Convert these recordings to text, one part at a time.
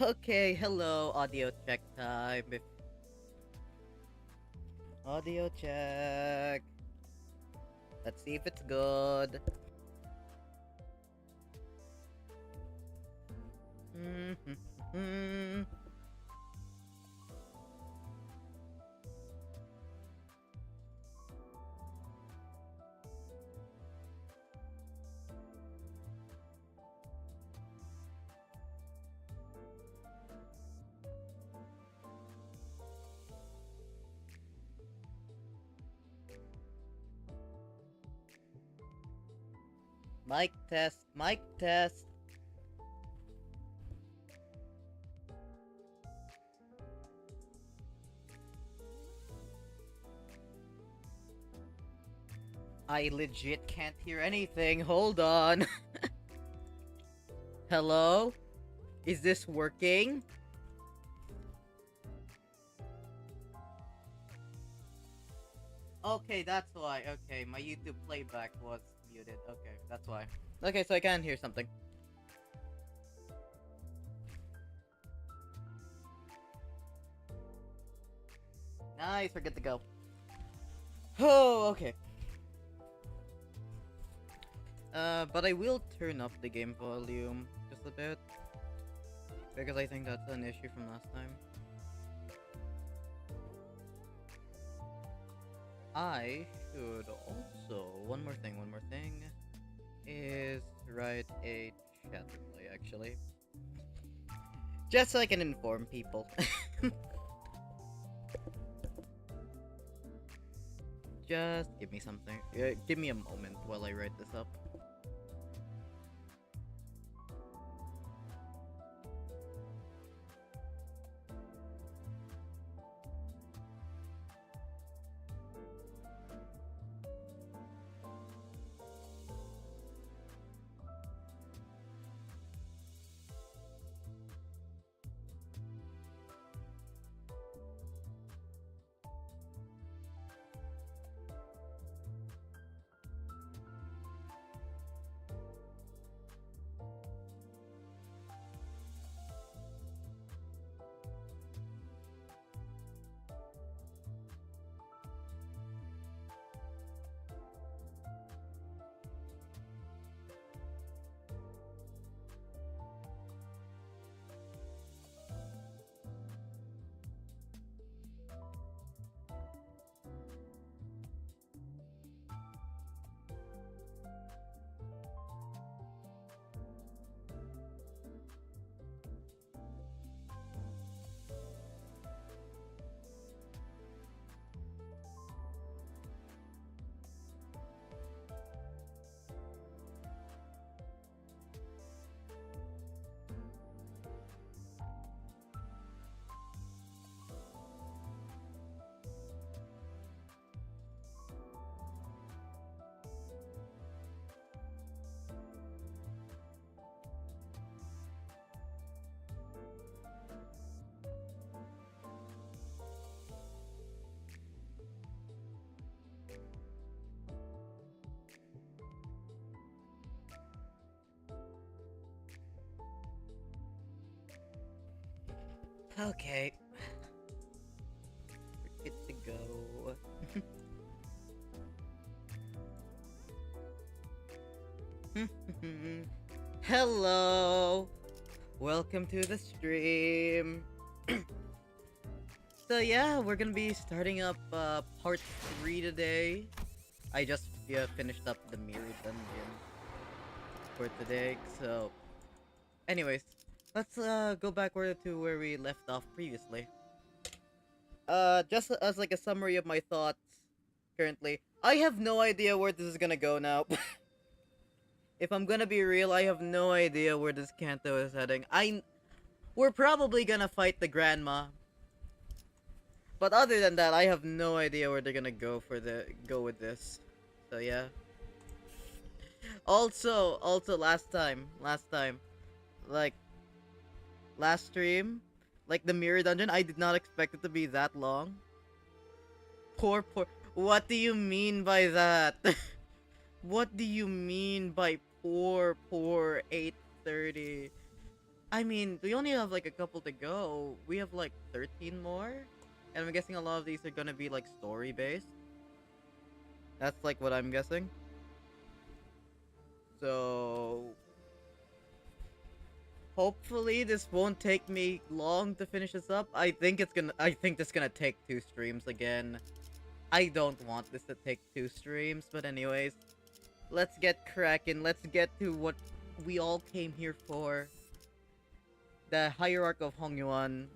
Okay, hello, audio check time. Audio check. Let's see if it's good. Mic test, mic test. I legit can't hear anything. Hold on. Hello? Is this working? Okay, that's why. Okay, my YouTube playback was muted. Okay, that's why. Okay, so I can hear something. Nice, we're good to go. Oh, okay. But I will turn up the game volume just a bit. Because I think that's an issue from last time. I should also, one more thing, is write a chat reply actually. Just so I can inform people. Just give me something, give me a moment while I write this up. Okay. We're good to go. Hello! Welcome to the stream. So yeah, we're gonna be starting up part 3 today. I just finished up the mirror dungeon for today, so anyways, let's go backward to where we left off previously. Just as like a summary of my thoughts currently, I have no idea where this is gonna go now. If I'm gonna be real, I have no idea where this Canto is heading. We're probably gonna fight the grandma. But other than that, I have no idea where they're gonna go with this. So yeah. Also like last stream, like the mirror dungeon, I did not expect it to be that long. Poor. What do you mean by that? What do you mean by poor 8:30? I mean, we only have like a couple to go. We have like 13 more. And I'm guessing a lot of these are gonna be like story based. That's like what I'm guessing. So hopefully this won't take me long to finish this up. I think this is gonna take 2 streams again. I don't want this to take 2 streams, but anyways. Let's get cracking. Let's get to what we all came here for. The hierarch of Hongyuan.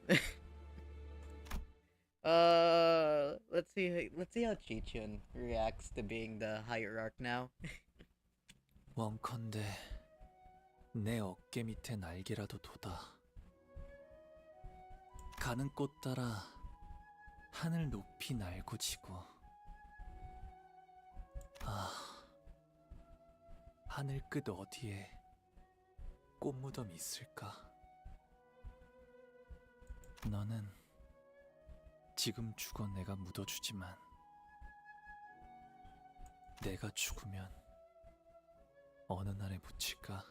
Let's see how Chichun reacts to being the hierarch now. 원컨대 내 어깨 밑에 날개라도 돋아 가는 꽃 따라 하늘 높이 날고 지고 하늘 끝 어디에 꽃무덤이 있을까? 너는 지금 죽어 내가 묻어주지만 내가 죽으면 어느 날에 묻힐까?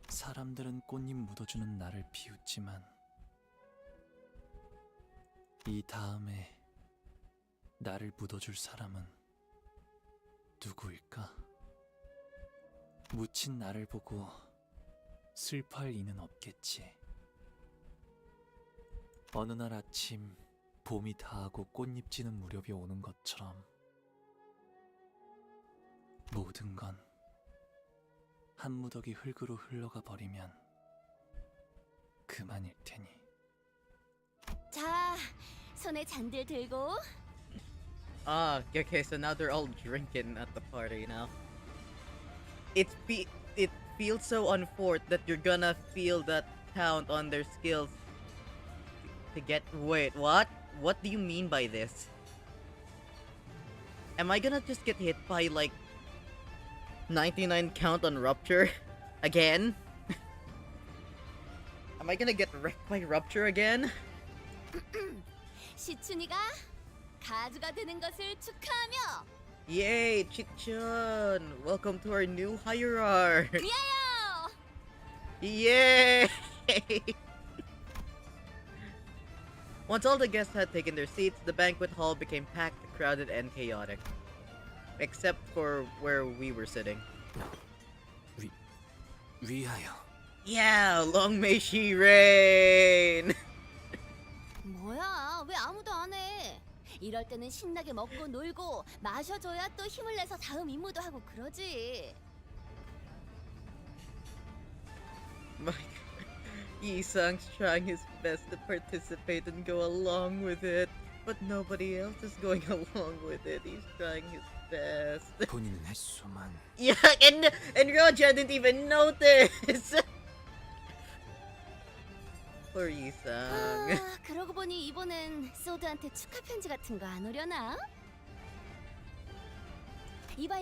사람들은 꽃잎 묻어주는 나를 비웃지만 이 다음에 나를 묻어줄 사람은 누구일까? 묻힌 나를 보고 슬퍼할 이는 없겠지. 어느 날 아침 봄이 다하고 꽃잎 지는 무렵이 오는 것처럼 모든 건 한 무더기 흙으로 흘러가 버리면 그만일 테니. 자, 손에 잔들 들고. Okay, so now they're all drinking at the party now. It feels so unfortunate that you're gonna feel that count on their skills to get. Wait, what? What do you mean by this? Am I gonna just get hit by like 99 count on rupture again? Am I gonna get wrecked by rupture again? 시춘이가 가주가 되는 것을 축하하며. Yay, Chichun! Welcome to our new hierarch! 예요! Yay! Once all the guests had taken their seats, the banquet hall became packed, crowded, and chaotic. Except for where we were sitting. 위하여. Yeah, long may she reign! 뭐야, 왜 아무도 안 해? 이럴 때는 신나게 먹고 놀고 마셔줘야 또 힘을 내서 다음 임무도 하고 그러지. My Yi-sang's trying his best to participate and go along with it, but nobody else is going along with it. He's trying his best. 본인은 했소만. Yeah, and Roja didn't even notice. Poor Yi-sang. 그러고 보니 이번엔 소드한테 축하 편지 같은 거 안 오려나? 이봐,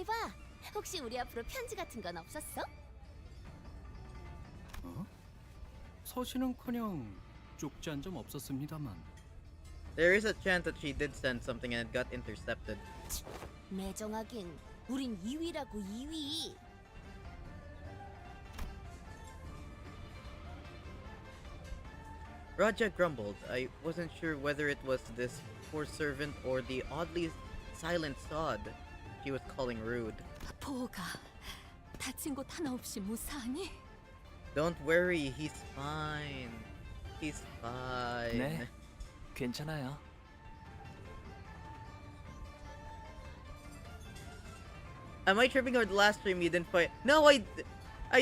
혹시 우리 앞으로 편지 같은 건 없었어? 서신은커녕 쪽지한 점 없었습니다만. There is a chance that she did send something and it got intercepted. 매정하긴 우린 2위라고 2위. Raja grumbled. I wasn't sure whether it was this poor servant or the oddly silent sod she was calling rude. 보호가 다친 곳 하나 없이 무사하니? Don't worry, he's fine. He's fine. 네, 괜찮아요. Am I tripping over the last stream you didn't fight? No, I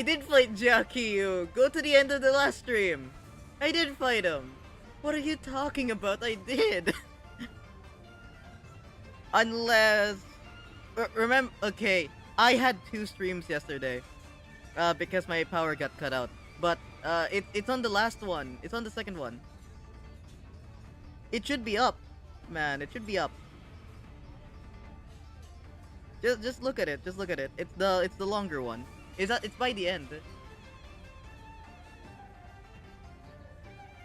did fight Jackie. Go to the end of the last stream. I did fight him. What are you talking about? I did. Unless... remember... Okay, I had 2 streams yesterday. Because my power got cut out. But, it's on the last one. It's on the second one. It should be up. Man, it should be up. Just look at it. Just look at it. It's the longer one. It's by the end.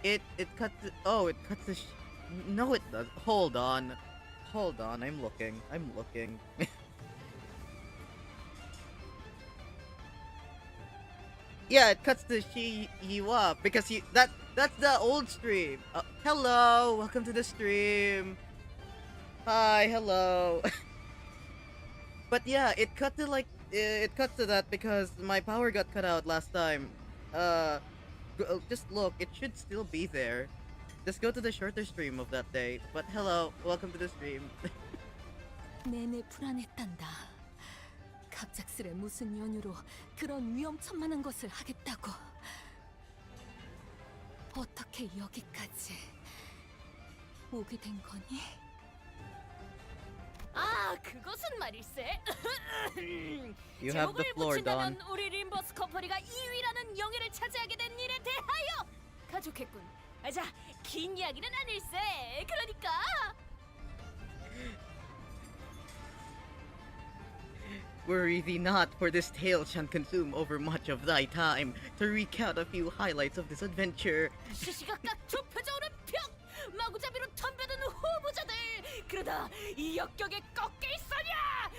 It cuts it. Oh, it cuts the. No, it does. Hold on. I'm looking. Yeah, it cuts to Yiwa because that's the old stream. Hello, welcome to the stream. Hi, hello. But yeah, it cuts to that because my power got cut out last time. Uh, just look, it should still be there. Just go to the shorter stream of that day. But hello, welcome to the stream. 내내 불안했단다. 갑작스레 무슨 연유로 그런 위험천만한 것을 하겠다고. 어떻게 여기까지 오게 된 거니? 아, 그것은 말일세. You have the 제목을 floor, Dawn. 붙인다면 우리 림버스 커플이가 2위라는 영예를 차지하게 된 일에 대하여 가족했군. 자, 긴 이야기는 아닐세. 그러니까 Worry thee not, for this tale shan't consume over much of thy time to recount a few highlights of this adventure. 시시각각 좁혀져오는 벽, 마구잡이로 덤벼드는 후보자들. 그러다 이 역경에 꺾여 있으냐?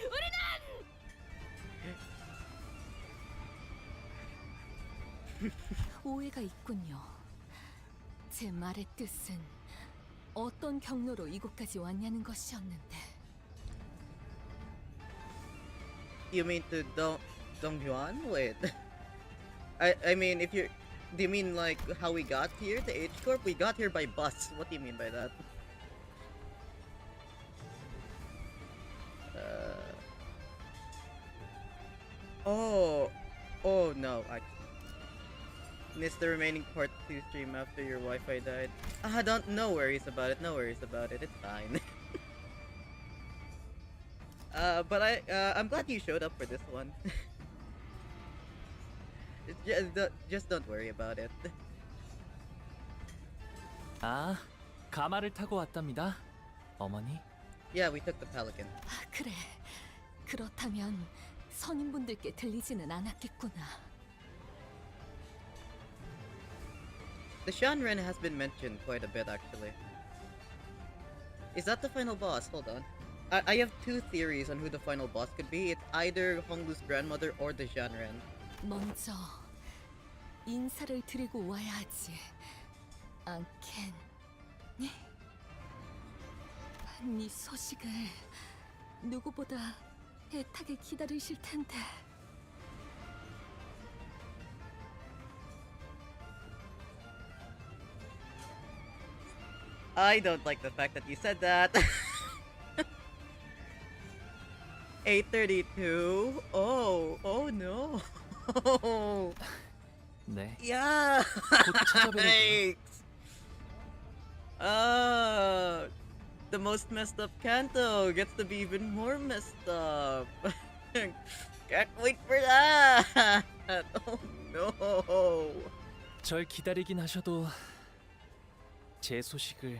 우리는 오해가 있군요. 제 말의 뜻은 어떤 경로로 이곳까지 왔냐는 것이었는데. You mean to Dongjuan? Wait. I mean, if you're... Do you mean like how we got here to H Corp? We got here by bus. What do you mean by that? Oh no, I missed the remaining part 2 stream after your Wi-Fi died. No worries about it, it's fine. But I'm glad you showed up for this one. Just don't worry about it. 아, 가마를 타고 왔답니다. 어머니. Yeah, we took the Pelican. 아, 그래. 그렇다면 선임분들께 들리지는 않았겠구나. The Shanren has been mentioned quite a bit, actually. Is that the final boss? Hold on. I have two theories on who the final boss could be. It's either Honglu's grandmother or the Shanren. 먼저 인사를 드리고 와야 하지 않겠니? 네 소식을 누구보다 애타게 기다리실 텐데. I don't like the fact that you said that. 8:32. Oh no. 네. Yeah. 곧 찾아뵈려고요. Yikes. The most messed up Canto gets to be even more messed up. Can't wait for that. Oh no. 절 기다리긴 하셔도 제 소식을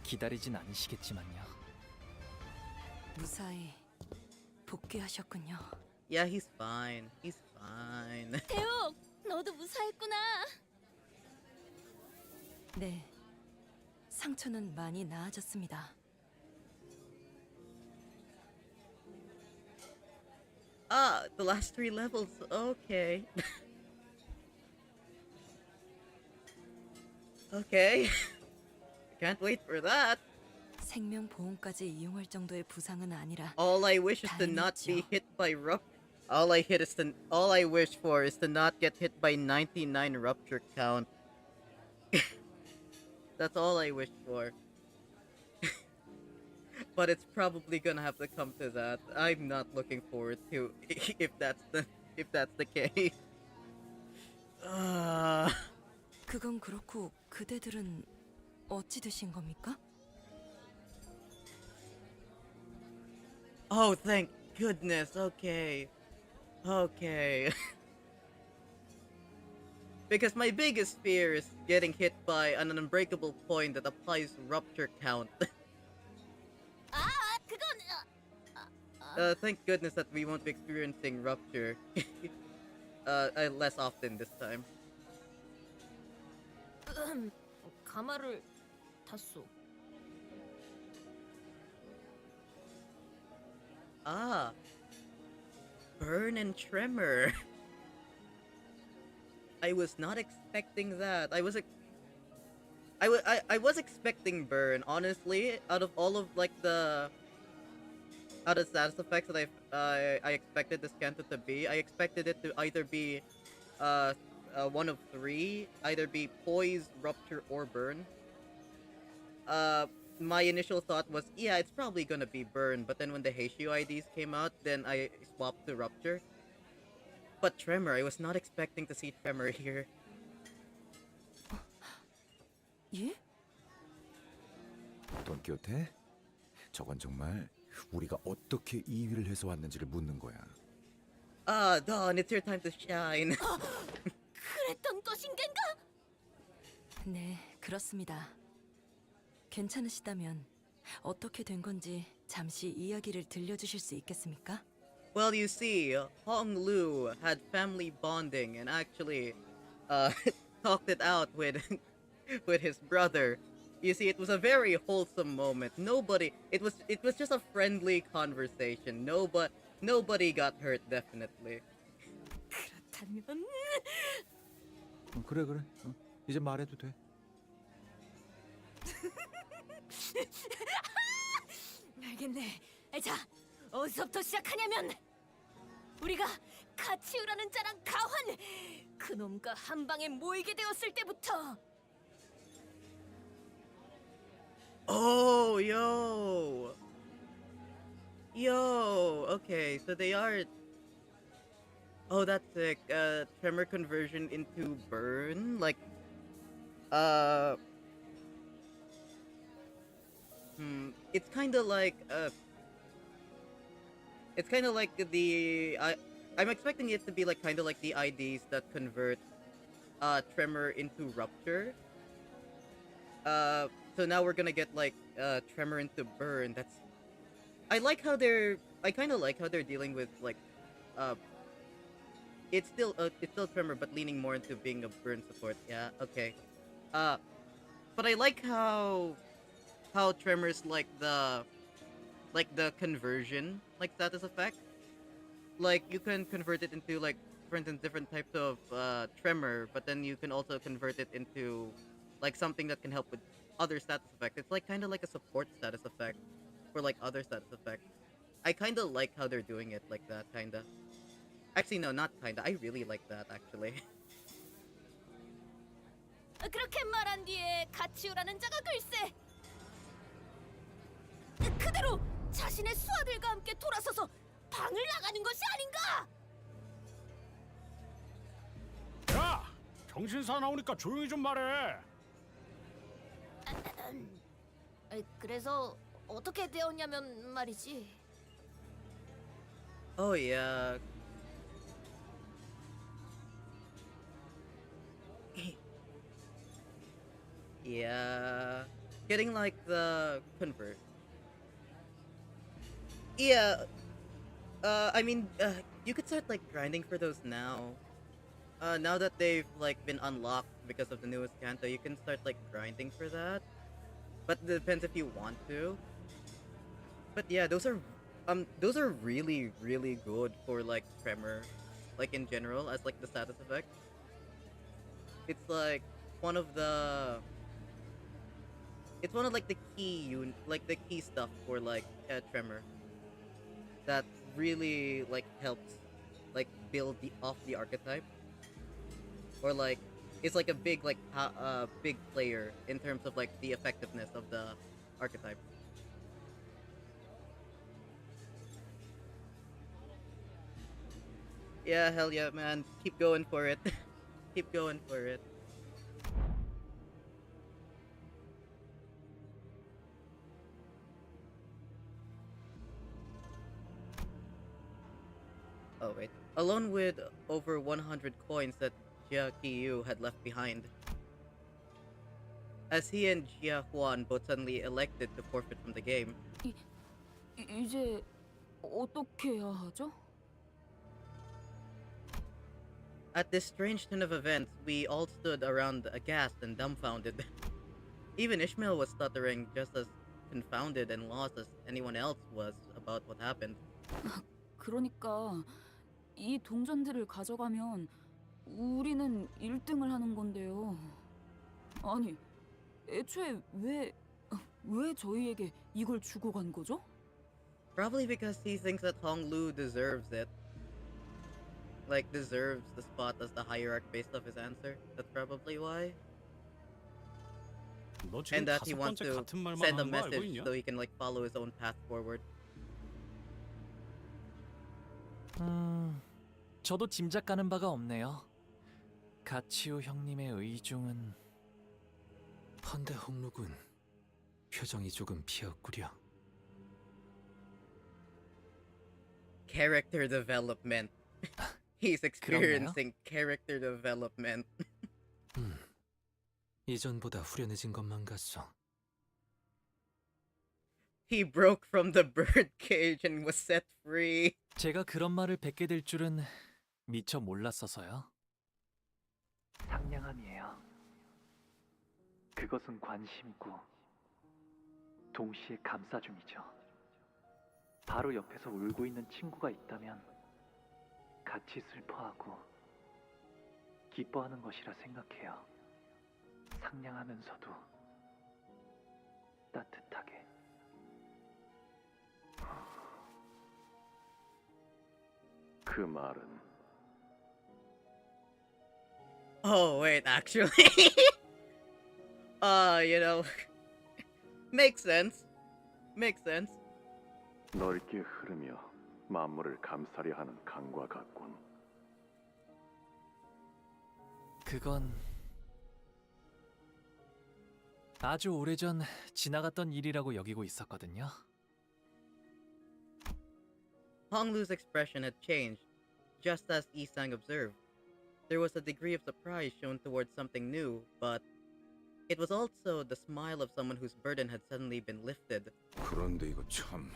기다리진 않으시겠지만요. 무사히 복귀하셨군요. Yeah, he's fine. He's fine. 대욱, 너도 무사했구나. 네, 상처는 많이 나아졌습니다. The last 3 levels. Okay. Okay. Can't wait for that. 생명보험까지 이용할 정도의 부상은 아니라 All I wish is to not be hit by all I wish for is to not get hit by 99 rupture count. That's all I wish for. But it's probably gonna have to come to that. I'm not looking forward to if that's the case. 그건 그렇고 그대들은 어찌 되신 겁니까? Oh, thank goodness. Okay. Because my biggest fear is getting hit by an unbreakable point that applies rupture count. 아, 그건 Thank goodness that we won't be experiencing rupture less often this time. 가마를 탔어. Burn and tremor. I was not expecting that. I was expecting burn, honestly. Out of all of like the out of status effects that I expected this Canto to be, I expected it to either be uh, one of three, either be poise, rupture, or burn. Uh, my initial thought was, yeah, it's probably gonna be burn, but then when the Heishu IDs came out, then I swapped to rupture. But tremor, I was not expecting to see tremor here. 예? 돈키호테? 저건 정말 우리가 어떻게 2위를 해서 왔는지를 묻는 거야. Ah, Dawn, it's your time to shine. 그랬던 것인겐가? 네, 그렇습니다. 괜찮으시다면 어떻게 된 건지 잠시 이야기를 들려주실 수 있겠습니까? Well, you see, Hong Lu had family bonding and actually talked it out with with his brother. You see, it was a very wholesome moment. It was just a friendly conversation. Nobody got hurt, definitely. 그렇다면 그래. 이제 말해도 돼. 알겠네. 자, 어디서부터 시작하냐면 우리가 카치우라는 자랑 가환 그놈과 한 방에 모이게 되었을 때부터. Oh, yo. Okay, so they are. Oh, that's sick. Tremor conversion into burn, like, it's kind of like it's kind of like I'm expecting it to be like kind of like the IDs that convert tremor into rupture. So now we're gonna get like tremor into burn. I kind of like how they're dealing with like it's still tremor but leaning more into being a burn support. Yeah, okay. But I like how tremors like the conversion like status effect. Like you can convert it into like, for instance, different types of tremor, but then you can also convert it into like something that can help with other status effects. It's like kind of like a support status effect for like other status effects. I kind of like how they're doing it like that, kinda. Actually, no, not kinda. I really like that, actually. 그렇게 말한 뒤에 카치우라는 자가 글쎄 그대로 자신의 수하들과 함께 돌아서서 방을 나가는 것이 아닌가? 야! 정신 사나우니까 조용히 좀 말해. 그래서 어떻게 되었냐면 말이지. Oh yeah. Yeah. Getting like the convert. Yeah. I mean, you could start like grinding for those now. Now that they've like been unlocked because of the newest Canto, you can start like grinding for that. But it depends if you want to. But yeah, those are really really good for like tremor, like in general as like the status effect. It's like one of the it's one of like the key stuff for like tremor that really like helps like build off the archetype, or like it's like a big like big player in terms of like the effectiveness of the archetype. Yeah, hell yeah, man. Keep going for it. Keep going for it. Oh, wait. Alone with over 100 coins that Jia Qiyu had left behind. As he and Jia Huan both suddenly elected to forfeit from the game. 이제 어떻게 해야 하죠? At this strange turn of events, we all stood around aghast and dumbfounded. Even Ishmael was stuttering, just as confounded and lost as anyone else was about what happened. 그러니까 이 동전들을 가져가면 우리는 1등을 하는 건데요. 아니, 애초에 왜 저희에게 이걸 주고 간 거죠? Probably because he thinks that Hong Lu deserves it. Like, deserves the spot as the hierarch based off his answer. That's probably why. 너 지금 And that he 다섯 wants 번째 to 같은 말만 send a 하는 거 알고 message 있냐? so he can, like, follow his own path forward. 저도 짐작 가는 바가 없네요. 가치우 형님의 의중은 헌데 홍록은 표정이 조금 비었구려. Character development. He's experiencing character development. 이전보다 후련해진 것만 같소. He broke from the bird cage and was set free. 제가 그런 말을 뱉게 될 줄은 미처 몰랐어서요. 상냥함이에요. 그것은 관심이고 동시에 감싸줌이죠. 바로 옆에서 울고 있는 친구가 있다면 같이 슬퍼하고 기뻐하는 것이라 생각해요. 상냥하면서도 따뜻하게. 그 말은 Oh, wait, actually. You know. Makes sense. Makes sense. 넓게 흐르며 만물을 감싸려 하는 강과 같군. 그건 아주 오래전 지나갔던 일이라고 여기고 있었거든요. Hong Lu's expression had changed, just as Yi-sang observed. There was a degree of surprise shown towards something new, but it was also the smile of someone whose burden had suddenly been lifted. 그런데 이거 참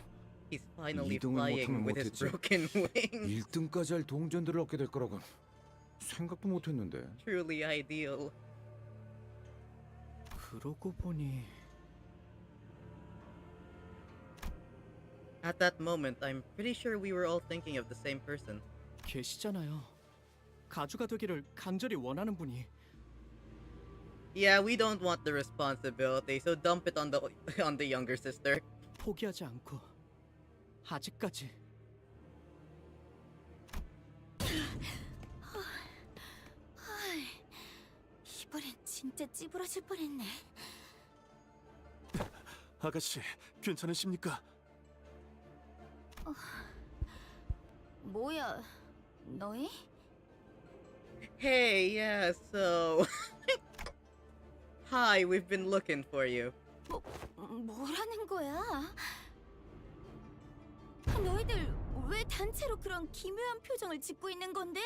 He's finally 2등을 flying 못하면 with his 못했지. broken wings. 1등까지 할 동전들을 얻게 될 거라곤 생각도 못했는데. Truly ideal. 그러고 보니 At that moment, I'm pretty sure we were all thinking of the same person. 계시잖아요. 가주가 되기를 간절히 원하는 분이. Yeah, we don't want the responsibility, so dump it on the younger sister. 포기하지 않고 아직까지. 이번엔 진짜 찌부러질 뻔했네. 아가씨, 괜찮으십니까? 뭐야, 너희? Hey, yeah, so... Hi, we've been looking for you. 뭐라는 거야? 너희들 왜 단체로 그런 기묘한 표정을 짓고 있는 건데?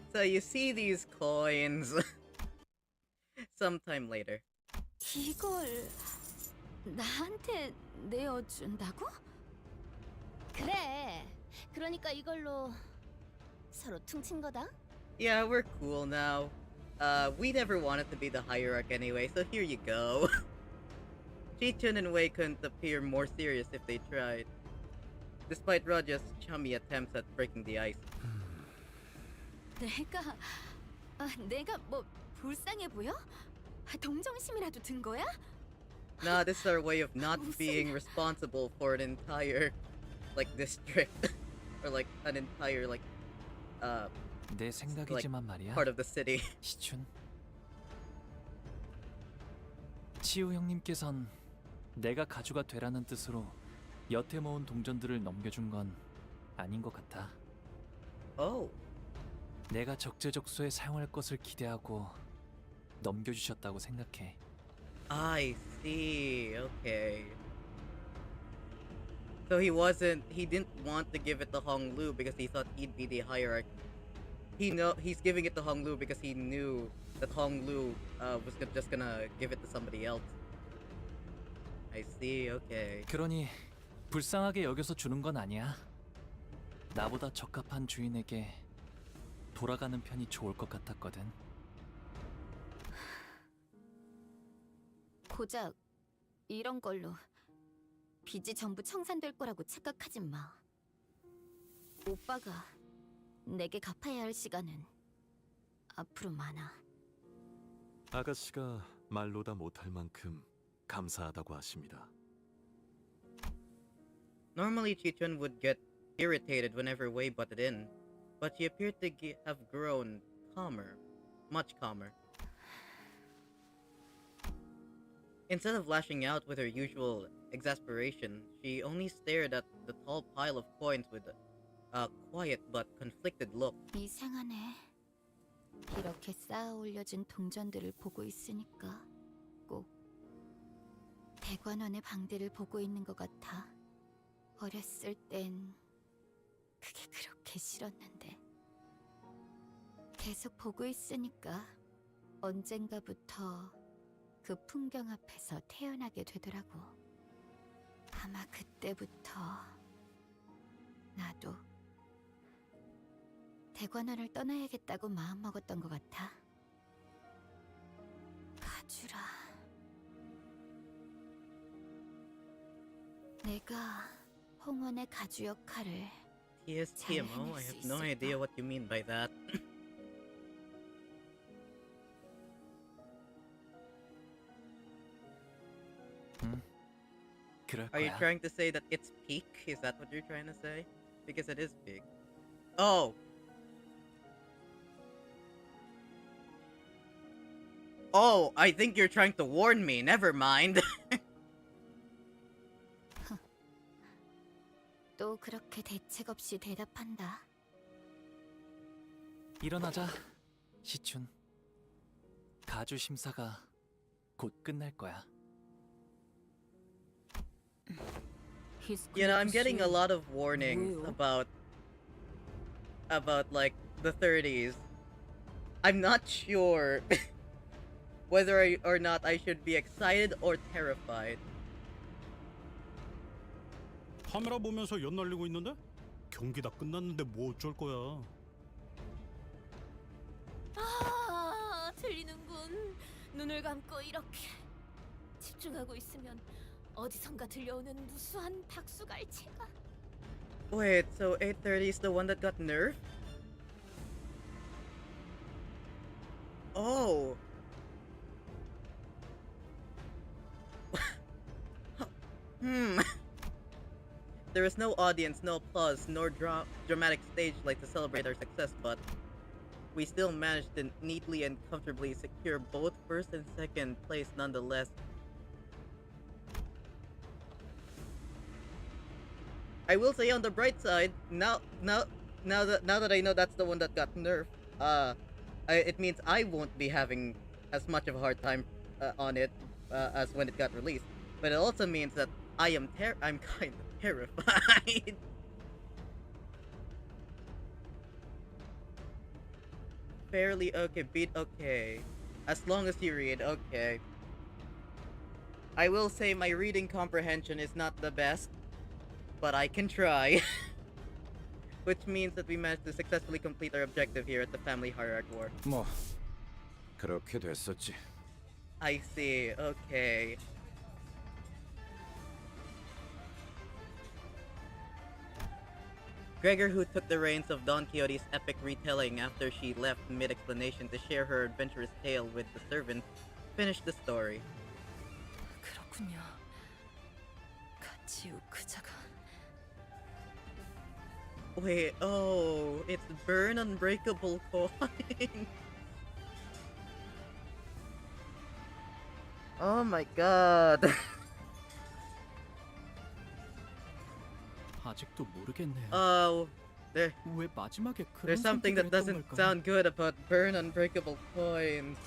So you see these coins. Sometime later. 이걸 나한테 내어준다고? 그래. 그러니까 이걸로 서로 퉁친 거다. Yeah, we're cool now. We never wanted to be the hierarch anyway, so here you go. Ji-chun and Wei couldn't appear more serious if they tried, despite Raja's chummy attempts at breaking the ice. 내가 뭐 불쌍해 보여? 동정심이라도 든 거야? Nah, this is our way of not being responsible for an entire, like, district. Or, like, an entire, like, 내 생각이지만 말이야. part of the city. 시춘. 치우 형님께선 내가 가주가 되라는 뜻으로 여태 모은 동전들을 넘겨준 건 아닌 것 같아. Oh. 내가 적재적소에 사용할 것을 기대하고 넘겨주셨다고 생각해. I see. Okay. So he didn't want to give it to Hong Lu because he thought he'd be the hierarch. He's giving it to Hong Lu because he knew that Hong Lu was just gonna give it to somebody else. I see. Okay. 그러니 불쌍하게 여겨서 주는 건 아니야. 나보다 적합한 주인에게 돌아가는 편이 좋을 것 같았거든. 고작 이런 걸로 빚이 전부 청산될 거라고 착각하지 마. 오빠가 내게 갚아야 할 시간은 앞으로 많아. 아가씨가 말로다 못할 만큼 감사하다고 하십니다. Normally, Chichun would get irritated whenever Wei butted in, but she appeared to have grown calmer, much calmer. Instead of lashing out with her usual exasperation, she only stared at the tall pile of coins with a quiet but conflicted look. 이상하네. 이렇게 쌓아 올려진 동전들을 보고 있으니까 꼭 대관원의 방들을 보고 있는 것 같아. 어렸을 땐 그게 그렇게 싫었는데 계속 보고 있으니까 언젠가부터 그 풍경 앞에서 태어나게 되더라고. 아마 그때부터 나도 대관원을 떠나야겠다고 마음먹었던 것 같아. 가주라. 내가 홍원의 가주 역할을 TMO? I have no idea what you mean by that. 그럴 Are you 거야. trying to say that it's peak? Is that what you're trying to say? Because it is big. Oh! Oh, I think you're trying to warn me. Never mind. 또 그렇게 대책 없이 대답한다. 일어나자, 시춘. 가주 심사가 곧 끝날 거야. You know, I'm getting a lot of warnings about like the 30s. I'm not sure whether or not I should be excited or terrified. 카메라 보면서 연 날리고 있는데? 경기 다 끝났는데 뭐 어쩔 거야. 아, 들리는군. 눈을 감고 이렇게 집중하고 있으면 어디선가 들려오는 무수한 박수갈채가. Wait, so 830 is the one that got nerfed? Oh. There is no audience, no applause, nor dramatic stage light to celebrate our success, but we still managed to neatly and comfortably secure both first and second place nonetheless. I will say on the bright side, now that I know that's the one that got nerfed, it means I won't be having as much of a hard time on it as when it got released. But it also means that I'm kind of terrified. Fairly okay, beat okay. As long as you read, okay. I will say my reading comprehension is not the best, but I can try. Which means that we managed to successfully complete our objective here at the Family Hierarch War. 뭐 그렇게 됐었지. I see, okay. Gregor, who took the reins of Don Quixote's epic retelling after she left mid-explanation to share her adventurous tale with the servant, finished the story. 그렇군요. 같이 우크자가 Wait, oh, it's Burn Unbreakable Coin. Oh my god. 아직도 모르겠네. Oh, 왜 마지막에 그런 there's something that 선택을 했던 doesn't 걸까? sound good about Burn Unbreakable Coins.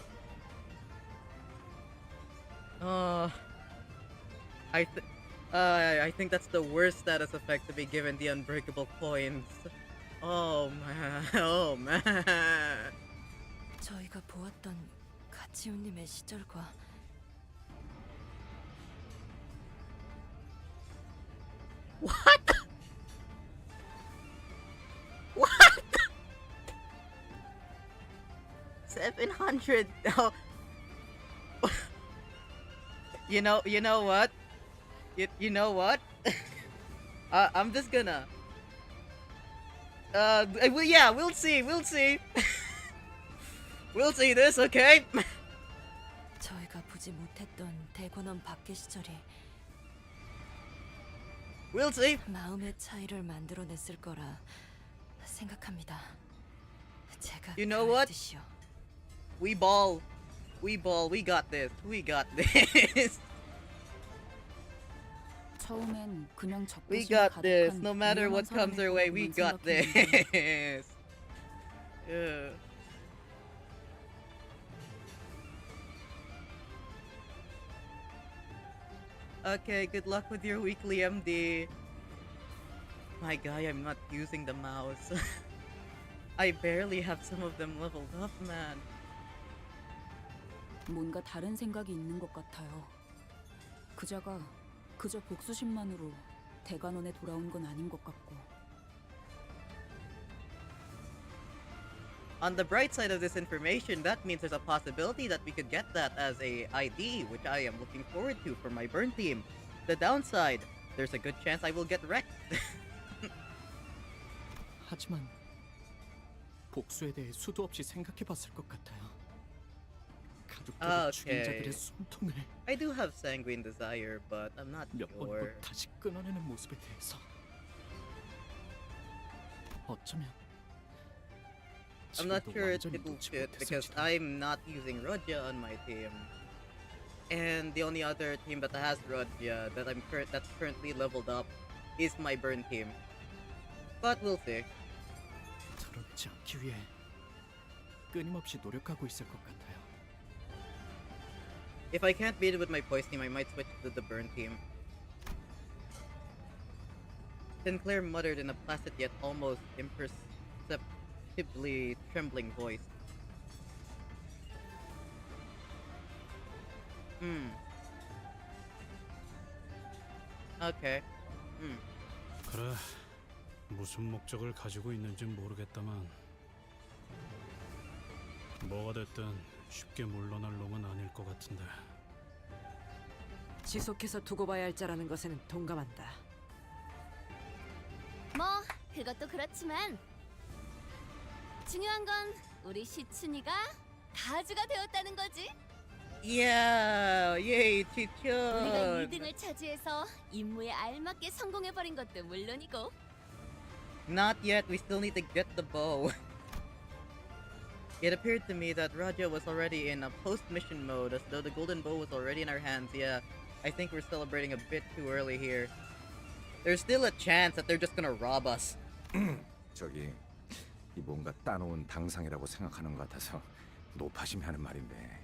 I think that's the worst status effect to be given the Unbreakable Coins. Oh man, oh man. 저희가 보았던 가치우님의 시절과 What? What? 700. Oh. You know what? You know what? I'm just gonna well, yeah, we'll see. We'll see. We'll see this, okay? 저희가 보지 못했던 대권원 밖의 시절이 We'll see. 마음의 차이를 만들어냈을 거라 생각합니다. 제가 You know 그럴 what? 듯이요. We ball. We ball. We got this. We got this. 처음엔 그냥 We 적대심 got this. 가득한 No matter 위험한 what comes our way, we 사람의 got 생각했는데 this. Yeah. Okay, good luck with your weekly MD. My guy, I'm not using the mouse. I barely have some of them leveled up, man. 뭔가 다른 생각이 있는 것 같아요. 그자가 그저 복수심만으로 대관원에 돌아온 건 아닌 것 같고. On the bright side of this information, that means there's a possibility that we could get that as a ID, which I am looking forward to for my burn team. The downside, there's a good chance I will get wrecked. 하지만 복수에 대해 수도 없이 생각해봤을 것 같아요. 가족들을 죽인 오케이. 자들의 숨통을 I do have sanguine desire, but I'm not 몇 번이고 sure. 다시 끊어내는 모습에 대해서 어쩌면 I'm not 지금도 sure 완전히 it will 놓지 fit because 못했을지도. I'm not using Rodja on my team. And the only other team that has Rodja that's currently leveled up is my burn team. But we'll see. 드러내지 않기 위해 끊임없이 노력하고 있을 것 같아요. If I can't beat it with my poise team, I might switch to the burn team. Sinclair muttered in a placid yet almost imperceptibly trembling voice. Okay. 그래, 무슨 목적을 가지고 있는진 모르겠다만 뭐가 됐든 쉽게 물러날 놈은 아닐 것 같은데. 지속해서 두고 봐야 할 자라는 것에는 동감한다. 뭐 그것도 그렇지만 중요한 건 우리 시춘이가 가주가 되었다는 거지. Yeah! Yay, 우리가 Chichun! 2등을 차지해서 임무에 알맞게 성공해버린 것도 물론이고. Not yet, we still need to get the bow. It appeared to me that Raja was already in a post-mission mode, as though the golden bow was already in our hands. Yeah, I think we're celebrating a bit too early here. There's still a chance that they're just gonna rob us. 저기 이 뭔가 따놓은 당상이라고 생각하는 것 같아서 노파심이 하는 말인데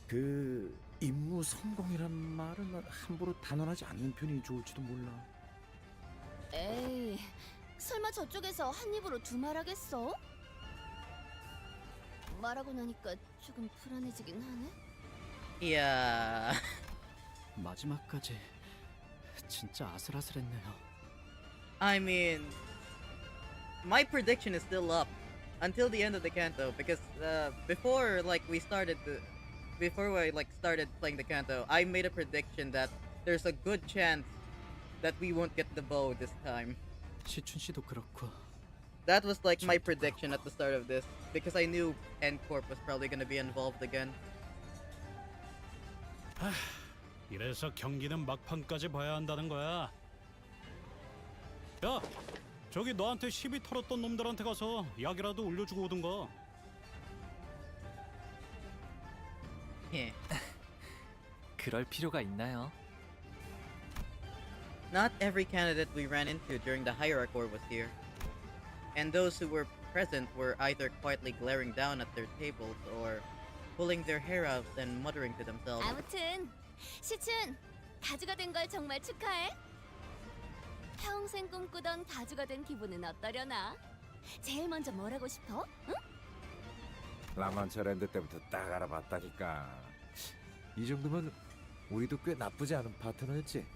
그 임무 성공이란 말은 함부로 단언하지 않는 편이 좋을지도 몰라. 에이, 설마 저쪽에서 한 입으로 두 말하겠어? 말하고 나니까 조금 불안해지긴 하네. Yeah. 마지막까지 진짜 아슬아슬했네요. I mean, my prediction is still up until the end of the Canto because before I started playing the Canto, I made a prediction that there's a good chance that we won't get the bow this time. 시춘 씨도 그렇고 That was like my prediction at the start of this because I knew N-Corp was probably gonna be involved again. 이래서 경기는 막판까지 봐야 한다는 거야. 야, 저기 너한테 시비 털었던 놈들한테 가서 약이라도 올려주고 오든가. Yeah. 그럴 필요가 있나요? Not every candidate we ran into during the Hierarch War was here. And those who were present were either quietly glaring down at their tables or pulling their hair out and muttering to themselves. 아무튼 시춘 가주가 된 걸 정말 축하해. 평생 꿈꾸던 가주가 된 기분은 어떠려나? 제일 먼저 뭐라고 싶어? 응? 라만차랜드 때부터 딱 알아봤다니까. 이 정도면 우리도 꽤 나쁘지 않은 파트너였지.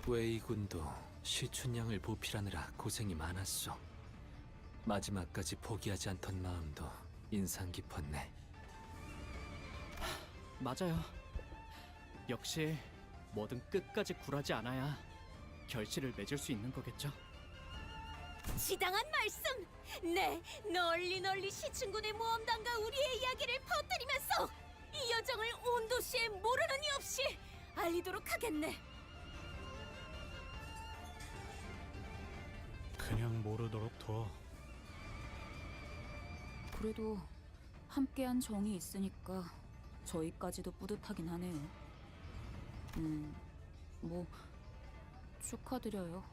웨이 군도 시춘양을 보필하느라 고생이 많았어. 마지막까지 포기하지 않던 마음도 인상 깊었네. 맞아요. 역시 뭐든 끝까지 굴하지 않아야 결실을 맺을 수 있는 거겠죠. 지당한 말씀! 네, 널리 시춘군의 모험단과 우리의 이야기를 퍼뜨리면서 이 여정을 온 도시에 모르는 이 없이 알리도록 하겠네. 그냥 모르도록 둬. 그래도 함께한 정이 있으니까 저희까지도 뿌듯하긴 하네요. 뭐 축하드려요.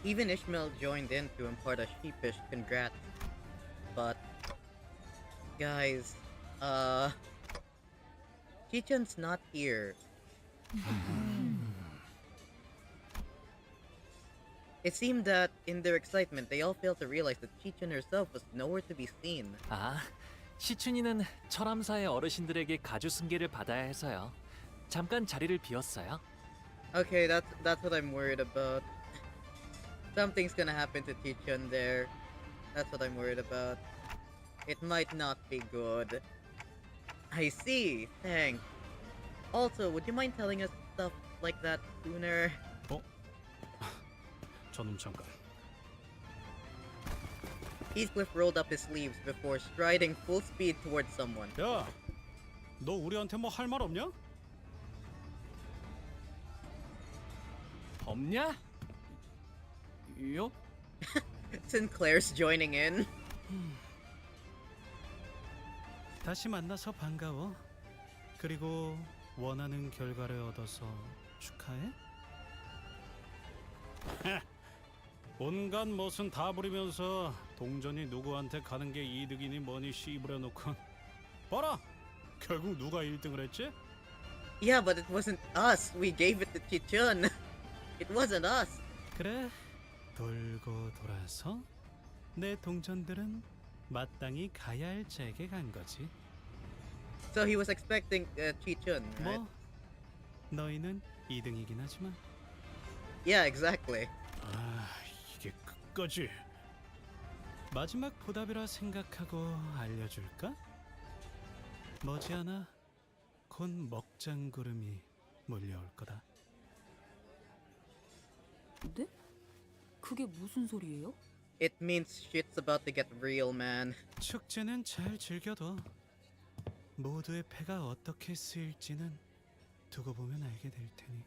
Even Ishmael joined in to impart a sheepish congrats. But, guys, Chichun's not here. It seemed that, in their excitement, they all failed to realize that Chichun herself was nowhere to be seen. 아, 시춘이는 철암사의 어르신들에게 가주 승계를 받아야 해서요. 잠깐 자리를 비웠어요. Okay, that's what I'm worried about. Something's gonna happen to Chichun there. That's what I'm worried about. It might not be good. I see. Thanks. Also, would you mind telling us stuff like that sooner? 저놈 잠깐. Heathcliff rolled up his sleeves before striding full speed towards someone. 야, 너 우리한테 뭐 할 말 없냐? 없냐? 요? Sinclair's joining in. 다시 만나서 반가워. 그리고 원하는 결과를 얻어서 축하해. 온갖 멋은 다 부리면서 동전이 누구한테 가는 게 이득이니 뭐니 씨부려 놓고 봐라. 결국 누가 1등을 했지? Yeah, but it wasn't us. We gave it to Chichun. It wasn't us. 그래. 돌고 돌아서 내 동전들은 마땅히 가야 할 잭에 간 거지. So he was expecting Chichun, right? 뭐 너희는 2등이긴 하지만. Yeah, exactly. 아, 이게 끝까지. 마지막 보답이라 생각하고 알려줄까? 머지않아 곧 먹장구름이 몰려올 거다. 네? 그게 무슨 소리예요? It means shit's about to get real, man. 축제는 잘 즐겨둬. 모두의 패가 어떻게 쓰일지는 두고 보면 알게 될 테니.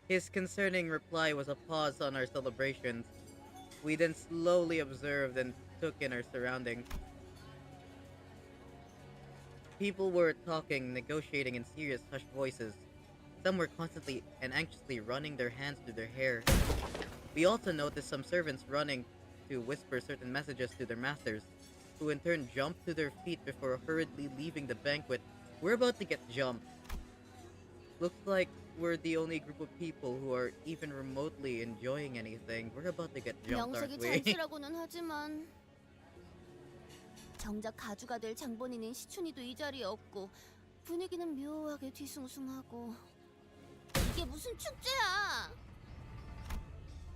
His concerning reply was a pause on our celebrations. We then slowly observed and took in our surroundings. People were talking, negotiating in serious, hushed voices. Some were constantly and anxiously running their hands through their hair. We also noticed some servants running to whisper certain messages to their masters, who in turn jumped to their feet before hurriedly leaving the banquet. We're about to get jumped. Looks like we're the only group of people who are even remotely enjoying anything. We're about to get jumped, aren't 명색이 we? 잔치라고는 하지만 정작 가주가 될 장본인인 시춘이도 이 자리에 없고 분위기는 묘하게 뒤숭숭하고 이게 무슨 축제야?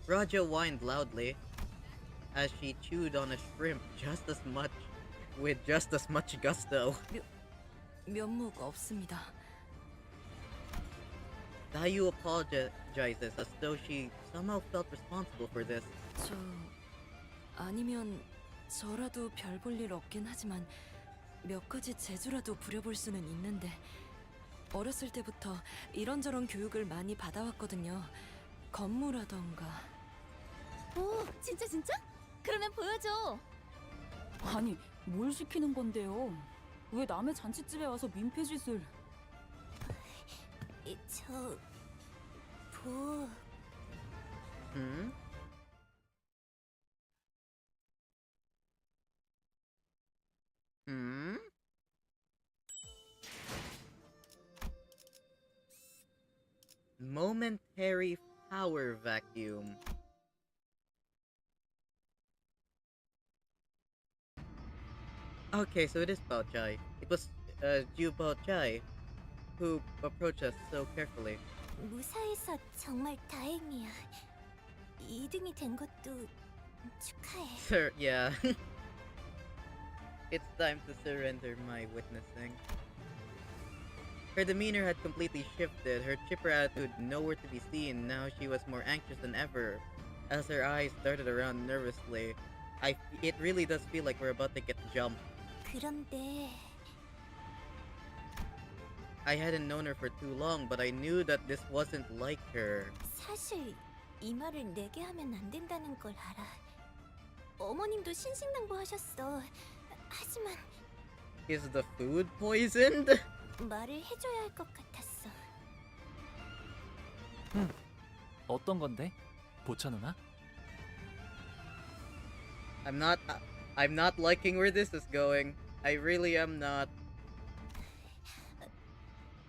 Raja whined loudly as she chewed on a shrimp with just as much gusto. 면모가 없습니다. Dayu apologizes as though she somehow felt responsible for this. 저 아니면 저라도 별 볼 일 없긴 하지만 몇 가지 재주라도 부려볼 수는 있는데 어렸을 때부터 이런저런 교육을 많이 받아왔거든요. 건무라던가. 오, 진짜? 그러면 보여줘. 아니, 뭘 시키는 건데요? 왜 남의 잔치집에 와서 민폐짓을... Hmm? Hmm? Momentary power vacuum. Okay, so it is Bao Chai. It was Jiu Bao Chai who approached us so carefully. 무사해서 정말 다행이야. 2등이 된 것도 축하해. Sir, yeah. It's time to surrender my witnessing. Her demeanor had completely shifted, her chipper attitude nowhere to be seen. Now she was more anxious than ever, as her eyes darted around nervously. It really does feel like we're about to get jumped. 그런데 I hadn't known her for too long, but I knew that this wasn't like her. 사실 이 말을 내게 하면 안 된다는 걸 알아. 어머님도 신신당부하셨어. 하지만 Is the food poisoned? 말을 해줘야 할 것 같았어. 어떤 건데? 보차 누나? I'm not liking where this is going. I really am not.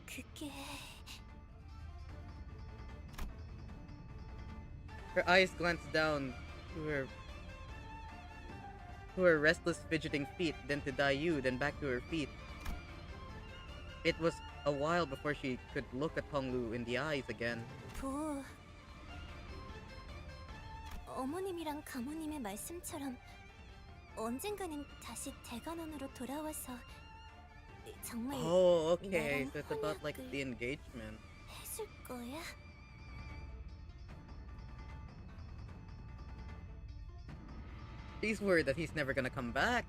그게 Her eyes glanced down to her restless fidgeting feet, then to Dayu, then back to her feet. It was a while before she could look at Honglu in the eyes again. 보 어머님이랑 가모님의 말씀처럼 언젠가는 다시 대관원으로 돌아와서 정말 Oh, okay. 나랑 So it's about like 혼약을 the engagement. 해줄 거야? She's worried that he's never gonna come back.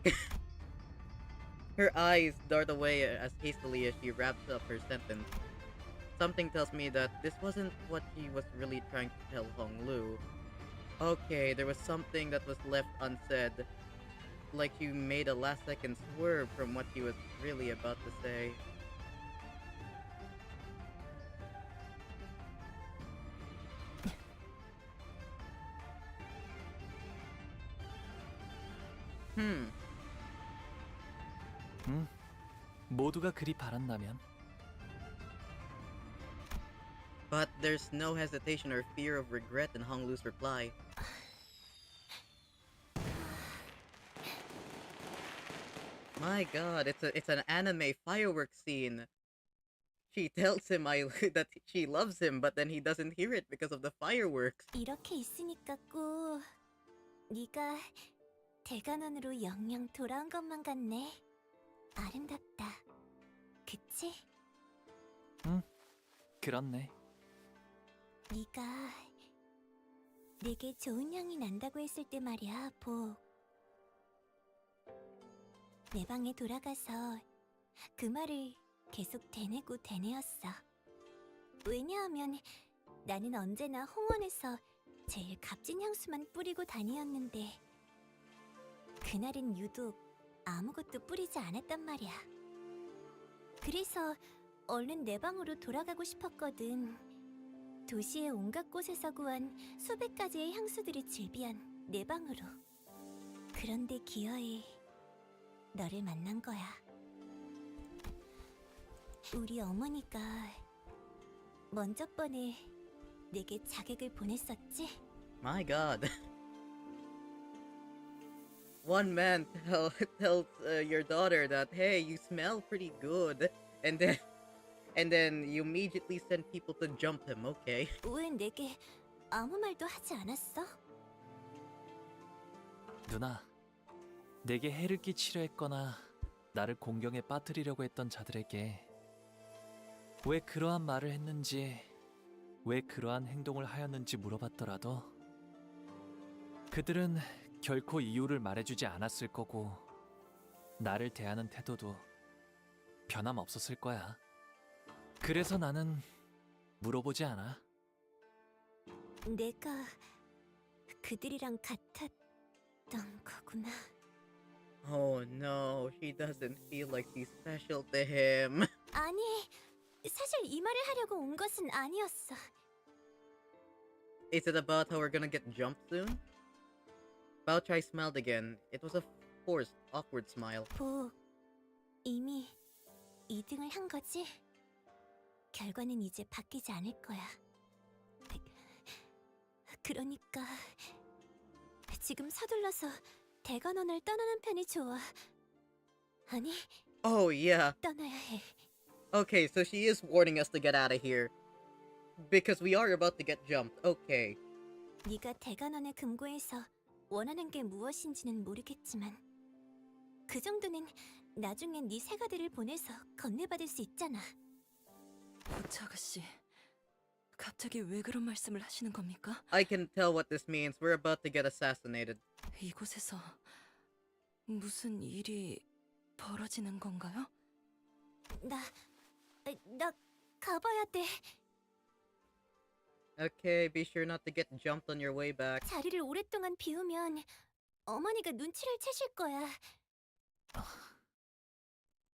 Her eyes dart away as hastily as she wraps up her sentence. Something tells me that this wasn't what she was really trying to tell Honglu. Okay, there was something that was left unsaid. Like she made a last-second swerve from what she was really about to say. 모두가 그리 바란다면. But there's no hesitation or fear of regret in Honglu's reply. My god, it's an anime fireworks scene. She tells him that she loves him, but then he doesn't hear it because of the fireworks. 이렇게 있으니까 꼭 네가 대관원으로 영영 돌아온 것만 같네. 아름답다. 그치? 그렇네. 네가 내게 좋은 향이 난다고 했을 때 말이야, 보. 내 방에 돌아가서 그 말을 계속 되뇌고 되뇌었어. 왜냐하면 나는 언제나 홍원에서 제일 값진 향수만 뿌리고 다녔는데 그날은 유독 아무것도 뿌리지 않았단 말이야. 그래서 얼른 내 방으로 돌아가고 싶었거든. 도시의 온갖 곳에서 구한 수백 가지의 향수들이 즐비한 내 방으로. 그런데 기어이 너를 만난 거야. 우리 어머니가 먼저 번에 내게 자객을 보냈었지? My god. One man tells your daughter that, hey, you smell pretty good. And then you immediately send people to jump him, okay? 왜 내게 아무 말도 하지 않았어? 누나, 내게 해를 끼치려 했거나 나를 공경에 빠뜨리려고 했던 자들에게 왜 그러한 말을 했는지, 왜 그러한 행동을 하였는지 물어봤더라도 그들은 결코 이유를 말해주지 않았을 거고 나를 대하는 태도도 변함없었을 거야. 그래서 나는 물어보지 않아. 내가 그들이랑 같았던 거구나. Oh no, she doesn't feel like she's special to him. 아니, 사실 이 말을 하려고 온 것은 아니었어. Is it about how we're gonna get jumped soon? Bao Chai smiled again. It was a forced, awkward smile. 보, 이미 2등을 한 거지? 결과는 이제 바뀌지 않을 거야. 그러니까 지금 서둘러서 대관원을 떠나는 편이 좋아. 아니, Oh yeah. 떠나야 해. Okay, so she is warning us to get out of here. Because we are about to get jumped. Okay. 네가 대관원의 금고에서 원하는 게 무엇인지는 모르겠지만 그 정도는 나중에 네 세가들을 보내서 건네받을 수 있잖아. 보치 아가씨, 갑자기 왜 그런 말씀을 하시는 겁니까? I can tell what this means. We're about to get assassinated. 이곳에서 무슨 일이 벌어지는 건가요? 나 가봐야 돼. Okay, be sure not to get jumped on your way back. 자리를 오랫동안 비우면 어머니가 눈치를 채실 거야.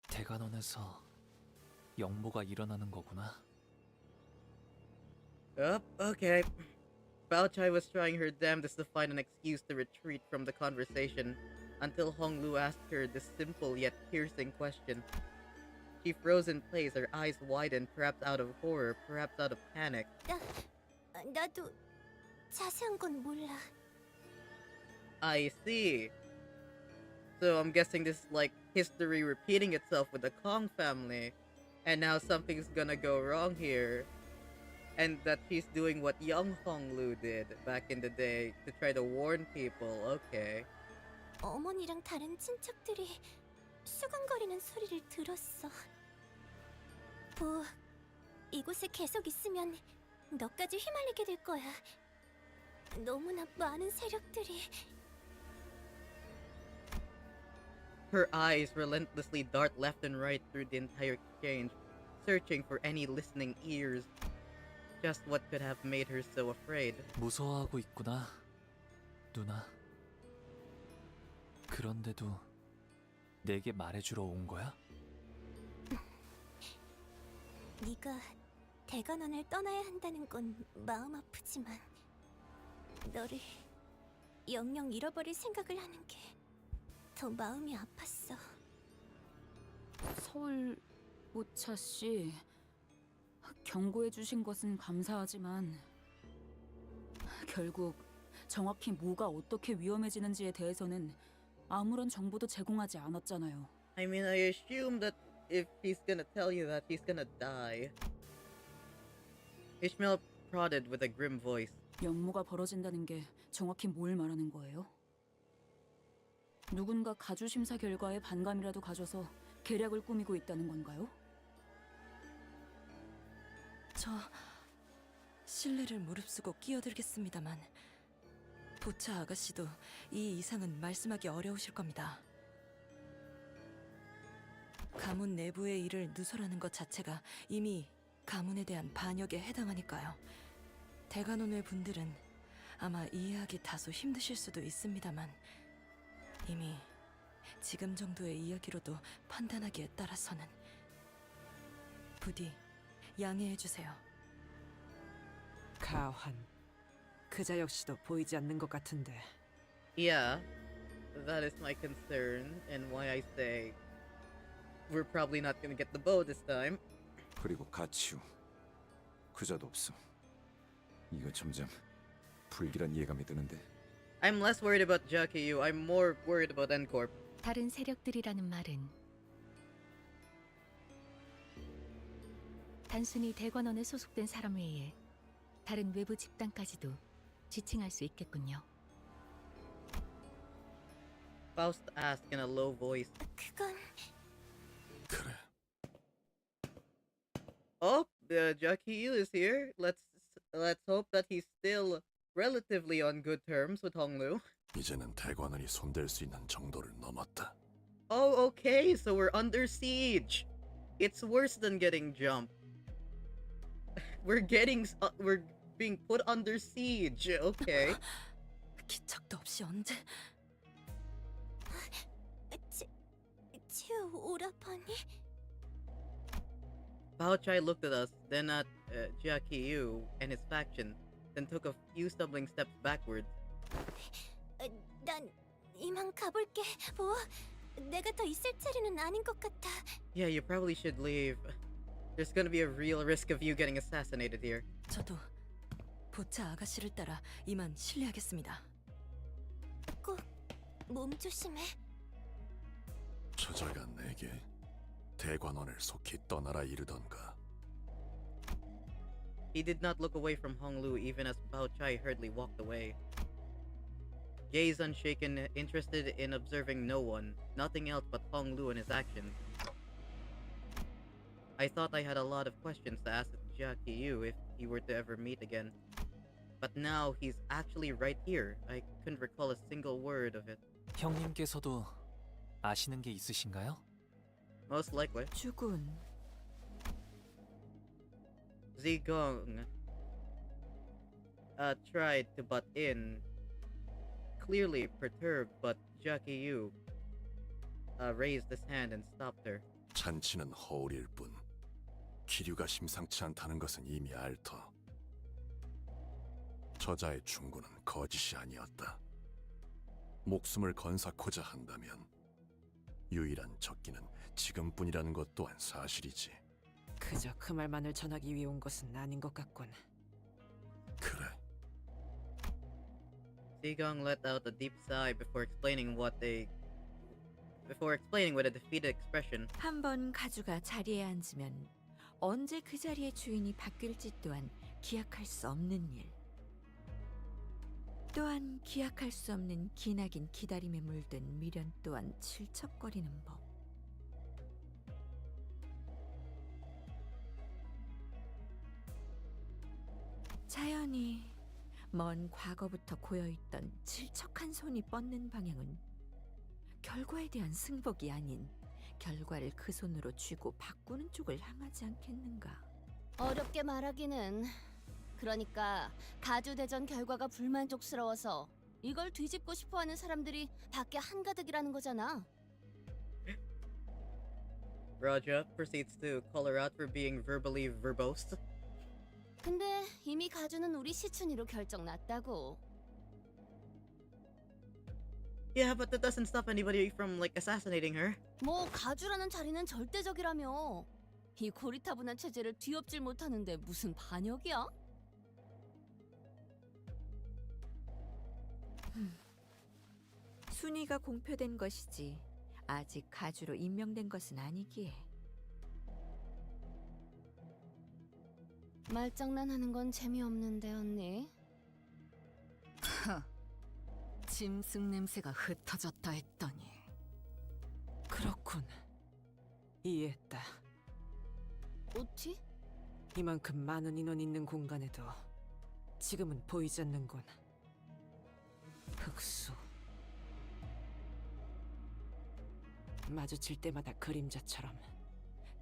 대관원에서 영모가 일어나는 거구나. Okay. Baochai was trying her damnedest to find an excuse to retreat from the conversation until Honglu asked her this simple yet piercing question. She froze in place, her eyes widened, perhaps out of horror, perhaps out of panic. 나도 자세한 건 몰라. I see. So I'm guessing this is like history repeating itself with the Kong family, and now something's gonna go wrong here. And that she's doing what young Honglu did back in the day to try to warn people. Okay. 어머니랑 다른 친척들이 수근거리는 소리를 들었어. 이곳에 계속 있으면 너까지 휘말리게 될 거야. 너무나 많은 세력들이. Her eyes relentlessly dart left and right through the entire exchange, searching for any listening ears. Just what could have made her so afraid. 무서워하고 있구나, 누나. 그런데도 내게 말해주러 온 거야? 네가 대관원을 떠나야 한다는 건 마음 아프지만 너를 영영 잃어버릴 생각을 하는 게 더 마음이 아팠어. 서울 모차 씨, 경고해 주신 것은 감사하지만 결국 정확히 뭐가 어떻게 위험해지는지에 대해서는 아무런 정보도 제공하지 않았잖아요. I mean, I assume that if he's gonna tell you that, he's gonna die. Ishmael prodded with a grim voice. 영모가 벌어진다는 게 정확히 뭘 말하는 거예요? 누군가 가주 심사 결과에 반감이라도 가져서 계략을 꾸미고 있다는 건가요? 저 실례를 무릅쓰고 끼어들겠습니다만 보차 아가씨도 이 이상은 말씀하기 어려우실 겁니다. 가문 내부의 일을 누설하는 것 자체가 이미 가문에 대한 반역에 해당하니까요. 대관원의 분들은 아마 이해하기 다소 힘드실 수도 있습니다만 이미 지금 정도의 이야기로도 판단하기에 따라서는 부디 양해해 주세요. 가환, 그자 역시도 보이지 않는 것 같은데. Yeah, that is my concern, and why I say we're probably not gonna get the bow this time. 그리고 가치우. 그자도 없어. 이거 점점 불길한 예감이 드는데. I'm less worried about Jackie. I'm more worried about N-Corp. 다른 세력들이라는 말은 단순히 대관원에 소속된 사람 외에 다른 외부 집단까지도 지칭할 수 있겠군요. Faust asked in a low voice. 그건 그래. Oh, Jackie is here. Let's hope that he's still relatively on good terms with Honglu. 이제는 대관원이 손댈 수 있는 정도를 넘었다. Oh, okay, so we're under siege. It's worse than getting jumped. We're being put under siege. Okay. 기척도 없이 언제 지우 오라버니? Baochai looked at us, then at Jia Qiu and his faction, then took a few stumbling steps backwards. 난 이만 가볼게. 내가 더 있을 자리는 아닌 것 같아. Yeah, you probably should leave. There's gonna be a real risk of you getting assassinated here. 저도 보차 아가씨를 따라 이만 실례하겠습니다. 꼭 몸 조심해. 저자가 내게 대관원을 속히 떠나라 이르던가. He did not look away from Honglu even as Baochai hurriedly walked away. Gaze unshaken, interested in observing no one, nothing else but Honglu and his actions. I thought I had a lot of questions to ask Jia Yu if he were to ever meet again. But now he's actually right here. I couldn't recall a single word of it. 형님께서도 아시는 게 있으신가요? Most likely. 죽은 Zigong tried to butt in, clearly perturbed, but Jia Yu raised his hand and stopped her. 잔치는 허울일 뿐 기류가 심상치 않다는 것은 이미 알터. 저자의 충고는 거짓이 아니었다. 목숨을 건사코자 한다면 유일한 적기는 지금뿐이라는 것 또한 사실이지. 그저 그 말만을 전하기 위해 온 것은 아닌 것 같군. 그래. Zigong let out a deep sigh before explaining with a defeated expression. 한번 가주가 자리에 앉으면 언제 그 자리의 주인이 바뀔지 또한 기약할 수 없는 일. 또한 기약할 수 없는 기나긴 기다림에 물든 미련 또한 질척거리는 법. 자연히 먼 과거부터 고여있던 질척한 손이 뻗는 방향은 결과에 대한 승복이 아닌 결과를 그 손으로 쥐고 바꾸는 쪽을 향하지 않겠는가. 어렵게 말하기는. 그러니까 가주대전 결과가 불만족스러워서 이걸 뒤집고 싶어하는 사람들이 밖에 한가득이라는 거잖아. Raja proceeds to call her out for being verbally verbose. 근데 이미 가주는 우리 시춘이로 결정 났다고. Yeah, but that doesn't stop anybody from like assassinating her. 뭐 가주라는 자리는 절대적이라며. 이 고리타분한 체제를 뒤엎질 못하는데 무슨 반역이야? 순위가 공표된 것이지 아직 가주로 임명된 것은 아니기에. 말장난하는 건 재미없는데 언니. 짐승 냄새가 흩어졌다 했더니. 그렇군. 이해했다. 어찌? 이만큼 많은 인원 있는 공간에도 지금은 보이지 않는군. 흑수. 마주칠 때마다 그림자처럼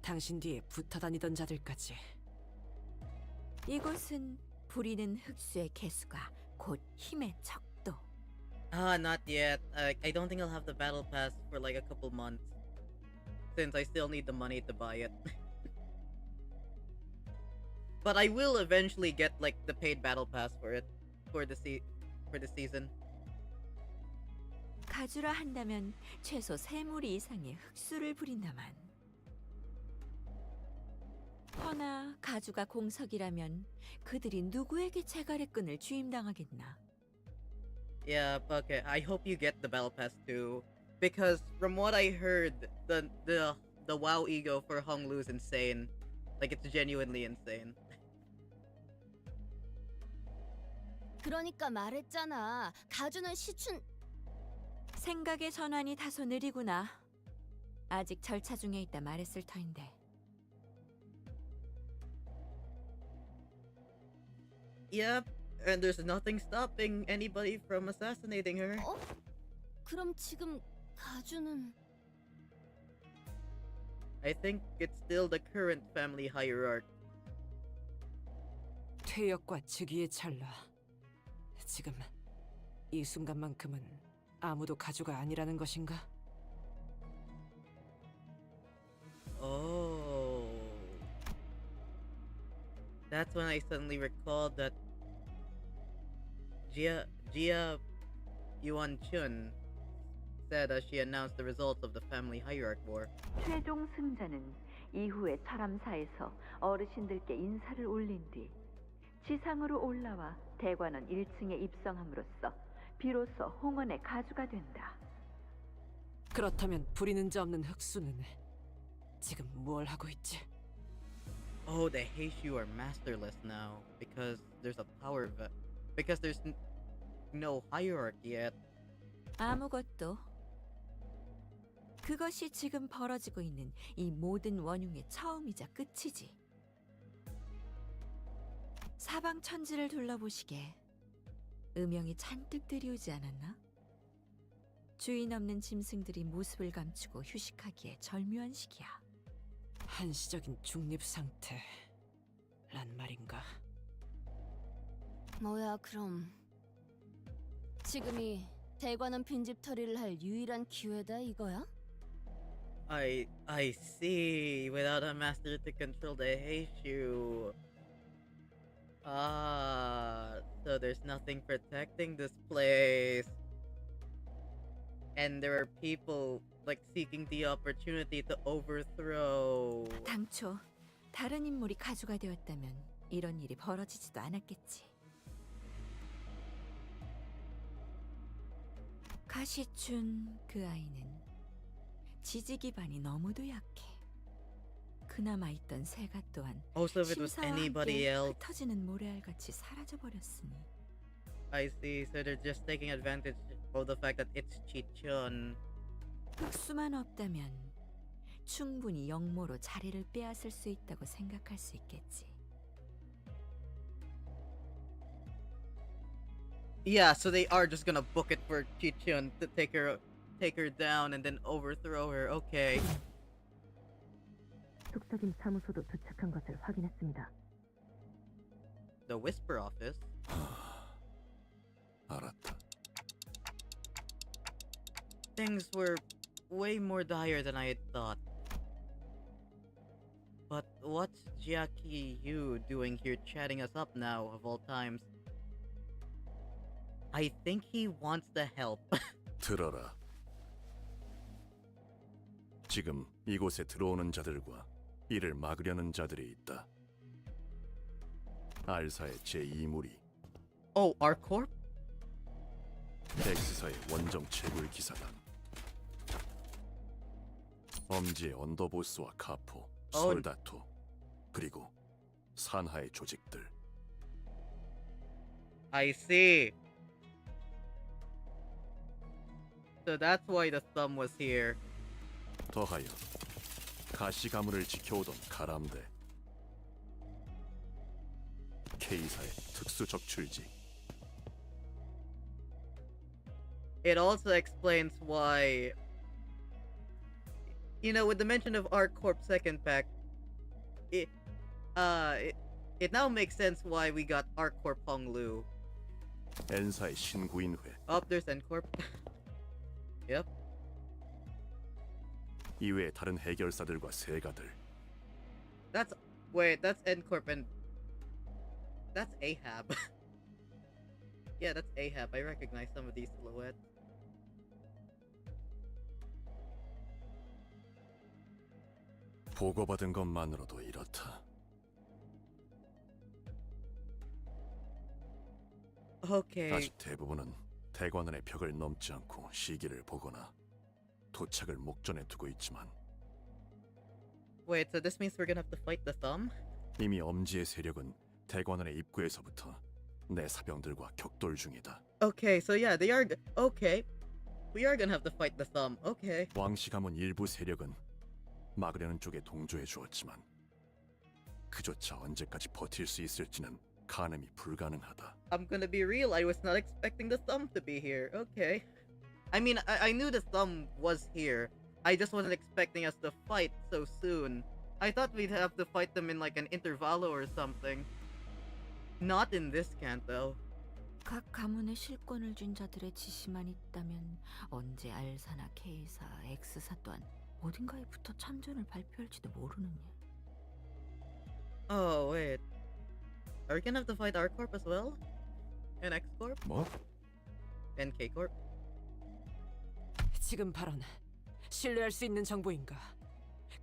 당신 뒤에 붙어 다니던 자들까지. 이곳은 부리는 흑수의 개수가 곧 힘의 척도. Not yet. I don't think I'll have the battle pass for like a couple months, since I still need the money to buy it. But I will eventually get like the paid battle pass for it for the season. 가주라 한다면 최소 3무리 이상의 흑수를 부린다만. 허나 가주가 공석이라면 그들이 누구에게 제갈의 끈을 쥐임당하겠나. Yeah, but okay. I hope you get the battle pass too, because from what I heard, the WoW ego for Honglu's insane. Like it's genuinely insane. 그러니까 말했잖아. 가주는 시춘. 생각의 전환이 다소 느리구나. 아직 절차 중에 있다 말했을 터인데. Yep, and there's nothing stopping anybody from assassinating her. 어? 그럼 지금 가주는 I think it's still the current family hierarch. 퇴역과 즉위의 찰나. 지금 이 순간만큼은 아무도 가주가 아니라는 것인가? Oh. That's when I suddenly recalled that Jia Yuan Chun said as she announced the results of the family hierarch war. 최종 승자는 이후에 철암사에서 어르신들께 인사를 올린 뒤 지상으로 올라와 대관원 1층에 입성함으로써 비로소 홍원의 가주가 된다. 그렇다면 부리는 자 없는 흑수는 지금 뭘 하고 있지? Oh, the Heishu are masterless now because there's because there's no hierarchy yet. 아무것도. 그것이 지금 벌어지고 있는 이 모든 원흉의 처음이자 끝이지. 사방 천지를 둘러보시게. 음영이 잔뜩 들이오지 않았나? 주인 없는 짐승들이 모습을 감추고 휴식하기에 절묘한 시기야. 한시적인 중립 상태란 말인가? 뭐야 그럼 지금이 대관원 빈집털이를 할 유일한 기회다 이거야? I see. Without a master to control the Heishu. Ah, so there's nothing protecting this place. And there are people like seeking the opportunity to overthrow. 당초 다른 인물이 가주가 되었다면 이런 일이 벌어지지도 않았겠지. 가시춘 그 아이는 지지 기반이 너무도 약해. 그나마 있던 새가 또한 Also, if it was 심사와 anybody 함께 else, 흩어지는 모래알같이 사라져 버렸으니. I see. So they're just taking advantage of the fact that it's Chichun. 흑수만 없다면 충분히 영모로 자리를 빼앗을 수 있다고 생각할 수 있겠지. Yeah, so they are just gonna book it for Chichun to take her down and then overthrow her. Okay. 속삭임 사무소도 도착한 것을 확인했습니다. The Whisper Office. 알았다. Things were way more dire than I had thought. But what's Jia Yu doing here chatting us up now, of all times? I think he wants to help. 들어라. 지금 이곳에 들어오는 자들과 이를 막으려는 자들이 있다. 알사의 제2무리, Oh, our corp? 엑스사의 원정 채굴 기사단, 엄지의 언더보스와 카포, 솔다토, 그리고 산하의 조직들. I see. So that's why the thumb was here. 더하여 가시 가문을 지켜오던 가람대, K사의 특수 적출지. It also explains why, you know, with the mention of our corp second pack, it now makes sense why we got our corp Honglu. N사의 신구인회, Oh, there's N corp. Yep. 이외의 다른 해결사들과 세가들. That's wait, that's N corp and that's Ahab. Yeah, that's Ahab. I recognize some of these silhouettes. 보고받은 것만으로도 이렇다. Okay. 아직 대부분은 대관원의 벽을 넘지 않고 시기를 보거나 도착을 목전에 두고 있지만 Wait, so this means we're gonna have to fight the thumb? 이미 엄지의 세력은 대관원의 입구에서부터 내 사병들과 격돌 중이다. Okay, so yeah, they are okay. We are gonna have to fight the thumb. Okay. 왕씨 가문 일부 세력은 막으려는 쪽에 동조해 주었지만 그조차 언제까지 버틸 수 있을지는 가늠이 불가능하다. I'm gonna be real, I was not expecting the thumb to be here. Okay. I mean, I knew the thumb was here. I just wasn't expecting us to fight so soon. I thought we'd have to fight them in like an intervallo or something. Not in this Canto. 각 가문에 실권을 쥔 자들의 지시만 있다면 언제 알사나 K사, X사 또한 어딘가에 붙어 참전을 발표할지도 모르는 일. Oh, wait. Are we gonna have to fight R Corp as well? And X Corp? 뭐? And K Corp? 지금 발언 신뢰할 수 있는 정보인가?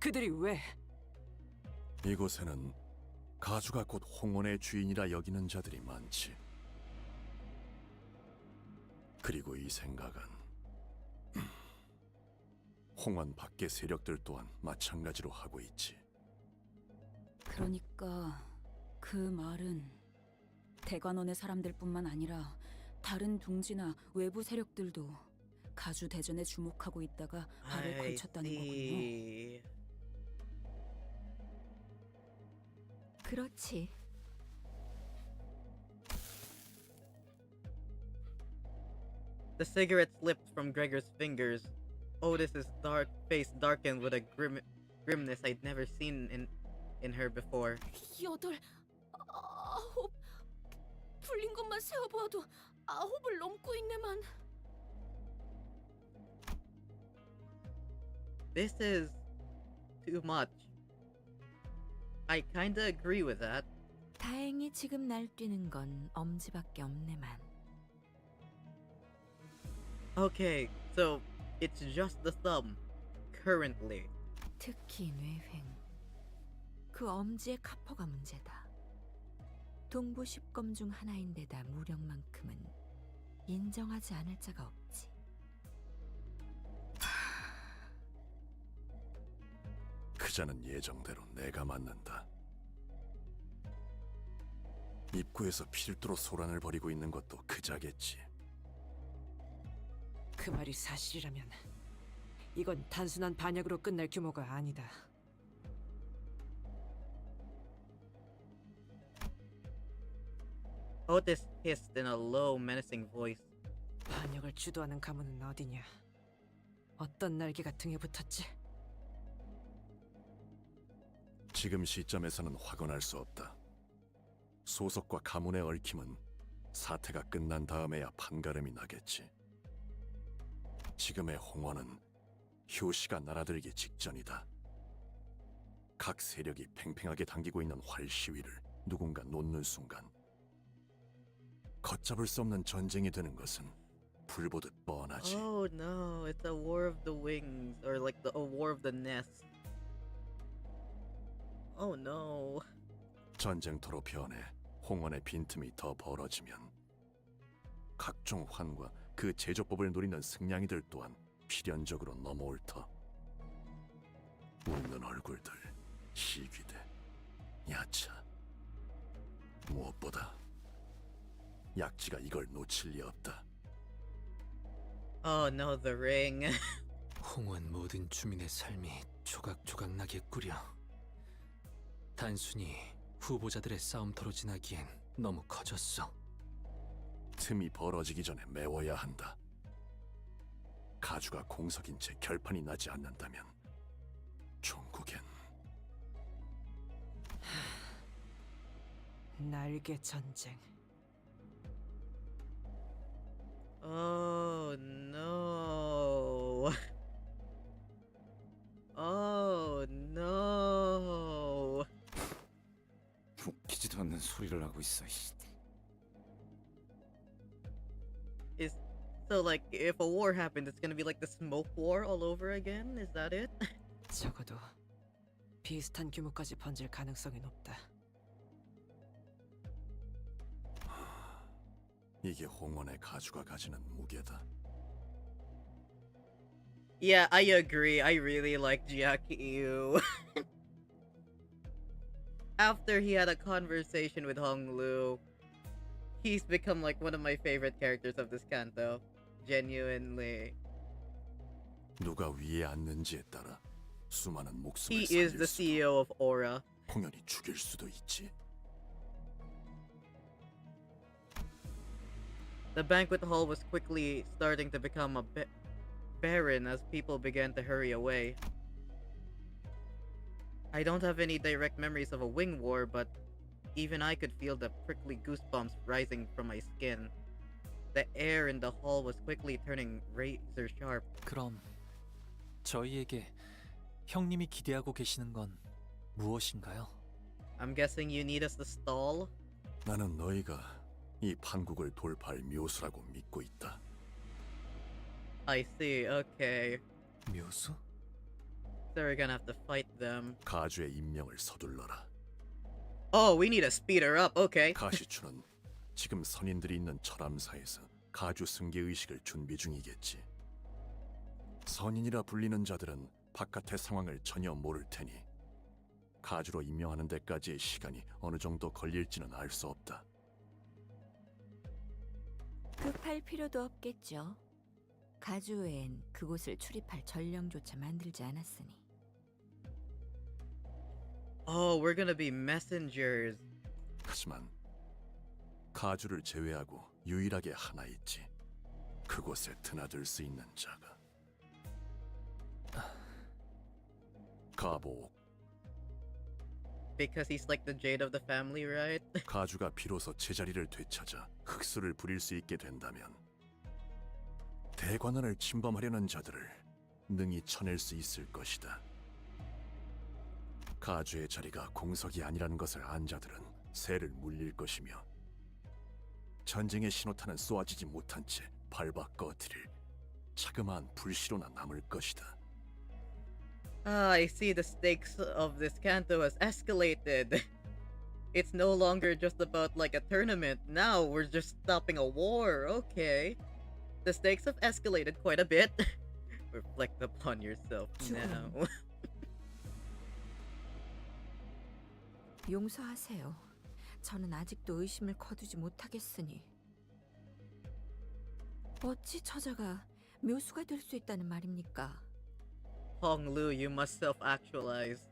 그들이 왜? 이곳에는 가주가 곧 홍원의 주인이라 여기는 자들이 많지. 그리고 이 생각은 홍원 밖의 세력들 또한 마찬가지로 하고 있지. 그러니까 그 말은 대관원의 사람들뿐만 아니라 다른 둥지나 외부 세력들도 가주 대전에 주목하고 있다가 발을 I 걸쳤다는 거군요. see. 그렇지. The cigarette slipped from Gregor's fingers. Otis's dark face darkened with a grimness I'd never seen in her before. 8, 9 풀린 것만 세어보아도 9을 넘고 있네만. This is too much. I kinda agree with that. 다행히 지금 날뛰는 건 엄지밖에 없네만. Okay, so it's just the thumb, currently. 특히 뇌횡. 그 엄지의 카퍼가 문제다. 동부 10검 중 하나인데다 무력만큼은 인정하지 않을 자가 없지. 그자는 예정대로 내가 맞는다. 입구에서 필두로 소란을 벌이고 있는 것도 그자겠지. 그 말이 사실이라면 이건 단순한 반역으로 끝날 규모가 아니다. Otis hissed in a low, menacing voice. 반역을 주도하는 가문은 어디냐? 어떤 날개가 등에 붙었지? 지금 시점에서는 확언할 수 없다. 소속과 가문의 얽힘은 사태가 끝난 다음에야 판가름이 나겠지. 지금의 홍원은 효시가 날아들기 직전이다. 각 세력이 팽팽하게 당기고 있는 활 시위를 누군가 놓는 순간 걷잡을 수 없는 전쟁이 되는 것은 불보듯 뻔하지. Oh no, it's a war of the wings, or like a war of the nest. Oh no. 전쟁터로 변해 홍원의 빈틈이 더 벌어지면 각종 환과 그 제조법을 노리는 승냥이들 또한 필연적으로 넘어올 터. 웃는 얼굴들, 희귀대, 야차. 무엇보다 약지가 이걸 놓칠 리 없다. Oh no, the ring. 홍원 모든 주민의 삶이 조각조각 나게 꾸려. 단순히 후보자들의 싸움터로 지나기엔 너무 커졌어. 틈이 벌어지기 전에 메워야 한다. 가주가 공석인 채 결판이 나지 않는다면 종국엔 날개 전쟁. Oh no. Oh no. 웃기지도 않는 소리를 하고 있어. Is so like if a war happened, it's gonna be like the smoke war all over again? Is that it? 적어도 비슷한 규모까지 번질 가능성이 높다. 이게 홍원의 가주가 가지는 무게다. Yeah, I agree. I really like Jia Mu. After he had a conversation with Hong Lu, he's become like one of my favorite characters of this canto. Genuinely. 누가 위에 앉는지에 따라 수많은 목숨을 He is 살릴 the 수도, CEO of Aura. 홍연이 죽일 수도 있지. The banquet hall was quickly starting to become a barren as people began to hurry away. I don't have any direct memories of a wing war, but even I could feel the prickly goosebumps rising from my skin. The air in the hall was quickly turning razor sharp. 그럼 저희에게 형님이 기대하고 계시는 건 무엇인가요? I'm guessing you need us to stall? 나는 너희가 이 판국을 돌파할 묘수라고 믿고 있다. I see, okay. 묘수? So we're gonna have to fight them. 가주의 임명을 서둘러라. Oh, we need to speed her up, okay. 가시추는 지금 선인들이 있는 철암사에서 가주 승계 의식을 준비 중이겠지. 선인이라 불리는 자들은 바깥의 상황을 전혀 모를 테니 가주로 임명하는 데까지의 시간이 어느 정도 걸릴지는 알 수 없다. 급할 필요도 없겠죠. 가주 외엔 그곳을 출입할 전령조차 만들지 않았으니. Oh, we're gonna be messengers. 하지만 가주를 제외하고 유일하게 하나 있지. 그곳에 드나들 수 있는 자가. 가보옥. Because he's like the jade of the family, right? 가주가 비로소 제자리를 되찾아 흑수를 부릴 수 있게 된다면 대관원을 침범하려는 자들을 능히 쳐낼 수 있을 것이다. 가주의 자리가 공석이 아니라는 것을 안 자들은 새를 물릴 것이며 전쟁의 신호탄은 쏘아지지 못한 채 밟아 꺼뜨릴 자그마한 불씨로나 남을 것이다. Ah, I see the stakes of this Canto has escalated. It's no longer just about like a tournament. Now we're just stopping a war. Okay. The stakes have escalated quite a bit. Reflect upon yourself now. 용서하세요. 저는 아직도 의심을 거두지 못하겠으니. 어찌 저자가 묘수가 될 수 있다는 말입니까? Honglu, you must self-actualize.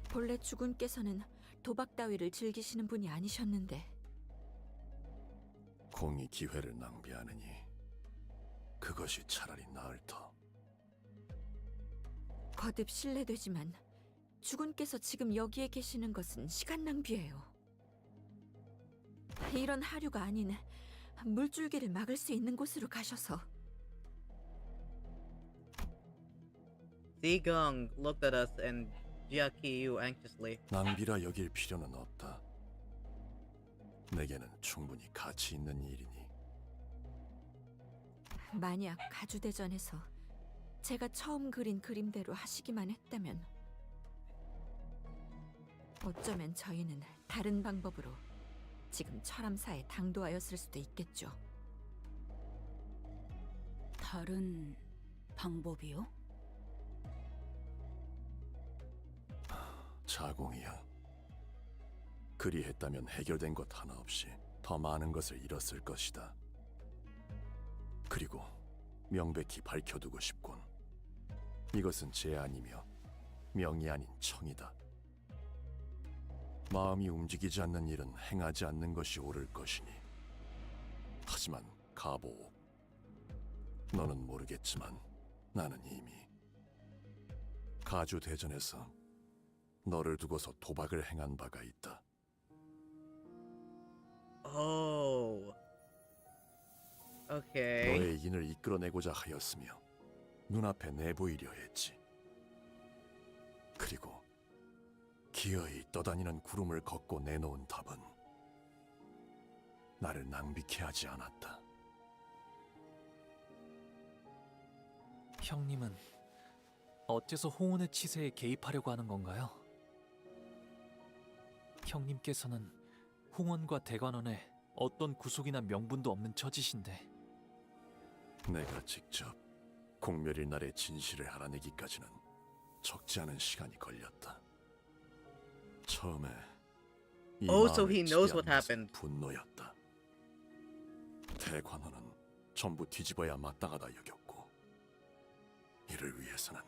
본래 주군께서는 도박 따위를 즐기시는 분이 아니셨는데. 공이 기회를 낭비하느니 그것이 차라리 나을 터. 거듭 실례되지만 주군께서 지금 여기에 계시는 것은 시간 낭비예요. 이런 하류가 아닌 물줄기를 막을 수 있는 곳으로 가셔서. Zigong looked at us and Jia Mu anxiously. 낭비라 여길 필요는 없다. 내게는 충분히 가치 있는 일이니. 만약 가주대전에서 제가 처음 그린 그림대로 하시기만 했다면 어쩌면 저희는 다른 방법으로 지금 철암사에 당도하였을 수도 있겠죠. 다른 방법이요? 자공이야. 그리했다면 해결된 것 하나 없이 더 많은 것을 잃었을 것이다. 그리고 명백히 밝혀두고 싶군. 이것은 제안이며 명이 아닌 청이다. 마음이 움직이지 않는 일은 행하지 않는 것이 옳을 것이니. 하지만 가보, 너는 모르겠지만 나는 이미 가주 대전에서 너를 두고서 도박을 행한 바가 있다. Oh. Okay. 너의 인을 이끌어내고자 하였으며 눈앞에 내보이려 했지. 그리고 기어이 떠다니는 구름을 걷고 내놓은 답은 나를 낭비케 하지 않았다. 형님은 어째서 홍원의 치세에 개입하려고 하는 건가요? 형님께서는 홍원과 대관원에 어떤 구속이나 명분도 없는 처지신데. 내가 직접 공멸일 날의 진실을 알아내기까지는 적지 않은 시간이 걸렸다. 처음에 이 Oh, so 마음을 he knows what 지배한 것은 happened. 분노였다. 대관원은 전부 뒤집어야 마땅하다 여겼고, 이를 위해서는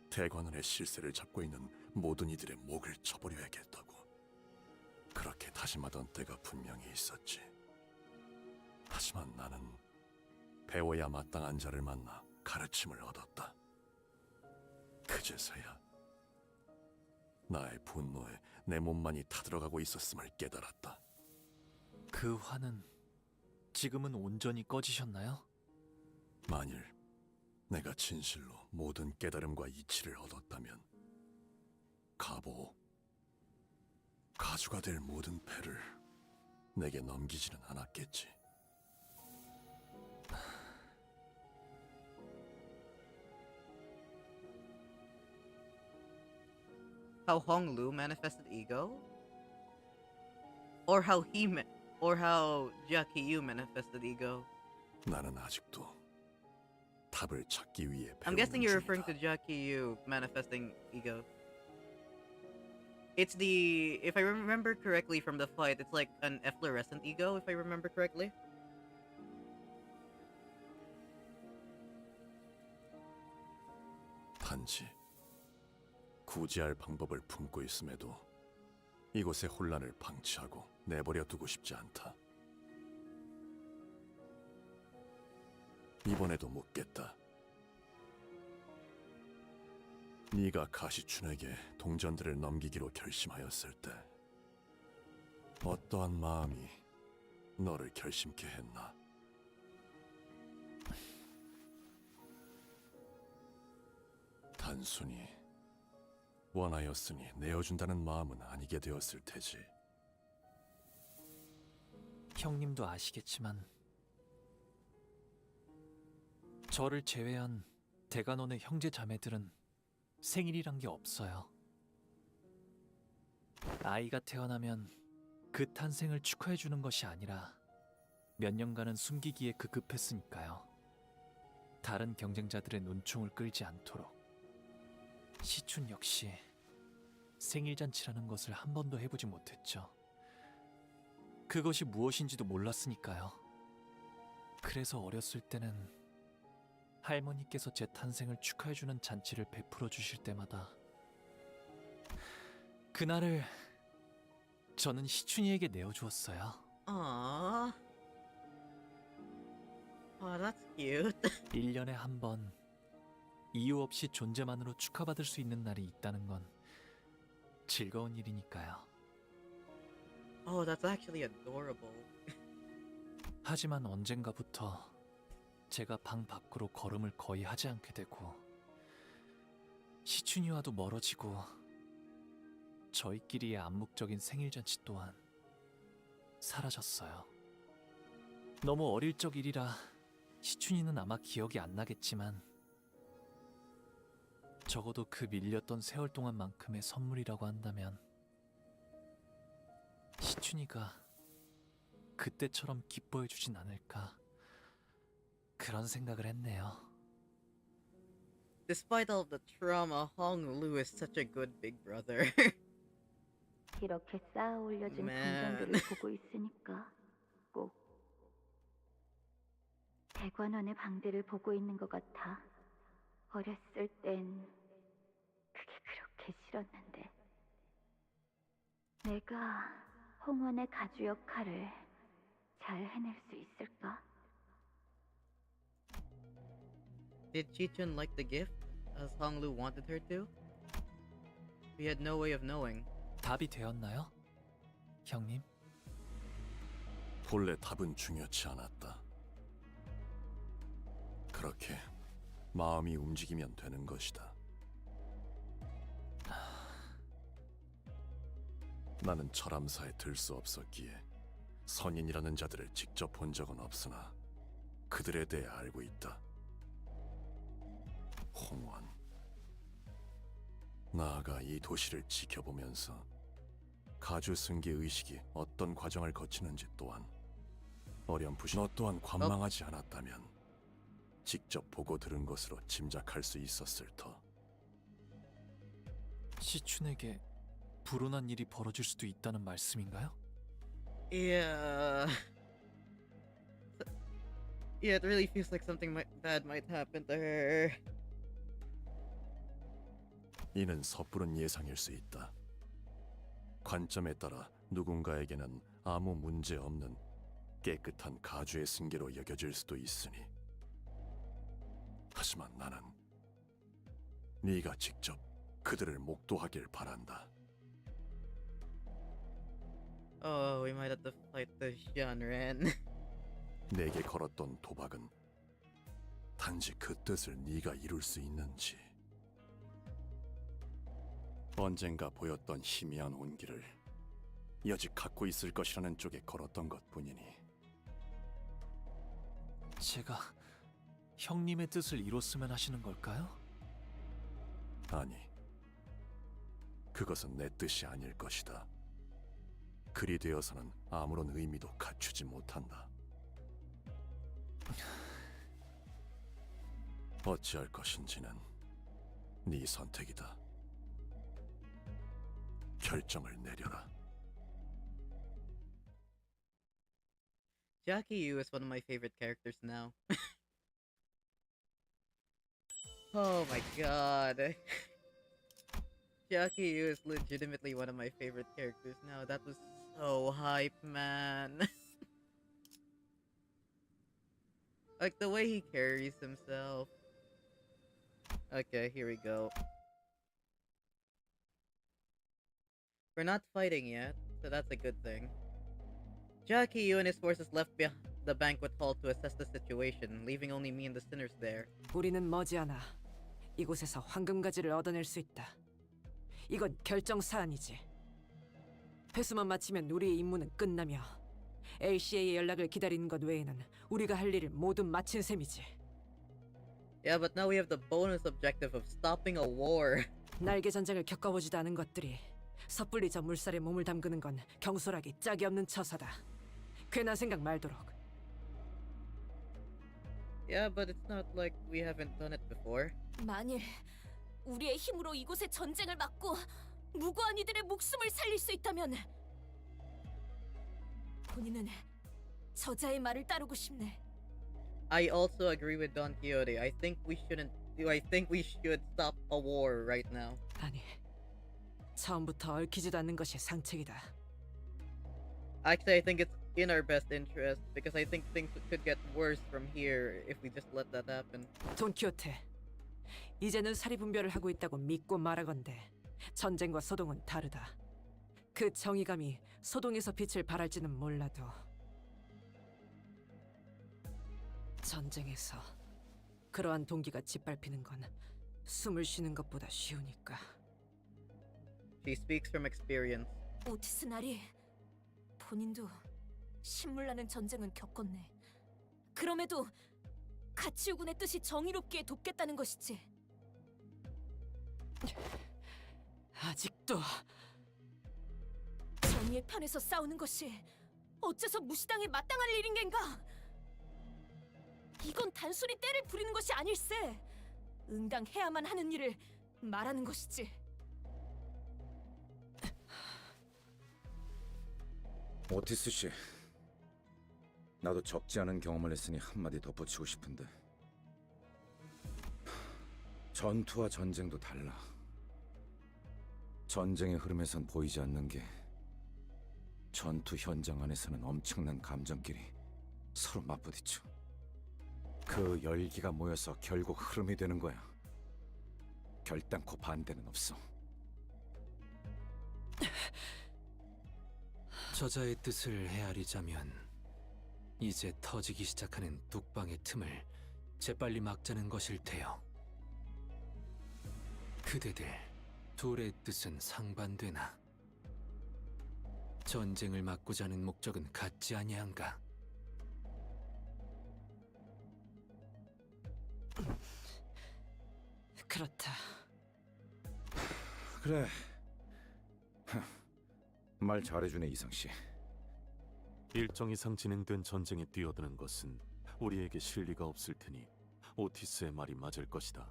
대관원의 실세를 잡고 있는 모든 이들의 목을 쳐버려야겠다고 그렇게 다짐하던 때가 분명히 있었지. 하지만 나는 배워야 마땅한 자를 만나 가르침을 얻었다. 그제서야 나의 분노에 내 몸만이 타들어가고 있었음을 깨달았다. 그 화는 지금은 온전히 꺼지셨나요? 만일 내가 진실로 모든 깨달음과 이치를 얻었다면 가보, 가주가 될 모든 패를 내게 넘기지는 않았겠지. How Honglu manifested ego? Or how Jia Mu manifested ego? 나는 아직도 답을 찾기 위해 I'm 배우는 guessing you're referring 중이다. to Jia Mu manifesting ego. It's the, if I remember correctly from the fight, it's like an efflorescent ego, if I remember correctly. 단지 구제할 방법을 품고 있음에도 이곳의 혼란을 방치하고 내버려 두고 싶지 않다. 이번에도 묻겠다. 네가 가시춘에게 동전들을 넘기기로 결심하였을 때 어떠한 마음이 너를 결심케 했나? 단순히 원하였으니 내어준다는 마음은 아니게 되었을 테지. 형님도 아시겠지만 저를 제외한 대간원의 형제 자매들은 생일이란 게 없어요. 아이가 태어나면 그 탄생을 축하해주는 것이 아니라 몇 년간은 숨기기에 급급했으니까요. 다른 경쟁자들의 눈총을 끌지 않도록. 시춘 역시 생일잔치라는 것을 한 번도 해보지 못했죠. 그것이 무엇인지도 몰랐으니까요. 그래서 어렸을 때는 할머니께서 제 탄생을 축하해주는 잔치를 베풀어 주실 때마다 그날을 저는 시춘이에게 내어주었어요. Aww. Oh, that's cute. 1년에 한 번 이유 없이 존재만으로 축하받을 수 있는 날이 있다는 건 즐거운 일이니까요. Oh, that's actually adorable. 하지만 언젠가부터 제가 방 밖으로 걸음을 거의 하지 않게 되고 시춘이와도 멀어지고 저희끼리의 암묵적인 생일잔치 또한 사라졌어요. 너무 어릴 적 일이라 시춘이는 아마 기억이 안 나겠지만 적어도 그 밀렸던 세월 동안만큼의 선물이라고 한다면 시춘이가 그때처럼 기뻐해주진 않을까 그런 생각을 했네요. Despite all the trauma, Hong Lu is such a good big brother. 이렇게 쌓아 올려진 Man. 동전들을 보고 있으니까 꼭 대관원의 방들을 보고 있는 것 같아. 어렸을 땐 그게 그렇게 싫었는데 내가 홍원의 가주 역할을 잘 해낼 수 있을까? Did Chichun like the gift, as Hong Lu wanted her to? We had no way of knowing. 답이 되었나요? 형님? 본래 답은 중요치 않았다. 그렇게 마음이 움직이면 되는 것이다. 나는 철암사에 들 수 없었기에 선인이라는 자들을 직접 본 적은 없으나 그들에 대해 알고 있다. 홍원, 나아가 이 도시를 지켜보면서 가주 승계 의식이 어떤 과정을 거치는지 또한 어렴풋이 너 또한 관망하지 않았다면 직접 보고 들은 것으로 짐작할 수 있었을 터. 시춘에게 불운한 일이 벌어질 수도 있다는 말씀인가요? Yeah. Yeah, it really feels like something bad might happen to her. 이는 섣부른 예상일 수 있다. 관점에 따라 누군가에게는 아무 문제 없는 깨끗한 가주의 승계로 여겨질 수도 있으니. 하지만 나는 네가 직접 그들을 목도하길 바란다. Oh, we might have to fight the Xianren. 내게 걸었던 도박은 단지 그 뜻을 네가 이룰 수 있는지, 언젠가 보였던 희미한 온기를 여직 갖고 있을 것이라는 쪽에 걸었던 것뿐이니. 제가 형님의 뜻을 이뤘으면 하시는 걸까요? 아니, 그것은 내 뜻이 아닐 것이다. 그리 되어서는 아무런 의미도 갖추지 못한다. 어찌할 것인지는 네 선택이다. 결정을 내려라. Jackie Yu is one of my favorite characters now. Oh my god. Jackie Yu is legitimately one of my favorite characters now. That was so hype, man. Like the way he carries himself. Okay, here we go. We're not fighting yet, so that's a good thing. Jackie Yu and his forces left the banquet hall to assess the situation, leaving only me and the sinners there. 우리는 머지않아 이곳에서 황금가지를 얻어낼 수 있다. 이건 결정 사안이지. 회수만 마치면 우리의 임무는 끝나며 LCA의 연락을 기다리는 것 외에는 우리가 할 일을 모두 마친 셈이지. Yeah, but now we have the bonus objective of stopping a war. 날개 전쟁을 겪어보지도 않은 것들이 섣불리 저 물살에 몸을 담그는 건 경솔하기 짝이 없는 처사다. 괜한 생각 말도록. Yeah, but it's not like we haven't done it before. 만일 우리의 힘으로 이곳의 전쟁을 막고 무고한 이들의 목숨을 살릴 수 있다면 본인은 저자의 말을 따르고 싶네. I also agree with Don Quixote. I think we should stop a war right now. 아니, 처음부터 얽히지도 않는 것이 상책이다. Actually, I think it's in our best interest because I think things could get worse from here if we just let that happen. 돈키호테, 이제는 사리분별을 하고 있다고 믿고 말하건대 전쟁과 소동은 다르다. 그 정의감이 소동에서 빛을 발할지는 몰라도 전쟁에서 그러한 동기가 짓밟히는 건 숨을 쉬는 것보다 쉬우니까. She speaks from experience. 오티스 나리, 본인도 신물나는 전쟁은 겪었네. 그럼에도 가치우군의 뜻이 정의롭기에 돕겠다는 것이지. 아직도 정의의 편에서 싸우는 것이 어째서 무시당에 마땅할 일인 겐가? 이건 단순히 때를 부리는 것이 아닐세. 응당해야만 하는 일을 말하는 것이지. 오티스 씨, 나도 적지 않은 경험을 했으니 한마디 덧붙이고 싶은데 전투와 전쟁도 달라. 전쟁의 흐름에선 보이지 않는 게 전투 현장 안에서는 엄청난 감정끼리 서로 맞부딪혀. 그 열기가 모여서 결국 흐름이 되는 거야. 결단코 반대는 없어. 저자의 뜻을 헤아리자면 이제 터지기 시작하는 뚝방의 틈을 재빨리 막자는 것일 테요. 그대들 둘의 뜻은 상반되나 전쟁을 막고자 하는 목적은 같지 아니한가? 그렇다. 그래. 말 잘해주네, 이상씨. 일정 이상 진행된 전쟁에 뛰어드는 것은 우리에게 실리가 없을 테니 오티스의 말이 맞을 것이다.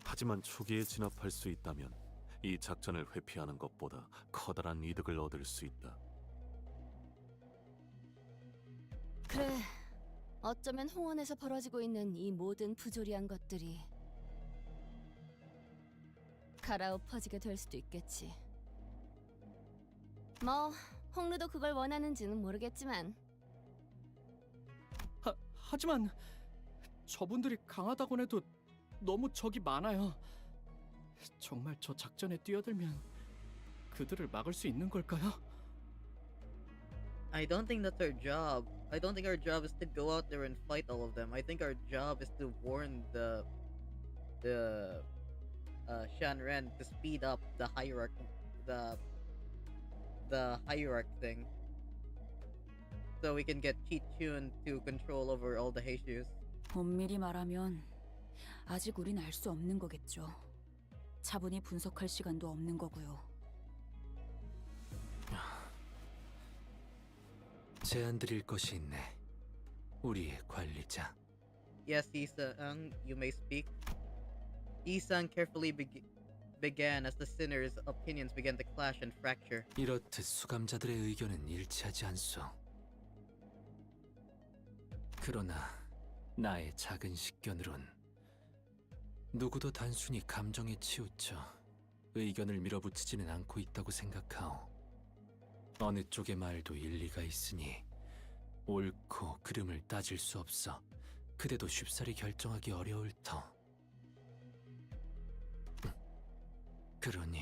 하지만 초기에 진압할 수 있다면 이 작전을 회피하는 것보다 커다란 이득을 얻을 수 있다. 그래, 어쩌면 홍원에서 벌어지고 있는 이 모든 부조리한 것들이 갈아엎어지게 될 수도 있겠지. 뭐, 홍루도 그걸 원하는지는 모르겠지만. 하지만 저분들이 강하다곤 해도 너무 적이 많아요. 정말 저 작전에 뛰어들면 그들을 막을 수 있는 걸까요? I don't think that's our job. I don't think our job is to go out there and fight all of them. I think our job is to warn the Shanren to speed up the hierarchy, the hierarch thing, so we can get Chi-Chun to control over all the Heishus. 엄밀히 말하면 아직 우린 알 수 없는 거겠죠. 차분히 분석할 시간도 없는 거고요. 제안 드릴 것이 있네. 우리의 관리자. Yes, Isang, you may speak. Isang carefully began as the sinners' opinions began to clash and fracture. 이렇듯 수감자들의 의견은 일치하지 않소. 그러나 나의 작은 식견으론 누구도 단순히 감정에 치우쳐 의견을 밀어붙이지는 않고 있다고 생각하오. 어느 쪽의 말도 일리가 있으니 옳고 그름을 따질 수 없어 그대도 쉽사리 결정하기 어려울 터. 그러니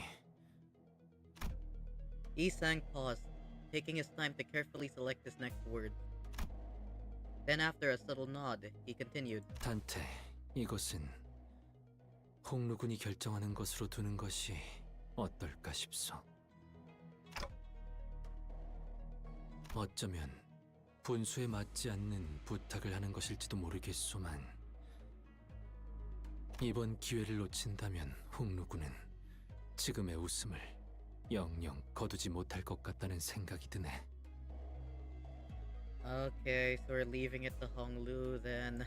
Isang paused, taking his time to carefully select his next words. Then after a subtle nod, he continued. 단테, 이것은 홍루군이 결정하는 것으로 두는 것이 어떨까 싶소. 어쩌면 분수에 맞지 않는 부탁을 하는 것일지도 모르겠소만 이번 기회를 놓친다면 홍루군은 지금의 웃음을 영영 거두지 못할 것 같다는 생각이 드네. Okay, so we're leaving it to Honglu then.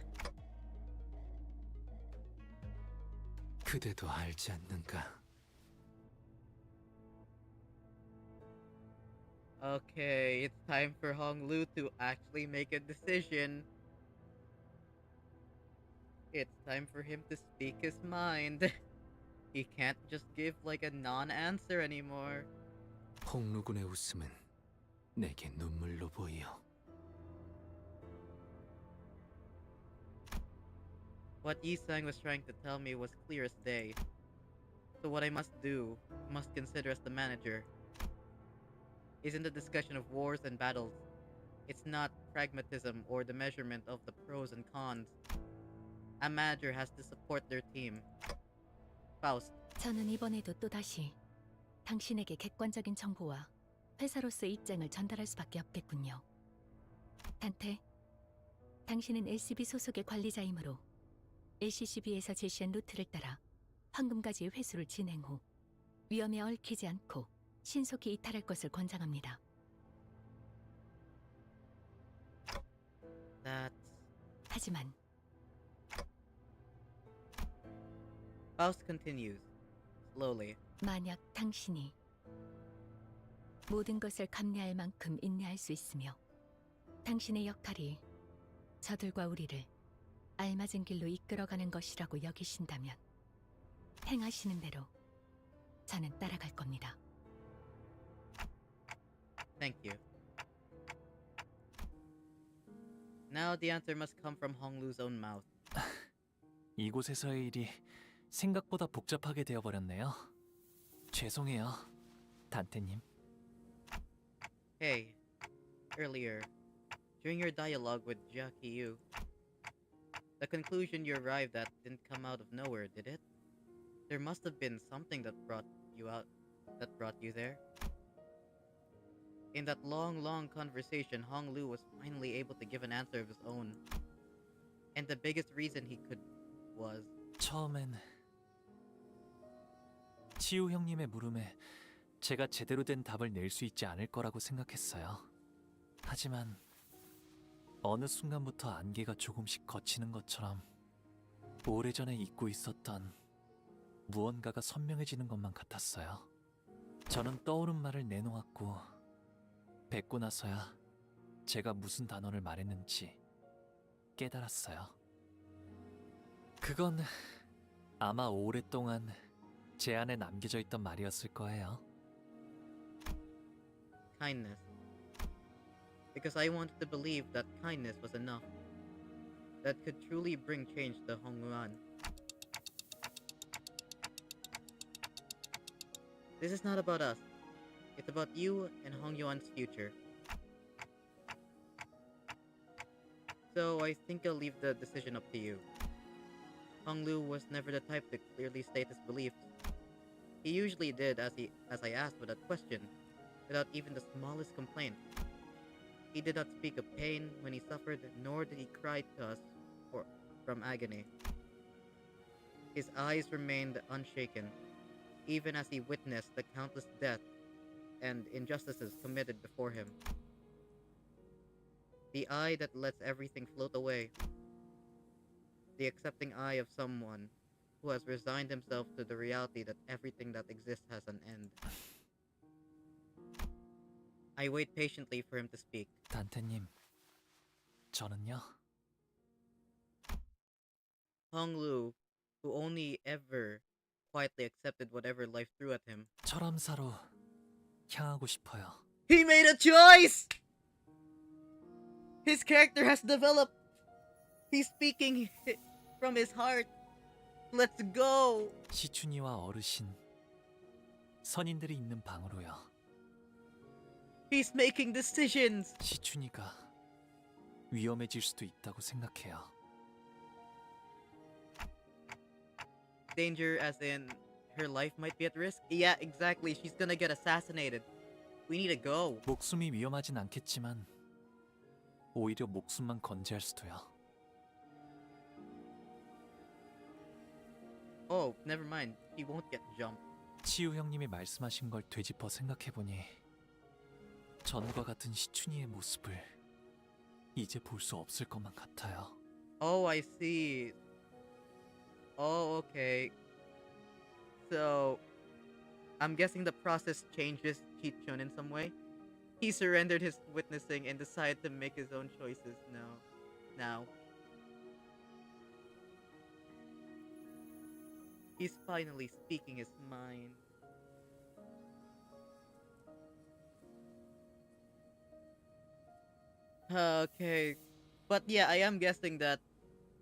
그대도 알지 않는가? Okay, it's time for Honglu to actually make a decision. It's time for him to speak his mind. He can't just give like a non-answer anymore. 홍루군의 웃음은 내게 눈물로 보이어. What Yisang was trying to tell me was clear as day. So what I must do, must consider as the manager, isn't a discussion of wars and battles. It's not pragmatism or the measurement of the pros and cons. A manager has to support their team. Faust. 저는 이번에도 또다시 당신에게 객관적인 정보와 회사로서의 입장을 전달할 수밖에 없겠군요. 단테, 당신은 LCB 소속의 관리자이므로 LCCB에서 제시한 루트를 따라 황금가지의 회수를 진행 후 위험에 얽히지 않고 신속히 이탈할 것을 권장합니다. 하지만 Faust continues, slowly. 만약 당신이 모든 것을 감내할 만큼 인내할 수 있으며 당신의 역할이 저들과 우리를 알맞은 길로 이끌어가는 것이라고 여기신다면 행하시는 대로 저는 따라갈 겁니다. Thank you. Now the answer must come from Honglu's own mouth. 이곳에서의 일이 생각보다 복잡하게 되어버렸네요. 죄송해요, 단테님. Hey, earlier, during your dialogue with Jia Mu, the conclusion you arrived at didn't come out of nowhere, did it? There must have been something that brought you there. In that long conversation, Honglu was finally able to give an answer of his own. And the biggest reason he could was... 처음엔 치우 형님의 물음에 제가 제대로 된 답을 낼 수 있지 않을 거라고 생각했어요. 하지만 어느 순간부터 안개가 조금씩 걷히는 것처럼 오래전에 잊고 있었던 무언가가 선명해지는 것만 같았어요. 저는 떠오른 말을 내놓았고 뵙고 나서야 제가 무슨 단어를 말했는지 깨달았어요. 그건 아마 오랫동안 제 안에 남겨져 있던 말이었을 거예요. kindness. Because I wanted to believe that kindness was enough. That could truly bring change to Hongguan. This is not about us. It's about you and Hongyuan's future. So I think I'll leave the decision up to you. Honglu was never the type to clearly state his beliefs. He usually did as I asked without question, without even the smallest complaint. He did not speak of pain when he suffered, nor did he cry to us from agony. His eyes remained unshaken, even as he witnessed the countless deaths and injustices committed before him. The eye that lets everything float away. The accepting eye of someone who has resigned himself to the reality that everything that exists has an end. I wait patiently for him to speak. 단테님, 저는요. Honglu, who only ever quietly accepted whatever life threw at him. 철암사로 향하고 싶어요. He made a choice! His character has developed. He's speaking from his heart. Let's go! 시춘이와 어르신, 선인들이 있는 방으로요. He's making decisions. 시춘이가 위험해질 수도 있다고 생각해요. Danger as in her life might be at risk? Yeah, exactly. She's gonna get assassinated. We need to go. 목숨이 위험하진 않겠지만 오히려 목숨만 건재할 수도요. Oh, never mind. He won't get jumped. 치유 형님이 말씀하신 걸 되짚어 생각해보니 전과 같은 시춘이의 모습을 이제 볼 수 없을 것만 같아요. Oh, I see. Oh, okay. So, I'm guessing the process changes Chichun in some way. He surrendered his witnessing and decided to make his own choices now. He's finally speaking his mind. Okay. But yeah, I am guessing that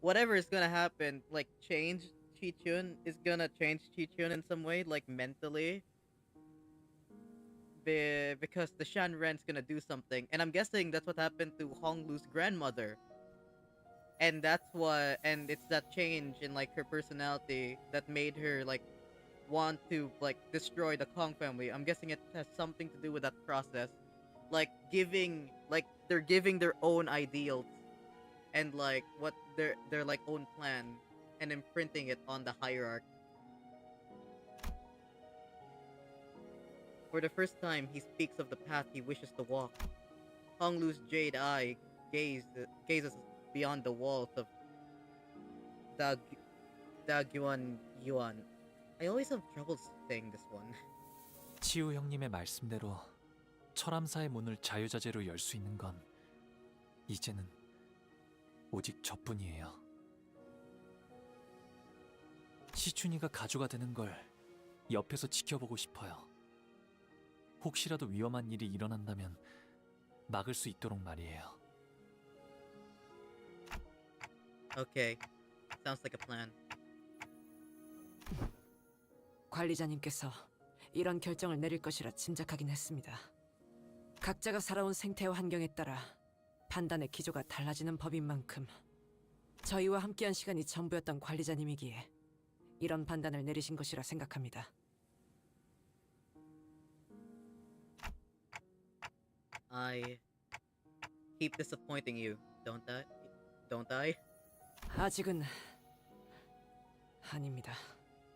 whatever is gonna happen, like change Chichun, is gonna change Chichun in some way, like mentally. Because the Shanren's gonna do something. And I'm guessing that's what happened to Honglu's grandmother. And it's that change in like her personality that made her like want to like destroy the Kong family. I'm guessing it has something to do with that process. Like they're giving their own ideals and like what their like own plan and imprinting it on the hierarchy. For the first time, he speaks of the path he wishes to walk. Honglu's jade eye gazes beyond the walls of Dagyuan Yuan. I always have trouble saying this one. 치유 형님의 말씀대로 철암사의 문을 자유자재로 열 수 있는 건 이제는 오직 저뿐이에요. 시춘이가 가주가 되는 걸 옆에서 지켜보고 싶어요. 혹시라도 위험한 일이 일어난다면 막을 수 있도록 말이에요. Okay, sounds like a plan. 관리자님께서 이런 결정을 내릴 것이라 짐작하긴 했습니다. 각자가 살아온 생태와 환경에 따라 판단의 기조가 달라지는 법인 만큼 저희와 함께한 시간이 전부였던 관리자님이기에 이런 판단을 내리신 것이라 생각합니다. I keep disappointing you, don't I? Don't I? 아직은 아닙니다.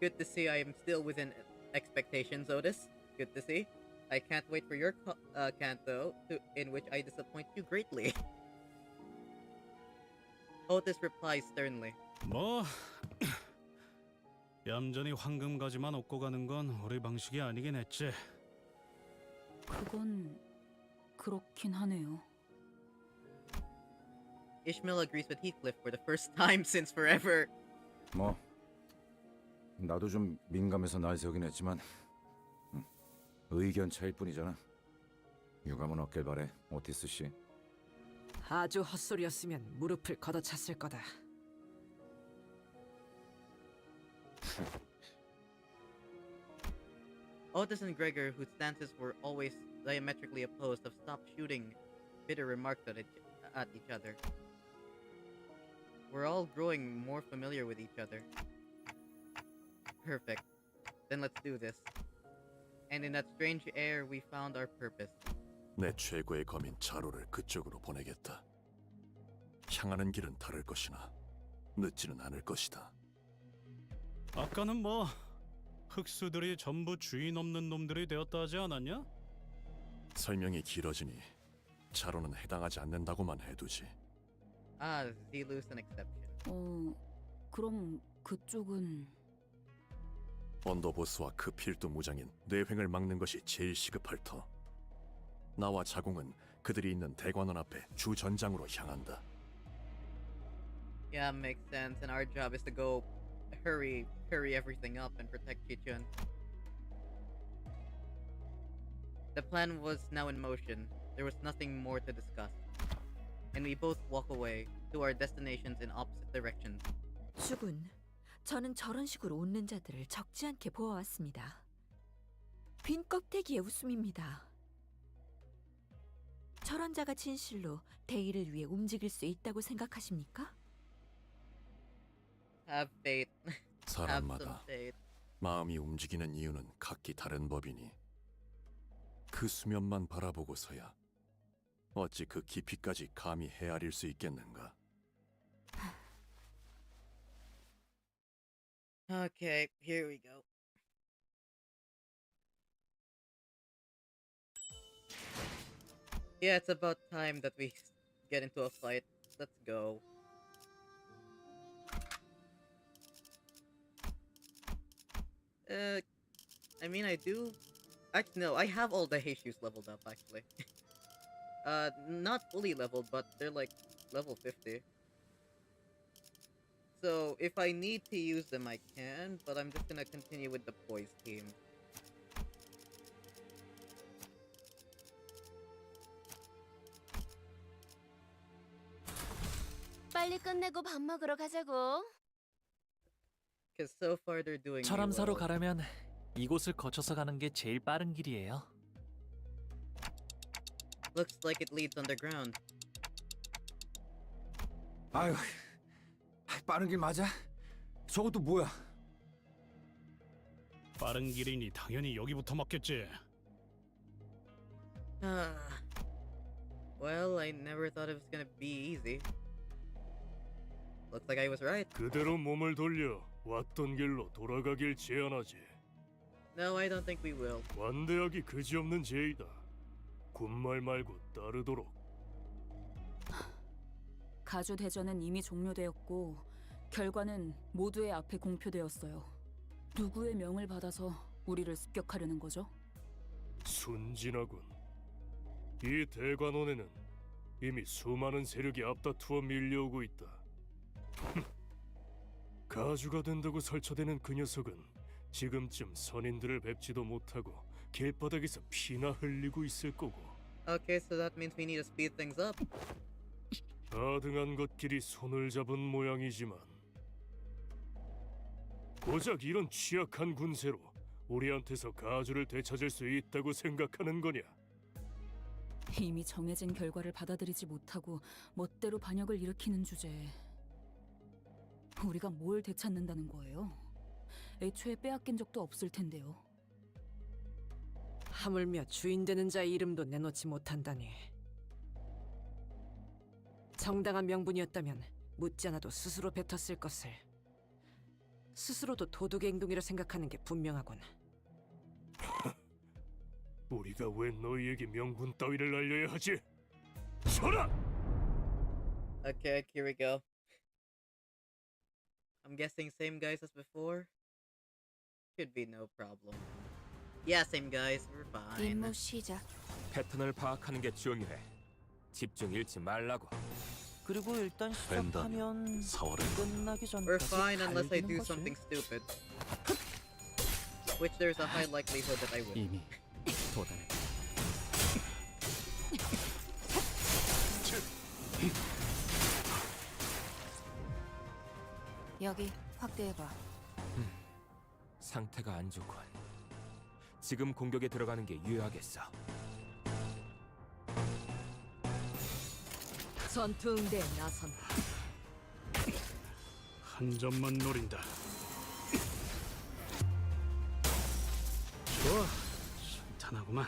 Good to see I am still within expectations, Otis. Good to see. I can't wait for your Canto, in which I disappoint you greatly. Otis replies sternly. 뭐 얌전히 황금가지만 얻고 가는 건 우리 방식이 아니긴 했지. 그건 그렇긴 하네요. Ishmael agrees with Heathcliff for the first time since forever. 뭐 나도 좀 민감해서 날 세우긴 했지만 의견 차일 뿐이잖아. 유감은 없길 바래, 오티스 씨. 아주 헛소리였으면 무릎을 걷어찼을 거다. Otis and Gregor, whose stances were always diametrically opposed, have stopped shooting bitter remarks at each other. We're all growing more familiar with each other. Perfect. Then let's do this. And in that strange air, we found our purpose. 내 최고의 검인 자로를 그쪽으로 보내겠다. 향하는 길은 다를 것이나 늦지는 않을 것이다. 아까는 뭐 흑수들이 전부 주인 없는 놈들이 되었다 하지 않았냐? 설명이 길어지니 자로는 해당하지 않는다고만 해두지. Ah, Zelu's an exception. 그럼 그쪽은 언더보스와 그 필두 무장인 뇌횡을 막는 것이 제일 시급할 터. 나와 자공은 그들이 있는 대관원 앞에 주 전장으로 향한다. Yeah, makes sense. And our job is to go hurry everything up and protect Chichun. The plan was now in motion. There was nothing more to discuss. And we both walk away to our destinations in opposite directions. 주군, 저는 저런 식으로 웃는 자들을 적지 않게 보아왔습니다. 빈 껍데기의 웃음입니다. 저런 자가 진실로 대의를 위해 움직일 수 있다고 생각하십니까? Have faith. Have some 사람마다 faith. 마음이 움직이는 이유는 각기 다른 법이니 그 수면만 바라보고서야 어찌 그 깊이까지 감히 헤아릴 수 있겠는가? Okay, here we go. Yeah, it's about time that we get into a fight. Let's go. I mean, I do. Actually, no, I have all the Heishus leveled up, actually. Not fully leveled, but they're like level 50. So, if I need to use them, I can, but I'm just gonna continue with the poise team. 빨리 끝내고 밥 먹으러 가자고. Because so far they're doing me 철암사로 well. 가려면 이곳을 거쳐서 가는 게 제일 빠른 길이에요. Looks like it leads underground. 아유, 빠른 길 맞아? 저것도 뭐야? 빠른 길이니 당연히 여기부터 먹겠지. Well, I never thought it was gonna be easy. Looks like I was right. 그대로 몸을 돌려 왔던 길로 돌아가길 제안하지. No, I don't think we will. 관대하기 그지없는 제의다. 군말 말고 따르도록. 가주 대전은 이미 종료되었고 결과는 모두의 앞에 공표되었어요. 누구의 명을 받아서 우리를 습격하려는 거죠? 순진하군. 이 대관원에는 이미 수많은 세력이 앞다투어 밀려오고 있다. 가주가 된다고 설쳐대는 그 녀석은 지금쯤 선인들을 뵙지도 못하고 길바닥에서 피나 흘리고 있을 거고. Okay, so that means we need to speed things up. 아등한 것끼리 손을 잡은 모양이지만 고작 이런 취약한 군세로 우리한테서 가주를 되찾을 수 있다고 생각하는 거냐? 이미 정해진 결과를 받아들이지 못하고 멋대로 반역을 일으키는 주제에 우리가 뭘 되찾는다는 거예요? 애초에 빼앗긴 적도 없을 텐데요. 하물며 주인 되는 자의 이름도 내놓지 못한다니. 정당한 명분이었다면 묻지 않아도 스스로 뱉었을 것을. 스스로도 도둑의 행동이라 생각하는 게 분명하군. 우리가 왜 너희에게 명분 따위를 알려야 하지? 서라! Okay, here we go. I'm guessing same guys as before. Should be no problem. Yeah, same guys. We're fine. 임무 시작. 패턴을 파악하는 게 중요해. 집중 잃지 말라고. 그리고 일단 시작하면 끝나기 전까지 We're fine unless I 달리는 do 거지. something stupid. Which there's a high likelihood that I will. 이미 도달해. 여기 확대해봐. 상태가 안 좋군. 지금 공격에 들어가는 게 유효하겠어. 전투 응대에 나선다. 한 점만 노린다. 좋아, 순탄하구만.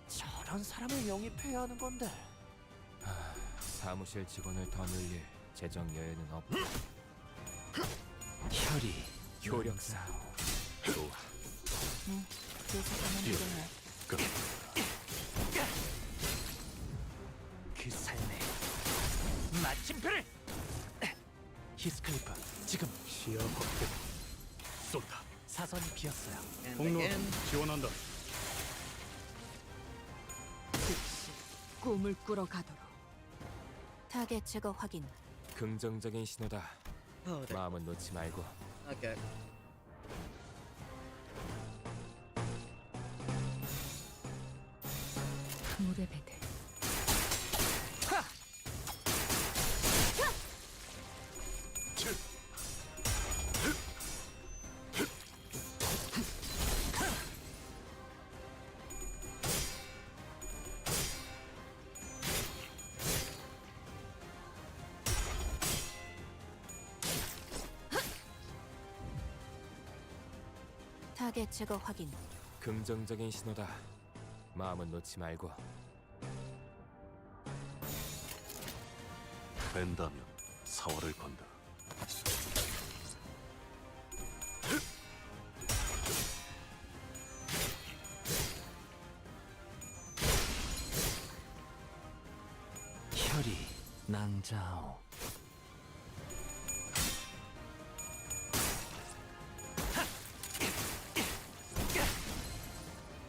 저런 사람을 영입해야 하는 건데. 사무실 직원을 더 늘릴 재정 여유는 없고. 혈이 효력사. 좋아. 계속하면 되겠네. 그 삶에 마침표를! 히스클리프, 지금 시야 확보. 쏜다. 사선이 비었어요. And 폭로 again. 지원한다. 즉시 꿈을 꾸러 가도록. 타겟 제거 확인. 긍정적인 신호다. Oh, there. 마음은 놓지 말고. Okay. 물의 배들. 타겟 제거 확인. 긍정적인 신호다. 마음은 놓지 말고. 된다면 사활을 건다. 혈이 낭자오.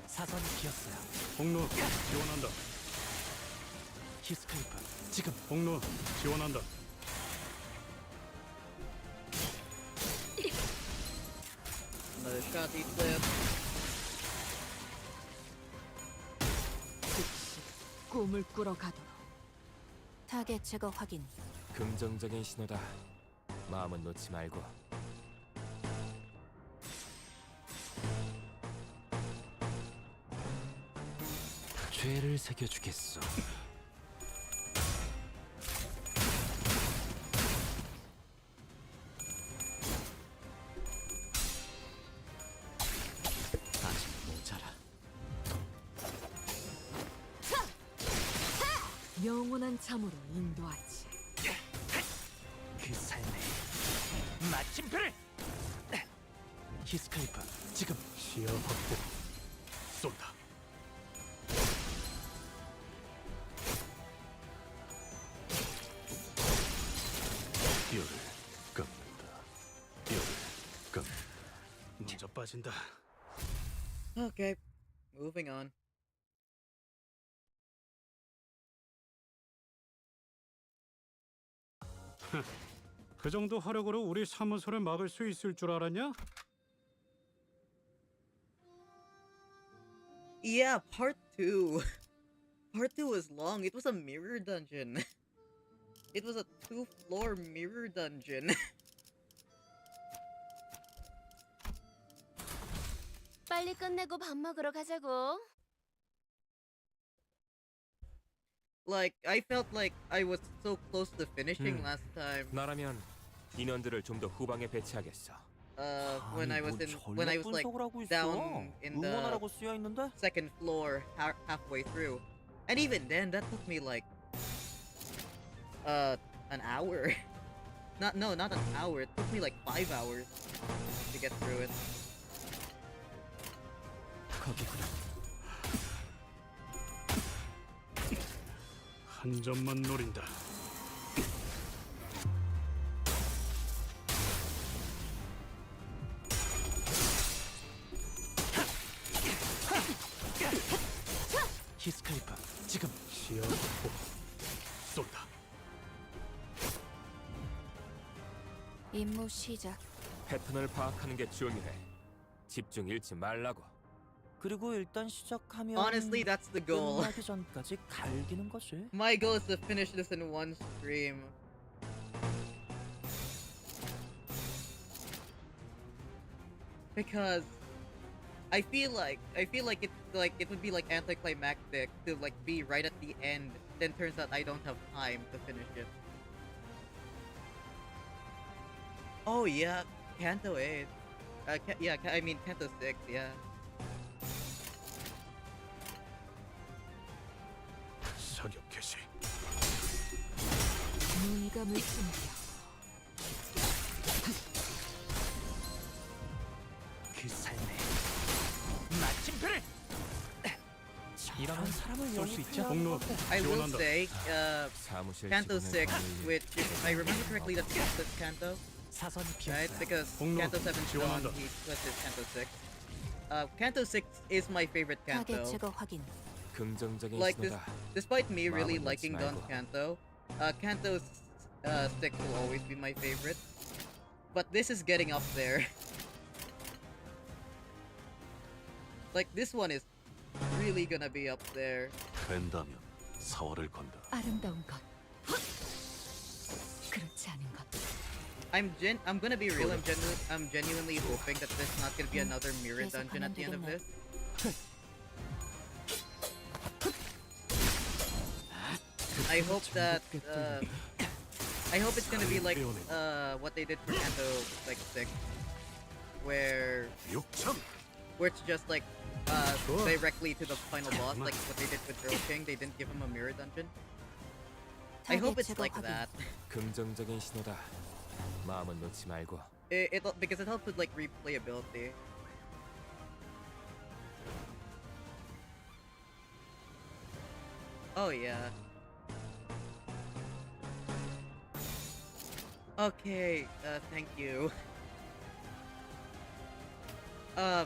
사선이 비었어요. 공로 지원한다. 히스크리프 지금. 공로 지원한다. Another shot each left. 꿈을 꾸러 가도록. 타겟 제거 확인. 긍정적인 신호다. 마음은 놓지 말고. 죄를 새겨주겠소. 아직 모자라. 영원한 잠으로 인도하지. 그 삶의 마침표를. 히스크리프 지금. 시야 확보. 쏜다. 뼈를 깎는다. 뼈를 깎는다. 먼저 빠진다. Okay. Moving on. 그 정도 화력으로 우리 사무소를 막을 수 있을 줄 알았냐? Yeah, part 2. Part 2 was long. It was a mirror dungeon. It was a 2-floor mirror dungeon. 빨리 끝내고 밥 먹으러 가자고. Like, I felt like I was so close to finishing last time. 나라면 인원들을 좀 더 후방에 배치하겠어. When I was like down in the 쓰여 있는데? second floor halfway through. And even then, that took me like an hour. Not an hour. It took me like 5 hours to get through it. 거기구나. 한 점만 노린다. 히스크리프 지금. 시야 확보. 쏜다. 임무 시작. 패턴을 파악하는 게 중요해. 집중 잃지 말라고. 그리고 일단 시작하면 Honestly, that's the goal. 끝나기 전까지 갈기는 거지. My goal is to finish this in one stream. Because I feel like it would be like anticlimactic to like be right at the end, then turns out I don't have time to finish it. Oh yeah, Canto 8. I mean Canto 6, yeah. 사격 개시. 눈감을 숨겨. 그 삶의 마침표를. 이러면 사람을 열 수 있죠. 공로 I will 지원한다. say, 사무실 Canto 직원을 6, which if I remember correctly, that's the Canto, 사선이 right? 비었어요. Because 공로 Canto 7 's done, 지원한다. he switches Canto 6. Canto 6 is my favorite 타겟 Canto. 제거 확인. 긍정적인 Like this, 신호다. despite me really 마음은 liking 놓지 Gun's 말고. Canto, Canto 6 will always be my favorite. But this is getting up there. Like, this one is really gonna be up there. 된다면 사활을 건다. 아름다운 것. 그렇지 않은 것. I'm gonna be real. I'm genuinely hoping that there's not gonna be another mirror dungeon at the end of this. I hope that I hope it's gonna be like what they did for Canto like 6, where it's just like directly to the final boss, like what they did with Earl King. They didn't give him a mirror dungeon. I hope it's like that. 긍정적인 신호다. 마음은 놓지 말고. Because it helps with like replayability. Oh yeah. Okay, thank you.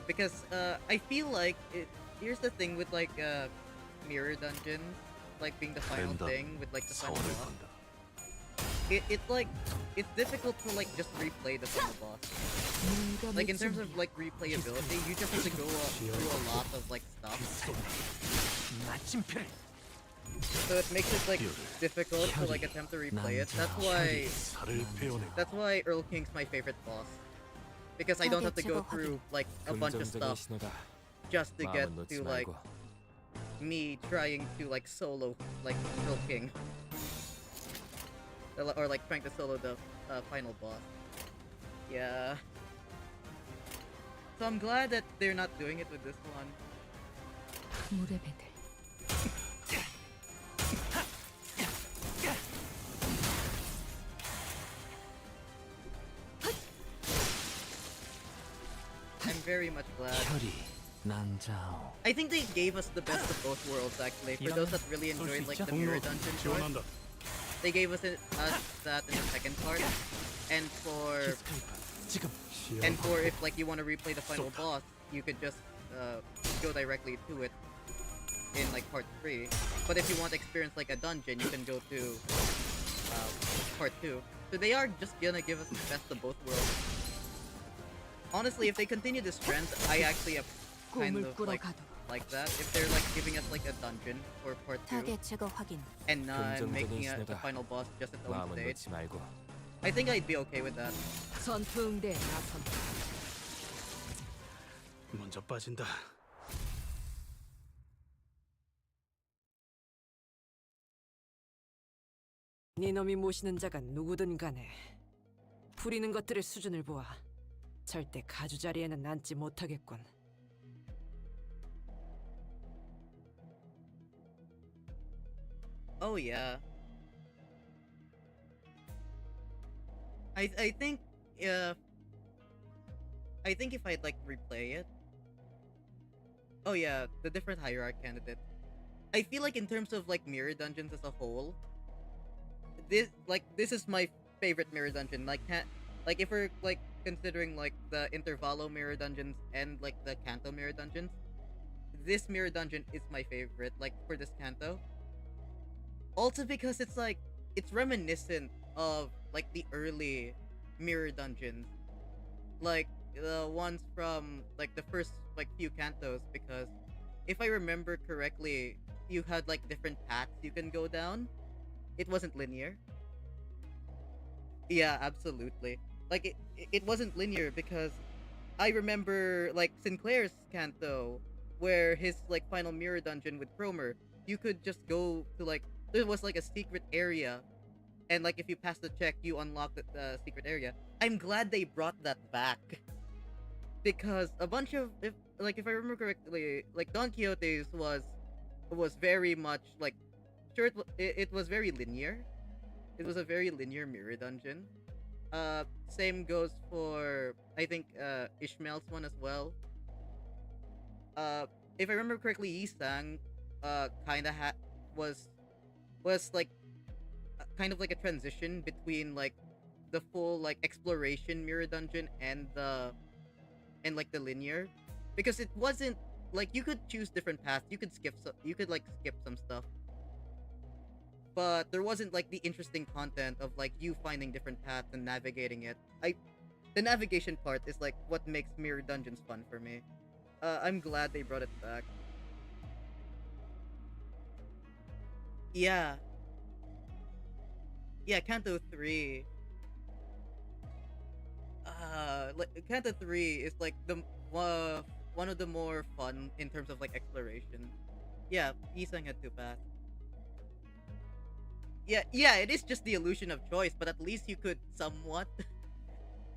Because I feel like here's the thing with like mirror dungeons, like being the final thing with like the final boss. It's like it's difficult to like just replay the final boss. Like in terms of like replayability, you just have to go through a lot of like stuff. So it makes it like difficult to like attempt to replay it. That's why Earl King's my favorite boss. Because I don't have to go through like a bunch of stuff just to get to like me trying to like solo like Earl King. Or like trying to solo the final boss. Yeah. So I'm glad that they're not doing it with this one. 물의 배들. I'm very much glad. I think they gave us the best of both worlds actually. For those that really enjoyed like the mirror dungeon short, they gave us that in the second part. And for if like you want to replay the final boss, you could just go directly to it in like part 3. But if you want to experience like a dungeon, you can go to part 2. So they are just gonna give us the best of both worlds. Honestly, if they continue this trend, I actually have kind of like that. If they're like giving us like a dungeon for part 2 and making it the final boss just its own stage, I think I'd be okay with that. 먼저 빠진다. 네 놈이 모시는 자가 누구든 간에 부리는 것들의 수준을 보아 절대 가주 자리에는 앉지 못하겠군. Oh yeah. I think I think if I'd like replay it. Oh yeah, the different hierarchy candidate. I feel like in terms of like mirror dungeons as a whole, this is my favorite mirror dungeon. Like if we're like considering like the Intervalo mirror dungeons and like the Canto mirror dungeons, this mirror dungeon is my favorite. Like for this Canto. Also because it's like it's reminiscent of like the early mirror dungeons, like the ones from like the first like few Cantos. Because if I remember correctly, you had like different paths you can go down. It wasn't linear. Yeah, absolutely. Like it wasn't linear because I remember like Sinclair's Canto, where his like final mirror dungeon with Cromer, you could just go to like there was like a secret area, and like if you pass the check, you unlock the secret area. I'm glad they brought that back because a bunch of if I remember correctly, like Don Quixote's was very much like sure it was very linear. It was a very linear mirror dungeon. Same goes for I think Ishmael's one as well. If I remember correctly, Yisang kind of was like kind of like a transition between like the full like exploration mirror dungeon and like the linear, because it wasn't like you could choose different paths. You could skip some stuff, but there wasn't like the interesting content of like you finding different paths and navigating it. the navigation part is like what makes Mirror Dungeons fun for me. I'm glad they brought it back. Yeah. Yeah, Canto 3. Like Canto 3 is like the one of the more fun in terms of like exploration. Yeah, Isang had two paths. Yeah, it is just the illusion of choice, but at least you could somewhat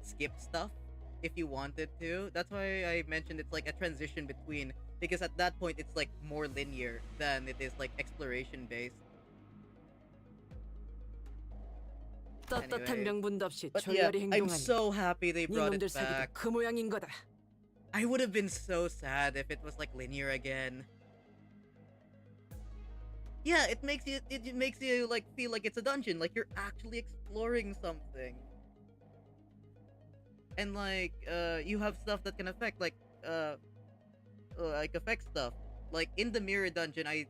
skip stuff if you wanted to. That's why I mentioned it's like a transition between, because at that point it's like more linear than it is like exploration based. 떳떳한 Anyway, 명분도 없이 but yeah, 조열이 I'm 행동하니 so happy they brought 네 놈들 it back. 사기도 그 모양인 거다. I would have been so sad if it was like linear again. Yeah, it makes you like feel like it's a dungeon, like you're actually exploring something. And like you have stuff that can affect like affect stuff. Like in the mirror dungeon, I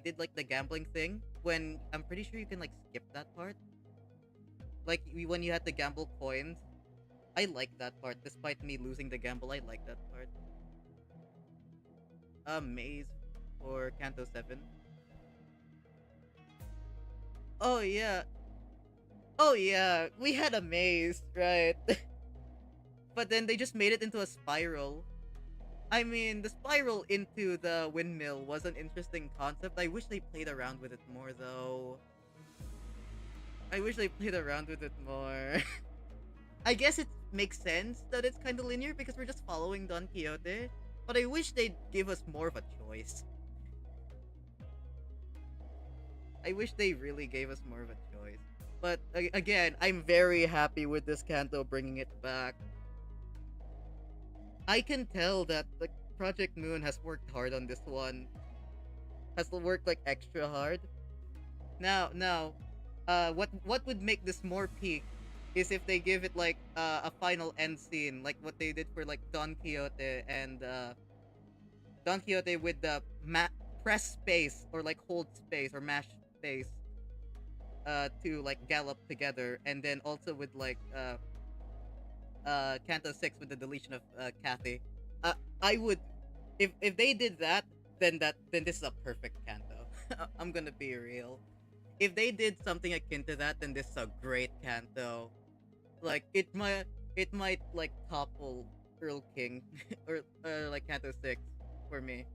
did like the gambling thing when I'm pretty sure you can like skip that part. Like when you had to gamble coins. I like that part despite me losing the gamble. I like that part. Maze for Canto 7. Oh yeah. Oh yeah, we had a maze, right? But then they just made it into a spiral. I mean, the spiral into the windmill was an interesting concept. I wish they played around with it more, though. I wish they played around with it more. I guess it makes sense that it's kind of linear because we're just following Don Quixote. But I wish they'd give us more of a choice. I wish they really gave us more of a choice. But again, I'm very happy with this Canto bringing it back. I can tell that the Project Moon has worked hard on this one. Has worked like extra hard. Now, what would make this more peak is if they give it like a final end scene, like what they did for like Don Quixote and Don Quixote with the press space or like hold space or mash space to like gallop together, and then also with like Canto 6 with the deletion of Kathy. I would, if they did that, then this is a perfect Canto. I'm gonna be real. If they did something akin to that, then this is a great Canto. Like it might like topple Earl King or like Canto 6 for me.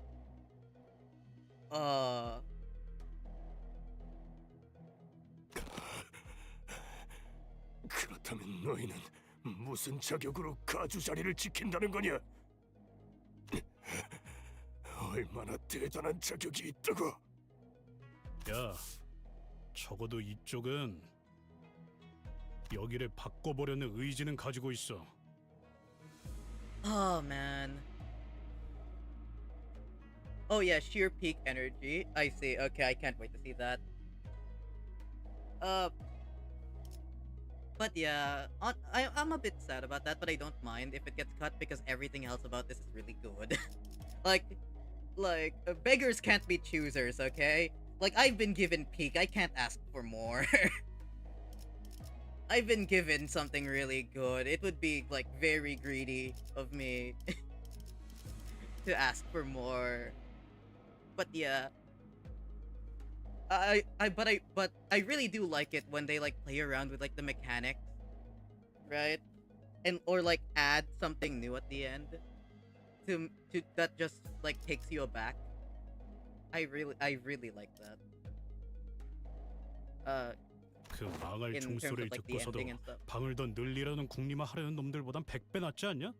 그렇다면 너희는 무슨 자격으로 가주 자리를 지킨다는 거냐? 얼마나 대단한 자격이 있다고? 야, 적어도 이쪽은 여기를 바꿔보려는 의지는 가지고 있어. Oh man. Oh yeah, sheer peak energy. I see. Okay, I can't wait to see that. But yeah, I'm a bit sad about that, but I don't mind if it gets cut because everything else about this is really good. like beggars can't be choosers, okay? Like I've been given peak, I can't ask for more. I've been given something really good. It would be like very greedy of me to ask for more. But yeah. But I really do like it when they like play around with like the mechanics, right? And or like add something new at the end to that just like takes you aback. I really like that. 그 망할 In terms 종소리를 of like the 듣고서도 ending and stuff. 방을 더 늘리려는 궁리만 하려는 놈들보단 100배 낫지 않냐?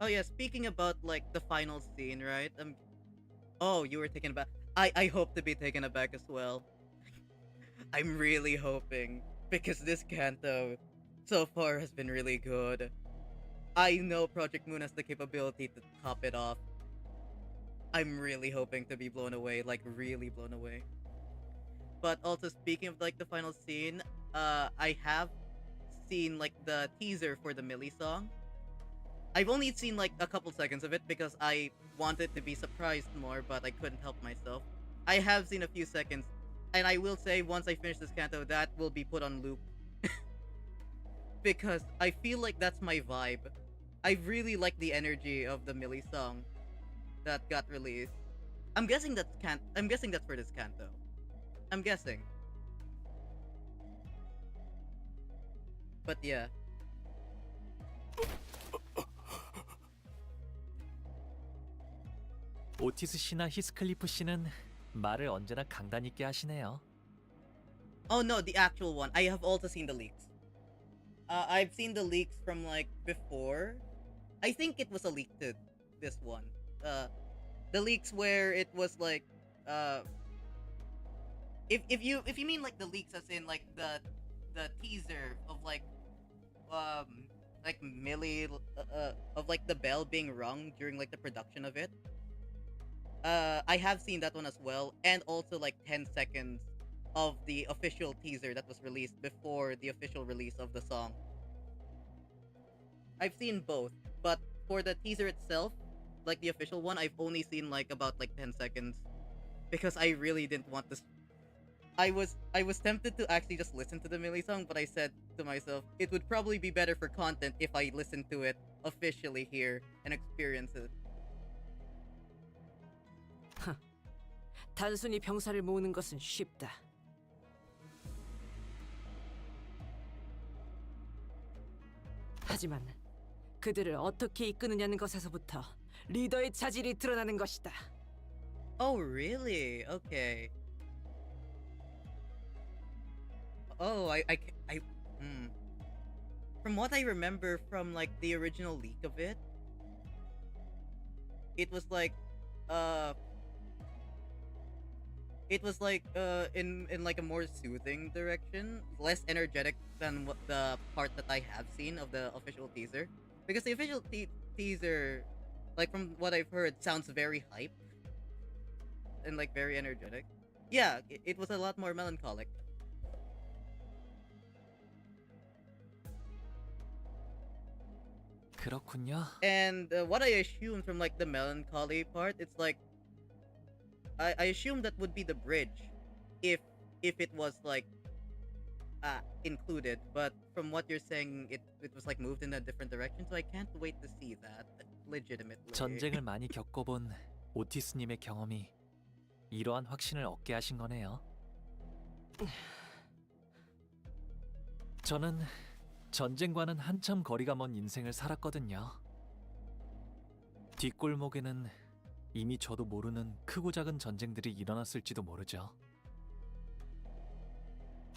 Oh yeah, speaking about like the final scene, right? Oh, you were taken aback. I hope to be taken aback as well. I'm really hoping because this Canto so far has been really good. I know Project Moon has the capability to top it off. I'm really hoping to be blown away, like really blown away. But also speaking of like the final scene, I have seen like the teaser for the Millie song. I've only seen like a couple seconds of it because I wanted to be surprised more, but I couldn't help myself. I have seen a few seconds, and I will say once I finish this Canto, that will be put on loop because I feel like that's my vibe. I really like the energy of the Millie song that got released. I'm guessing that's I'm guessing that's for this Canto. I'm guessing. But yeah. 오티스 씨나 히스클리프 씨는 말을 언제나 강단 있게 하시네요. Oh no, the actual one. I have also seen the leaks. I've seen the leaks from like before. I think it was a leak to this one. The leaks where it was like, if you mean like the leaks as in like the teaser of like Millie of like the bell being rung during like the production of it. I have seen that one as well, and also like 10 seconds of the official teaser that was released before the official release of the song. I've seen both, but for the teaser itself, like the official one, I've only seen like about like 10 seconds because I really didn't want this. I was tempted to actually just listen to the Millie song, but I said to myself, it would probably be better for content if I listen to it officially here and experience it. 단순히 병사를 모으는 것은 쉽다. 하지만 그들을 어떻게 이끄느냐는 것에서부터 리더의 자질이 드러나는 것이다. Oh, really? Okay. Oh, From what I remember from like the original leak of it, it was like, in like a more soothing direction, less energetic than what the part that I have seen of the official teaser. Because the official teaser, like from what I've heard, sounds very hype and like very energetic. Yeah, it was a lot more melancholic. 그렇군요. And what I assumed from like the melancholy part, it's like I assumed that would be the bridge, if it was like included. But from what you're saying, it was like moved in a different direction. So I can't wait to see that legitimately. 전쟁을 많이 겪어본 오티스님의 경험이 이러한 확신을 얻게 하신 거네요. 저는 전쟁과는 한참 거리가 먼 인생을 살았거든요. 뒷골목에는 이미 저도 모르는 크고 작은 전쟁들이 일어났을지도 모르죠.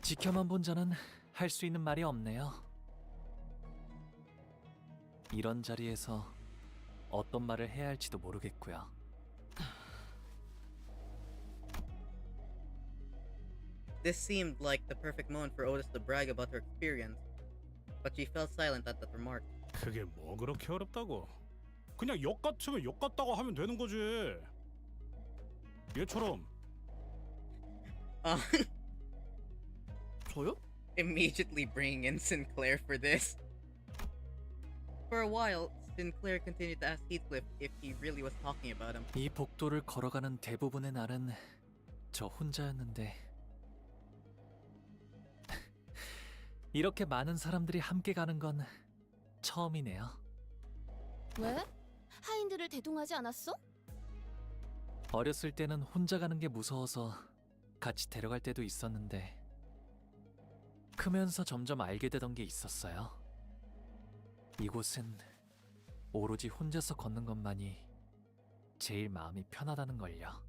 지켜만 본 자는 할 수 있는 말이 없네요. 이런 자리에서 어떤 말을 해야 할지도 모르겠고요. This seemed like the perfect moment for Otis to brag about her experience, but she fell silent at that remark. 그게 뭐 그렇게 어렵다고? 그냥 욕 같으면 욕 같다고 하면 되는 거지. 얘처럼. 저요? Immediately bringing in Sinclair for this. For a while, Sinclair continued to ask Heathcliff if he really was talking about him. 이 복도를 걸어가는 대부분의 날은 저 혼자였는데 이렇게 많은 사람들이 함께 가는 건 처음이네요. 왜? 하인들을 대동하지 않았어? 어렸을 때는 혼자 가는 게 무서워서 같이 데려갈 때도 있었는데 크면서 점점 알게 되던 게 있었어요. 이곳은 오로지 혼자서 걷는 것만이 제일 마음이 편하다는 걸요.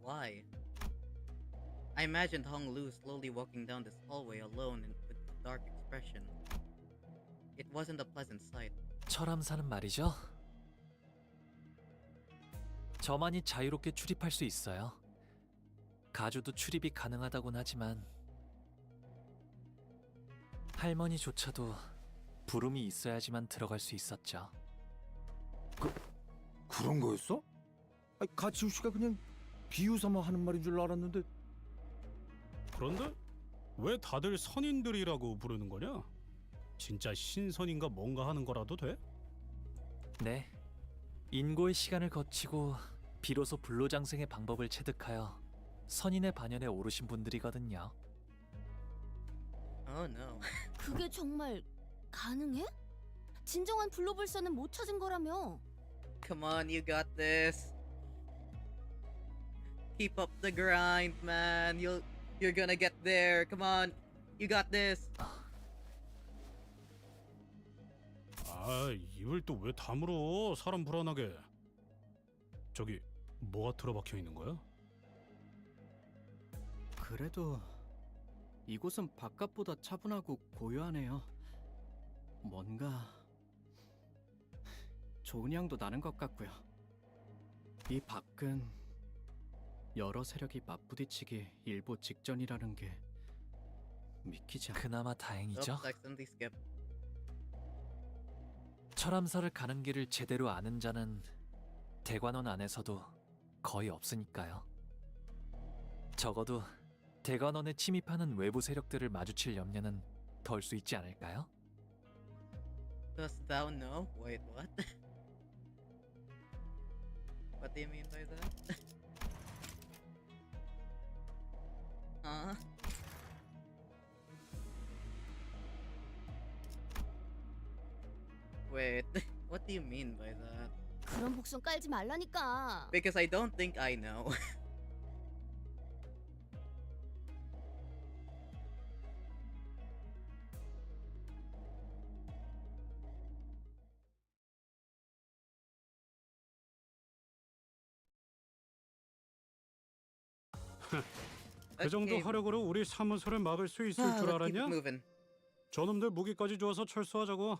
Why? I imagined Hong Lu slowly walking down this hallway alone and with a dark expression. It wasn't a pleasant sight. 철암사는 말이죠. 저만이 자유롭게 출입할 수 있어요. 가주도 출입이 가능하다곤 하지만 할머니조차도 부름이 있어야지만 들어갈 수 있었죠. 그런 거였어? 아니, 가치우 씨가 그냥 비유삼아 하는 말인 줄 알았는데. 그런데 왜 다들 선인들이라고 부르는 거냐? 진짜 신선인가 뭔가 하는 거라도 돼? 네. 인고의 시간을 거치고 비로소 불로장생의 방법을 체득하여 선인의 반열에 오르신 분들이거든요. Oh no. 그게 정말 가능해? 진정한 불로불사는 못 찾은 거라며. Come on, you got this. Keep up the grind, man. You're gonna get there. Come on, you got this. 아, 입을 또 왜 다물어? 사람 불안하게. 저기 뭐가 틀어박혀 있는 거야? 그래도 이곳은 바깥보다 차분하고 고요하네요. 뭔가 좋은 향도 나는 것 같고요. 이 밖은 여러 세력이 맞부딪히기 일보 직전이라는 게 믿기지 않... 그나마 다행이죠. Oops, accidentally skip. 철암사를 가는 길을 제대로 아는 자는 대관원 안에서도 거의 없으니까요. 적어도 대관원에 침입하는 외부 세력들을 마주칠 염려는 덜 수 있지 않을까요? Dost thou know? Wait, what? What do you mean by that? Huh? Wait, what do you mean by that? 그런 복선 깔지 말라니까. Because I don't think I know. 그 정도 화력으로 우리 사무소를 막을 수 있을 줄 Let's keep 알았냐? it moving. 저놈들 무기까지 주어서 철수하자고.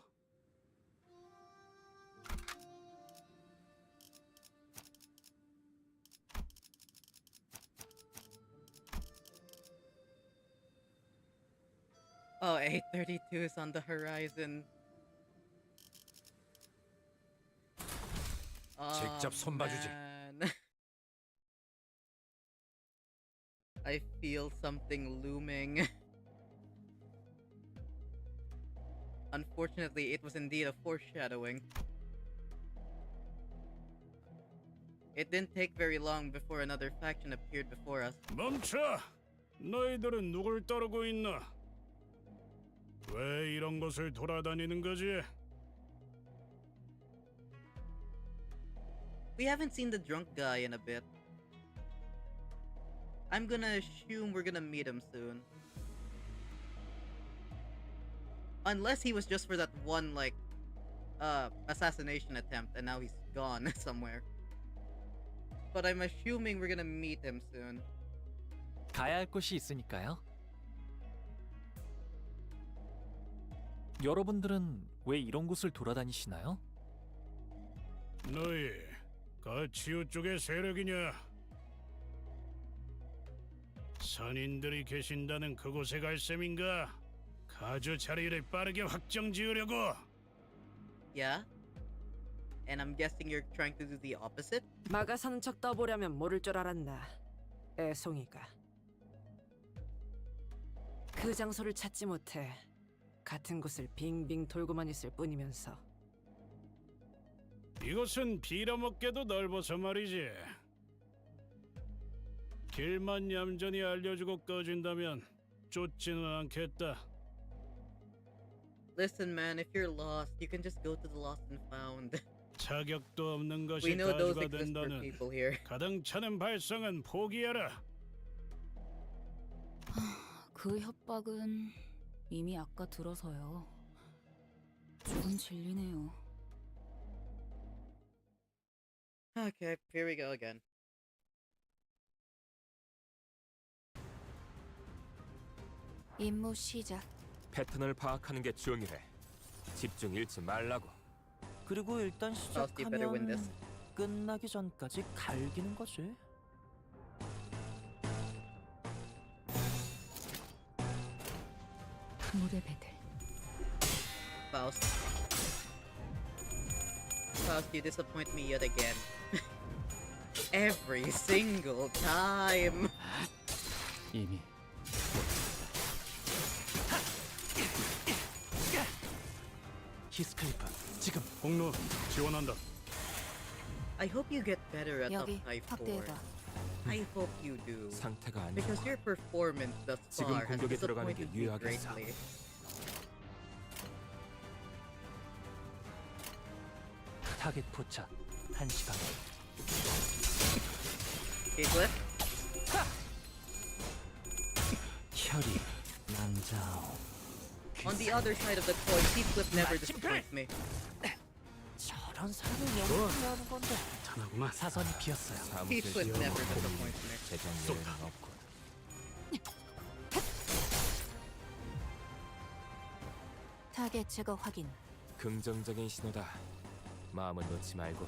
Oh, 8:32 is on the horizon. 직접 손봐주지. Man. I feel something looming. Unfortunately, it was indeed a foreshadowing. It didn't take very long before another faction appeared before us. 멈춰! 너희들은 누굴 따르고 있나? 왜 이런 곳을 돌아다니는 거지? We haven't seen the drunk guy in a bit. I'm gonna assume we're gonna meet him soon. Unless he was just for that one, like, assassination attempt and now he's gone somewhere. But I'm assuming we're gonna meet him soon. 가야 할 곳이 있으니까요. 여러분들은 왜 이런 곳을 돌아다니시나요? 너희 가치우 쪽의 세력이냐? 선인들이 계신다는 그곳에 갈 셈인가? 가주 자리를 빠르게 확정 지으려고? Yeah? And I'm guessing you're trying to do the opposite? 막아 사는 척 떠보려면 모를 줄 알았나. 애송이가. 그 장소를 찾지 못해 같은 곳을 빙빙 돌고만 있을 뿐이면서. 이곳은 빌어먹게도 넓어서 말이지. 길만 얌전히 알려주고 꺼진다면 쫓지는 않겠다. Listen, man, if you're lost, you can just go to the lost and found. 자격도 없는 We 것이 know those 가주가 exist for 된다는 people here. 가당차는 발상은 포기하라. 그 협박은 이미 아까 들어서요. 조금 질리네요. Okay, here we go again. 임무 시작. 패턴을 파악하는 게 중요해. 집중 잃지 말라고. 그리고 일단 Frosty better win this. 시작하면 끝나기 전까지 갈기는 거지. 물의 배들. Faust. Faust, you disappoint me yet again. Every single time. 이미 히스클리프, 지금 공로 지원한다. I hope you get better at 여기 Uptype 4. 확대해봐. I hope you do. 상태가 안 Because 좋아. your performance thus 지금 far has 공격에 들어가는 게 disappointed me 유효하겠어. greatly. 타겟 포착. 1시 방향. Kickflip? 혈이 낭자오. On the other side of the coin, Kickflip never disappoints me. 저런 사람을 연구하는 건데. 괜찮아구만. 사선이 비었어요. Kickflip never disappoints me. 재정 여유는 없고. 타겟 제거 확인. 긍정적인 신호다. 마음은 놓지 말고.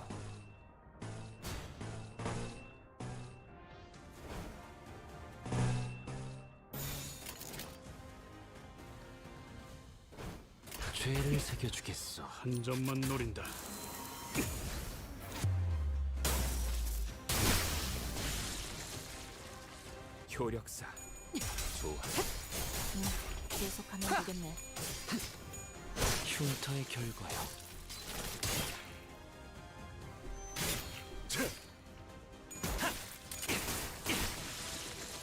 죄를 새겨주겠어. 한 점만 노린다. 효력사. 좋아. 계속하면 되겠네. 흉터의 결과요.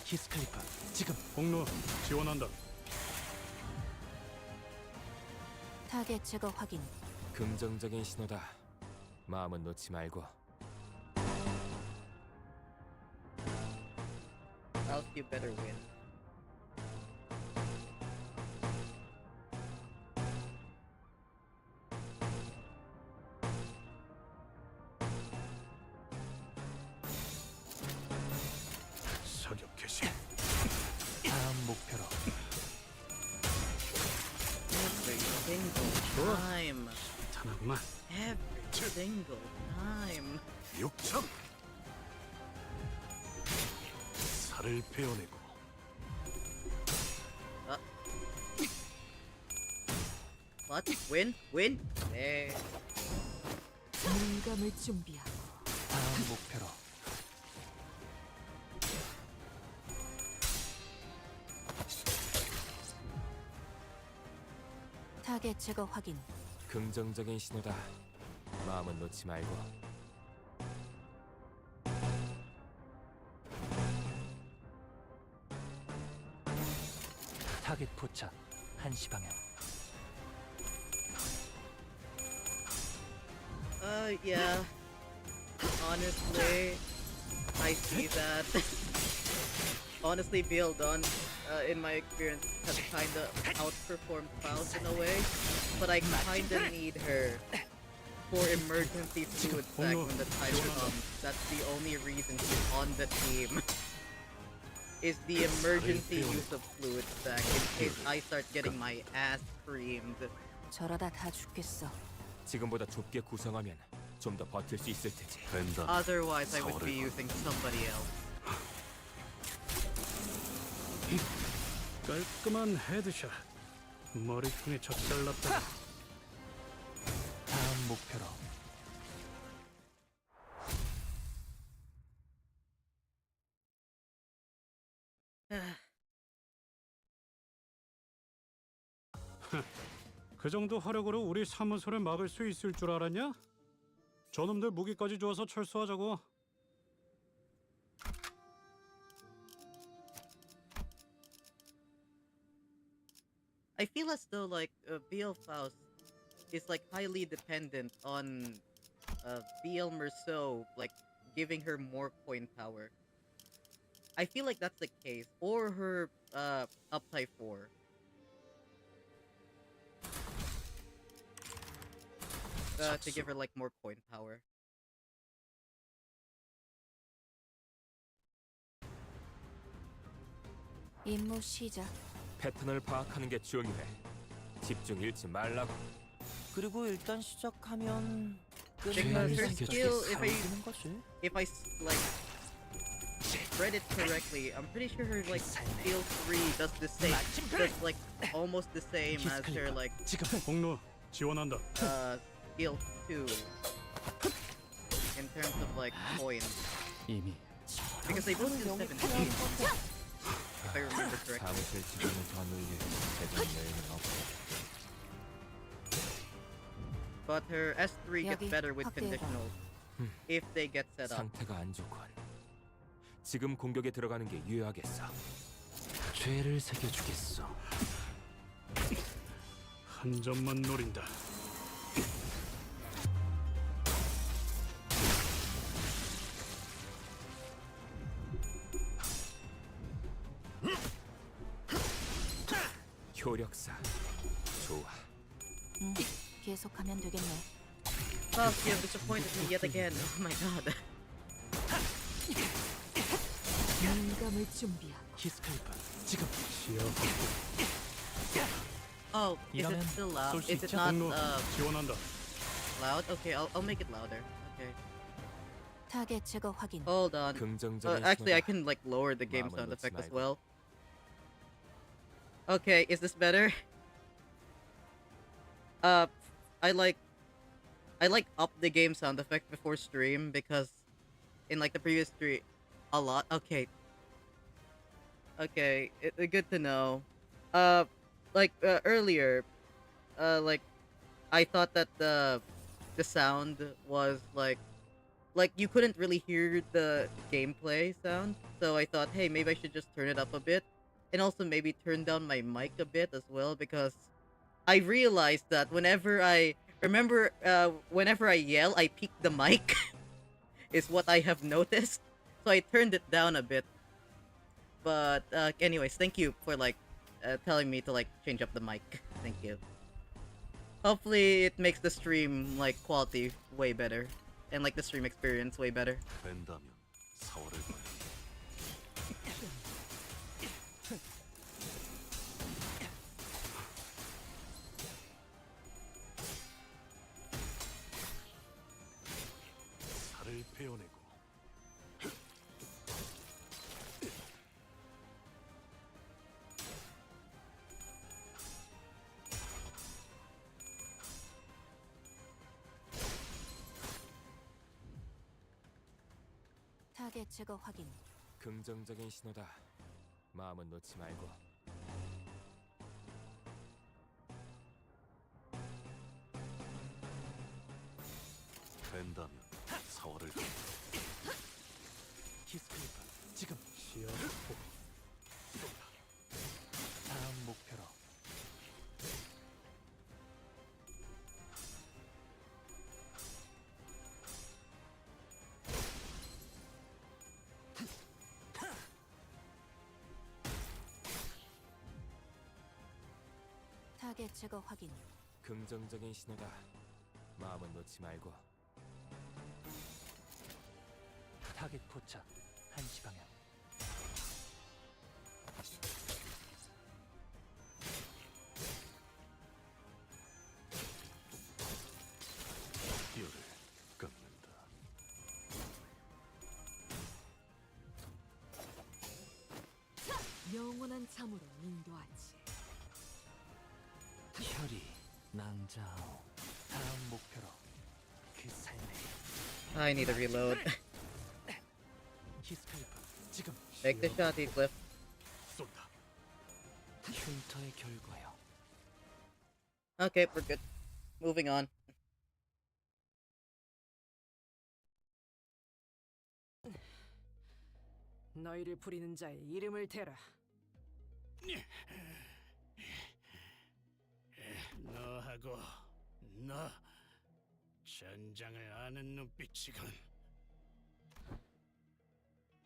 히스클리프 지금. 공로 지원한다. 타겟 제거 확인. 긍정적인 신호다. 마음은 놓지 말고. Else you better win. 사격 개시. 다음 목표로. Every single time. 괜찮아구만. Every single time. 6점. 살을 베어내고 What? Win? Win? 네. 물감을 준비하고. 다음 목표로. 타겟 제거 확인. 긍정적인 신호다. 마음은 놓지 말고. 타겟 포착. 1시 방향. Yeah. Honestly, I see that. Honestly, Bill Dunn, in my experience, has kinda outperformed Faust in a way, but I kinda need her for emergency fluid sack when the time comes. That's the only reason she's on the team. Is the emergency use of fluid sack in case I start getting my ass creamed. 저러다 다 죽겠어. 지금보다 좁게 구성하면 좀 더 버틸 수 있을 테지. 된다. Otherwise, I would be using somebody else. 깔끔한 헤드샷. 머리통에 적잘났다. 다음 목표로. 그 정도 화력으로 우리 사무소를 막을 수 있을 줄 알았냐? 저놈들 무기까지 주어서 철수하자고. I feel as though like BL Faust is like highly dependent on BL Merceau like giving her more coin power. I feel like that's the case, or her Uptie 4. To give her like more coin power. 임무 시작. 패턴을 파악하는 게 중요해. 집중 잃지 말라고. 그리고 일단 시작하면 Because her skill, 생기는 거지. if I like read it correctly, I'm pretty sure her like skill 3 does the same, does like almost the same as her like 공로 지원한다. skill 2 in terms of like coins. 이미 Because they both do 17. If I remember correctly. 사무실 지분을 더 늘릴 재정 여유는 없고. But her S3 gets 여기 better with 확대해봐. conditionals if they get set up. 상태가 안 좋군. 지금 공격에 들어가는 게 유효하겠어. 죄를 새겨주겠어. 한 점만 노린다. 효력사. 좋아. 계속하면 되겠네. Fuck, you have disappointed me yet again. Oh my god. 영감을 준비하고. 히스카이프 지금. Oh, is it still loud? Is it not 지원한다. loud? Okay, I'll make it louder. Okay. 타겟 제거 확인. Hold on. 긍정적인 Actually, I 신호다. can like lower the game 마음을 sound 놓지 effect as 말고. well. Okay, is this better? I like up the game sound effect before stream because in like the previous stream a lot. Okay. Okay, good to know. Earlier, like I thought that the sound was like you couldn't really hear the gameplay sound, so I thought, hey, maybe I should just turn it up a bit, and also maybe turn down my mic a bit as well, because I realized that whenever I yell, I peak the mic, is what I have noticed, so I turned it down a bit. But anyways, thank you for like telling me to like change up the mic. Thank you. Hopefully it makes the stream like quality way better and like the stream experience way better. 된다면 4월을 건다. 살을 베어내고 타겟 제거 확인. 긍정적인 신호다. 마음은 놓지 말고. 된다면 4월을 건다. 히스카이프 지금. 다음 목표로. 타겟 제거 확인. 긍정적인 신호다. 마음은 놓지 말고. 타겟 포착 1시 방향. 뼈를 깎는다. 영원한 잠으로 인도하지. 혈이 낭자오. 다음 목표로. 그 삶의 I need to reload. 히스카이프 지금. Make the shot, Heathcliff. 쏜다. 흉터의 결과요. Okay, we're good. Moving on. 너희를 부리는 자의 이름을 대라. 너하고 너 전장을 아는 눈빛이군.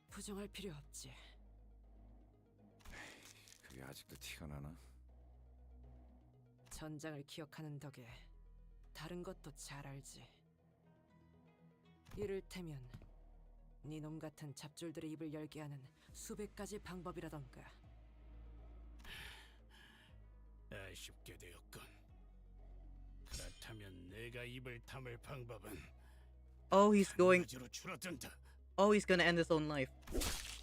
부정할 필요 없지. 그게 아직도 티가 나나? 전장을 기억하는 덕에 다른 것도 잘 알지. 이를테면 네 놈 같은 잡졸들의 입을 열게 하는 수백 가지 방법이라던가. 아쉽게 되었군. 그렇다면 내가 입을 다물 방법은 Oh, he's going. 가지로 줄어든다. Oh, he's gonna end his own life.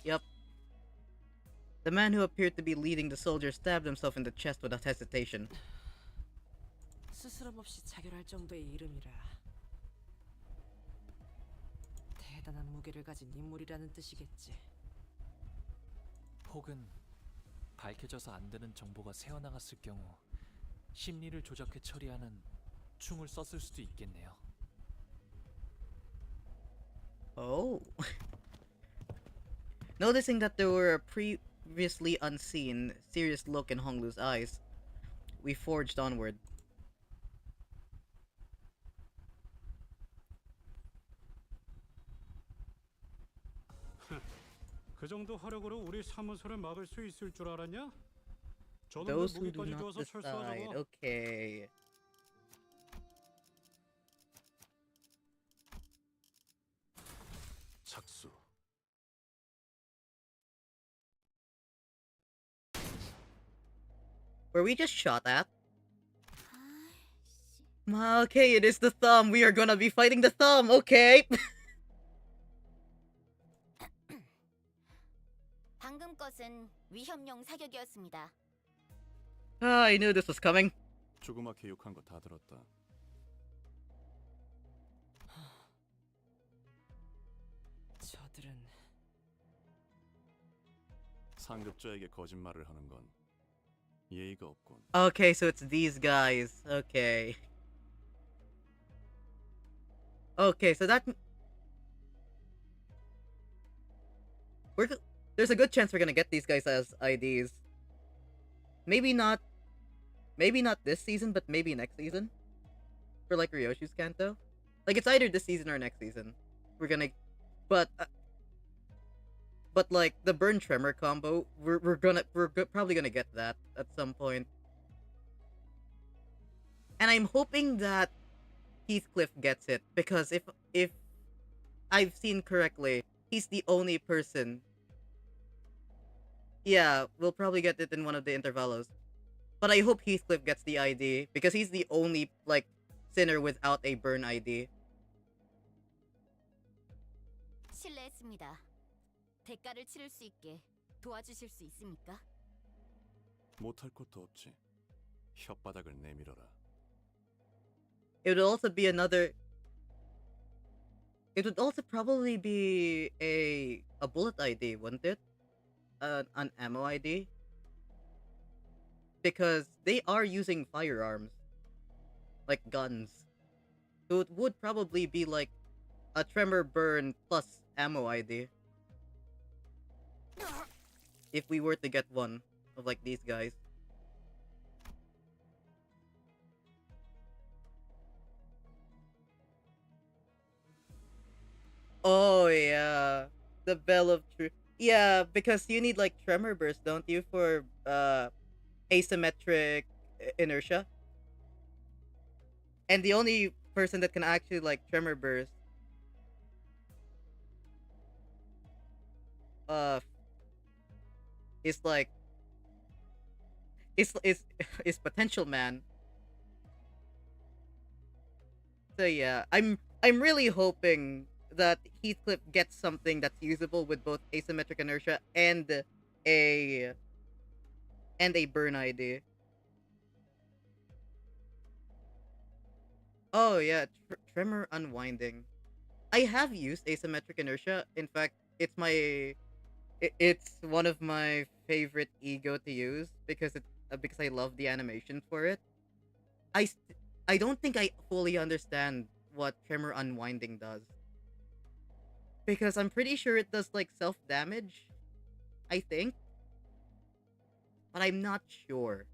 Yep. The man who appeared to be leading the soldiers stabbed himself in the chest without hesitation. 스스럼 없이 자결할 정도의 이름이라. 대단한 무게를 가진 인물이라는 뜻이겠지. 혹은 밝혀져서 안 되는 정보가 새어나갔을 경우 심리를 조작해 처리하는 충을 썼을 수도 있겠네요. Oh. Noticing that there were a previously unseen, serious look in Honglu's eyes, we forged onward. 그 정도 화력으로 우리 사무소를 막을 수 있을 줄 알았냐? 저놈들 Those who do 무기까지 not 주어서 decide. 철수하자고. Okay. 착수. Were we just shot at? Okay, it is the thumb. We are gonna be fighting the thumb. Okay. 방금 것은 위협용 사격이었습니다. I knew this was coming. 조그맣게 욕한 거 다 들었다. 저들은 상급자에게 거짓말을 하는 건 예의가 없군. Okay, so it's these guys. Okay. Okay, so that there's a good chance we're gonna get these guys as IDs. Maybe not this season, but maybe next season. For like Ryoshu's Canto. Like it's either this season or next season. We're gonna but like the burn tremor combo, we're probably gonna get that at some point. And I'm hoping that Heathcliff gets it, because if I've seen correctly, he's the only person. Yeah, we'll probably get it in one of the intervalos. But I hope Heathcliff gets the ID, because he's the only, like, sinner without a burn ID. 실례했습니다. 대가를 치를 수 있게 도와주실 수 있습니까? 못할 것도 없지. 혓바닥을 내밀어라. It would also be another... It would also probably be a bullet ID, wouldn't it? An ammo ID? Because they are using firearms. Like guns. So it would probably be like a tremor burn plus ammo ID. If we were to get one of like these guys. Oh yeah, the Bell of Truth. Yeah, because you need like tremor burst, don't you, for asymmetric inertia? And the only person that can actually like tremor burst is like is potential man. So yeah, I'm really hoping that Heathcliff gets something that's usable with both asymmetric inertia and a burn ID. Oh yeah, tremor unwinding. I have used asymmetric inertia. In fact, it's one of my favorite ego to use because I love the animation for it. I don't think I fully understand what tremor unwinding does. Because I'm pretty sure it does like self-damage, I think. But I'm not sure.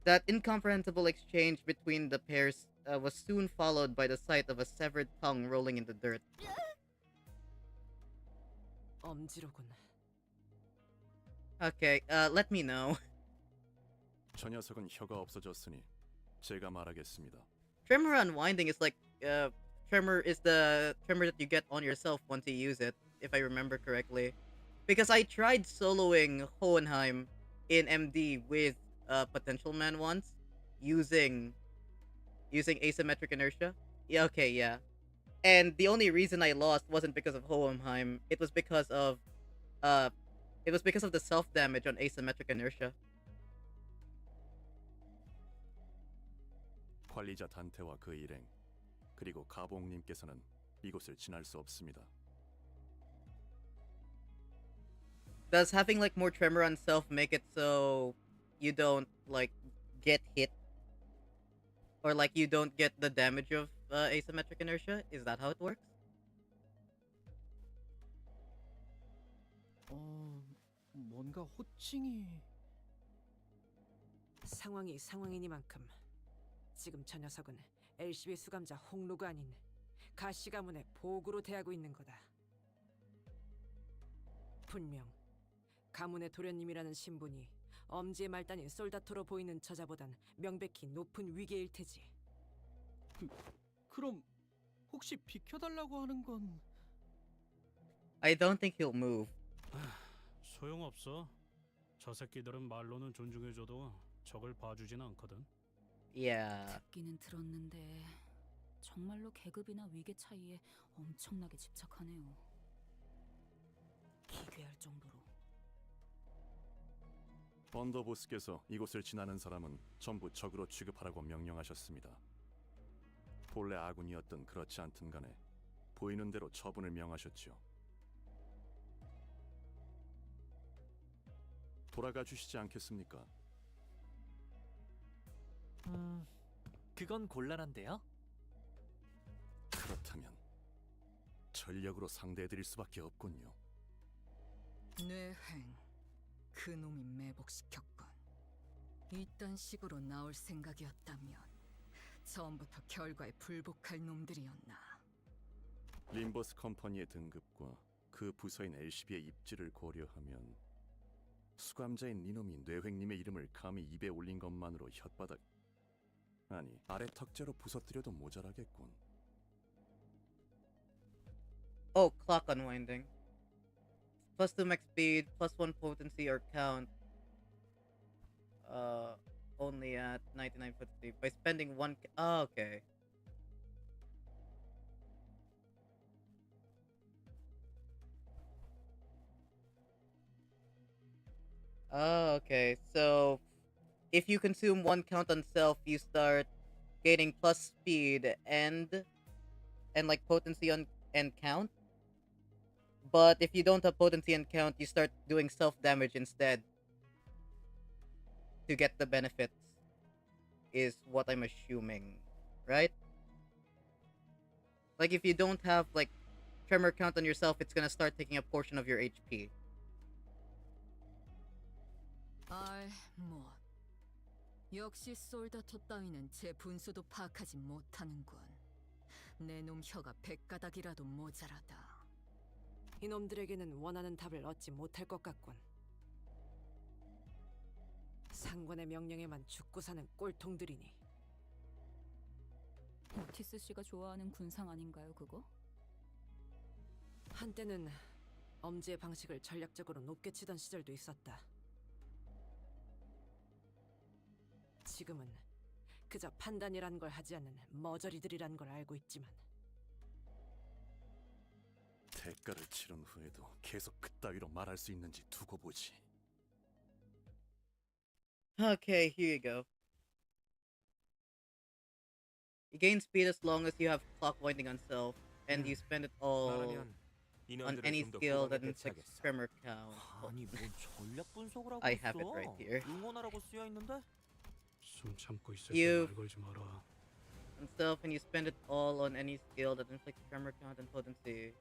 That incomprehensible exchange between the pairs was soon followed by the sight of a severed tongue rolling in the dirt. 엄지로군. Okay, let me know. 저 녀석은 혀가 없어졌으니 제가 말하겠습니다. Tremor unwinding is like tremor is the tremor that you get on yourself once you use it, if I remember correctly. Because I tried soloing Hohenheim in MD with Potential Man once, using asymmetric inertia. Yeah, okay, yeah. And the only reason I lost wasn't because of Hohenheim. It was because of the self damage on asymmetric inertia. 관리자 단테와 그 일행 그리고 가봉님께서는 이곳을 지날 수 없습니다. Does having like more tremor on self make it so you don't like get hit, or like you don't get the damage of asymmetric inertia? Is that how it works? 뭔가 호칭이... 상황이 상황이니만큼 지금 저 녀석은 LCB 수감자 홍로가 아닌 가시 가문의 보그로 대하고 있는 거다. 분명 가문의 도련님이라는 신분이 엄지의 말단인 솔다토로 보이는 저자보단 명백히 높은 위계일 테지. 그럼 혹시 비켜달라고 하는 건... I don't think he'll move. 소용없어. 저 새끼들은 말로는 존중해줘도 적을 봐주진 않거든. Yeah. 듣기는 들었는데 정말로 계급이나 위계 차이에 엄청나게 집착하네요. 기괴할 정도로. 언더보스께서 이곳을 지나는 사람은 전부 적으로 취급하라고 명령하셨습니다. 본래 아군이었든 그렇지 않든 간에 보이는 대로 처분을 명하셨지요. 돌아가 주시지 않겠습니까? 그건 곤란한데요. 그렇다면 전력으로 상대해드릴 수밖에 없군요. 뇌행, 그놈이 매복시켰군. 이딴 식으로 나올 생각이었다면 처음부터 결과에 불복할 놈들이었나. 림버스 컴퍼니의 등급과 그 부서인 LCB의 입지를 고려하면 수감자인 이놈이 뇌획님의 이름을 감히 입에 올린 것만으로 혓바닥... 아니, 아래 턱재로 부서뜨려도 모자라겠군. Oh, clock unwinding. Plus 2 max speed, plus 1 potency or count. Only at 99 potency. By spending one... Oh, okay. Oh, okay. So, if you consume one count on self, you start gaining plus speed and like potency on and count. But if you don't have potency and count, you start doing self damage instead to get the benefits. Is what I'm assuming, right? Like if you don't have like tremor count on yourself, it's gonna start taking a portion of your HP. 뭐 역시 솔다토 따위는 제 분수도 파악하지 못하는군. 내 놈 혀가 100가닥이라도 모자라다. 이놈들에게는 원하는 답을 얻지 못할 것 같군. 상관의 명령에만 죽고 사는 꼴통들이니. 오티스 씨가 좋아하는 군상 아닌가요, 그거? 한때는 엄지의 방식을 전략적으로 높게 치던 시절도 있었다. 지금은 그저 판단이란 걸 하지 않는 머저리들이란 걸 알고 있지만 대가를 치른 후에도 계속 그따위로 말할 수 있는지 두고 보지. Okay, here you go. You gain speed as long as you have clock winding on self, and you spend it all on any skill that inflicts tremor count. 아니 뭔 전략 분석을 하고 I 있어? have it right here. 응원하라고 쓰여 있는데? 숨 참고 있을 You 때 말 걸지 마라. on self, and you spend it all on any skill that inflicts tremor count and potency.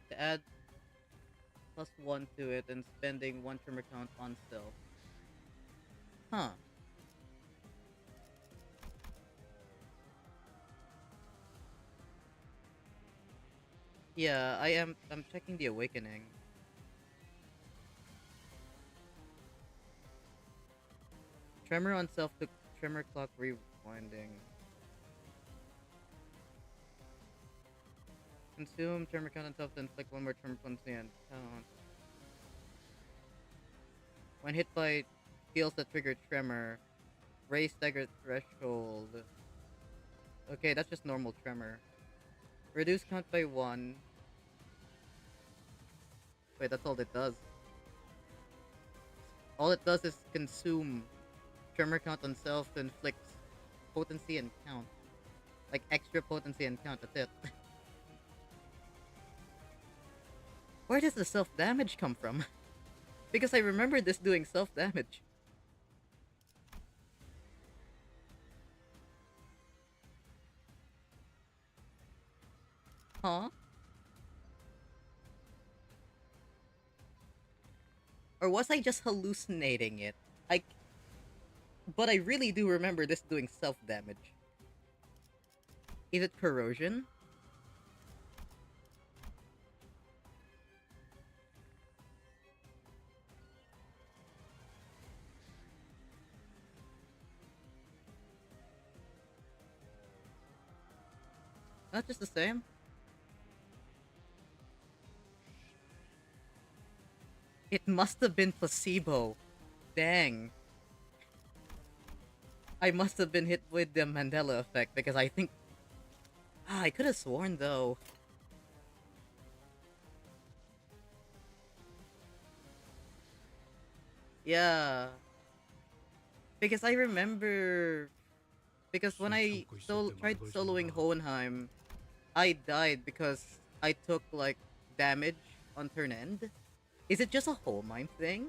To add +1 to it and spending 1 tremor count on self. Huh. Yeah, I'm checking the awakening. Tremor on self to tremor clock rewinding. Consume tremor count on self to inflict 1 more tremor potency and count. When hit by skills that trigger tremor, raise stagger threshold. Okay, that's just normal tremor. Reduce count by 1. Wait, that's all it does. All it does is consume tremor count on self to inflict potency and count. Like extra potency and count, that's it. Where does the self-damage come from? Because I remember this doing self-damage. Huh? Or was I just hallucinating it? But I really do remember this doing self-damage. Is it corrosion? Not just the same? It must have been placebo. Dang. I must have been hit with the Mandela effect because I think... I could have sworn though. Yeah. Because I remember... Because when I tried soloing Hohenheim, I died because I took, like, damage on turn end. Is it just a Hohenheim thing?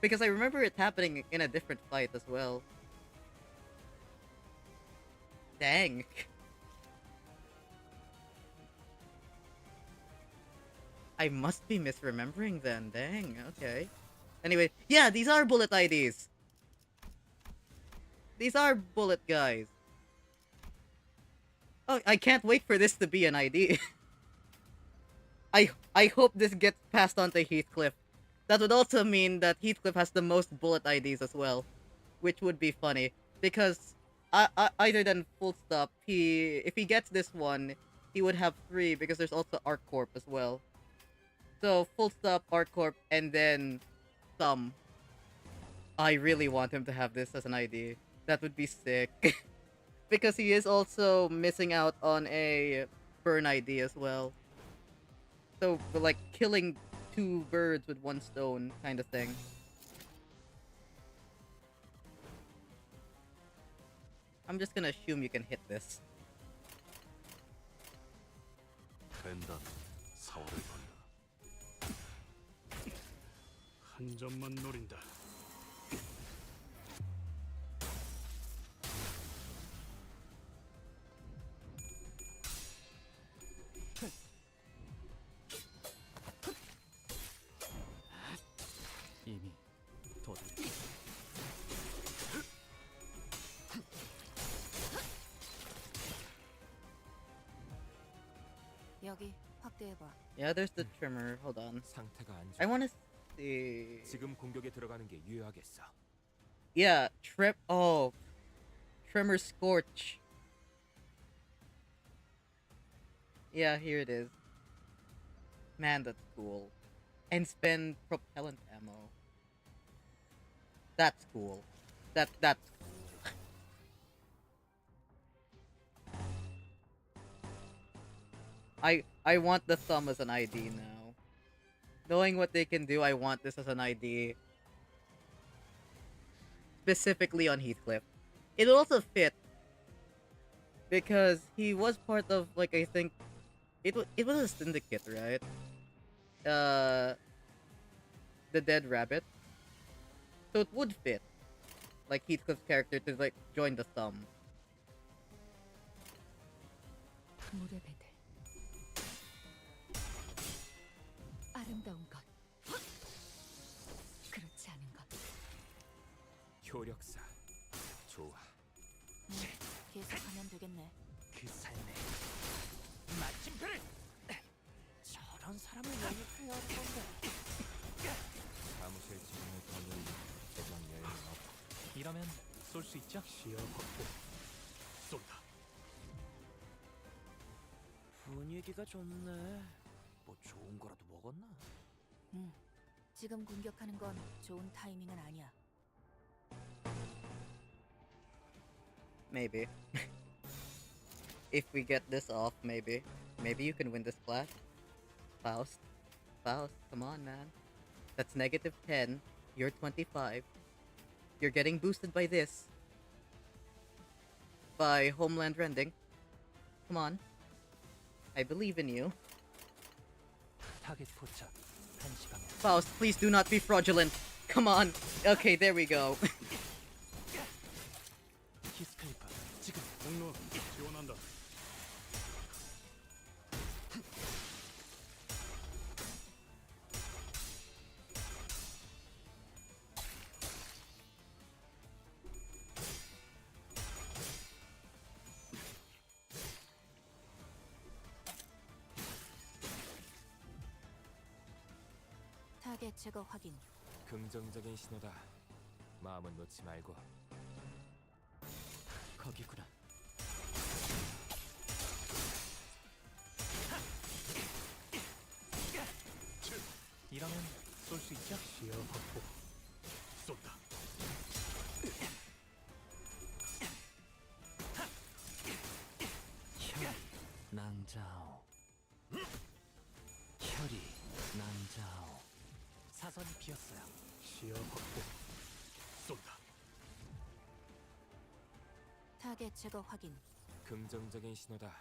Because I remember it happening in a different fight as well. Dang. I must be misremembering then. Dang, okay. Anyway, yeah, these are bullet IDs. These are bullet guys. Oh, I can't wait for this to be an ID. I hope this gets passed on to Heathcliff. That would also mean that Heathcliff has the most bullet IDs as well, which would be funny because either than Full Stop, if he gets this one, he would have 3 because there's also ArcCorp as well. So Full Stop, ArcCorp, and then Thumb. I really want him to have this as an ID. That would be sick. Because he is also missing out on a burn ID as well. So, like, killing 2 birds with 1 stone kind of thing. I'm just gonna assume you can hit this. 된다면 사활을 건너. 한 점만 노린다. 이미 도달. 여기 확대해봐. Yeah, there's the trimmer. Hold on. 상태가 안 I 좋아. wanna see... 지금 공격에 들어가는 게 유효하겠어. Yeah, Tremor Scorch. Yeah, here it is. Man, that's cool. And spend propellant ammo. That's cool. That's cool. I want the Thumb as an ID now. Knowing what they can do, I want this as an ID. Specifically on Heathcliff. It'll also fit. Because he was part of, like, I think... It was a syndicate, right? The Dead Rabbit. So it would fit. Like, Heathcliff's character to, like, join the Thumb. 물의 배들. 아름다운 것. 그렇지 않은 것. 효력사. 좋아. 계속하면 되겠네. 그 삶에 마침표를 저런 사람을 왜 해야 하는 건데? 사무실 지문을 돌리는 대전 여행은 없고. 이러면 쏠 수 있죠? 시야 확보. 쏜다. 분위기가 좋네. 뭐 좋은 거라도 먹었나? 지금 공격하는 건 좋은 타이밍은 아니야. Maybe. If we get this off, maybe. Maybe you can win this splash. Faust. Faust, come on, man. That's -10. You're 25. You're getting boosted by this. By Homeland Rending. Come on. I believe in you. 타겟 포착. 1시간. Faust, please do not be fraudulent. Come on. Okay, there we go. 히스클리프. 지금 공로 지원한다. 타겟 제거 확인. 긍정적인 신호다. 마음은 놓지 말고. 거기구나. 이러면 쏠 수 있죠? 시야 확보. 쏜다. 혈이 난자오. 혈이 난자오. 사선이 비었어요. 시야 확보. 쏜다. 타겟 제거 확인. 긍정적인 신호다.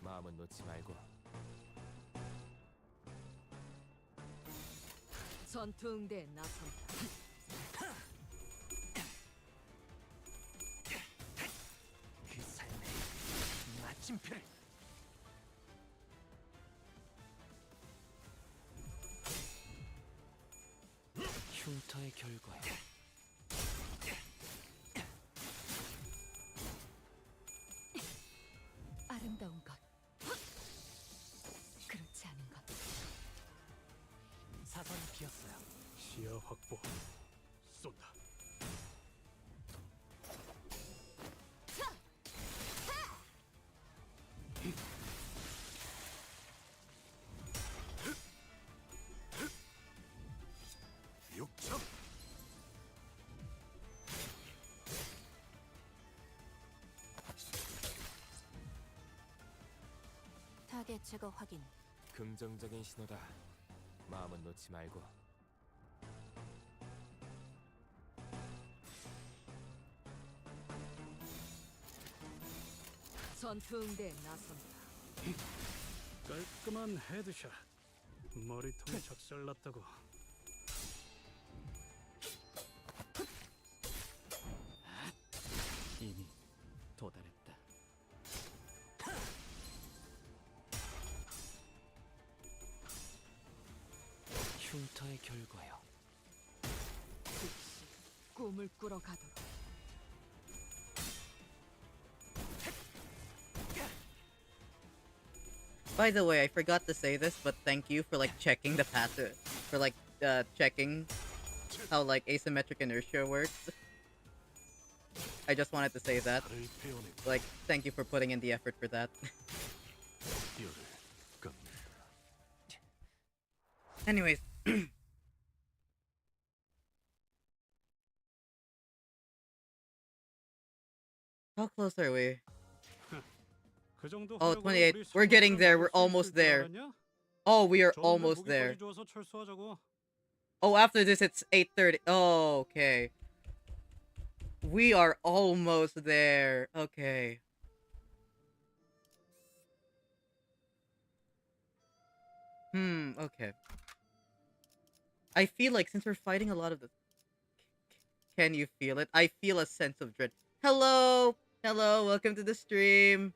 마음은 놓지 말고. 전투 응대에 나선다. 그 삶의 마침표를. 흉터의 결과야. 아름다운 것, 그렇지 않은 것. 사선이 비었어요. 시야 확보. 쏜다. 육점. 타겟 제거 확인. 긍정적인 신호다. 마음은 놓지 말고. 전투 응대에 나선다. 깔끔한 헤드샷. 머리통에 작살났다고. 이미 도달했다. 흉터의 결과요. 꿈을 꾸러 가도록. By the way, I forgot to say this, but thank you for like checking the passive, for like checking how like asymmetric inertia works. I just wanted to say that. 달을 베어내고 Like, thank you for putting in the effort for that. 열을 깎는다. Anyways. How close are we? 그 정도 Oh, 화력으로 28. 우리 We're getting there. 막을 We're 수 almost 있을 줄 there. 알았냐? Oh, we are 좋은데 almost 무기까지 there. 주워서 철수하자고. Oh, after this, it's 8:30. Oh, okay. We are almost there. Okay. Okay. I feel like since we're fighting a lot of the... Can you feel it? I feel a sense of dread. Hello! Hello, welcome to the stream.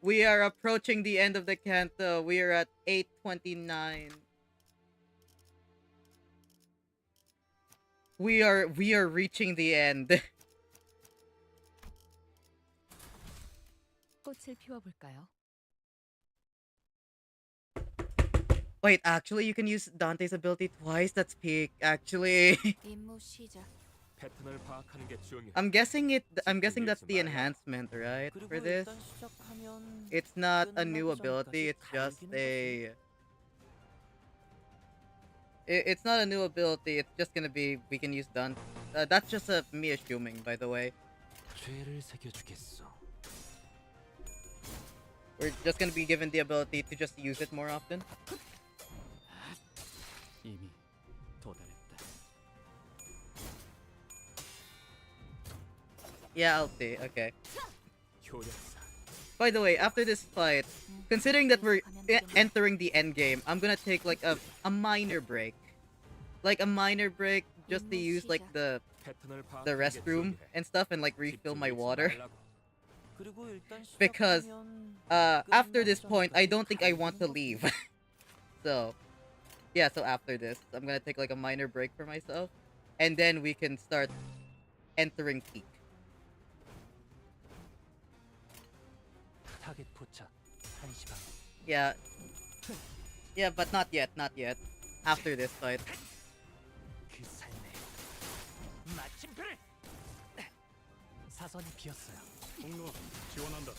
We are approaching the end of the Canto. We are at 8:29. We are reaching the end. 꽃을 피워볼까요? Wait, actually, you can use Dante's ability twice. That's peak, actually. 임무 시작. 패턴을 파악하는 게 중요해. I'm guessing that's the enhancement, right? For this. It's not a new ability, it's just a... It's not a new ability, it's just gonna be, we can use Dante. That's just me assuming, by the way. 죄를 새겨주겠어. We're just gonna be given the ability to just use it more often. 이미 도달했다. Yeah, I'll see, okay. 효력사. By the way, after this fight, considering that we're entering the end game, I'm gonna take like a minor break. Like a minor break just to use like the restroom and stuff and like refill my water. Because after this point, I don't think I want to leave. So yeah, so after this, I'm gonna take like a minor break for myself, and then we can start entering peak. 타겟 포착 1시 반. Yeah, but not yet, not yet. after this fight. 그 삶에 마침표를 사선이 비었어요. 공로 지원한다.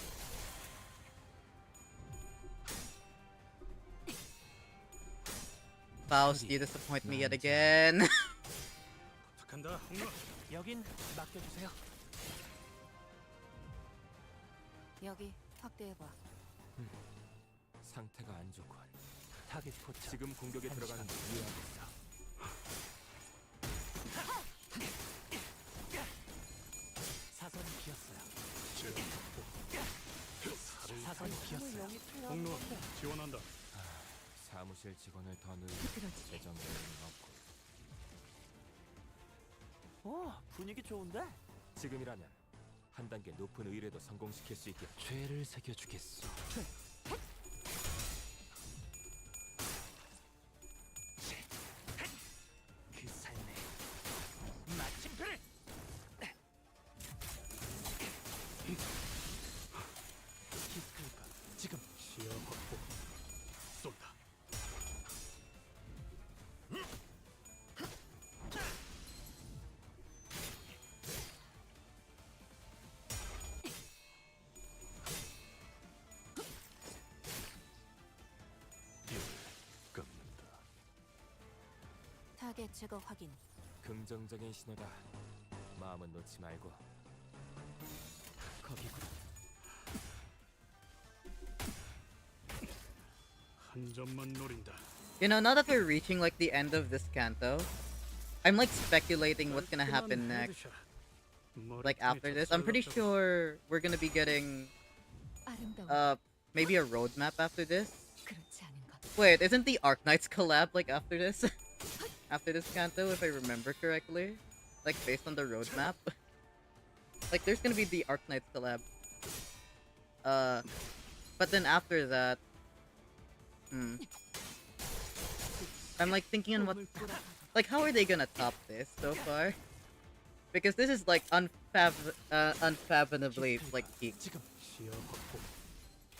Faust, you disappoint me yet again. 부탁한다. 공로. 여긴 맡겨주세요. 여기 확대해봐. 상태가 안 좋군. 타겟 포착. 지금 공격에 들어가는 게 유효하겠어. 사선이 비었어요. 살을 사선이 비었어요. 공로 지원한다. 사무실 직원을 더 늘릴 재정 여유는 없고. 분위기 좋은데? 지금이라면 한 단계 높은 의뢰도 성공시킬 수 있게 죄를 새겨주겠어. 그 삶에 마침표를 기스크리퍼 지금 시야 확보. 쏜다. 타겟 제거 확인. 긍정적인 신호다. 마음은 놓지 말고. 거기구나. 한 점만 노린다. You know, now that we're reaching like the end of this canto, I'm like speculating what's gonna happen next. Like after this, I'm pretty sure we're gonna be getting maybe a roadmap after this. Wait, isn't the Arknights collab like after this? After this canto, if I remember correctly, like based on the roadmap. Like there's gonna be the Arknights collab. But then after that, I'm like thinking on what, like how are they gonna top this so far? Because this is like unfathomably like peak.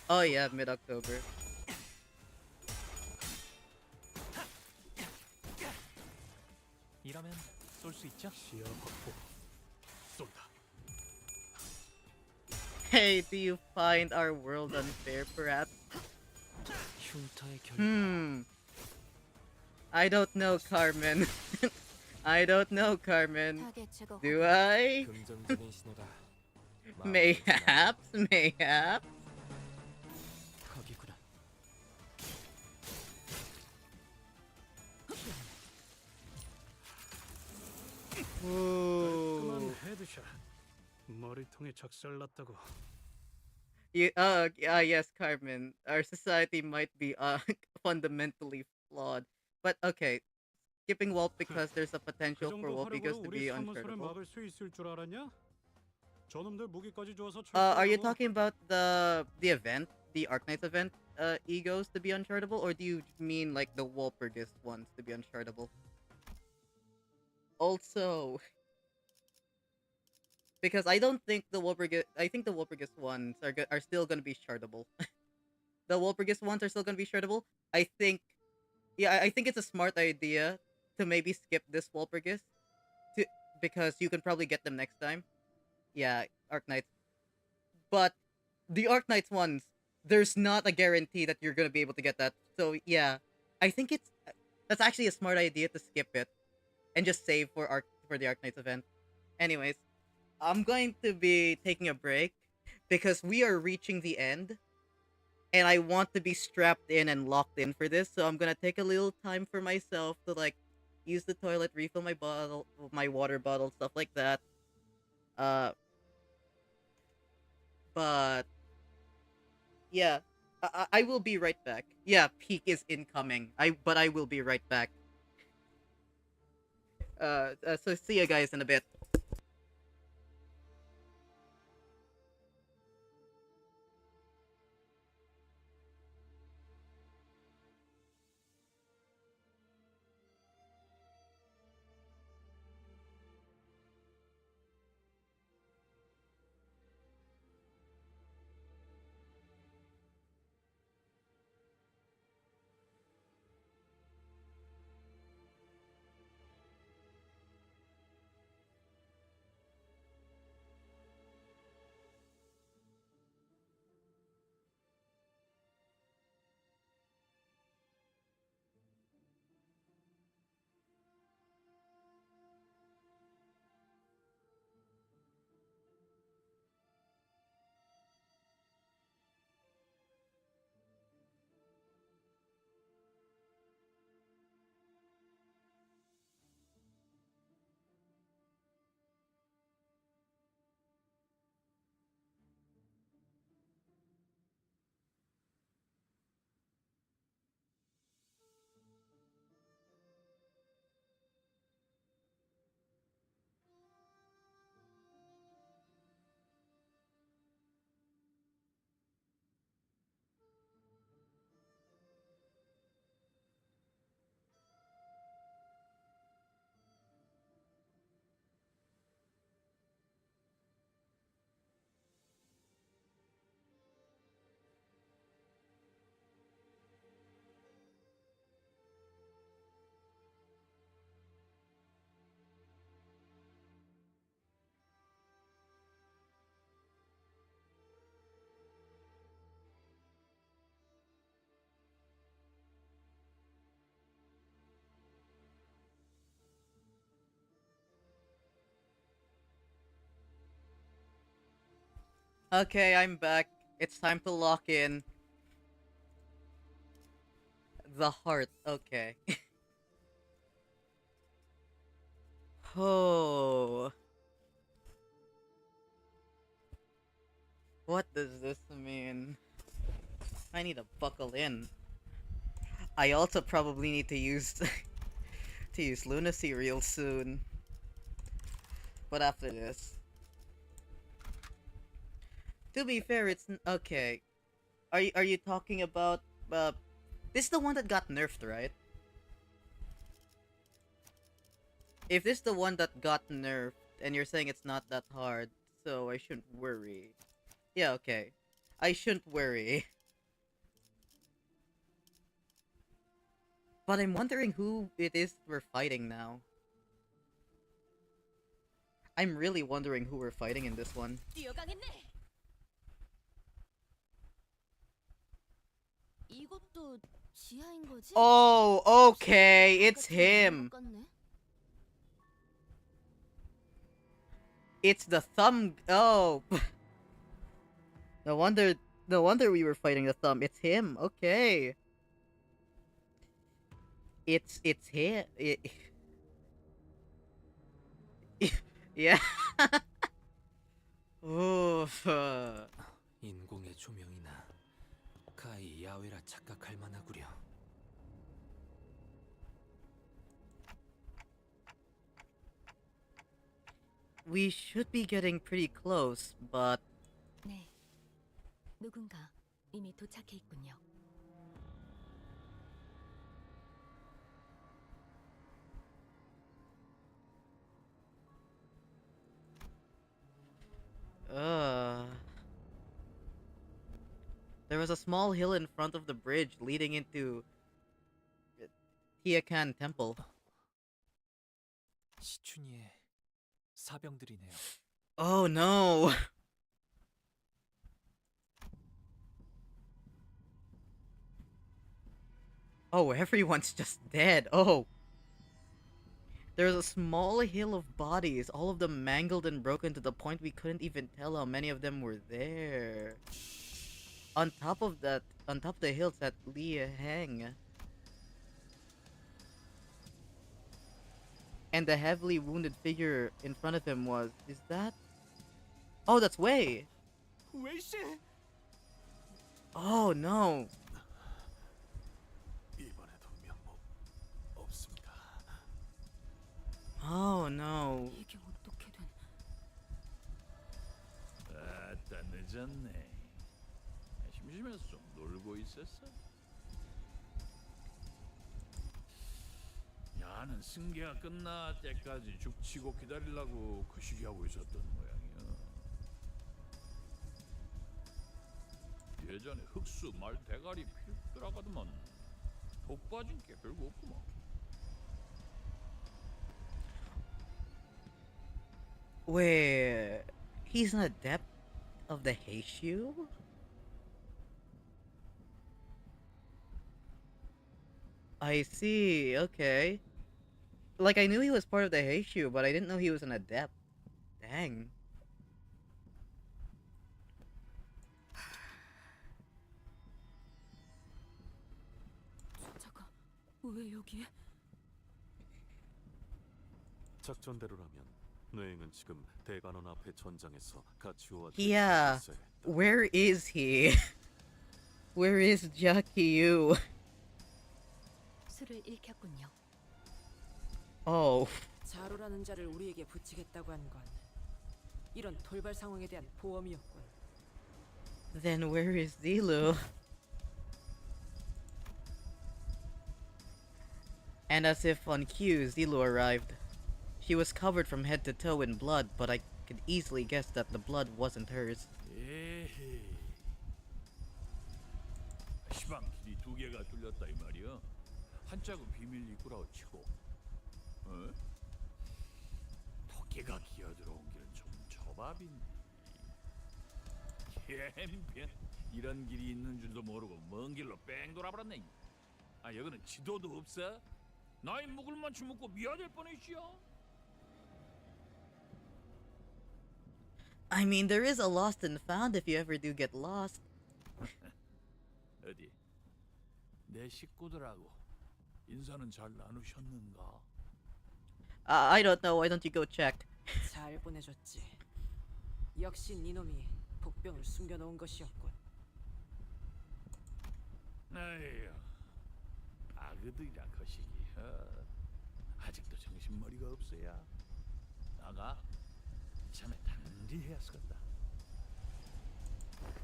Oh yeah, mid-October. 이러면 쏠 수 있죠? 시야 확보. 쏜다. Hey, do you find our world unfair, perhaps? 흉터의 I don't know, Carmen. I don't know, Carmen. Do I? 긍정적인 신호다. Mayhaps, mayhaps. 거기구나. 깔끔한 헤드샷. 머리통에 작살났다고. Yes, Carmen. Our society might be fundamentally flawed. But okay, skipping Wolf because there's a 그 potential for 정도 Wolfigos to 화력으로 be 우리 사무소를 uncharitable. 막을 수 있을 줄 알았냐? 저놈들 무기까지 줘서 Are you 철수하고. talking about the event, the Arknights event, egos to be uncharitable, or do you mean like the Wolfigos ones to be uncharitable? Also, because I don't think the Wolfigos, I think the Wolfigos ones are still gonna be charitable. The Wolfigos ones are still gonna be charitable. I think, yeah, I think it's a smart idea to maybe skip this Wolfigos, because you can probably get them next time. Yeah, Arknights. But the Arknights ones, there's not a guarantee that you're gonna be able to get that. So yeah, I think that's actually a smart idea to skip it and just save for the Arknights event. Anyways, I'm going to be taking a break because we are reaching the end, and I want to be strapped in and locked in for this. So I'm gonna take a little time for myself to like use the toilet, refill my bottle, my water bottle, stuff like that. But yeah, I will be right back. Yeah, peak is incoming. But I will be right back. So see you guys in a bit. Okay, I'm back. It's time to lock in the heart. Okay. Oh. What does this mean? I need to buckle in. I also probably need to use to use lunacy real soon. But after this. To be fair, okay. Are you talking about this is the one that got nerfed, right? If this is the one that got nerfed and you're saying it's not that hard, so I shouldn't worry. Yeah, okay. I shouldn't worry. But I'm wondering who it is we're fighting now. I'm really wondering who we're fighting in this one. 이것도 지하인 거지? Oh, okay, it's him. It's the thumb. Oh, no wonder. No wonder we were fighting the thumb. It's him. Okay. It's him. Yeah. Oof. 인공의 조명이나 가히 야외라 착각할 만하구려. We should be getting pretty close, but 네. 누군가 이미 도착해 있군요. There was a small hill in front of the bridge leading into Tiakan Temple. 시춘이의 사병들이네요. Oh no. Oh, everyone's just dead. Oh. There's a small hill of bodies, all of them mangled and broken to the point we couldn't even tell how many of them were there. On top of the hill sat Li Heng. And the heavily wounded figure in front of him is that? Oh, that's Wei. Oh no. 이번에도 면목 없습니다. Oh no. 이게 어떻게 된? 아따 늦었네. 심심해서 좀 놀고 있었어. 야는 승계가 끝날 때까지 죽치고 기다리려고 그 시기하고 있었던 모양이야. 예전에 흑수 말 대가리 필더라가더만 독 빠진 게 별거 없구만. Wait, he's an adept of the Heishu? I see, okay. Like, I knew he was part of the Heishu, but I didn't know he was an adept. Dang. 숫자가 왜 여기에? 작전대로라면 뇌행은 지금 대관원 앞의 전장에서 가치오와 Yeah, where is he? Where is Jakiyu? 술을 잃혔군요. Oh. 자루라는 자를 우리에게 붙이겠다고 한 건 이런 돌발 상황에 대한 보험이었군. Then where is Zilu? And as if on cue, Zilu arrived. She was covered from head to toe in blood, but I could easily guess that the blood wasn't hers. 에헤. 시방 길이 두 개가 뚫렸다 이 말이야. 한 짝은 비밀 입구라고 치고, 어? 토끼가 기어들어온 길은 좀 저밥이네. 챔피언, 이런 길이 있는 줄도 모르고 먼 길로 뺑 돌아버렸네. 아 여기는 지도도 없어? 나이 묵을 만큼 묵고 미아될 뻔했지요. I mean, there is a lost and found if you ever do get lost. 어디 내 식구들하고 인사는 잘 나누셨는가? I don't know. Why don't you go check? 잘 보내줬지. 역시 니놈이 복병을 숨겨놓은 것이었군. 에휴, 아그들이라 거시기. 아직도 정신머리가 없어야. 나가 이참에 단디해야 쓰겠다.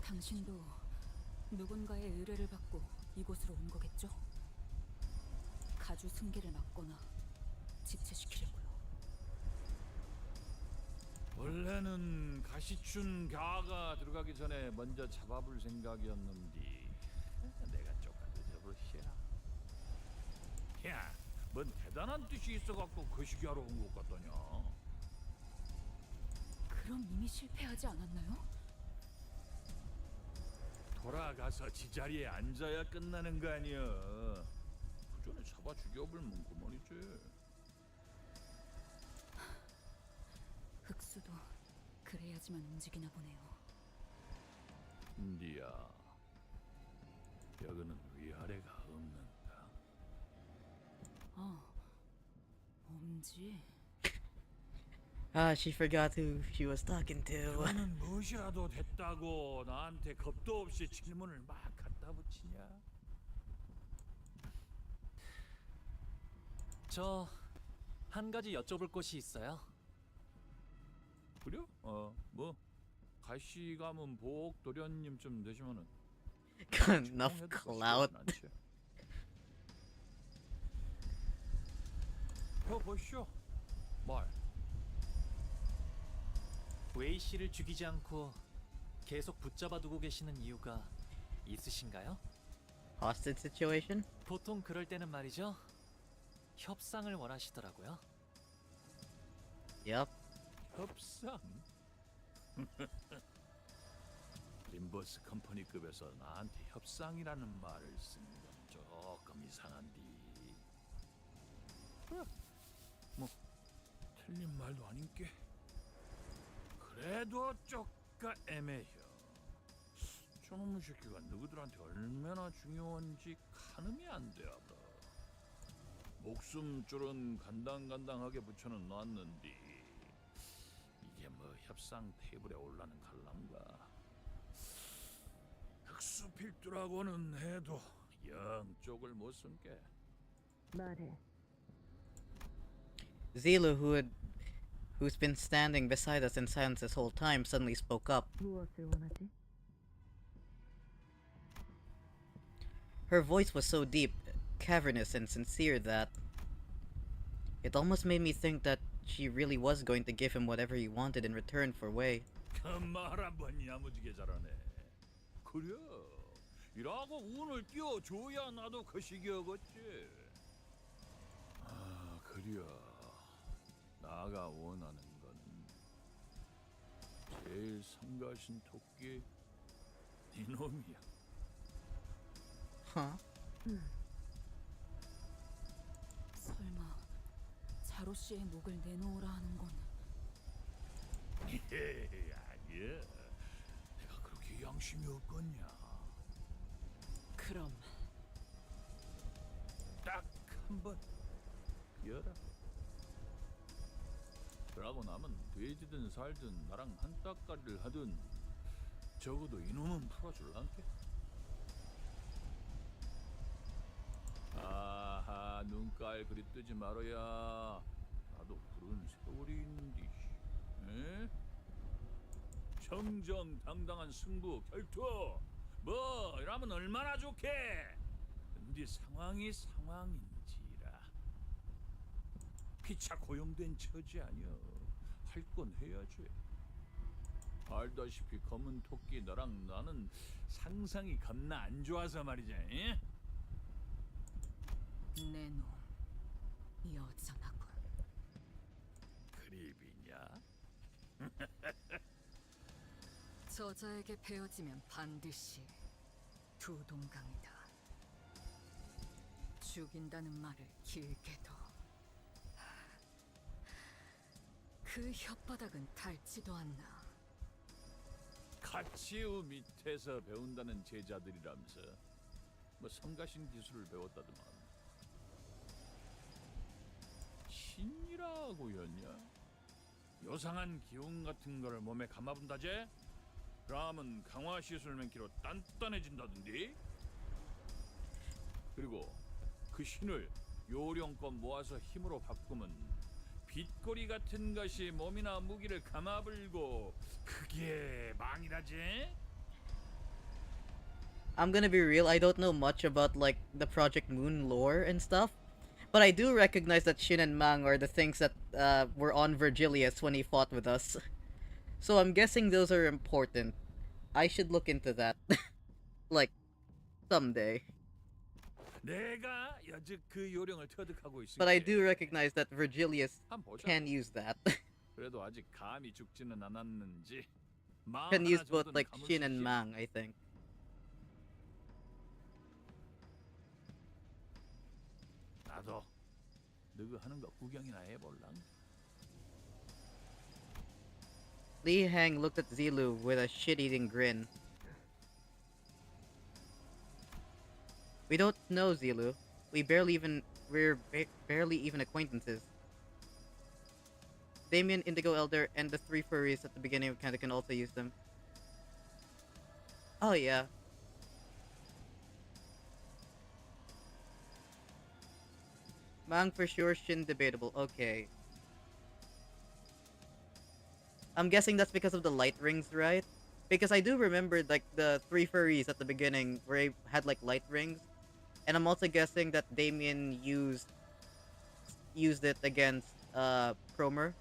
당신도 누군가의 의뢰를 받고 이곳으로 온 거겠죠? 가주 승계를 막거나 지체시키려고요. 원래는 가시춘 갸가 들어가기 전에 먼저 잡아볼 생각이었는데 내가 조금 늦어버렸어. 야, 뭔 대단한 뜻이 있어갖고 거시기하러 온 것 같더냐. 그럼 이미 실패하지 않았나요? 돌아가서 지자리에 앉아야 끝나는 거 아니야. 그 전에 잡아 죽여버리면 그만이지. 흑수도 그래야지만 움직이나 보네요. 인디야, 여기는 위아래가 없는가? 엄지. She forgot who she was talking to. 너는 무엇이라도 됐다고 나한테 겁도 없이 질문을 막 갖다 붙이냐? 저 한 가지 여쭤볼 것이 있어요. 그래? 뭐 가시 가문 보옥 도련님 좀 되시면은 Enough clout. 보시오. 말. 웨이 씨를 죽이지 않고 계속 붙잡아 두고 계시는 이유가 있으신가요? Hostage situation? 보통 그럴 때는 말이죠. 협상을 원하시더라고요. Yep. 협상? 림버스 컴퍼니급에서 나한테 협상이라는 말을 쓰는 건 조금 이상한디. 뭐 틀린 말도 아닌게. 그래도 쪼까 애매해요. 저놈의 새끼가 누구들한테 얼마나 중요한지 가늠이 안 돼. 목숨줄은 간당간당하게 붙여는 놨는데 이게 뭐 협상 테이블에 올라는 갈람가. 흑수 필두라고는 해도 영 쪽을 못 쓴게. 말해. Zilu, who's been standing beside us in silence this whole time, suddenly spoke up. 무엇을 원하지? Her voice was so deep, cavernous, and sincere that it almost made me think that she really was going to give him whatever he wanted in return for Wei. 그 말 한번 야무지게 잘하네. 그래, 이라고 운을 띄워줘야 나도 거시기하겠지. 그래. 나가 원하는 건 제일 성가신 토끼 이놈이야. 설마 자로 씨의 목을 내놓으라 하는 건? 아니야. 내가 그렇게 양심이 없겠냐. 그럼 딱 한 번 열어. 그러고 나면 돼지든 살든 나랑 한 따까리를 하든 적어도 이놈은 풀어줄란게. 아하, 눈깔 그리 뜨지 말아야. 나도 그런 세월이 있는디. 에? 정정당당한 승부 결투 뭐 이러면 얼마나 좋게. 근데 상황이 상황인지라. 피차 고용된 처지 아니여. 할 건 해야지. 알다시피 검은 토끼 너랑 나는 상상이 겁나 안 좋아서 말이지. 에? 내놈 여전하군. 그립이냐? 저자에게 베어지면 반드시 두 동강이다. 죽인다는 말을 길게도 그 혓바닥은 닳지도 않나. 가치우 밑에서 배운다는 제자들이라면서 뭐 성가신 기술을 배웠다더만. 신이라고였냐? 요상한 기운 같은 거를 몸에 감아본다제? 그러면 강화 시술 맨키로 단단해진다던데? 그리고 그 신을 요령껏 모아서 힘으로 바꾸면 빗꼬리 같은 것이 몸이나 무기를 감아불고 그게 망이라지? I'm gonna be real, I don't know much about like the Project Moon lore and stuff, but I do recognize that Shin and Mang are the things that were on Virgilius when he fought with us. So I'm guessing those are important. I should look into that. Like, someday. 내가 여즉 그 요령을 터득하고 있을게. But I do recognize that Virgilius 한번 보자. can use that. 그래도 아직 감이 죽지는 않았는지. Can use both like Shin and Mang, I think. 나도 너그 하는 거 구경이나 해볼랑? Li Hang looked at Zilu with a shit-eating grin. We don't know Zilu. We're barely even acquaintances. Damien, Indigo Elder, and the 3 furries at the beginning of Canto can also use them. Oh yeah. Mang for sure, Shin debatable. Okay. I'm guessing that's because of the light rings, right? Because I do remember like the 3 furries at the beginning where he had like light rings. And I'm also guessing that Damien used it against Cromer.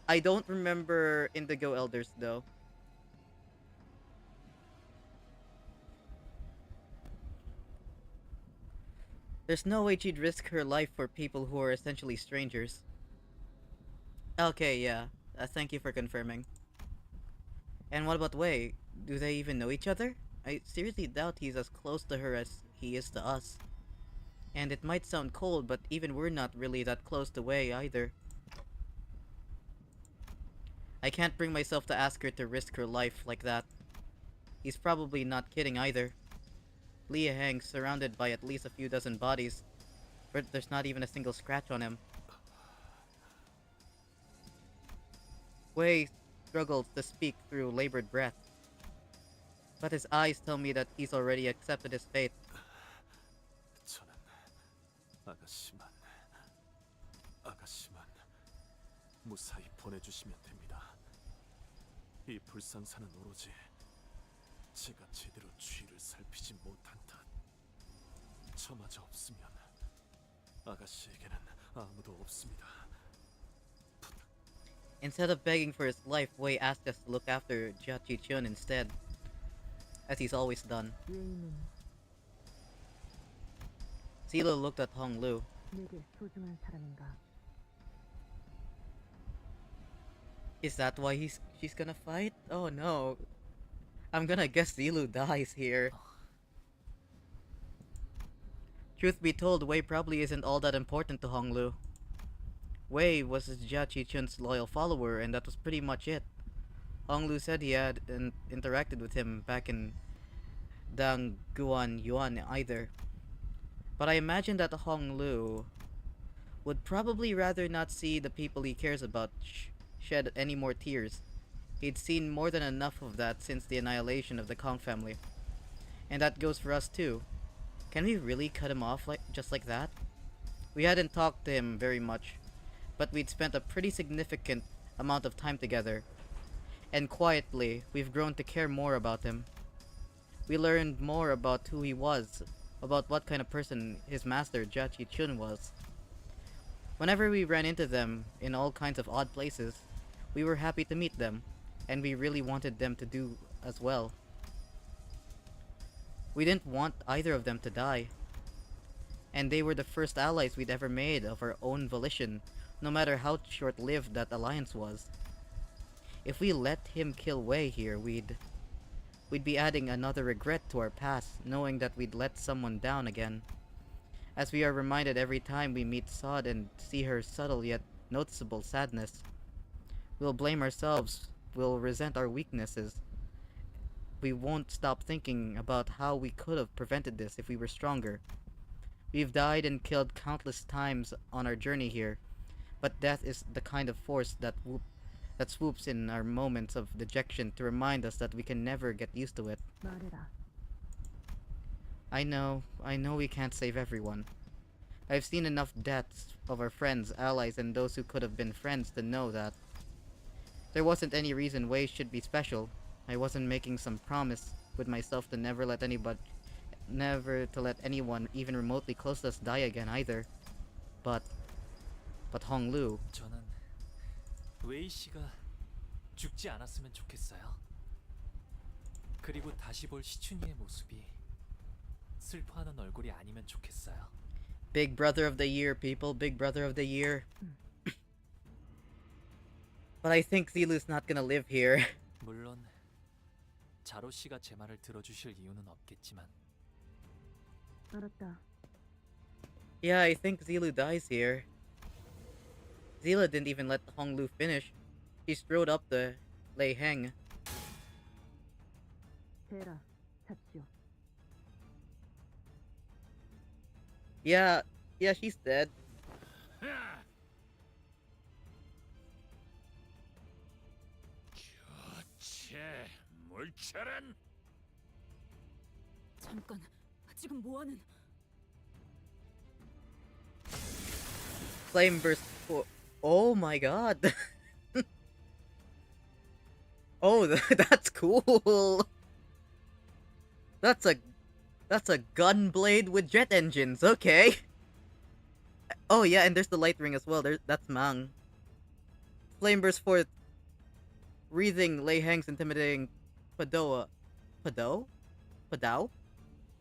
I don't remember Indigo Elders though. There's no way she'd risk her life for people who are essentially strangers. Okay, yeah. Thank you for confirming. And what about Wei? Do they even know each other? I seriously doubt he's as close to her as he is to us. And it might sound cold, but even we're not really that close to Wei either. I can't bring myself to ask her to risk her life like that. He's probably not kidding either. Leah hangs surrounded by at least a few dozen bodies, but there's not even a single scratch on him. Wei struggles to speak through labored breath, but his eyes tell me that he's already accepted his fate. 저는 아가씨만 무사히 보내주시면 됩니다. 이 불상사는 오로지 제가 제대로 주위를 살피지 못한 탓. 저마저 없으면 아가씨에게는 아무도 없습니다. Instead of begging for his life, Wei asked us to look after Jia Chun instead, as he's always done. Zilo looked at Hong Lu. 내게 소중한 사람인가? Is that why she's gonna fight? Oh no. I'm gonna guess Zilu dies here. Truth be told, Wei probably isn't all that important to Hong Lu. Wei was Jia Chun's loyal follower, and that was pretty much it. Hong Lu said he had interacted with him back in Dang Guan Yuan either. But I imagine that Hong Lu would probably rather not see the people he cares about shed any more tears. He'd seen more than enough of that since the annihilation of the Kong family. And that goes for us too. Can we really cut him off just like that? We hadn't talked to him very much, but we'd spent a pretty significant amount of time together. And quietly, we've grown to care more about him. We learned more about who he was, about what kind of person his master Jia Chun was. Whenever we ran into them in all kinds of odd places, we were happy to meet them, and we really wanted them to do as well. We didn't want either of them to die. And they were the first allies we'd ever made of our own volition, no matter how short-lived that alliance was. If we let him kill Wei here, we'd be adding another regret to our past, knowing that we'd let someone down again. As we are reminded every time we meet Sod and see her subtle yet noticeable sadness. We'll blame ourselves, we'll resent our weaknesses, we won't stop thinking about how we could have prevented this if we were stronger. We've died and killed countless times on our journey here, but death is the kind of force that swoops in our moments of dejection to remind us that we can never get used to it. 말해라. I know we can't save everyone. I've seen enough deaths of our friends, allies, and those who could have been friends to know that there wasn't any reason Wei should be special. I wasn't making some promise with myself to never to let anyone even remotely close to us die again either. But Honglu. 저는 웨이 씨가 죽지 않았으면 좋겠어요. 그리고 다시 볼 시춘이의 모습이 슬퍼하는 얼굴이 아니면 좋겠어요. Big brother of the year, people. Big brother of the year. But I think Zilu's not gonna live here. 물론 자로 씨가 제 말을 들어주실 이유는 없겠지만. 알았다. Yeah, I think Zilu dies here. Zila didn't even let Honglu finish. She strode up the Lei Heng. 대라, 잡시오. Yeah, she's dead. 쟤 물철은 잠깐, 지금 뭐하는? Flame burst. Oh my god. Oh, that's cool. That's a gun blade with jet engines. Okay. Oh yeah, and there's the light ring as well. That's Mang. Flame burst forth, wreathing Lei Heng's intimidating Padao,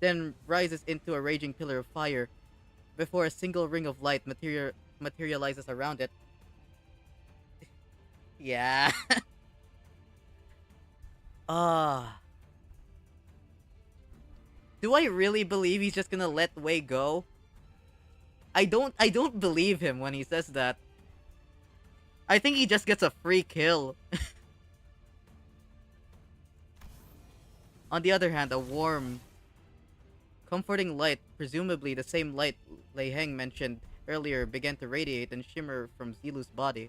then rises into a raging pillar of fire before a single ring of light materializes around it. Yeah. Do I really believe he's just gonna let Wei go? I don't believe him when he says that. I think he just gets a free kill. On the other hand, a warm, comforting light, presumably the same light Lei Heng mentioned earlier, began to radiate and shimmer from Zilu's body.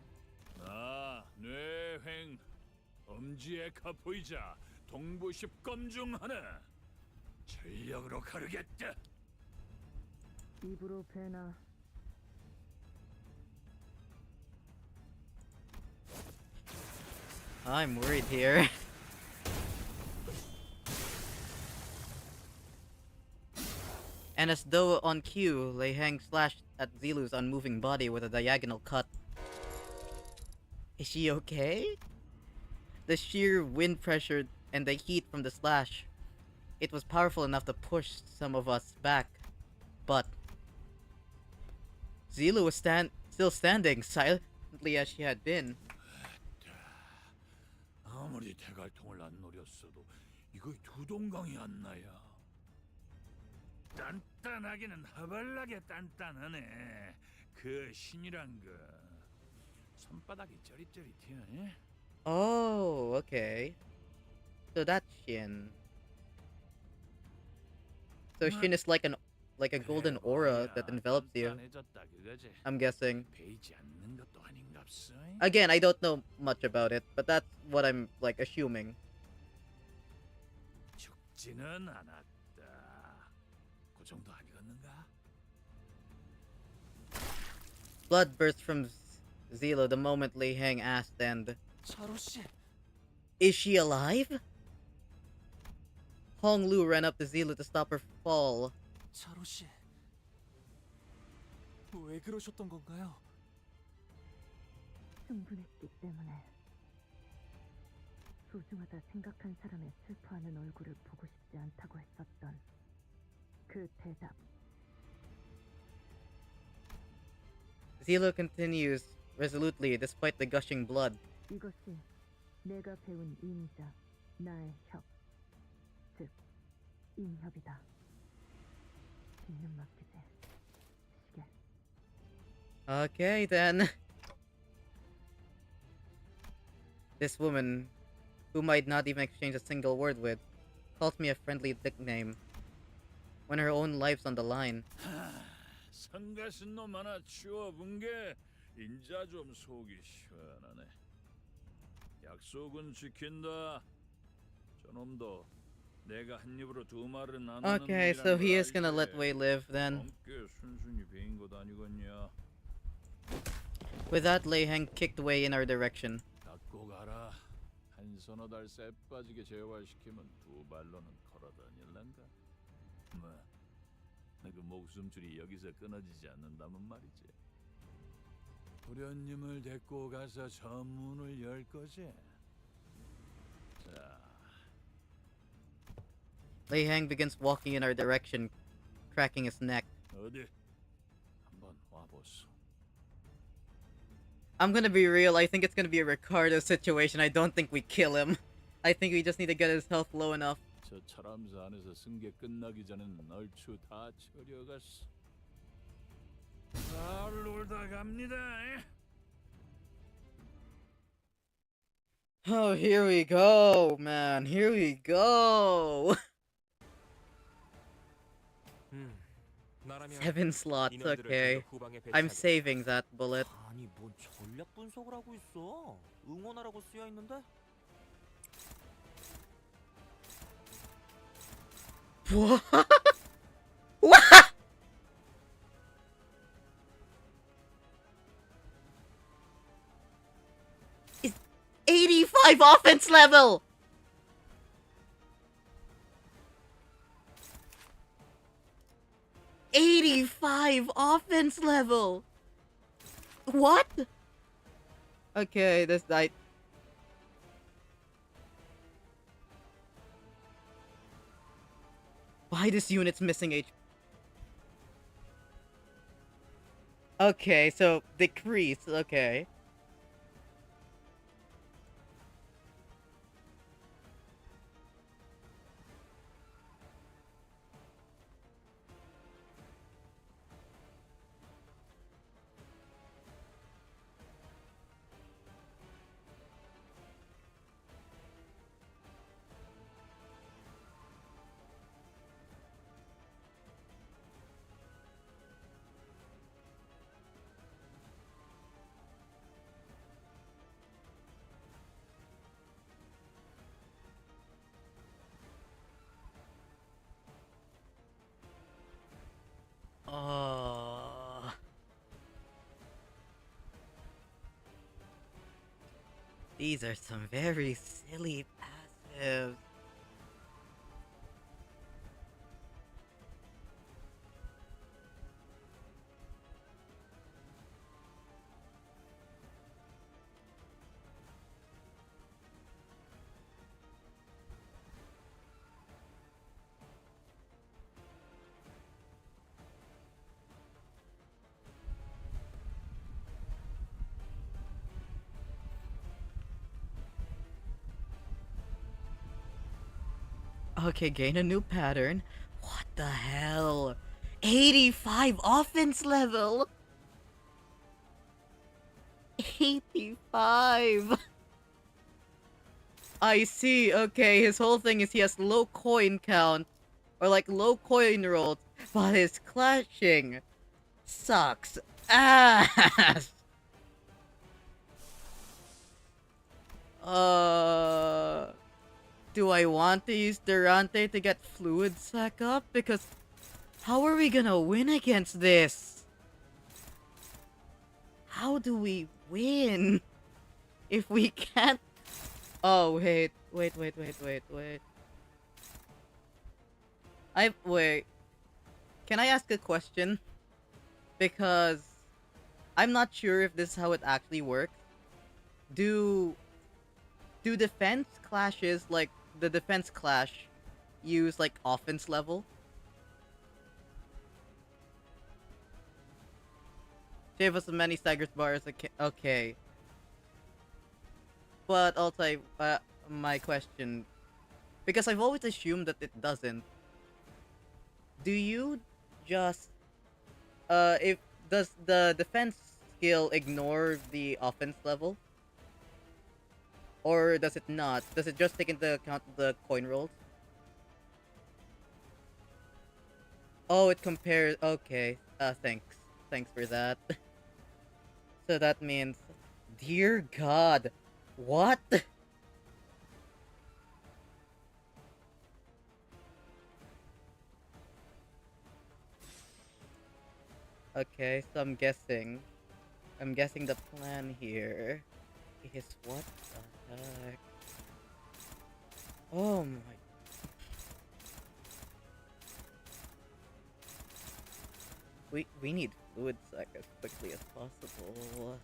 뇌횡 엄지의 가포이자 동부십검 중 하나 전력으로 가르겠다. 입으로 배나. I'm worried here. And as though on cue, Lei Heng slashed at Zilu's unmoving body with a diagonal cut. Is she okay? The sheer wind pressure and the heat from the slash, it was powerful enough to push some of us back. But Zilu was still standing, silently as she had been. 아무리 대갈통을 안 노렸어도 이거 두 동강이 안 나야. 단단하기는 허벌나게 단단하네. 그 신이란 거 손바닥이 쩌릿쩌릿해. Oh, okay. So that's Shin. So Shin is like a golden aura that envelops you. I'm guessing. Again, I don't know much about it, but that's what I'm like assuming. 죽지는 않았다. 그 정도 아니겠는가? Blood burst from Zilo the moment Lei Heng asked, and is she alive? Honglu ran up to Zilo to stop her fall. 자로 씨, 왜 그러셨던 건가요? 충분했기 때문에. 소중하다 생각한 사람의 슬퍼하는 얼굴을 보고 싶지 않다고 했었던 그 대답. Zilo continues resolutely despite the gushing blood. 이것이 내가 배운 인이자 나의 협, 즉 인협이다. 뒤는 맡기지. 시계. Okay then. This woman, who might not even exchange a single word with, calls me a friendly nickname when her own life's on the line. 성가신 놈 하나 치워본 게 인자 좀 속이 시원하네. 약속은 지킨다. 저놈도 내가 한 입으로 두 말은 안 하는 Okay, so he is gonna let Wei live then. 함께 순순히 배인 것 아니겠냐? With that, Lei Heng kicked Wei in our direction. 닫고 가라. 한 서너 달 쎄 빠지게 재활시키면 두 발로는 걸어다닐란가? 뭐, 그 목숨줄이 여기서 끊어지지 않는다면 말이지. 도련님을 데리고 가서 저 문을 열 거지. 자. Lei Heng begins walking in our direction, cracking his neck. 어디? 한번 와보소. I'm gonna be real, I think it's gonna be a Ricardo situation. I don't think we kill him. I think we just need to get his health low enough. 저 철암사 안에서 승계 끝나기 전엔 얼추 다 처려갔어. 잘 놀다 갑니다. Oh, here we go, man. Here we go. 7 slots, okay. I'm saving that bullet. 아니 뭔 전략 분석을 하고 있어? 응원하라고 쓰여 있는데? What? What? It's 85 offense level! '85 offense level! What? Okay, this died. Why this unit's missing HP? Okay, so decrease, okay. These are some very silly passives. Okay, gain a new pattern. What the hell? 85 offense level? 85. I see. Okay, his whole thing is he has low coin count. Or like low coin rolls. But his clashing sucks ass. Do I want to use Durante to get fluid sack up? Because how are we gonna win against this? How do we win? If we can't... Oh, wait. Wait. Wait. Can I ask a question? Because I'm not sure if this is how it actually works. Do defense clashes, like the defense clash, use like offense level? Save us as many staggers bars. Okay. But also, my question, because I've always assumed that it doesn't. Do you just does the defense skill ignore the offense level? Or does it not? Does it just take into account the coin rolls? Oh, it compares. Okay. Thanks. Thanks for that. So that means, dear God, what? Okay, so I'm guessing. I'm guessing the plan here is what the heck? Oh my. We need fluid sac as quickly as possible.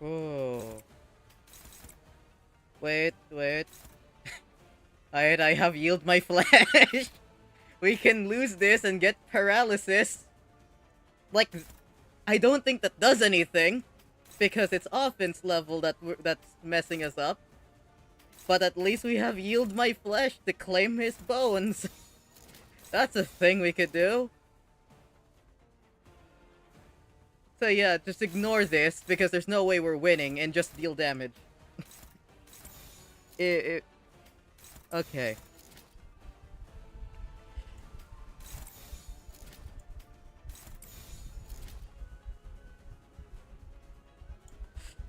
Oh. Wait. Alright, I have yield my flesh. We can lose this and get paralysis. Like, I don't think that does anything, because it's offense level that's messing us up. But at least we have yield my flesh to claim his bones. That's a thing we could do. So yeah, just ignore this, because there's no way we're winning, and just deal damage. Okay.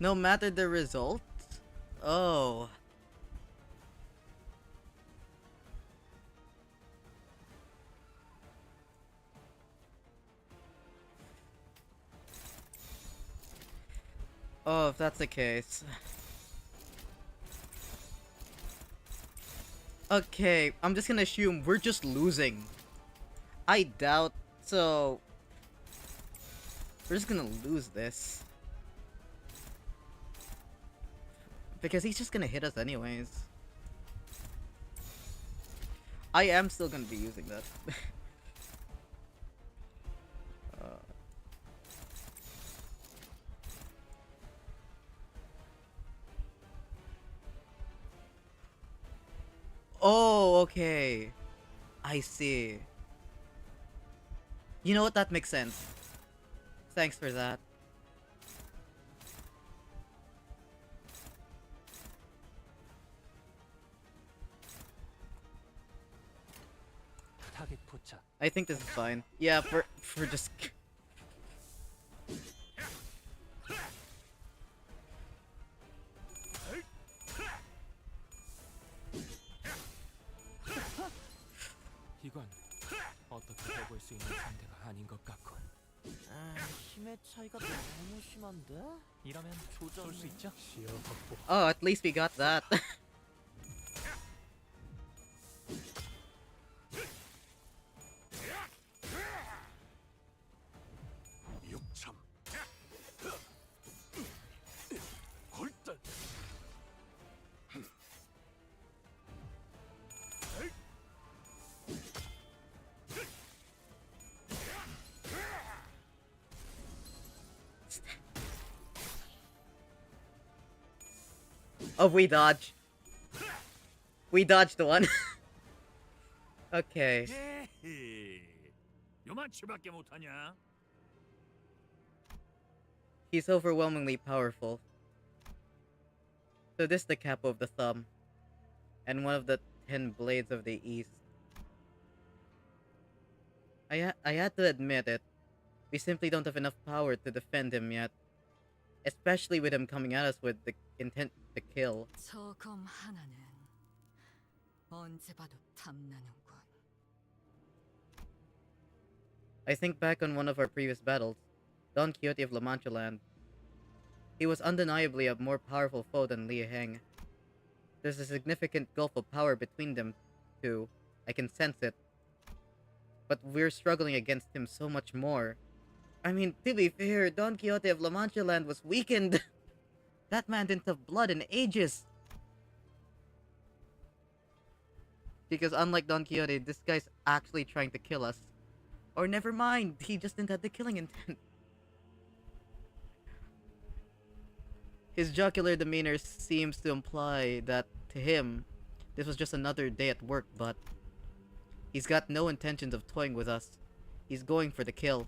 No matter the result? Oh. Oh, if that's the case. Okay, I'm just gonna assume we're just losing. I doubt so. We're just gonna lose this. Because he's just gonna hit us anyways. I am still gonna be using that. Oh, okay. I see. You know what? That makes sense. Thanks for that. I think this is fine. Yeah, for just. 이건 어떻게 해볼 수 있는 상대가 아닌 것 같군. 아, 힘의 차이가 너무 심한데? 이러면 쏠 수 있죠? Oh, at least we got that. Oh, we dodge. We dodged one. Okay. 요만치밖에 못하냐? He's overwhelmingly powerful. So this is the capo of the thumb. And one of the 10 blades of the east. I had to admit it. We simply don't have enough power to defend him yet. Especially with him coming at us with the intent to kill. 저 검 하나는 언제 봐도 탐나는군. I think back on one of our previous battles, Don Quixote of La Mancha Land. He was undeniably a more powerful foe than Li Heng. There's a significant gulf of power between them two. I can sense it. But we're struggling against him so much more. I mean, to be fair, Don Quixote of La Mancha Land was weakened. That man didn't have blood in ages. Because unlike Don Quixote, this guy's actually trying to kill us. Or never mind, he just didn't have the killing intent. His jocular demeanor seems to imply that, to him, this was just another day at work, but he's got no intentions of toying with us. He's going for the kill.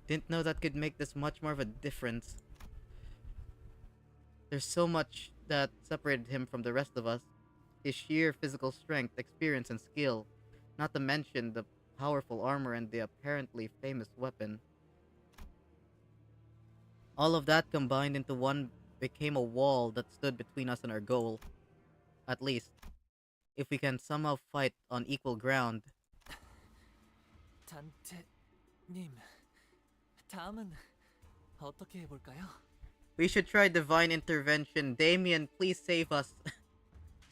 Didn't know that could make this much more of a difference. there's so much that separated him from the rest of us. His sheer physical strength, experience, and skill, not to mention the powerful armor and the apparently famous weapon. All of that combined into one became a wall that stood between us and our goal. At least, if we can somehow fight on equal ground. 단테님, 다음은 어떻게 해볼까요? We should try divine intervention. Damien, please save us.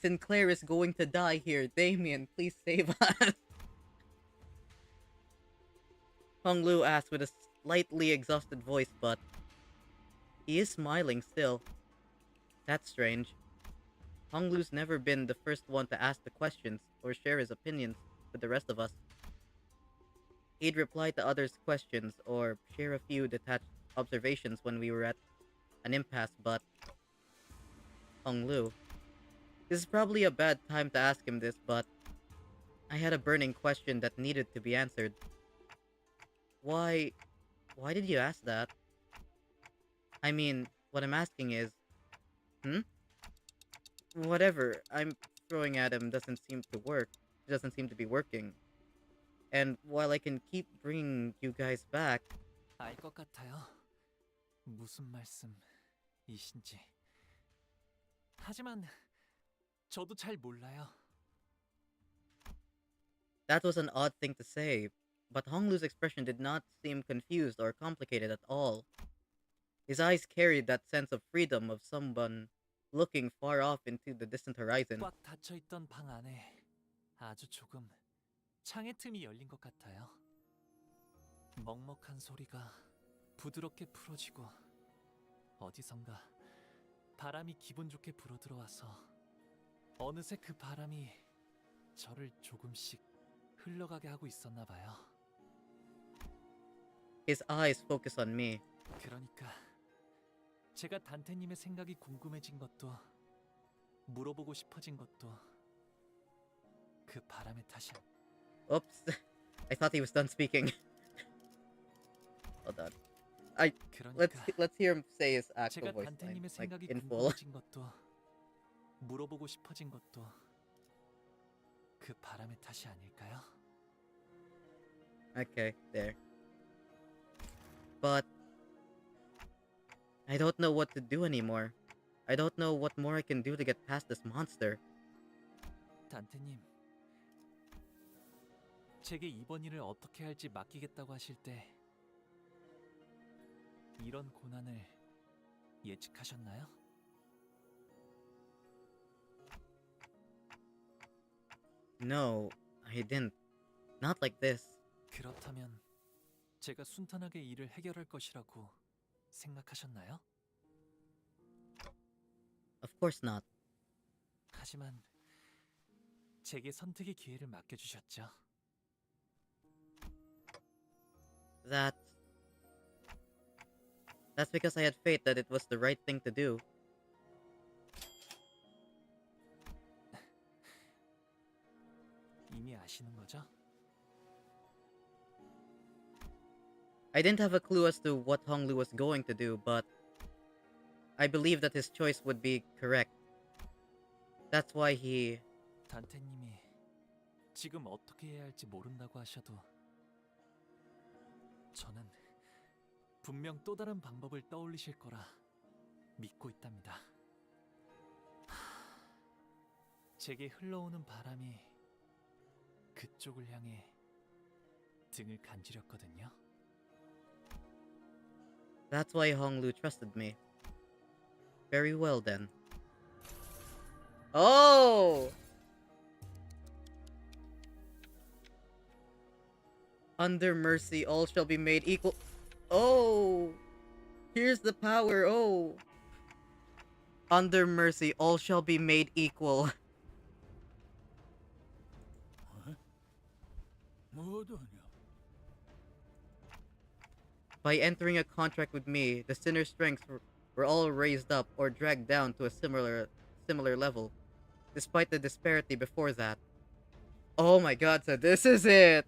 Sinclair is going to die here. Damien, please save us. Hong Lu asked with a slightly exhausted voice, but he is smiling still. That's strange. Hong Lu's never been the first one to ask the questions or share his opinions with the rest of us. He'd reply to others' questions or share a few detached observations when we were at an impasse, but Hong Lu. This is probably a bad time to ask him this, but I had a burning question that needed to be answered. Why did you ask that? I mean, what I'm asking is, whatever I'm throwing at him doesn't seem to work. It doesn't seem to be working. And while I can keep bringing you guys back, 알 것 같아요. 무슨 말씀이신지. 하지만 저도 잘 몰라요. that was an odd thing to say, but Honglu's expression did not seem confused or complicated at all. His eyes carried that sense of freedom of someone looking far off into the distant horizon. 꽉 닫혀있던 방 안에 아주 조금 창의 틈이 열린 것 같아요. 먹먹한 소리가 부드럽게 풀어지고 어디선가 바람이 기분 좋게 불어들어와서 어느새 그 바람이 저를 조금씩 흘러가게 하고 있었나 봐요. His eyes focus on me. 그러니까 제가 단테님의 생각이 궁금해진 것도 물어보고 싶어진 것도 그 바람의 탓이야. Oops. I thought he was done speaking. Hold on. Let's hear him say his actual 제가 voice 단테님의 line, like 생각이 in full. 궁금해진 것도 물어보고 싶어진 것도 그 바람의 탓이 아닐까요? Okay, there. But I don't know what to do anymore. I don't know what more I can do to get past this monster. 단테님, 제게 이번 일을 어떻게 할지 맡기겠다고 하실 때 이런 고난을 예측하셨나요? No, I didn't. Not like this. 그렇다면 제가 순탄하게 일을 해결할 것이라고 생각하셨나요? Of course not. 하지만 제게 선택의 기회를 맡겨주셨죠. That's because I had faith that it was the right thing to do. 이미 아시는 거죠? I didn't have a clue as to what Honglu was going to do, but I believe that his choice would be correct. That's why he... 단테님이 지금 어떻게 해야 할지 모른다고 하셔도 저는 분명 또 다른 방법을 떠올리실 거라 믿고 있답니다. 제게 흘러오는 바람이 그쪽을 향해 등을 간지렸거든요. That's why Honglu trusted me. Very well then. Oh! Under mercy, all shall be made equal. Oh! Here's the power, oh! Under mercy, all shall be made equal. By entering a contract with me, the sinner's strengths were all raised up or dragged down to a similar level, despite the disparity before that. Oh my god, so this is it!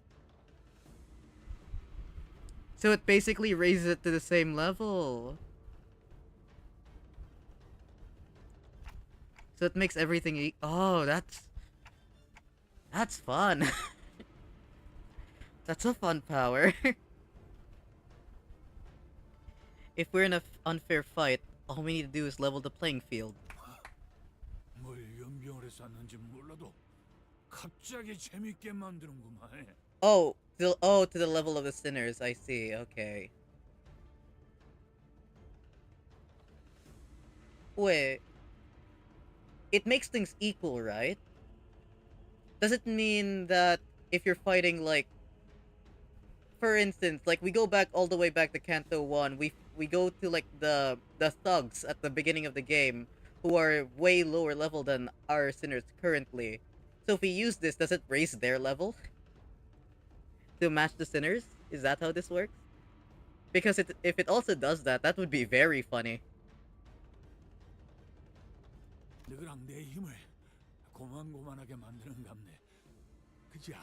So it basically raises it to the same level. So it makes everything oh, that's fun. That's a fun power. If we're in an unfair fight, all we need to do is level the playing field. 뭘 연병을 해서 왔는지 몰라도 갑자기 재밌게 만드는구만. Oh, to the level of the sinners. I see. Okay. Wait. It makes things equal, right? Does it mean that if you're fighting, like, for instance, like we go back all the way back to Canto 1, we go to like the thugs at the beginning of the game who are way lower level than our sinners currently. So if we use this, does it raise their level to match the sinners? Is that how this works? Because if it also does that, that would be very funny. 너랑 내 힘을 고만고만하게 만드는 갑네. 그지야?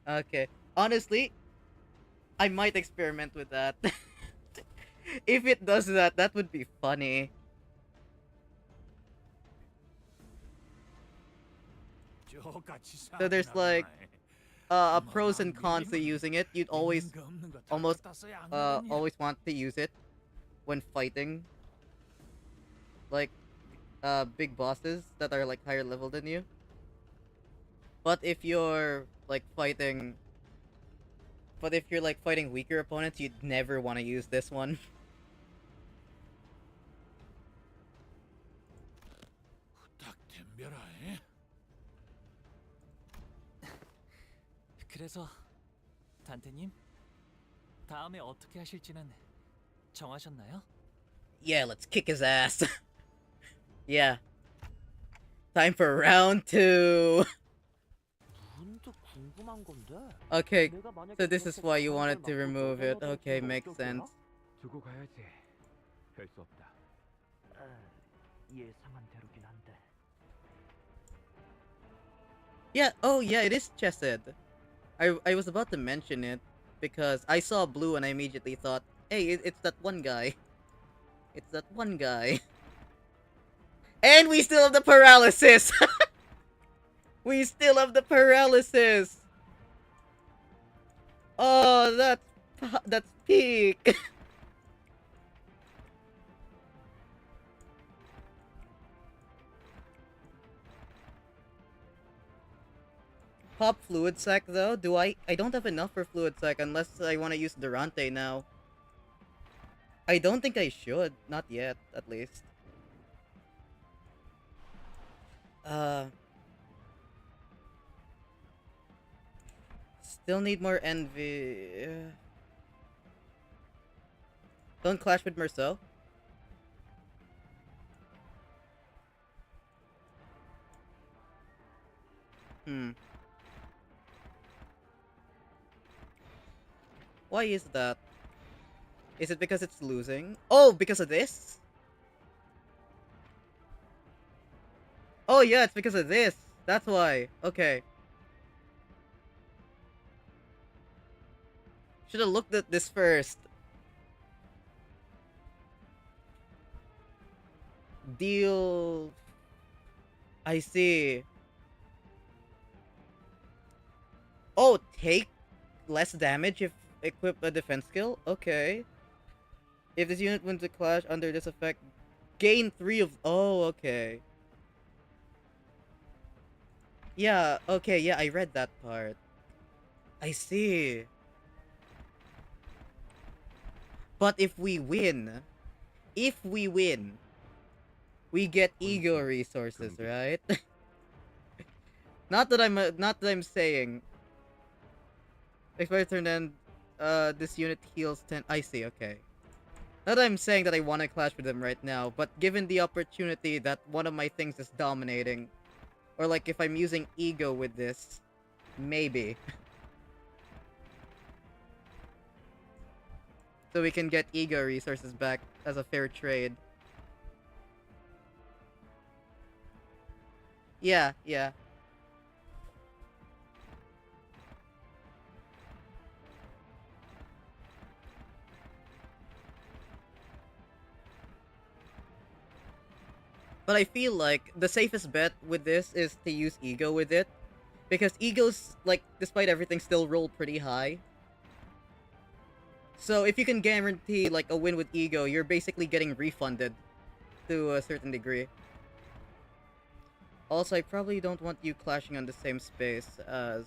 Okay. Honestly, I might experiment with that. If it does that, that would be funny. So there's like a pros and cons to using it. You'd always almost always want to use it when fighting like big bosses that are like higher level than you. But if you're like fighting weaker opponents, you'd never want to use this one. 그래서 단테님, 다음에 어떻게 하실지는 정하셨나요? Yeah, let's kick his ass. Yeah. Time for round 2. Okay, so this is why you wanted to remove it. Okay, makes sense. 두고 가야지. 별수 없다. 예상한 대로긴 한데. Yeah, oh yeah, it is Chesed. I was about to mention it because I saw blue and I immediately thought, hey, it's that one guy. It's that one guy. And we still have the paralysis! We still have the paralysis! Oh, that's peak! Pop fluid sac though? I don't have enough for fluid sac unless I want to use Durante now. I don't think I should. Not yet, at least. Still need more envy. Don't clash with Merceau. Why is that? Is it because it's losing? Oh, because of this? Oh yeah, it's because of this. That's why. Okay. Should have looked at this first. Deal. I see. Oh, take less damage if equip a defense skill? Okay. If this unit wins a clash under this effect, gain 3 of... Oh, okay. Yeah, okay, yeah, I read that part. I see. But if we win, we get ego resources, right? not that I'm saying. Expire turn end, this unit heals 10. I see, okay. Not that I'm saying that I want to clash with them right now, but given the opportunity that one of my things is dominating, or like if I'm using ego with this, maybe. So we can get ego resources back as a fair trade. Yeah, yeah. But I feel like the safest bet with this is to use Ego with it. Because Ego's, like, despite everything, still roll pretty high. So if you can guarantee, like, a win with Ego, you're basically getting refunded to a certain degree. Also, I probably don't want you clashing on the same space as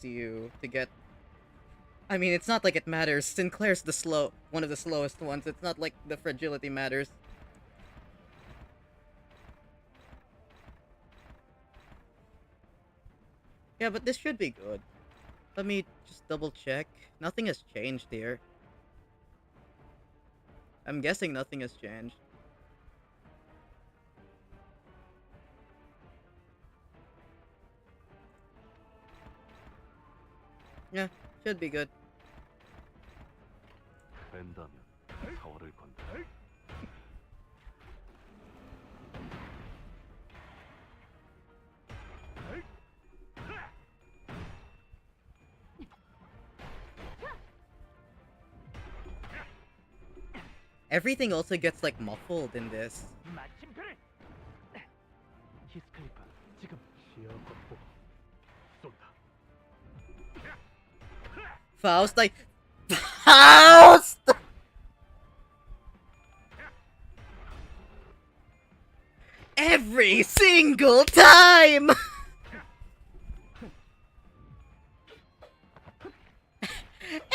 you to get... I mean, it's not like it matters. Sinclair's one of the slowest ones. It's not like the fragility matters. Yeah, but this should be good. Let me just double check. Nothing has changed here. I'm guessing nothing has changed. Yeah, should be good. 된다면 타워를 건다. Everything also gets like muffled in this. 마침표를. 히스클리프 지금 시야걷고 쏜다. Faust, like... Faust! Every single time!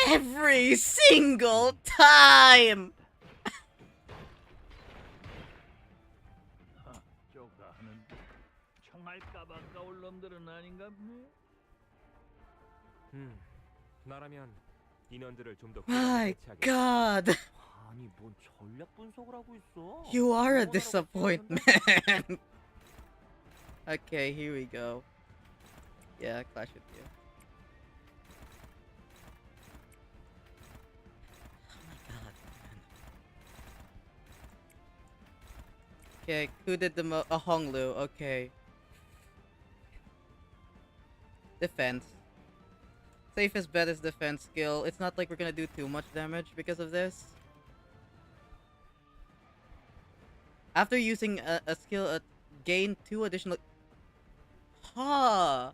Every single time! 쪼가 하는데 총알 까박까올 놈들은 아닌가 보네. 나라면 인원들을 좀 더 My God! 아니 뭔 전략 분석을 하고 있어? You are a disappointment. Okay, here we go. Yeah, clash with you. Oh my god, man. Okay, who did the Honglu, okay. Defense. Safest bet is defense skill. It's not like we're gonna do too much damage because of this. After using a skill, gain 2 additional... Huh.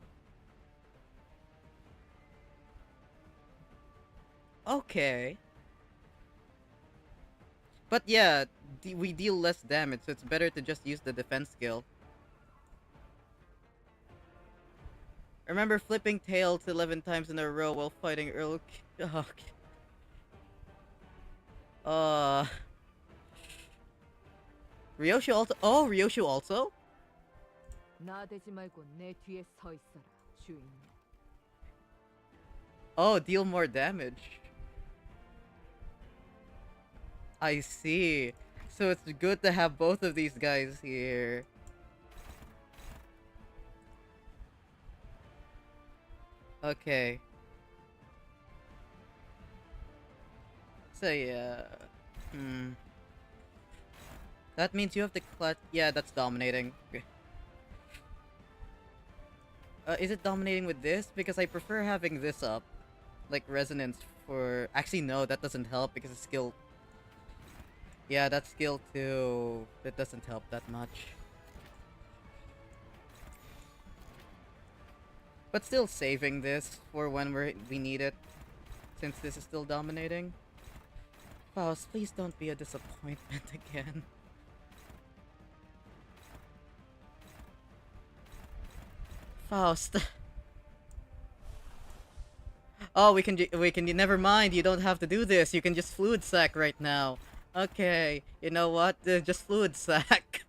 Okay. But yeah, we deal less damage, so it's better to just use the defense skill. Remember flipping tails 11 times in a row while fighting Earl... Oh, Ryoshu also... Oh, Ryoshu also? 나대지 말고 내 뒤에 서 있어라, 주인. Oh, deal more damage. I see. So it's good to have both of these guys here. Okay. So yeah. That means you have to clutch. Yeah, that's dominating. Is it dominating with this? Because I prefer having this up. Like resonance for... Actually, no, that doesn't help because it's skill... Yeah, that skill too. That doesn't help that much. But still saving this for when we need it. Since this is still dominating. Faust, please don't be a disappointment again. Faust. Oh, we can, never mind, you don't have to do this, you can just fluid sack right now. Okay, you know what, just fluid sack.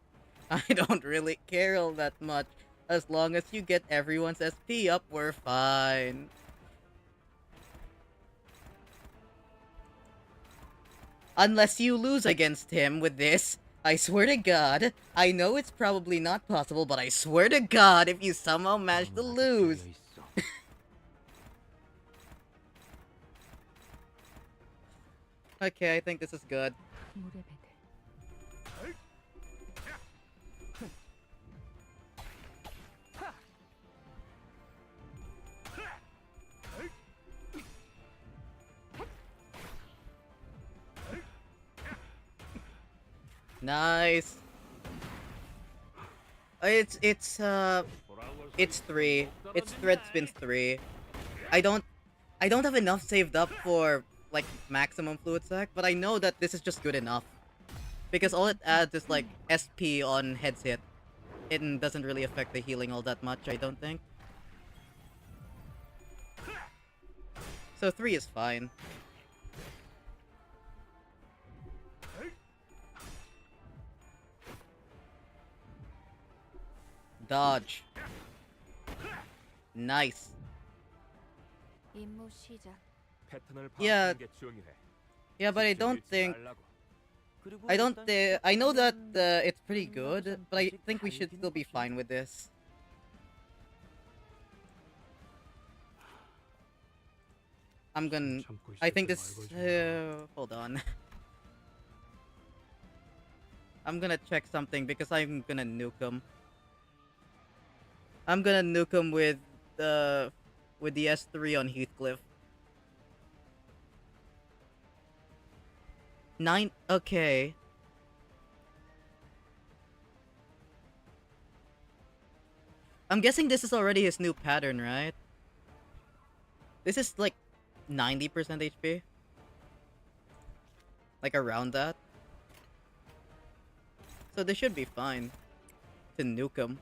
I don't really care all that much. As long as you get everyone's SP up, we're fine. Unless you lose against him with this. I swear to God, I know it's probably not possible, but I swear to God, if you somehow manage to lose... Okay, I think this is good. Nice. It's 3. It's thread spins 3. I don't have enough saved up for like maximum fluid sac, but I know that this is just good enough. Because all it adds is like SP on heads hit. It doesn't really affect the healing all that much, I don't think. So 3 is fine. Dodge. Nice. 임무 시작. 패턴을 Yeah. 파악하는 게 중요해. Yeah, but I don't think... I know that it's pretty good, but I think we should still be fine with this. I think this... hold on. I'm gonna check something because I'm gonna nuke him. I'm gonna nuke him with the S3 on Heathcliff. 9. Okay. I'm guessing this is already his new pattern, right? This is like 90% HP. Like around that. So they should be fine to nuke him.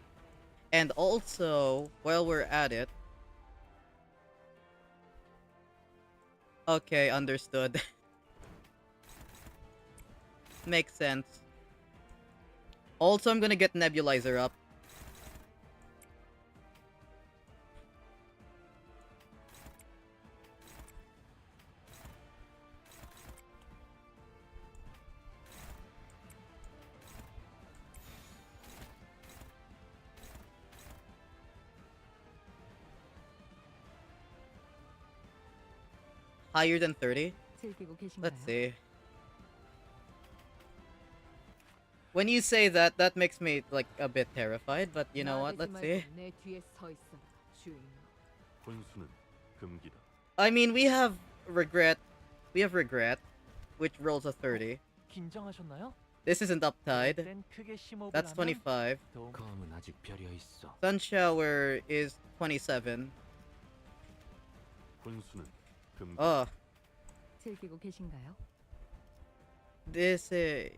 And also, while we're at it... Okay, understood. Makes sense. Also, I'm gonna get Nebulizer up. Higher than 30? Let's see. When you say that, that makes me like a bit terrified, but you know what, let's see. 혼수는 금기다. I mean, we have regret, which rolls a 30. 긴장하셨나요? This isn't uptide. 땐 크게 심호흡을 That's 하면 25. 검은 아직 별여 있어. Sun Shower is 27. 혼수는 금기다. Oh, 즐기고 계신가요? this is...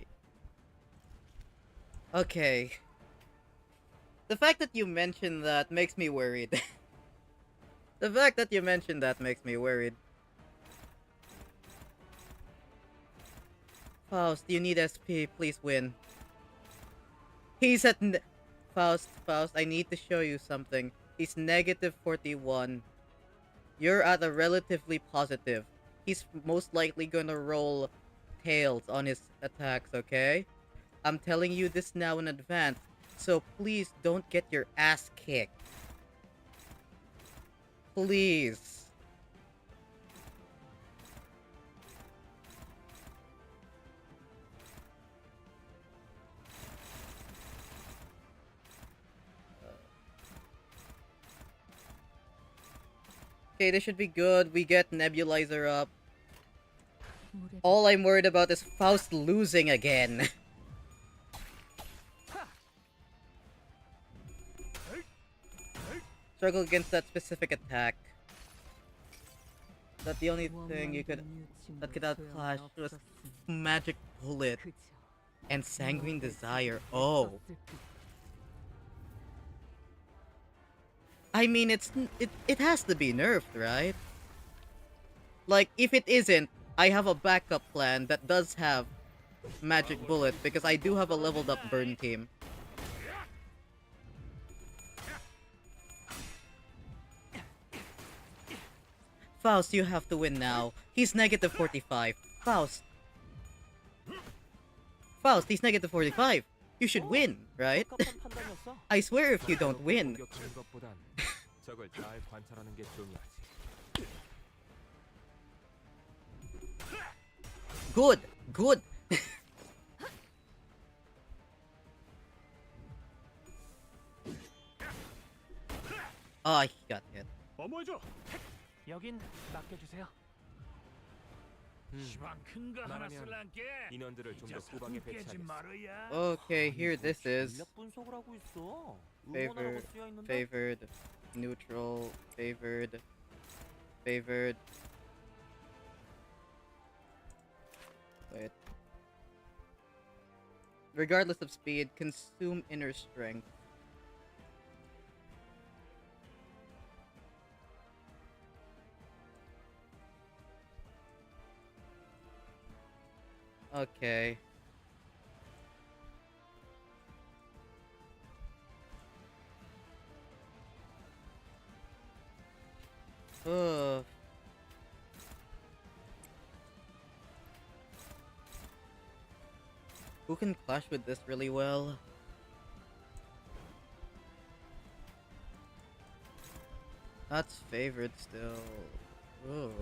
Okay. The fact that you mentioned that makes me worried. The fact that you mentioned that makes me worried. Faust, you need SP. Please win. He's at... Faust, I need to show you something. He's negative 41. You're at a relatively positive. He's most likely gonna roll tails on his attacks, okay? I'm telling you this now in advance, so please don't get your ass kicked. Please. Okay, this should be good. We get Nebulizer up. All I'm worried about is Faust losing again. Struggle against that specific attack. That the only thing you could that could outclash was Magic Bullet and Sanguine Desire. Oh. I mean, it has to be nerfed, right? Like, if it isn't, I have a backup plan that does have Magic Bullet because I do have a leveled up burn team. Faust, you have to win now. He's negative 45. Faust, he's negative 45. You should win, right? I swear if you don't win. 공격하는 것보단 적을 잘 관찰하는 게 중요하지. Good, good. Ah, he got hit. 어머해줘. 여긴 맡겨주세요. 시방 큰 거 하나 말하면 쓸란게. 인원들을 좀 더 후방에 배치하겠어. Okay, here this is. 전략 분석을 하고 있어. 응원하라고 Favored, 쓰여 있는데. favored, neutral, favored, favored. Wait. Regardless of speed, consume inner strength. Okay. Ugh. Who can clash with this really well? That's favored still. Ugh.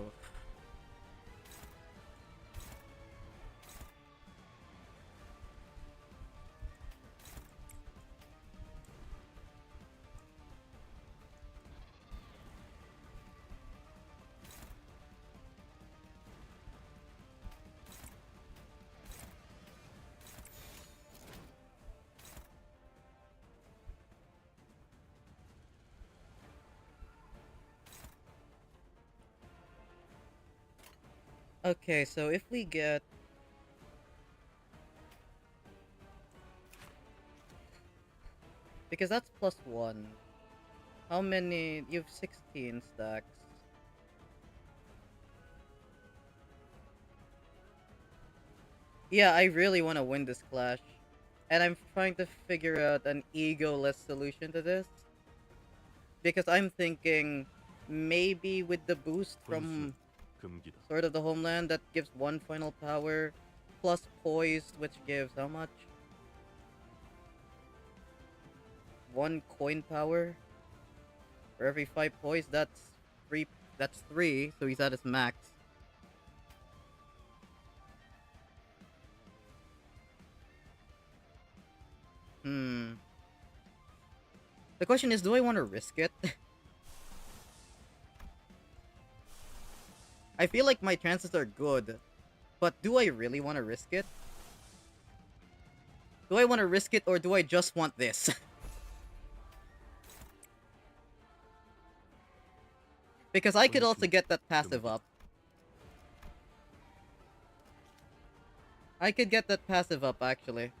Okay, so if we get... Because that's +1. How many? You have 16 stacks. Yeah, I really want to win this clash. And I'm trying to figure out an ego-less solution to this. Because I'm thinking maybe with the boost from 금기다. Sword of the Homeland that gives 1 final power plus poised, which gives how much? 1 coin power for every 5 poise. That's 3. That's 3. So he's at his max. The question is, do I want to risk it? I feel like my chances are good, but do I really want to risk it? Do I want to risk it, or do I just want this? Because I could also get that passive up. I could get that passive up, actually.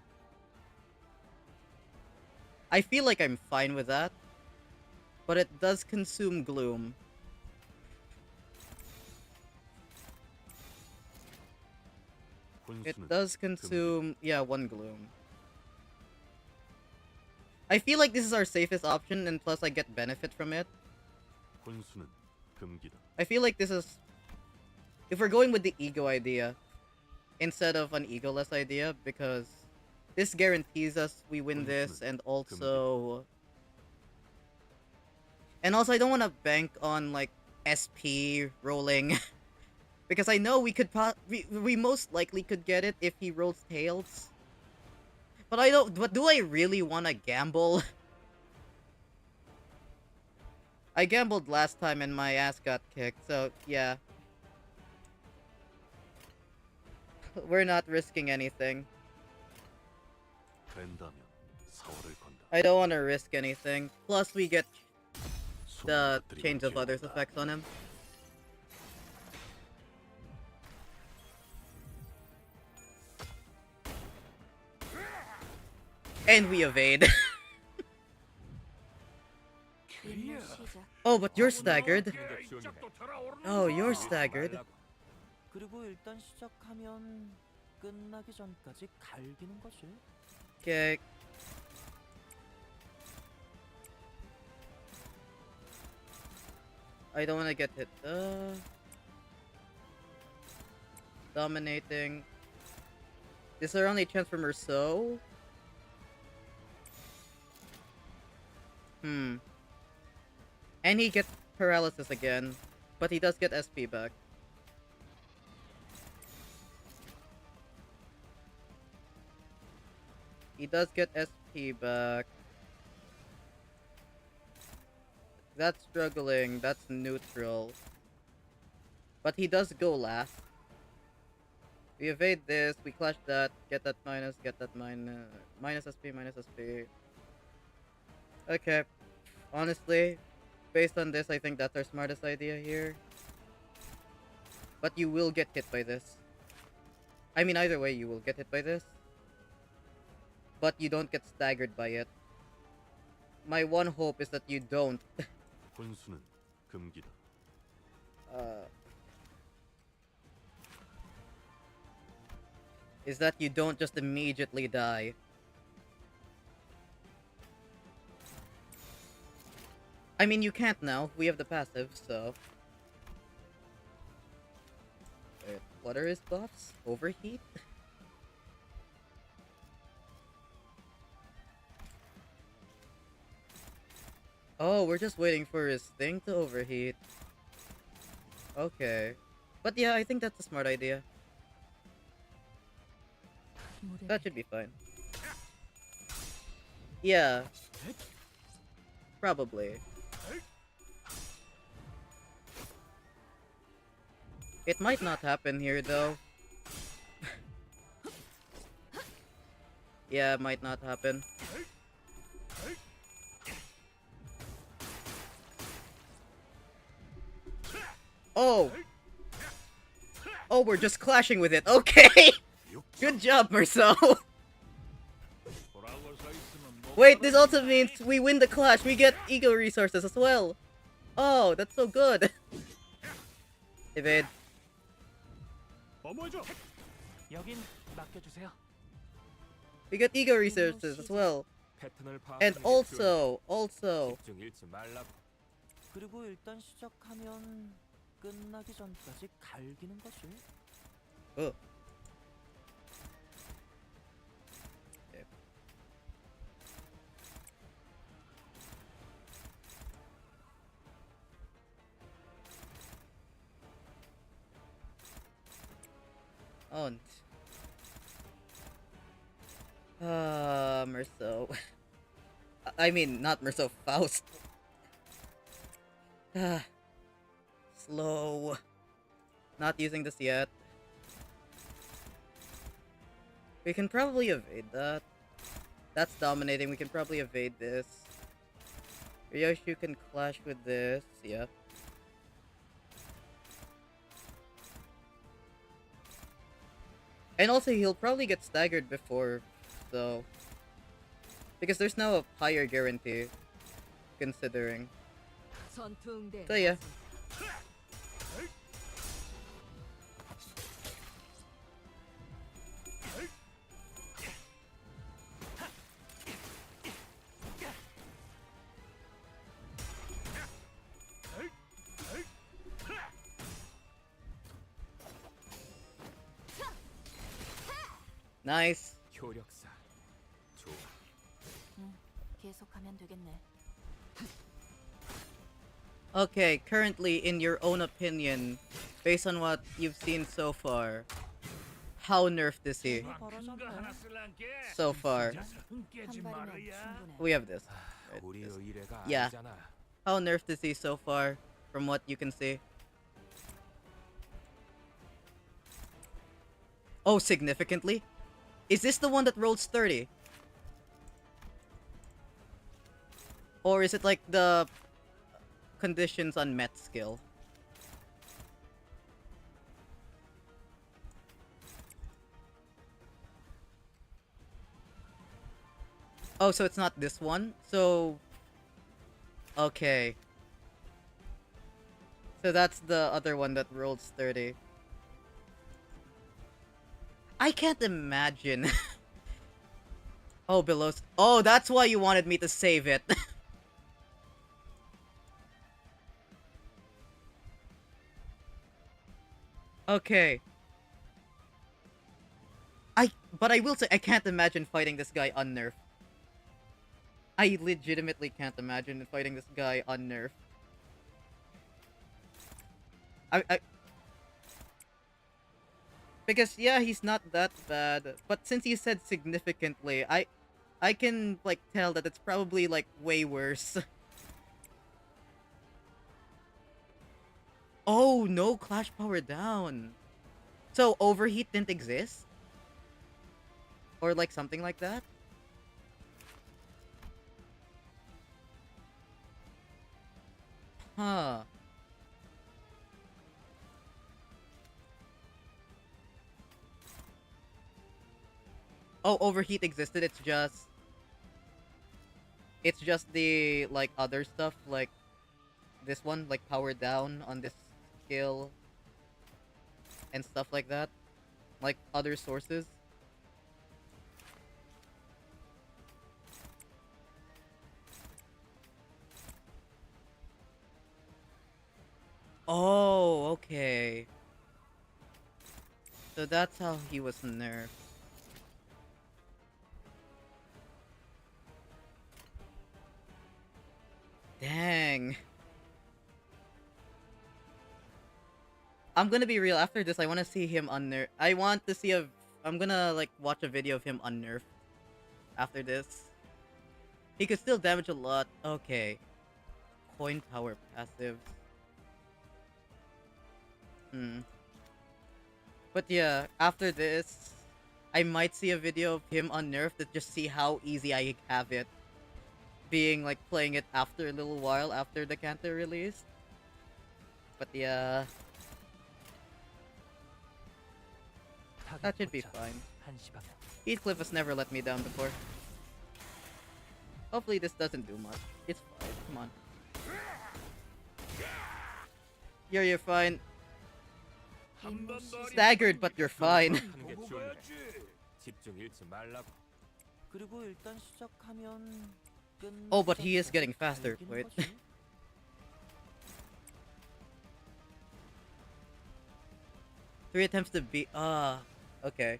I feel like I'm fine with that, but it does consume gloom. It does consume, yeah, 1 gloom. I feel like this is our safest option, and plus I get benefit from it. 혼수는 금기다. I feel like this is... If we're going with the ego idea, instead of an egoless idea, because this guarantees us we win this, and also... And also, I don't want to bank on, like, SP rolling. Because I know we could we most likely could get it if he rolls tails. But I don't... But do I really want to gamble? I gambled last time and my ass got kicked, so yeah. We're not risking anything. 된다면 사활을 건다. I don't want to risk anything. Plus, we get the Change of Others effects on him. And we evade. Oh, but you're staggered. Oh, you're staggered. 그리고 일단 시작하면 끝나기 전까지 갈기는 거지. Okay. I don't want to get hit. Dominating. Is our only chance for Merceau? And he gets paralysis again, but he does get SP back. He does get SP back. That's struggling, that's neutral. But he does go last. We evade this, we clash that, get that minus, get that minus, minus SP, minus SP. Okay. Honestly, based on this, I think that's our smartest idea here. But you will get hit by this. I mean, either way, you will get hit by this. But you don't get staggered by it. My one hope is that you don't. 혼수는 금기다. Is that you don't just immediately die. I mean, you can't now. We have the passive, so... Wait, what are his buffs? Overheat? Oh, we're just waiting for his thing to overheat. Okay. But yeah, I think that's a smart idea. That should be fine. Yeah. Probably. It might not happen here, though. Yeah, it might not happen. Oh! Oh, we're just clashing with it. Okay! Good job, Merceau! Wait, this also means we win the clash. We get ego resources as well. Oh, that's so good. Evade. 여긴 맡겨주세요. We get ego resources as well. And also. 집중 잃지 말라고. 그리고 일단 시작하면 끝나기 전까지 갈기는 거지. Oh. Merceau. I mean, not Merceau, Faust. Slow. Not using this yet. We can probably evade that. That's dominating. We can probably evade this. Ryoshu can clash with this. Yeah. And also, he'll probably get staggered before, so... Because there's now a higher guarantee, considering. So yeah. Nice. 효력사. 좋아. 계속하면 되겠네. Okay, currently, in your own opinion, based on what you've seen so far, how nerfed is he? So far. We have this. Right, this. Yeah. How nerfed is he so far, from what you can see? Oh, significantly? Is this the one that rolls 30? Or is it like the conditions on Met skill? Oh, so it's not this one? So... Okay. So that's the other one that rolls 30. I can't imagine. Oh, below... Oh, that's why you wanted me to save it. Okay. But I will say, I can't imagine fighting this guy unnerfed. I legitimately can't imagine fighting this guy unnerfed. Because, yeah, he's not that bad. But since he said significantly, I can, like, tell that it's probably, like, way worse. Oh, no, Clash Power down. So overheat didn't exist? Or like something like that? Huh. Oh, overheat existed, it's just the like other stuff like this one, like power down on this skill and stuff like that. Like other sources. Oh, okay. So that's how he was nerfed. Dang. I'm gonna be real, after this I wanna see him unnerf. I want to see I'm gonna like watch a video of him unnerfed after this. He could still damage a lot. Okay. Coin power passives. But yeah, after this, I might see a video of him unnerfed to just see how easy I have it. Being like playing it after a little while after the Canto release. But yeah. That should be fine. Heathcliff has never let me down before. Hopefully this doesn't do much. It's fine. Come on. You're fine. Staggered, but you're fine. 집중 잃지 말라고. 그리고 일단 시작하면 Oh, but he is getting faster. Wait. Three attempts to beat. Okay.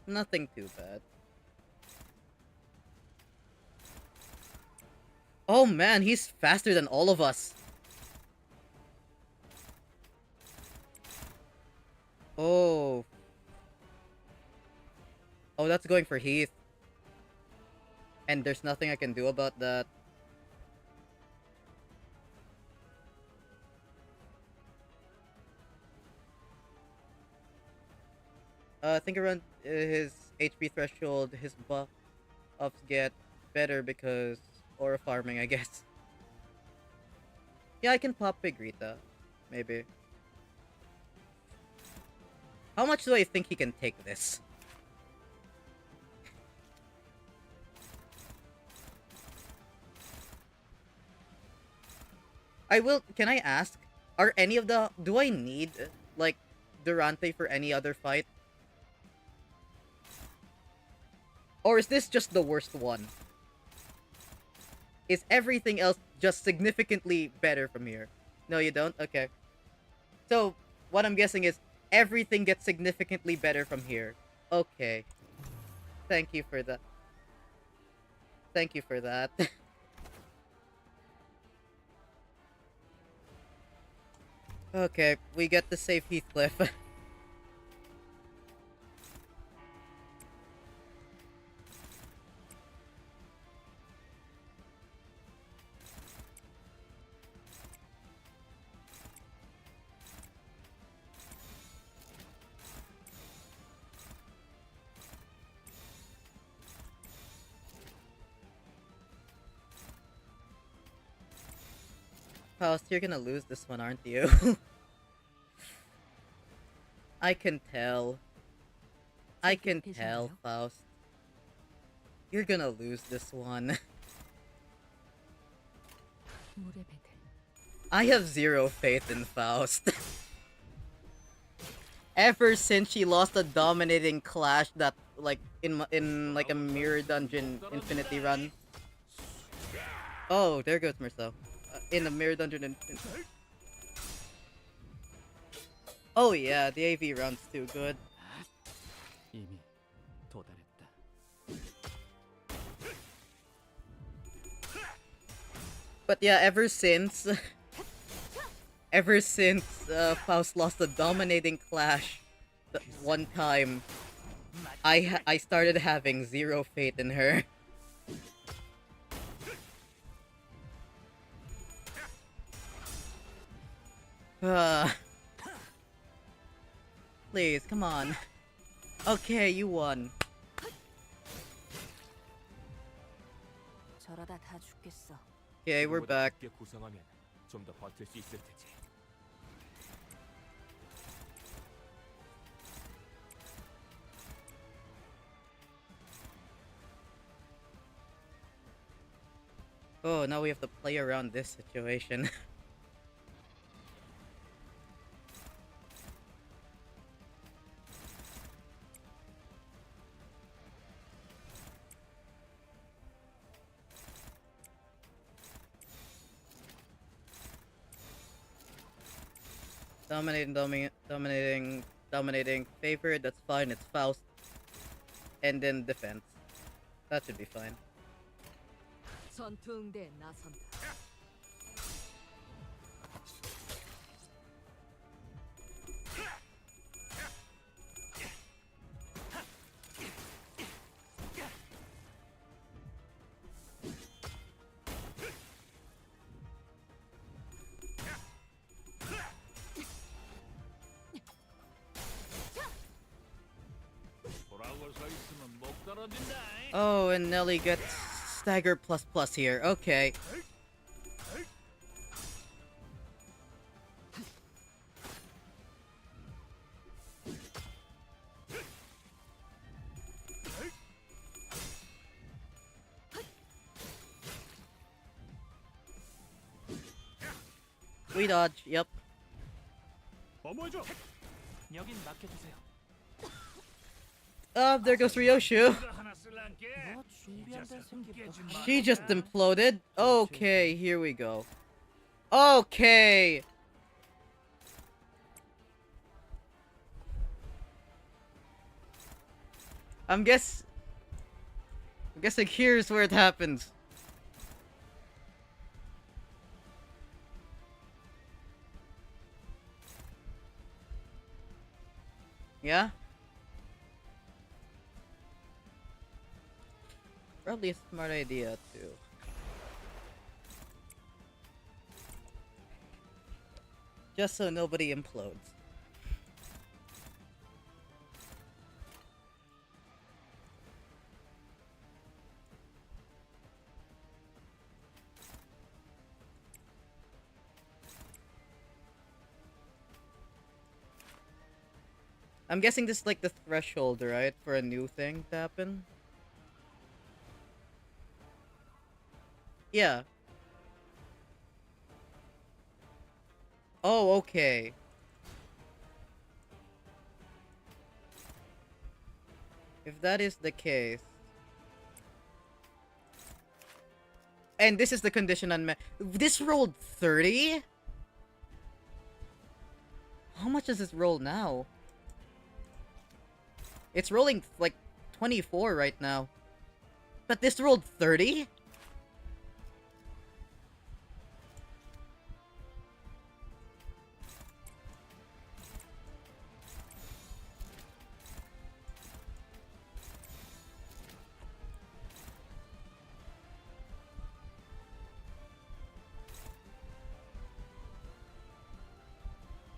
Nothing too bad. Oh man, he's faster than all of us. Oh. Oh, that's going for Heath. And there's nothing I can do about that. I think around his HP threshold, his buffs get better because aura farming, I guess. Yeah, I can pop Pigrita. Maybe. How much do I think he can take this? Can I ask? Are any of the... Do I need, like, Durante for any other fight? Or is this just the worst one? Is everything else just significantly better from here? No, you don't? Okay. So, what I'm guessing is everything gets significantly better from here. Okay. Thank you for that. Thank you for that. Okay, we get to save Heathcliff. Faust, you're gonna lose this one, aren't you? I can tell. I can tell, Faust. You're gonna lose this one. I have zero faith in Faust. Ever since she lost a dominating clash that, like, in like a mirror dungeon infinity run. Oh, there goes Merceau. In a mirror dungeon infinity. Oh yeah, the AV round's too good. 이미 도달했다. But yeah, ever since Faust lost a dominating clash that one time, I started having zero faith in her. Please, come on. Okay, you won. 저러다 다 죽겠어. Okay, we're back. 깊게 구성하면 좀 더 버틸 수 있을 테지. Oh, now we have to play around this situation. Dominating favor, that's fine, it's Faust. And then defense. That should be fine. 전투 응대에 나선다. 보라고 서 있으면 목 떨어진다. Oh, and Nelly gets stagger plus plus here. Okay. We dodge. Yep. 어머죠. 여긴 맡겨주세요. There goes Ryoshu. 뭐 준비한다는 새끼 She just imploded. Okay, here we go. Okay. I'm guessing here's where it happens. Yeah? Probably a smart idea, too. Just so nobody implodes. I'm guessing this is like the threshold, right? For a new thing to happen? Yeah. Oh, okay. If that is the case... And this is the condition unmet. This rolled 30? How much does this roll now? It's rolling like 24 right now. But this rolled 30?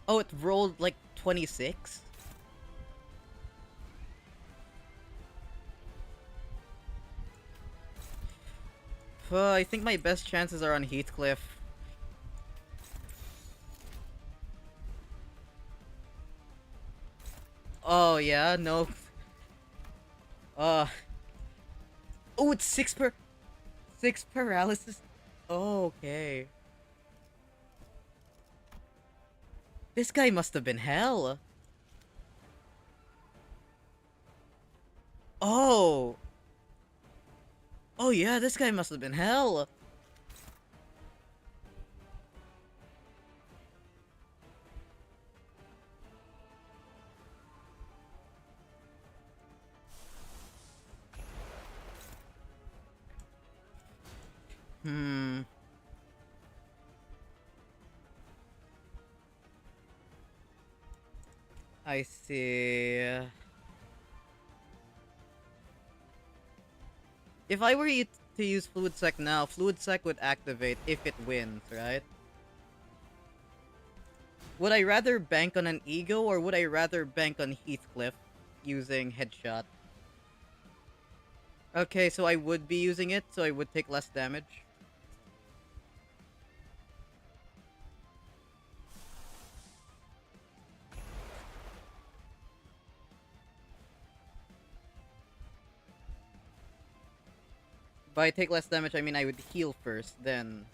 Oh, it rolled like 26? I think my best chances are on Heathcliff. Oh, yeah? No. Oh, it's 6 paralysis. Oh, okay. This guy must have been hell. Oh. Oh yeah, this guy must have been hell. I see. If I were to use Fluid Sec now, Fluid Sec would activate if it wins, right? Would I rather bank on an ego or would I rather bank on Heathcliff using headshot? Okay, so I would be using it, so I would take less damage. By take less damage, I mean I would heal first, then...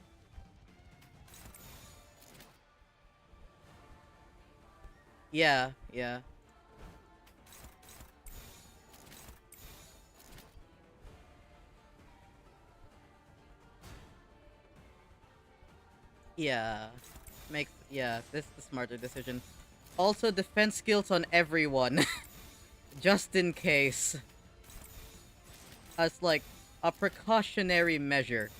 Yeah, yeah. Yeah. This is the smarter decision. Also, defense skills on everyone. Just in case. As, like, a precautionary measure.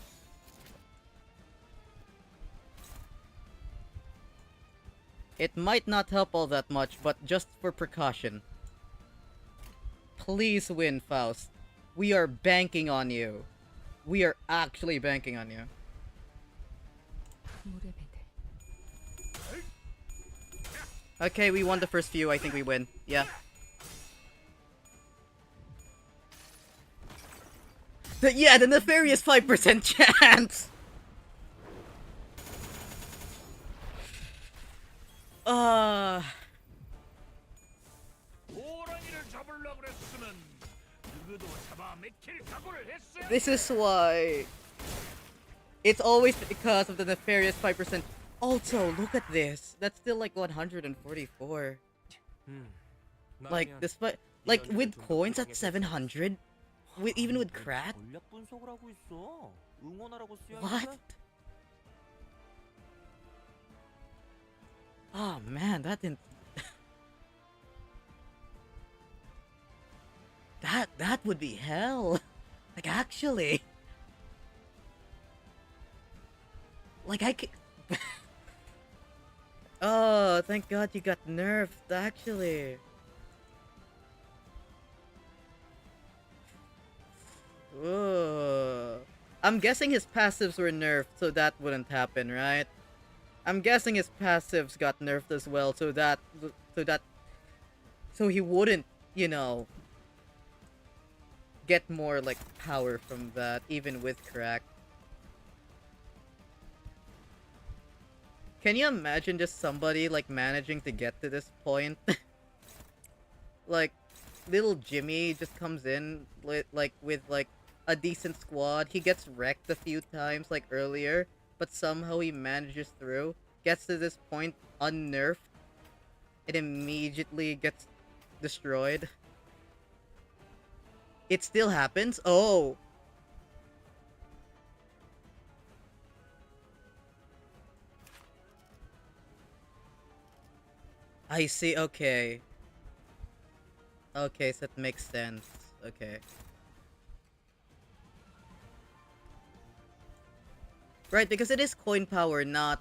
It might not help all that much, but just for precaution. Please win, Faust. We are banking on you. We are actually banking on you. Okay, we won the first few. I think we win. Yeah. Yeah, the nefarious 5% chance! This is why... It's always because of the nefarious 5%. Also, look at this. That's still like 144. Like, despite... Like, with coins at 700? Even with Krat? What? Oh man, that didn't... that would be hell. Like, actually. Like, I could... Oh, thank God you got nerfed, actually. Whoa. I'm guessing his passives were nerfed, so that wouldn't happen, right? I'm guessing his passives got nerfed as well, so he wouldn't, you know, get more, like, power from that, even with crack. Can you imagine just somebody, like, managing to get to this point? Like, little Jimmy just comes in, with a decent squad. He gets wrecked a few times, like, earlier, but somehow he manages through, gets to this point unnerfed, and immediately gets destroyed. It still happens? Oh! I see, okay. Okay, so that makes sense. Okay. Right, because it is coin power, not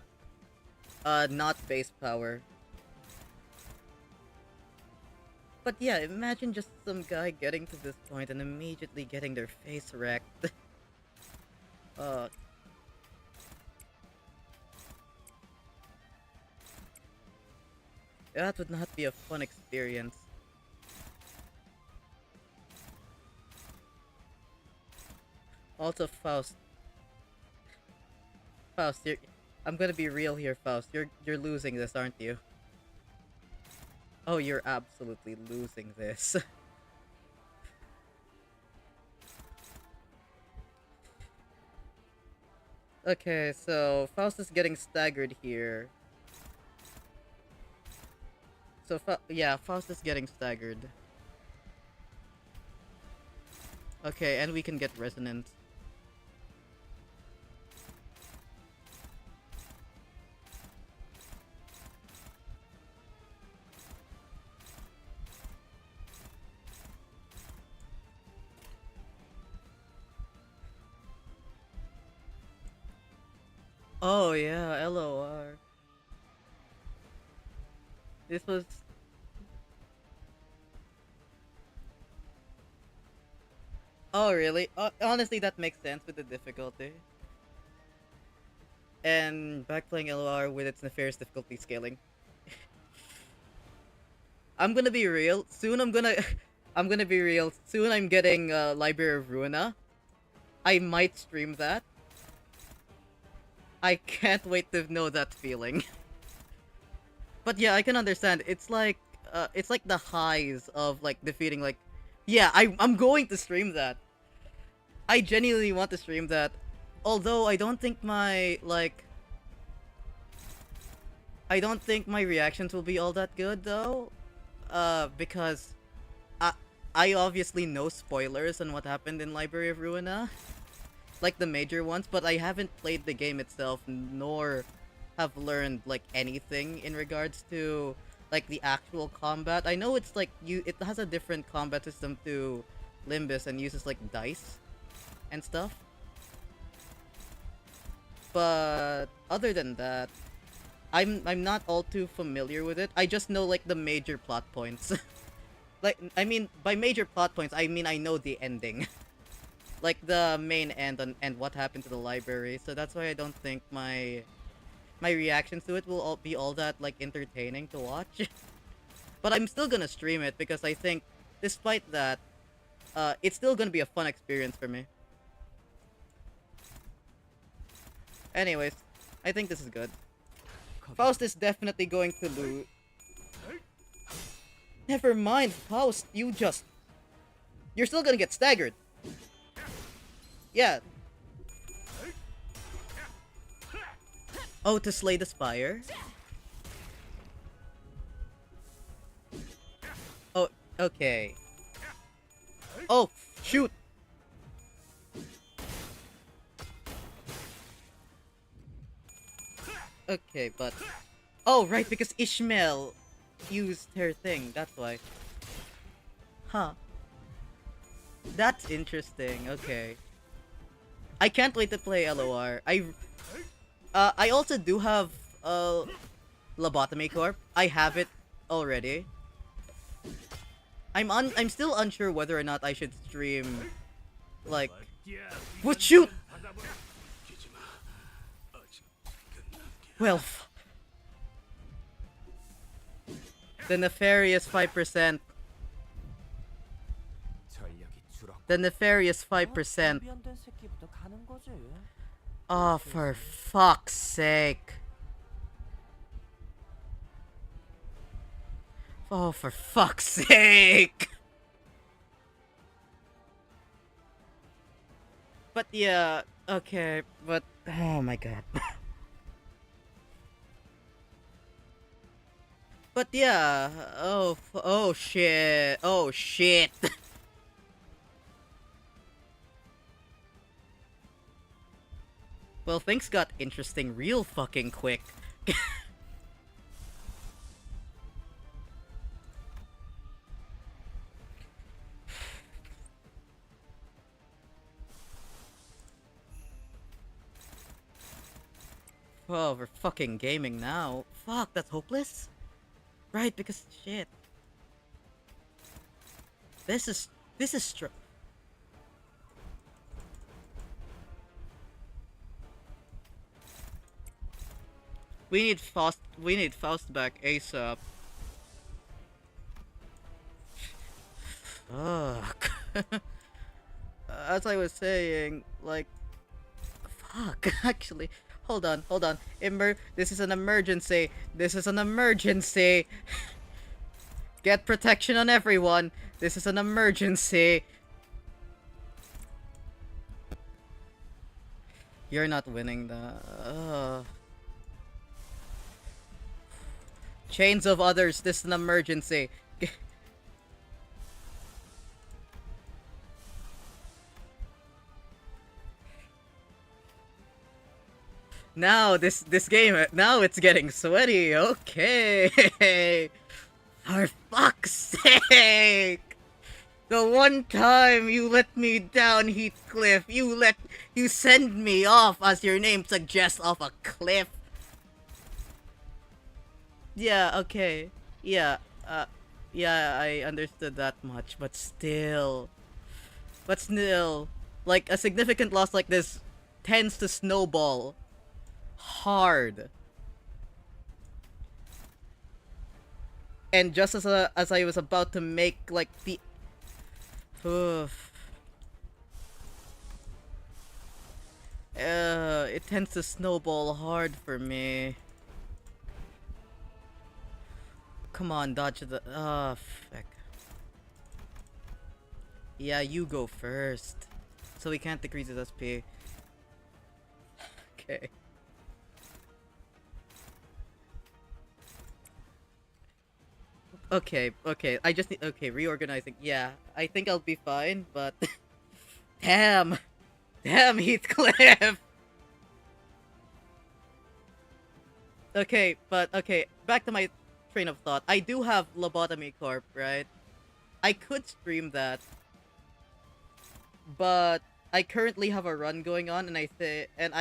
base power. But yeah, imagine just some guy getting to this point and immediately getting their face wrecked. That would not be a fun experience. Also, Faust, I'm gonna be real here, Faust. You're losing this, aren't you? Oh, you're absolutely losing this. Okay, so Faust is getting staggered here. So, yeah, Faust is getting staggered. Okay, and we can get resonance. Oh yeah, LOR. This was... Oh really? Honestly, that makes sense with the difficulty. And back playing LOR with its nefarious difficulty scaling. I'm gonna be real. Soon I'm gonna I'm gonna be real. Soon I'm getting Library of Ruina. I might stream that. I can't wait to know that feeling. But yeah, I can understand. It's like the highs of like defeating like yeah, I'm going to stream that. I genuinely want to stream that. Although I don't think my reactions will be all that good though. Because I obviously know spoilers on what happened in Library of Ruina. Like the major ones, but I haven't played the game itself, nor have learned like anything in regards to like the actual combat. I know it's like it has a different combat system to Limbus and uses like dice and stuff. But other than that, I'm not all too familiar with it. I just know like the major plot points. Like I mean by major plot points, I mean I know the ending. Like the main end and what happened to the library. So that's why I don't think my reactions to it will all be all that like entertaining to watch. But I'm still gonna stream it because I think despite that, it's still gonna be a fun experience for me. Anyways, I think this is good. Faust is definitely going to lose. Never mind, Faust, you're still gonna get staggered. Yeah. Oh, to slay the spire? Oh, okay. Oh, shoot! Okay, but... Oh, right, because Ishmael used her thing, that's why. Huh. That's interesting, okay. I can't wait to play LOR. I also do have Lobotomy Corp. I have it already. I'm still unsure whether or not I should stream like what shoot. Well, the nefarious 5%. The nefarious 5%. Oh, for fuck's sake. Oh, for fuck's sake. But yeah, okay, but oh my god. But yeah, oh shit. Oh shit. Well, things got interesting real fucking quick. Oh, we're fucking gaming now. Fuck, that's hopeless? Right, because shit. This is we need Faust back ASAP. Fuck. As I was saying, like fuck, actually. Hold on. This is an emergency. This is an emergency. Get protection on everyone. This is an emergency. You're not winning the... Chains of others, this is an emergency. Now this game, now it's getting sweaty. Okay. For fuck's sake. The one time you let me down, Heathcliff, you send me off, as your name suggests, off a cliff. Yeah, okay. Yeah, I understood that much, but still, like, a significant loss like this tends to snowball hard. And just as I was about to make like the it tends to snowball hard for me. Come on, dodge the fuck. Yeah, you go first. So we can't decrease his SP. Okay. Okay, I just need reorganizing. Yeah, I think I'll be fine, but damn. Damn, Heathcliff. Okay, back to my train of thought. I do have Lobotomy Corp, right? I could stream that. But I currently have a run going on, and I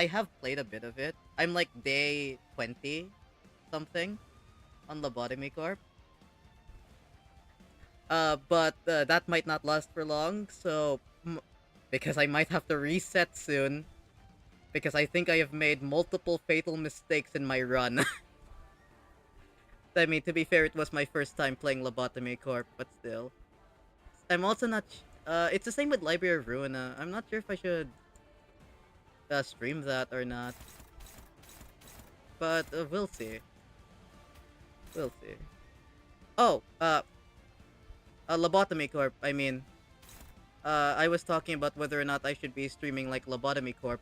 have played a bit of it. I'm like day 20 something on Lobotomy Corp. But that might not last for long, so because I might have to reset soon, because I think I have made multiple fatal mistakes in my run. I mean, to be fair, it was my first time playing Lobotomy Corp, but still. I'm also not... it's the same with Library of Ruina. I'm not sure if I should stream that or not. But we'll see. We'll see. Oh, Lobotomy Corp, I mean. I was talking about whether or not I should be streaming like Lobotomy Corp.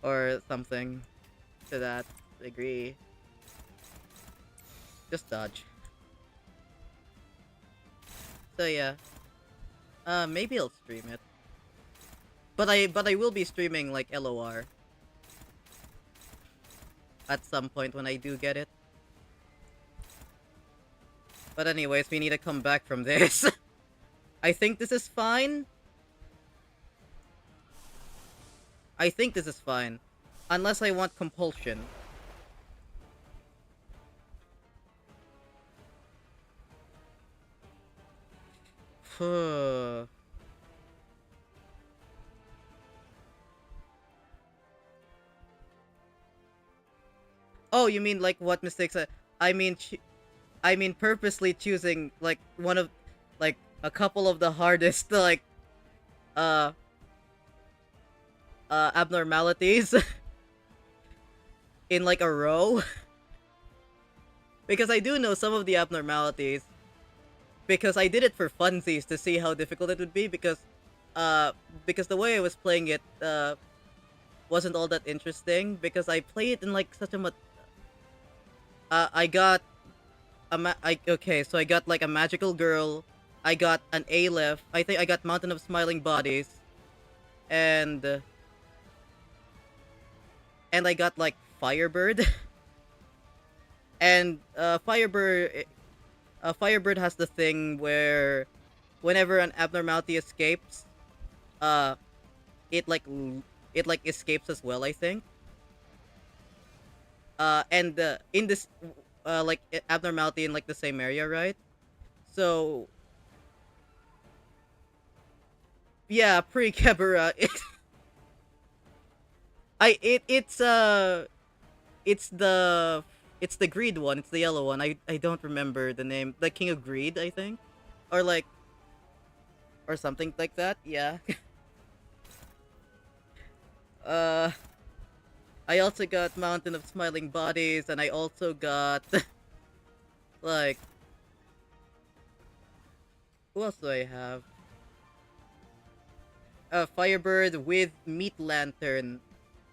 Or something to that degree. Just dodge. So yeah. Maybe I'll stream it. But I will be streaming like LOR. At some point when I do get it. But anyways, we need to come back from this. I think this is fine. I think this is fine. Unless I want compulsion. Oh, you mean like what mistakes I mean purposely choosing like one of like a couple of the hardest like abnormalities in like a row. Because I do know some of the abnormalities. Because I did it for funsies to see how difficult it would be, because the way I was playing it wasn't all that interesting, because I play it in like such a I got so I got like a magical girl, I got an Aleph, I think I got Mountain of Smiling Bodies, and I got like Firebird. And Firebird has the thing where whenever an abnormality escapes, it escapes as well, I think. And in this like abnormality in like the same area, right? So yeah, pre-Kebura. It's the greed one. It's the yellow one. I don't remember the name. The King of Greed, I think, or like, or something like that. Yeah. I also got Mountain of Smiling Bodies, and I also got like, who else do I have? Firebird with Meat Lantern,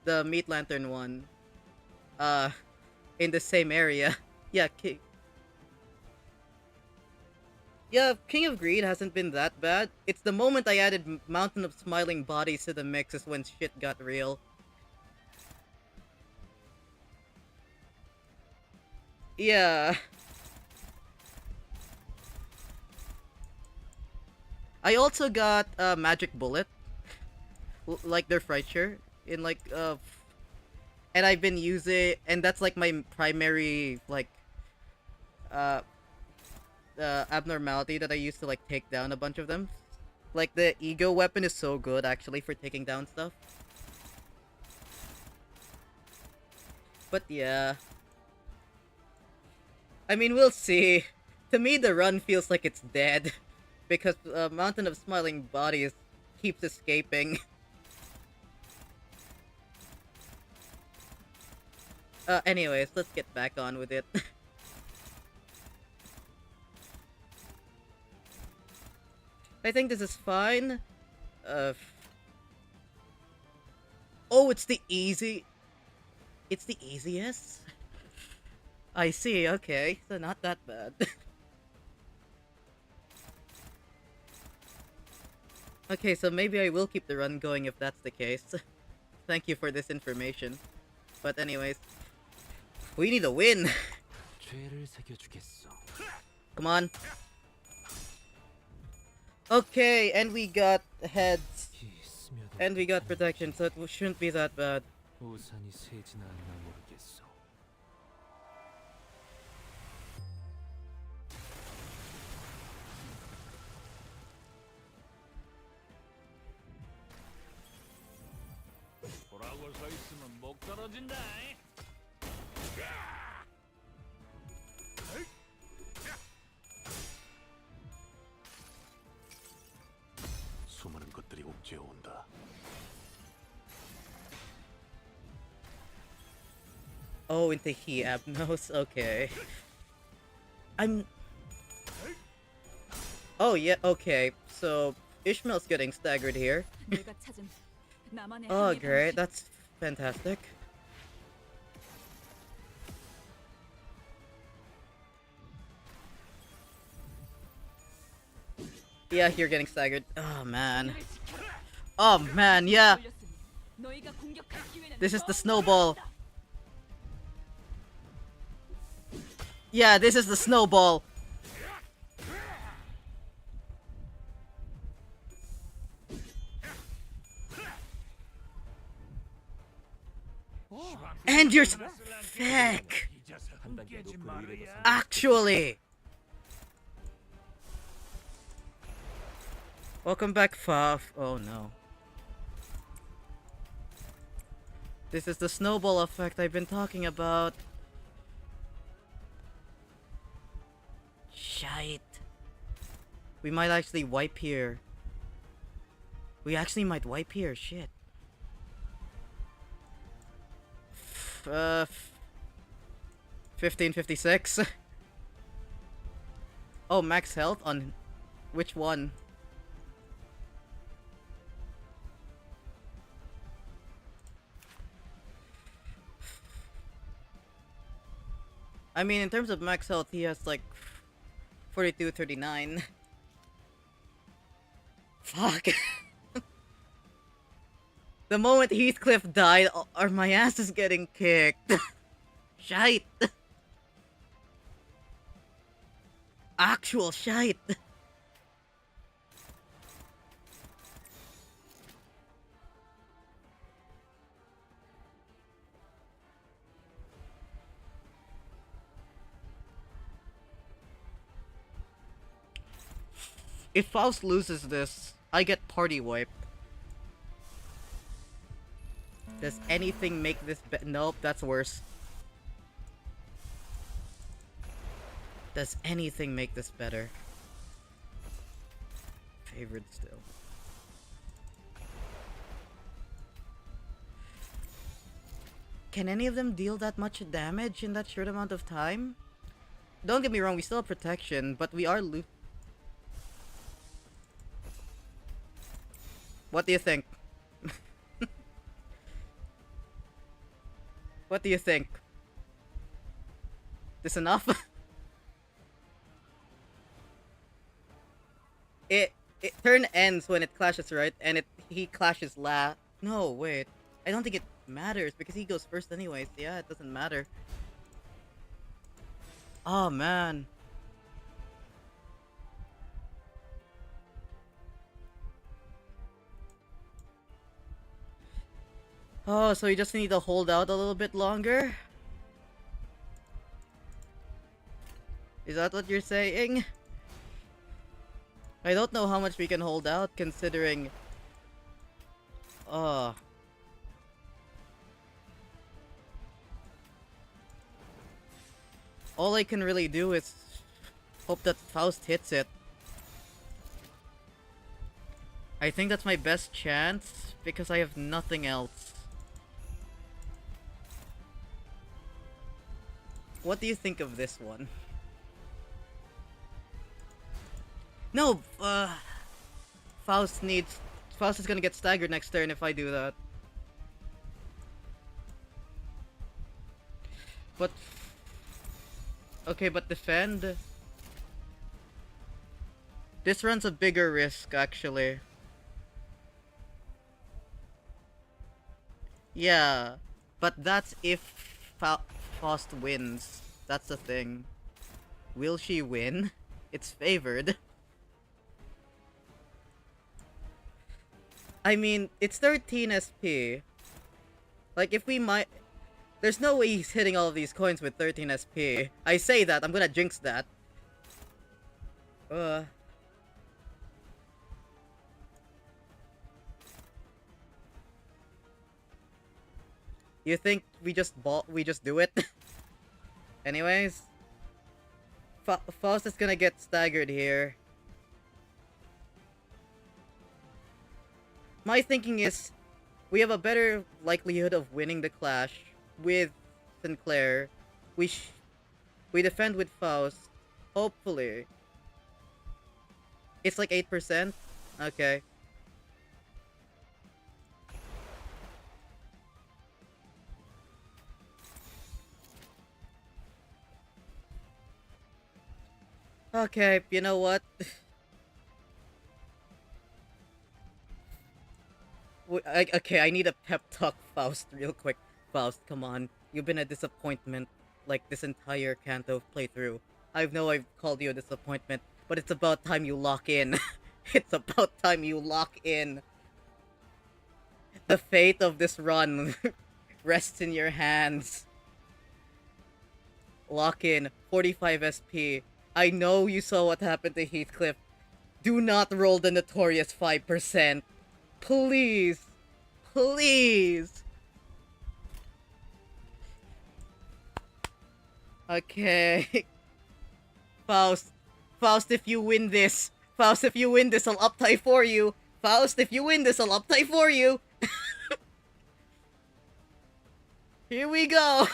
the Meat Lantern one. In the same area. Yeah, King of Greed hasn't been that bad. It's the moment I added Mountain of Smiling Bodies to the mix is when shit got real. Yeah. I also got Magic Bullet. Like their Frightshare in like and I've been using, and that's like my primary like abnormality that I use to like take down a bunch of them. Like the ego weapon is so good actually for taking down stuff. But yeah. I mean, we'll see. To me, the run feels like it's dead. Because Mountain of Smiling Bodies keeps escaping. Anyways, let's get back on with it. I think this is fine. Oh, it's the easy... It's the easiest? I see, okay. So not that bad. Okay, so maybe I will keep the run going if that's the case. Thank you for this information. But anyways, we need a win. Come on. Okay, and we got heads. And we got protection, so it shouldn't be that bad. 우산이 새지나 않나 모르겠어. 보라고 서 있으면 목 떨어진다. 수많은 것들이 옥죄어 온다. Oh, into he Abnos? Okay. Oh, yeah, okay. So, Ishmael's getting staggered here. Oh, great. That's fantastic. Yeah, you're getting staggered. Oh, man. Oh, man, yeah. This is the snowball. Yeah, this is the snowball. And you're thick. Actually. Welcome back, Faf. Oh no. This is the snowball effect I've been talking about. Shite. We might actually wipe here. We actually might wipe here, shit. 1556. Oh, max health on which one? I mean, in terms of max health, he has like 42, 39. Fuck. The moment Heathcliff died, or my ass is getting kicked. Shite. Actual shite. If Faust loses this, I get party wiped. Does anything make this nope, that's worse. Does anything make this better? Favored still. Can any of them deal that much damage in that short amount of time? Don't get me wrong, we still have protection, but we are What do you think? What do you think? This enough? It turn ends when it clashes, right? And he clashes last. No, wait. I don't think it matters because he goes first anyways. Yeah, it doesn't matter. Oh man. Oh, so you just need to hold out a little bit longer? Is that what you're saying? I don't know how much we can hold out considering... Oh. All I can really do is hope that Faust hits it. I think that's my best chance because I have nothing else. What do you think of this one? No, Faust is gonna get staggered next turn if I do that. But... Okay, but defend... This runs a bigger risk, actually. Yeah, but that's if Faust wins. That's the thing. Will she win? It's favored. I mean, it's 13 SP. Like, if we might... There's no way he's hitting all of these coins with 13 SP. I say that, I'm gonna jinx that. You think we just do it? Anyways. Faust is gonna get staggered here. My thinking is, we have a better likelihood of winning the clash with Sinclair. We defend with Faust. Hopefully. It's like 8%? Okay. Okay, you know what? Okay, I need a pep talk, Faust, real quick. Faust, come on. You've been a disappointment, like, this entire Canto playthrough. I know I've called you a disappointment, but it's about time you lock in. It's about time you lock in. The fate of this run rests in your hands. Lock in. 45 SP. I know you saw what happened to Heathcliff. Do not roll the notorious 5%. Please. Please. Okay. Faust. Faust, if you win this. Faust, if you win this, I'll uptie for you. Faust, if you win this, I'll uptie for you. Here we go.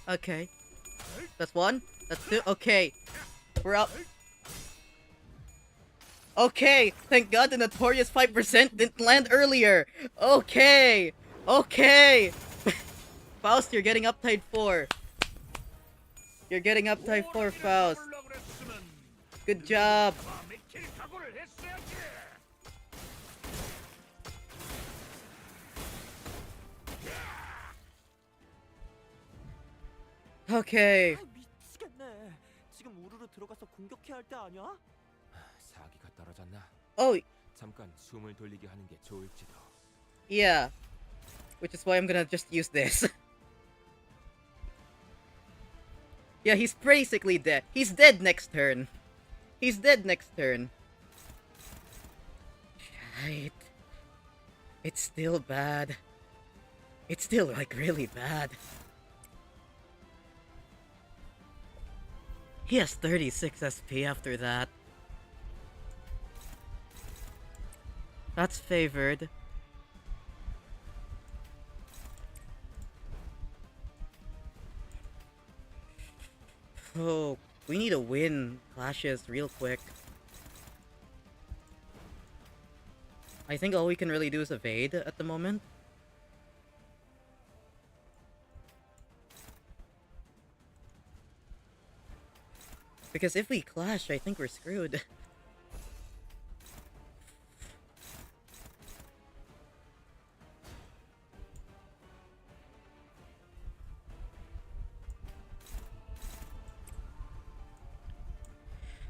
Okay. That's one. That's two. Okay. We're up. Okay. Thank God the notorious 5% didn't land earlier. Okay. Okay. Faust, you're getting uptied 4. You're getting uptied 4, Faust. Good job. Okay. 미치겠네. 지금 우르르 들어가서 공격해야 할 때 아니야? 사기가 떨어졌나? Oh. 잠깐 숨을 돌리게 하는 게 좋을지도. Yeah. Which is why I'm gonna just use this. Yeah, he's basically dead. He's dead next turn. He's dead next turn. Shite. It's still bad. It's still, like, really bad. He has 36 SP after that. That's favored. Oh, we need to win clashes real quick. I think all we can really do is evade at the moment. Because if we clash, I think we're screwed.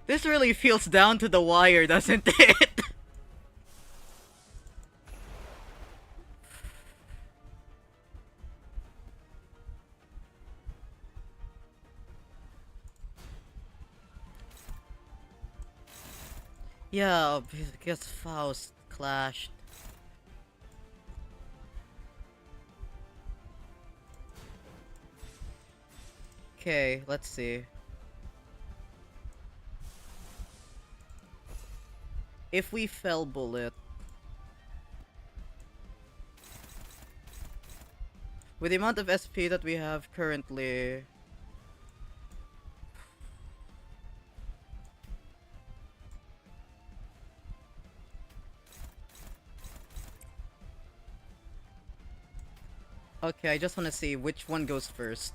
This really feels down to the wire, doesn't it? Yeah, because Faust clashed. Okay, let's see. If we fell bullet with the amount of SP that we have currently, okay, I just want to see which one goes first.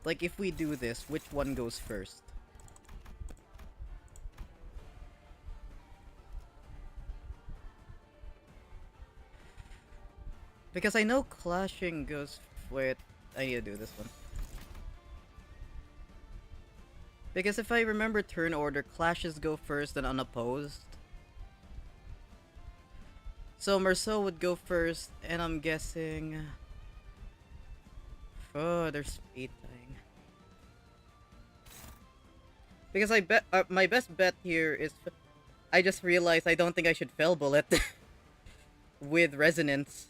Like, if we do this, which one goes first? Because I know clashing goes... Wait, I need to do this one. Because if I remember turn order, clashes go first and unopposed. So Merceau would go first, and I'm guessing... Oh, there's speed tying. Because I bet... my best bet here is... I just realized I don't think I should fell bullet with resonance.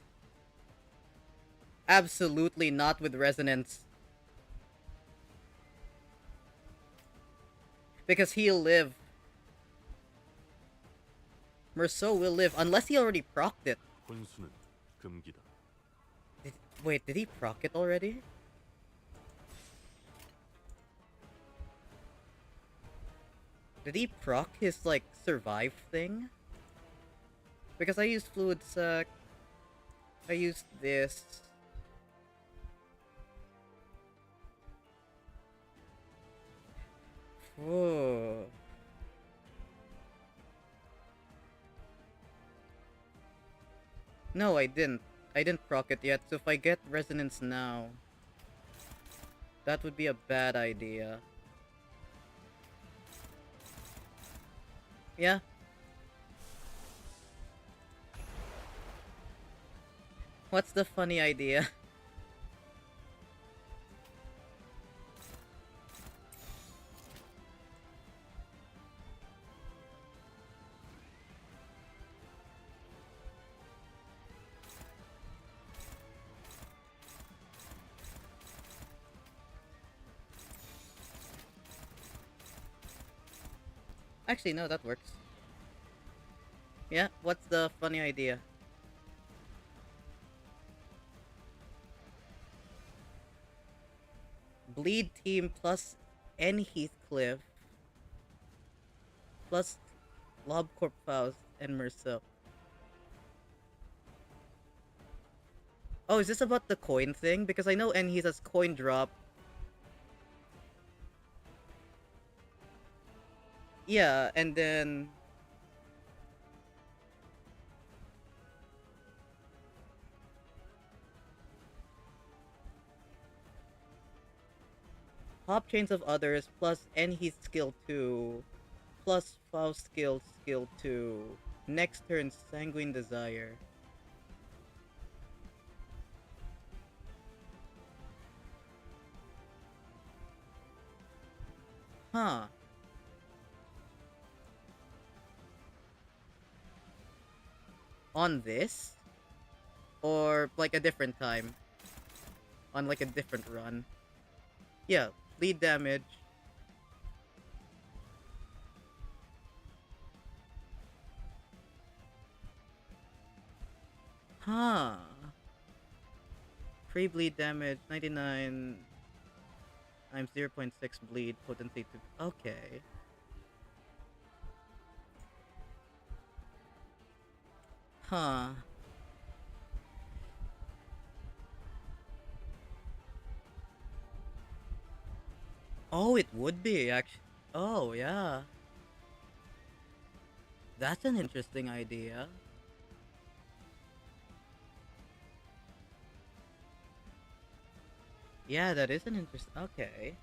Absolutely not with resonance. Because he'll live. Merceau will live, unless he already procced it. 혼수는 금기다. Wait, did he proc it already? Did he proc his, like, survive thing? Because I used Fluid Sac. I used this. Whoa. No, I didn't. I didn't proc it yet, so if I get resonance now, that would be a bad idea. Yeah. What's the funny idea? Actually, no, that works. Yeah, what's the funny idea? Bleed team plus N Heathcliff plus Lobcorp Faust and Merceau. Oh, is this about the coin thing? Because I know N Heath has coin drop. Yeah, and then... Pop Chains of Others plus Enheath skill 2 plus Faust skill 2. Next turn Sanguine Desire. Huh. On this? Or like a different time? On like a different run? Yeah, bleed damage. Huh. Free bleed damage, 99 times 0.6 bleed, potency to... Okay. Huh. Oh, it would be, actually. Oh, yeah. That's an interesting idea. Yeah, that is an interest. Okay.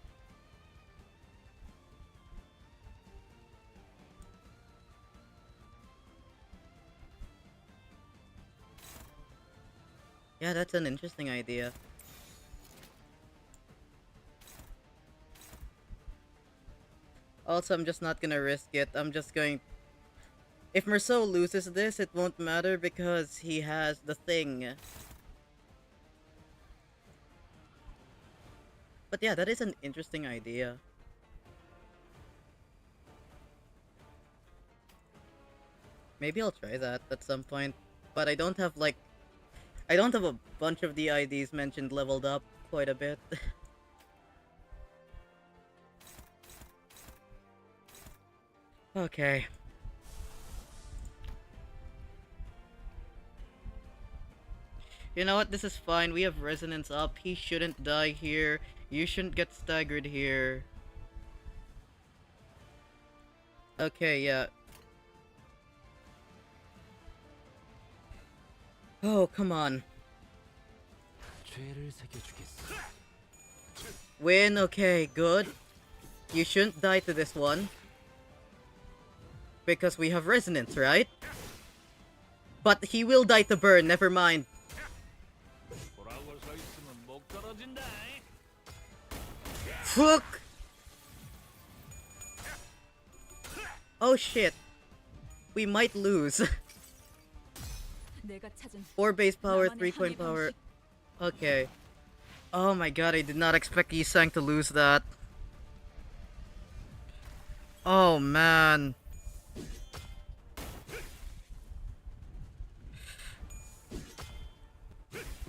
Yeah, that's an interesting idea. Also, I'm just not gonna risk it. I'm just going... If Merceau loses this, it won't matter because he has the thing. But yeah, that is an interesting idea. Maybe I'll try that at some point. But I don't have like... I don't have a bunch of the IDs mentioned leveled up quite a bit. Okay. You know what? This is fine. We have resonance up. He shouldn't die here. You shouldn't get staggered here. Okay, yeah. Oh, come on. Win, okay, good. You shouldn't die to this one. Because we have resonance, right? But he will die to burn, never mind. Fuck! Oh shit. We might lose. 4 base power, 3 coin power. Okay. Oh my god, I did not expect Yisang to lose that. Oh man.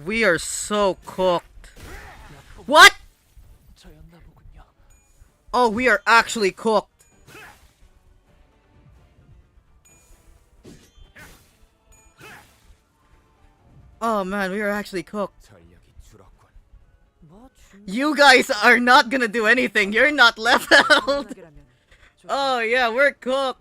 We are so cooked. What? Oh, we are actually cooked. Oh man, we are actually cooked. You guys are not gonna do anything. You're not leveled. Oh yeah, we're cooked.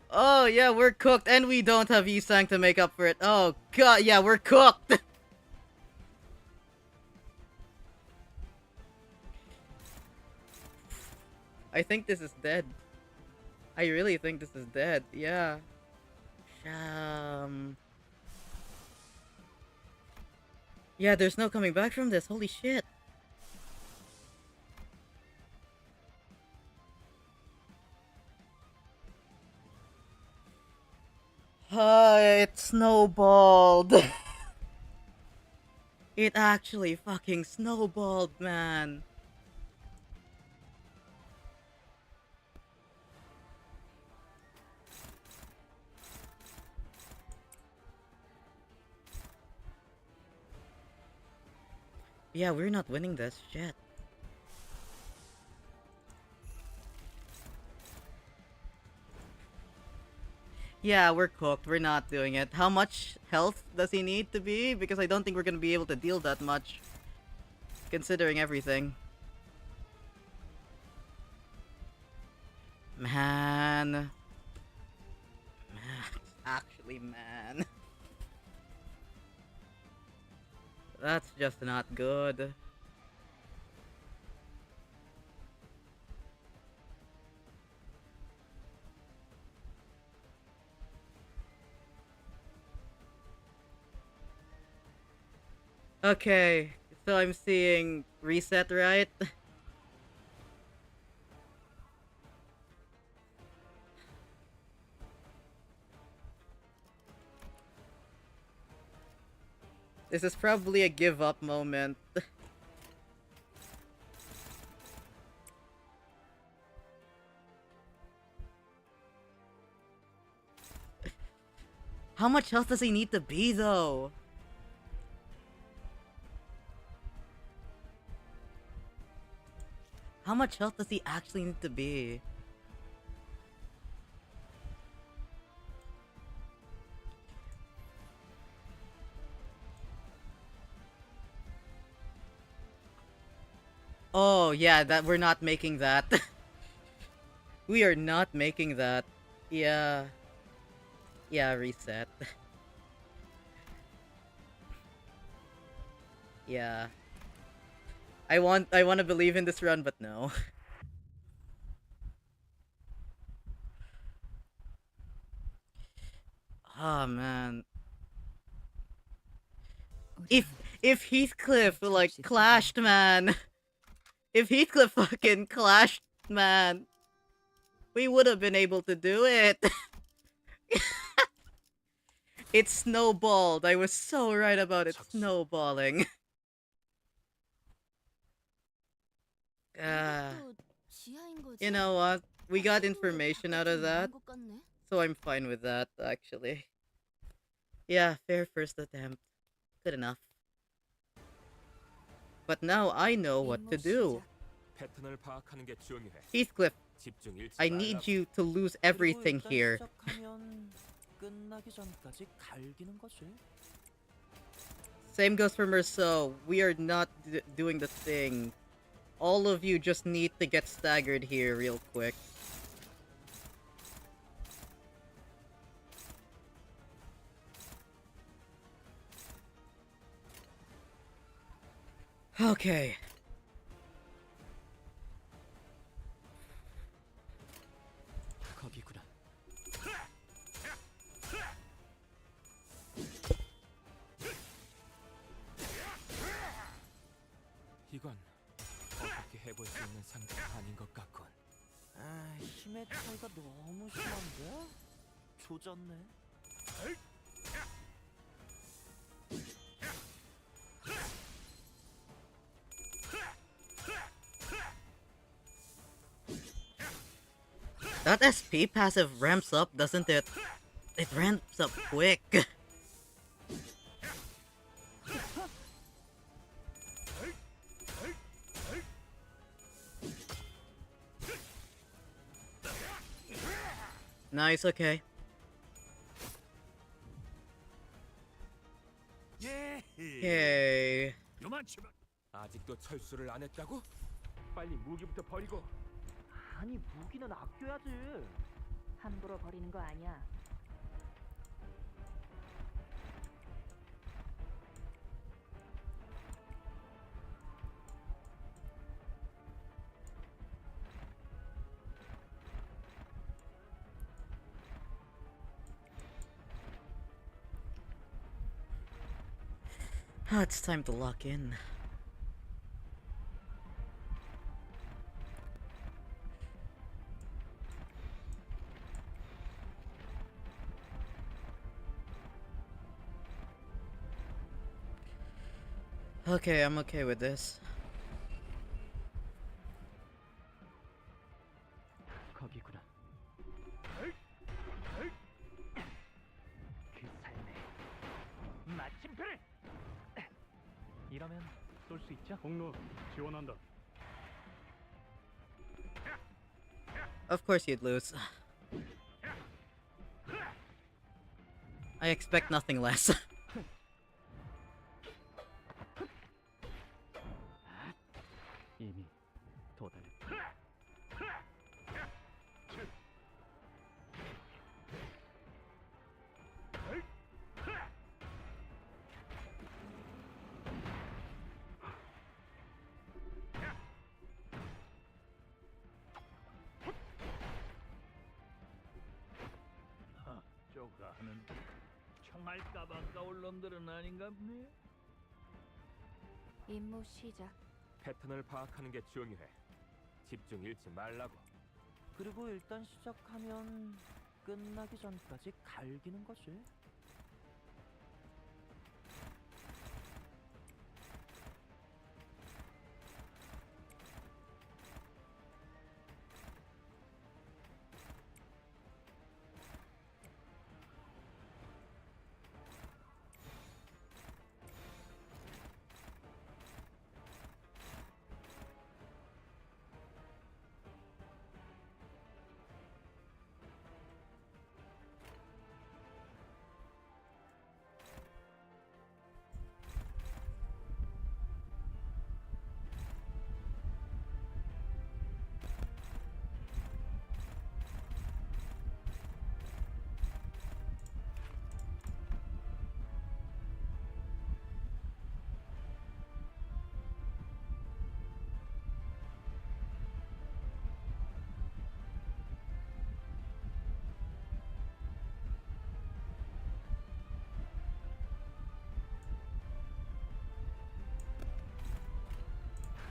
Oh yeah, we're cooked, and we don't have Yisang to make up for it. Oh god, yeah, we're cooked. I think this is dead. I really think this is dead. Yeah. Yeah, there's no coming back from this. Holy shit. It snowballed. It actually fucking snowballed, man. Yeah, we're not winning this. Shit. Yeah, we're cooked. We're not doing it. How much health does he need to be? Because I don't think we're gonna be able to deal that much. Considering everything. Man. Actually, man. That's just not good. Okay, so I'm seeing reset, right? This is probably a give up moment. How much health does he need to be, though? How much health does he actually need to be? Oh, yeah, that we're not making that. We are not making that. Yeah. Yeah, reset. Yeah. I want to believe in this run, but no. Oh man. If Heathcliff like clashed, man. If Heathcliff fucking clashed, man, we would have been able to do it. It snowballed. I was so right about it snowballing. Uh, 이것도 지하인 거지? you know what? We got information out of that, 것 같네. so I'm fine with that, actually. Yeah, fair first attempt. Good enough. But now I know what to do. 패턴을 파악하는 게 중요해. Heathcliff, 집중 잃지 I 말라고. need you to lose everything here. 시작하면 끝나기 전까지 갈기는 거지. Same goes for Merceau. We are not doing the thing. All of you just need to get staggered here real quick. Okay. 거기구나. 이건 어떻게 해볼 수 있는 상대가 아닌 것 같군. 아, 힘의 차이가 너무 심한데? 조졌네. That SP passive ramps up, doesn't it? It ramps up quick. Nice, okay. Okay. 요만치만. 아직도 철수를 안 했다고? 빨리 무기부터 버리고. 아니, 무기는 아껴야지. 함부로 버리는 거 아니야. Ah, it's time to lock in. Okay, I'm okay with this. 거기구나. 그 삶에 마침표를. 이러면 쏠 수 있죠? 공로 지원한다. Of course you'd lose. I expect nothing less. 이미 도달했다. 쪼가는 총알값 아까울 놈들은 아닌가 보네. 임무 시작. 패턴을 파악하는 게 중요해. 집중 잃지 말라고. 그리고 일단 시작하면 끝나기 전까지 갈기는 거지.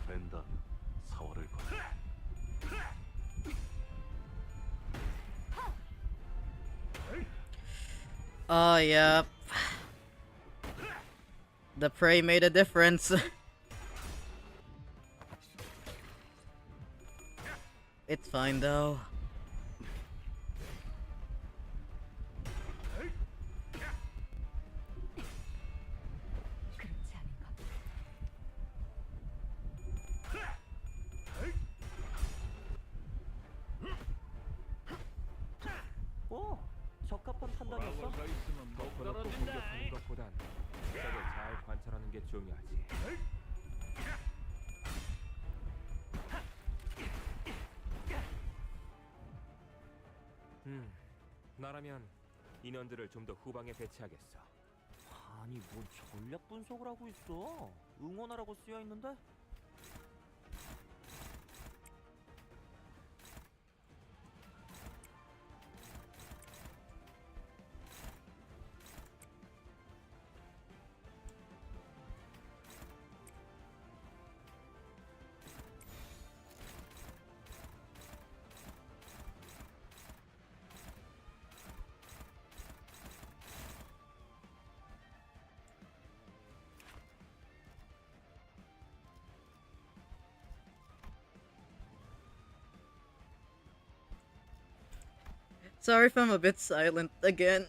랜다 4월을 걸. Oh, yeah. The prey made a difference. It's fine though. 그렇지 않은가? 오, 적합한 판단이었어. 서 있으면 못 덮어놓고 떨어진다. 공격하는 것보단 적을 잘 관찰하는 게 중요하지. 나라면 인원들을 좀 더 후방에 배치하겠어. 아니 뭔 전략 분석을 하고 있어? 응원하라고 쓰여 있는데? Sorry if I'm a bit silent again.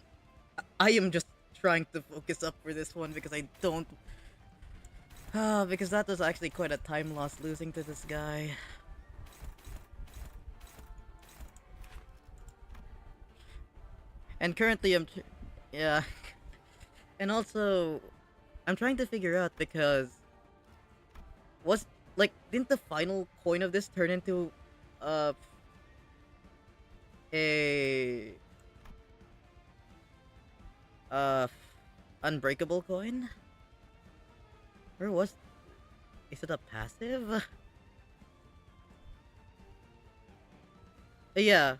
I am just trying to focus up for this one because I don't... because that was actually quite a time loss losing to this guy. And currently yeah. And also, I'm trying to figure out because... didn't the final coin of this turn into... a unbreakable coin? Or is it a passive? Yeah.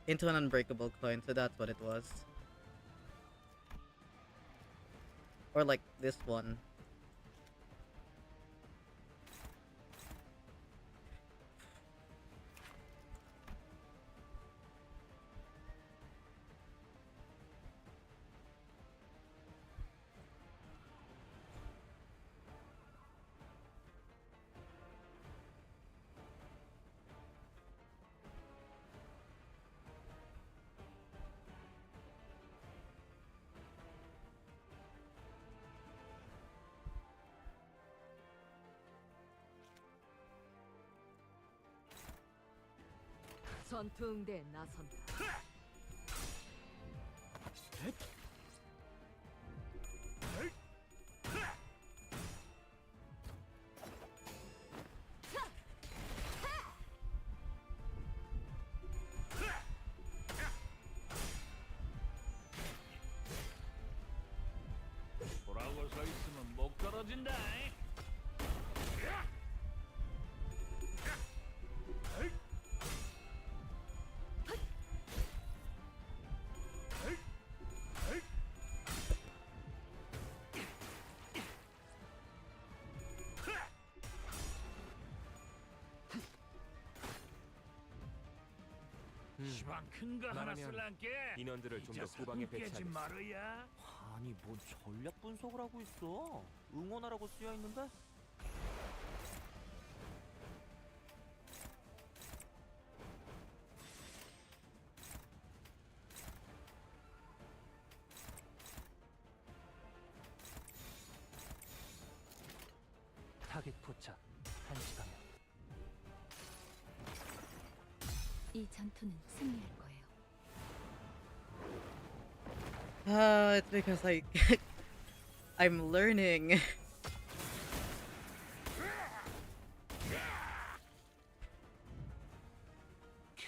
Into an unbreakable coin, so that's what it was. Or like this one. 전투 응대에 나선다. 보라고 서 있으면 못 떨어진다. 시방 큰거 하나 나라면 쓸란게 인원들을 좀 더 후방에 깨지 배치하겠어. 말어야. 아니 뭔 전략 분석을 하고 있어? 응원하라고 쓰여 있는데? 타겟 포착 1시 방향. 이 전투는 승리할 거예요. It's because I'm learning.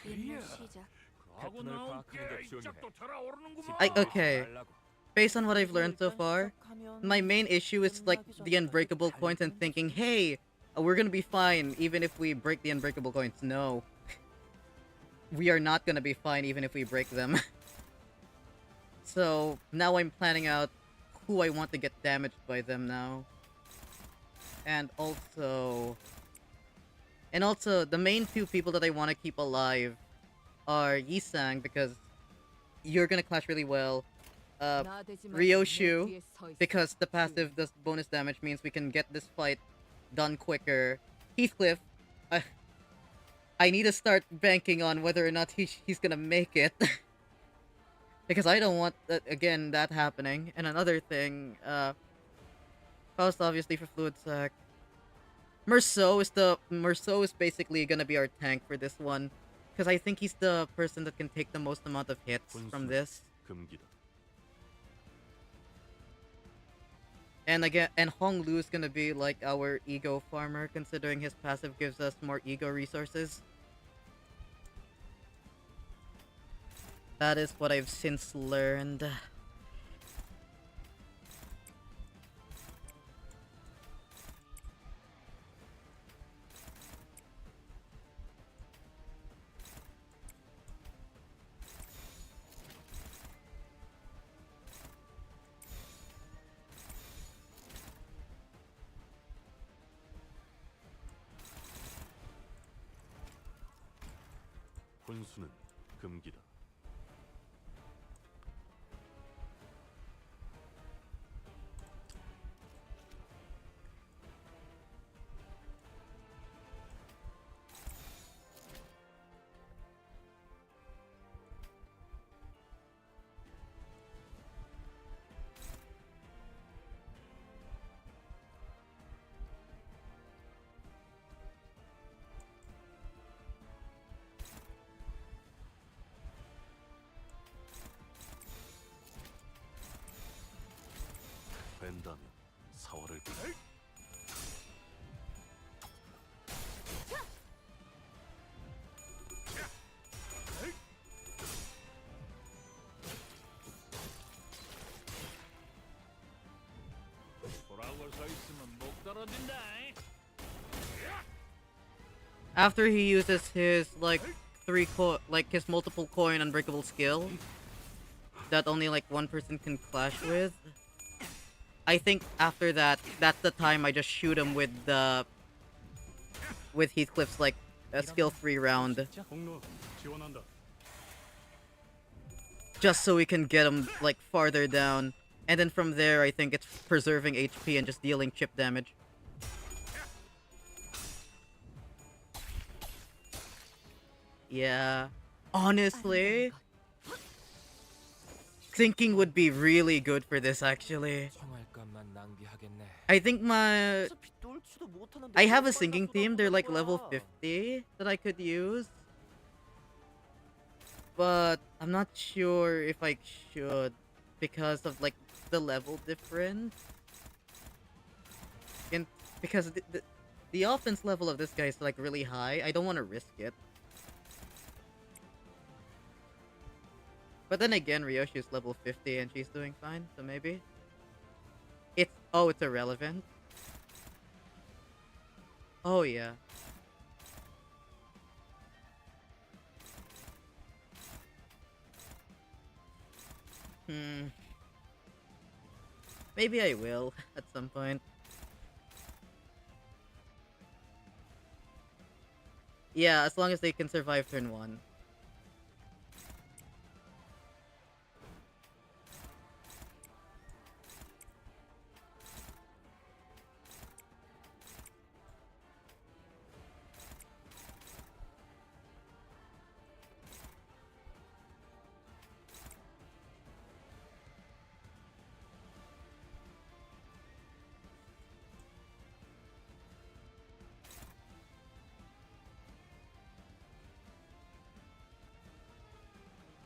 임무 시작. 하고 나온 게 이짝도 달아오르는구만. Okay. Based on what I've learned so far, my main issue is like the unbreakable coins and thinking, hey, we're gonna be fine even if we break the unbreakable coins. No. We are not gonna be fine even if we break them. So now I'm planning out who I want to get damaged by them now. And also the main two people that I want to keep alive are Yisang because you're gonna clash really well. Ryoshu because the passive does bonus damage means we can get this fight done quicker. Heathcliff, I need to start banking on whether or not he's gonna make it. Because I don't want that happening. And another thing, Faust obviously for Fluid Sac. Merceau is basically gonna be our tank for this one. Because I think he's the person that can take the most amount of hits from this. 금기다. And Hong Lu is gonna be like our ego farmer, considering his passive gives us more ego resources. That is what I've since learned. 혼수는 금기다. 뺀다면 사활을 걸. 보라고 서 있으면 목 떨어진다. After he uses his his multiple coin unbreakable skill that only like one person can clash with, I think after that, that's the time I just shoot him with Heathcliff's like skill 3 round, 폭로 지원한다. just so we can get him like farther down, and then from there I think it's preserving HP and just dealing chip damage. Yeah, honestly, thinking would be really good for this actually. I think I have a singing team, they're like level 50 that I could use. But I'm not sure if I should because of like the level difference. And because the offense level of this guy is like really high, I don't want to risk it. But then again, Ryoshi is level 50 and she's doing fine, so maybe. It's irrelevant. Oh yeah. Maybe I will at some point. Yeah, as long as they can survive turn 1.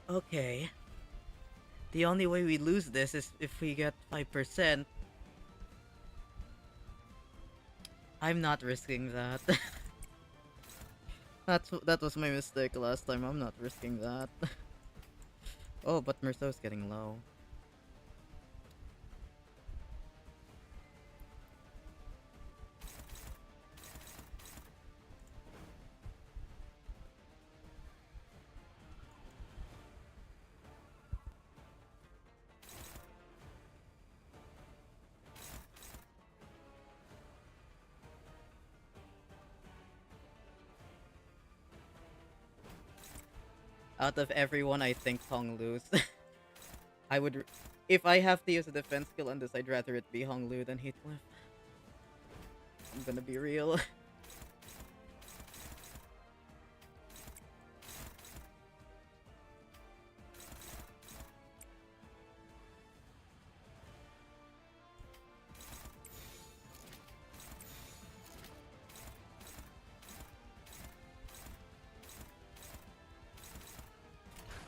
Okay. The only way we lose this is if we get 5%. I'm not risking that. That was my mistake last time. I'm not risking that. Oh, but Merceau's getting low. Out of everyone, I think Hong Lu's. If I have to use a defense skill on this, I'd rather it be Hong Lu than Heathcliff. I'm gonna be real.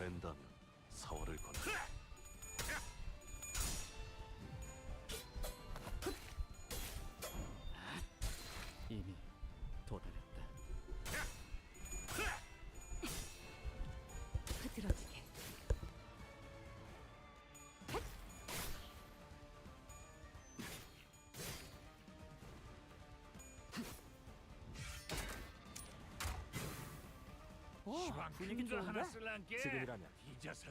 된다면 사활을 거라. 이미 도달했다. 흐드러지게. 분위기 좋은데? 지금이라면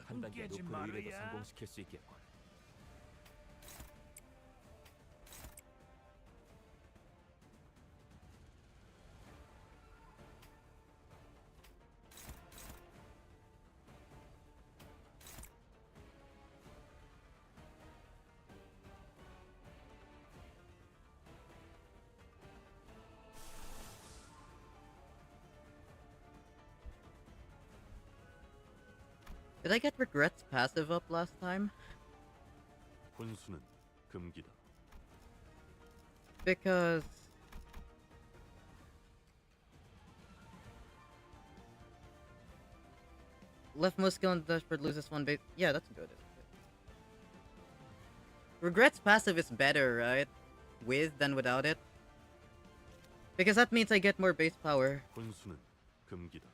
한 단계 높은 의뢰도 성공시킬 수 있겠군. Did I get Regret's passive up last time? 혼수는 금기다. Because left muscle and dashboard loses one base. Yeah, that's good. Regret's passive is better, right? With than without it. Because that means I get more base power. 혼수는 금기다.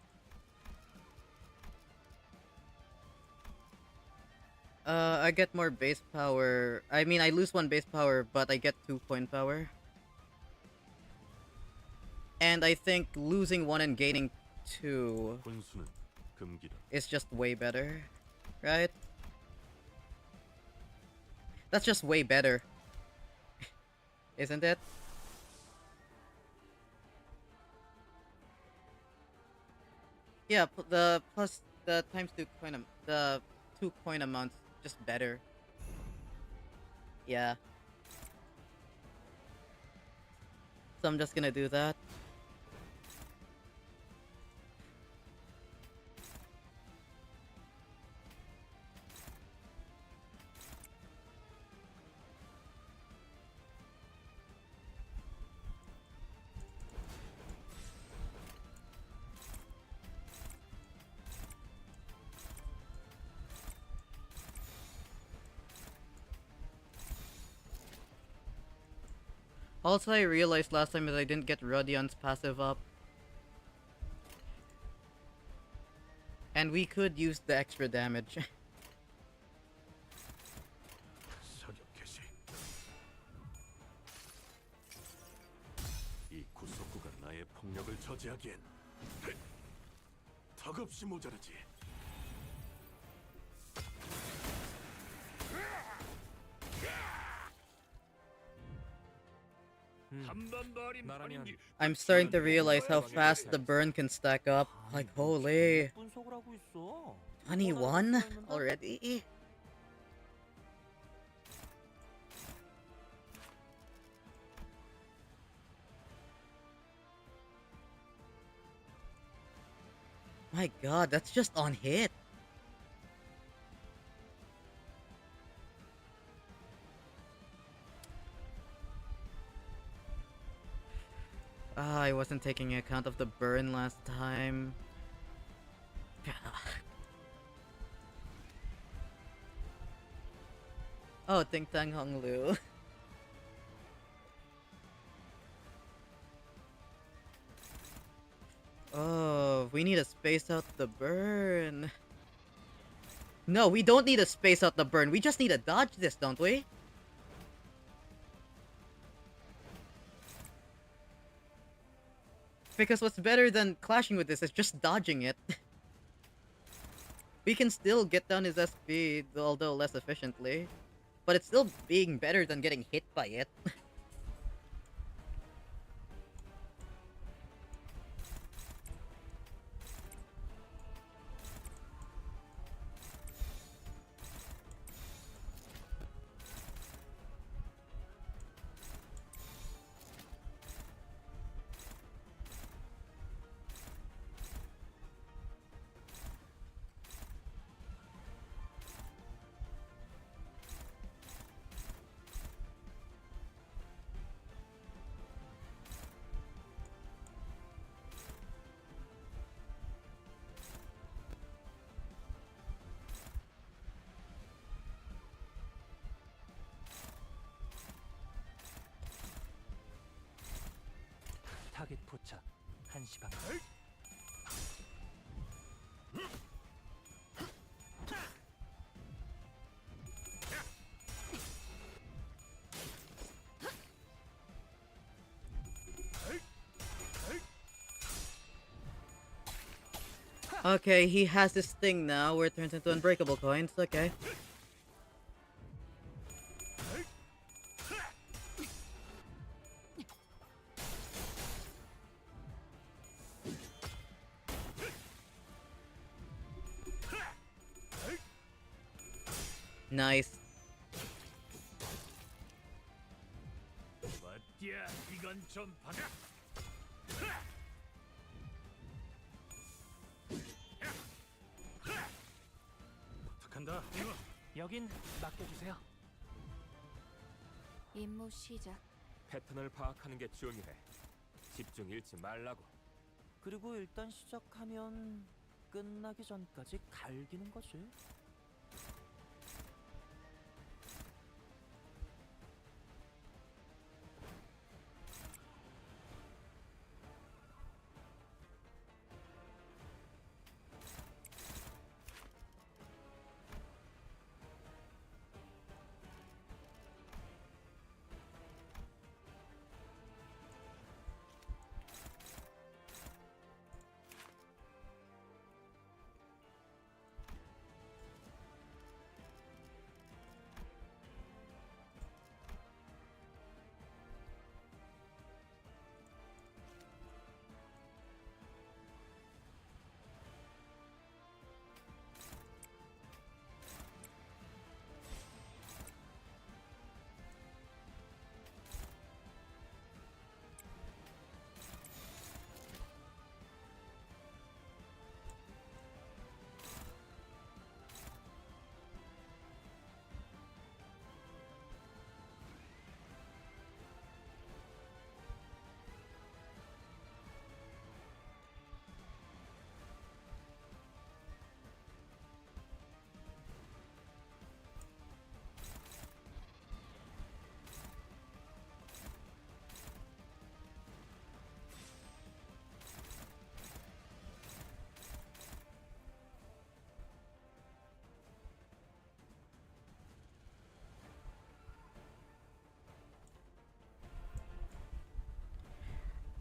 I get more base power. I mean, I lose one base power, but I get 2 point power. And I think losing 1 and gaining 2 혼수는 금기다. is just way better, right? That's just way better, isn't it? Yeah, the plus the times 2 coin the 2 coin amounts just better. Yeah. So I'm just gonna do that. Also, I realized last time that I didn't get Rudion's passive up. And we could use the extra damage. 사격 개시. 이 구석구가 나의 폭력을 저지하기엔 턱없이 모자라지. I'm starting to realize how fast the burn can stack up. Like, holy. 21 already? My god, that's just on hit. Ah, I wasn't taking account of the burn last time. Oh, Ting Tang Hong Lu. Oh, we need to space out the burn. No, we don't need to space out the burn. We just need to dodge this, don't we? Because what's better than clashing with this is just dodging it. We can still get down his SP, although less efficiently. But it's still being better than getting hit by it. 한시 방향. Okay, he has this thing now where it turns into unbreakable coins. Okay. Nice. 맞디야, 이건 좀 받아. 부탁한다. 여긴 맡겨주세요. 임무 시작. 패턴을 파악하는 게 중요해. 집중 잃지 말라고. 그리고 일단 시작하면 끝나기 전까지 갈기는 거지.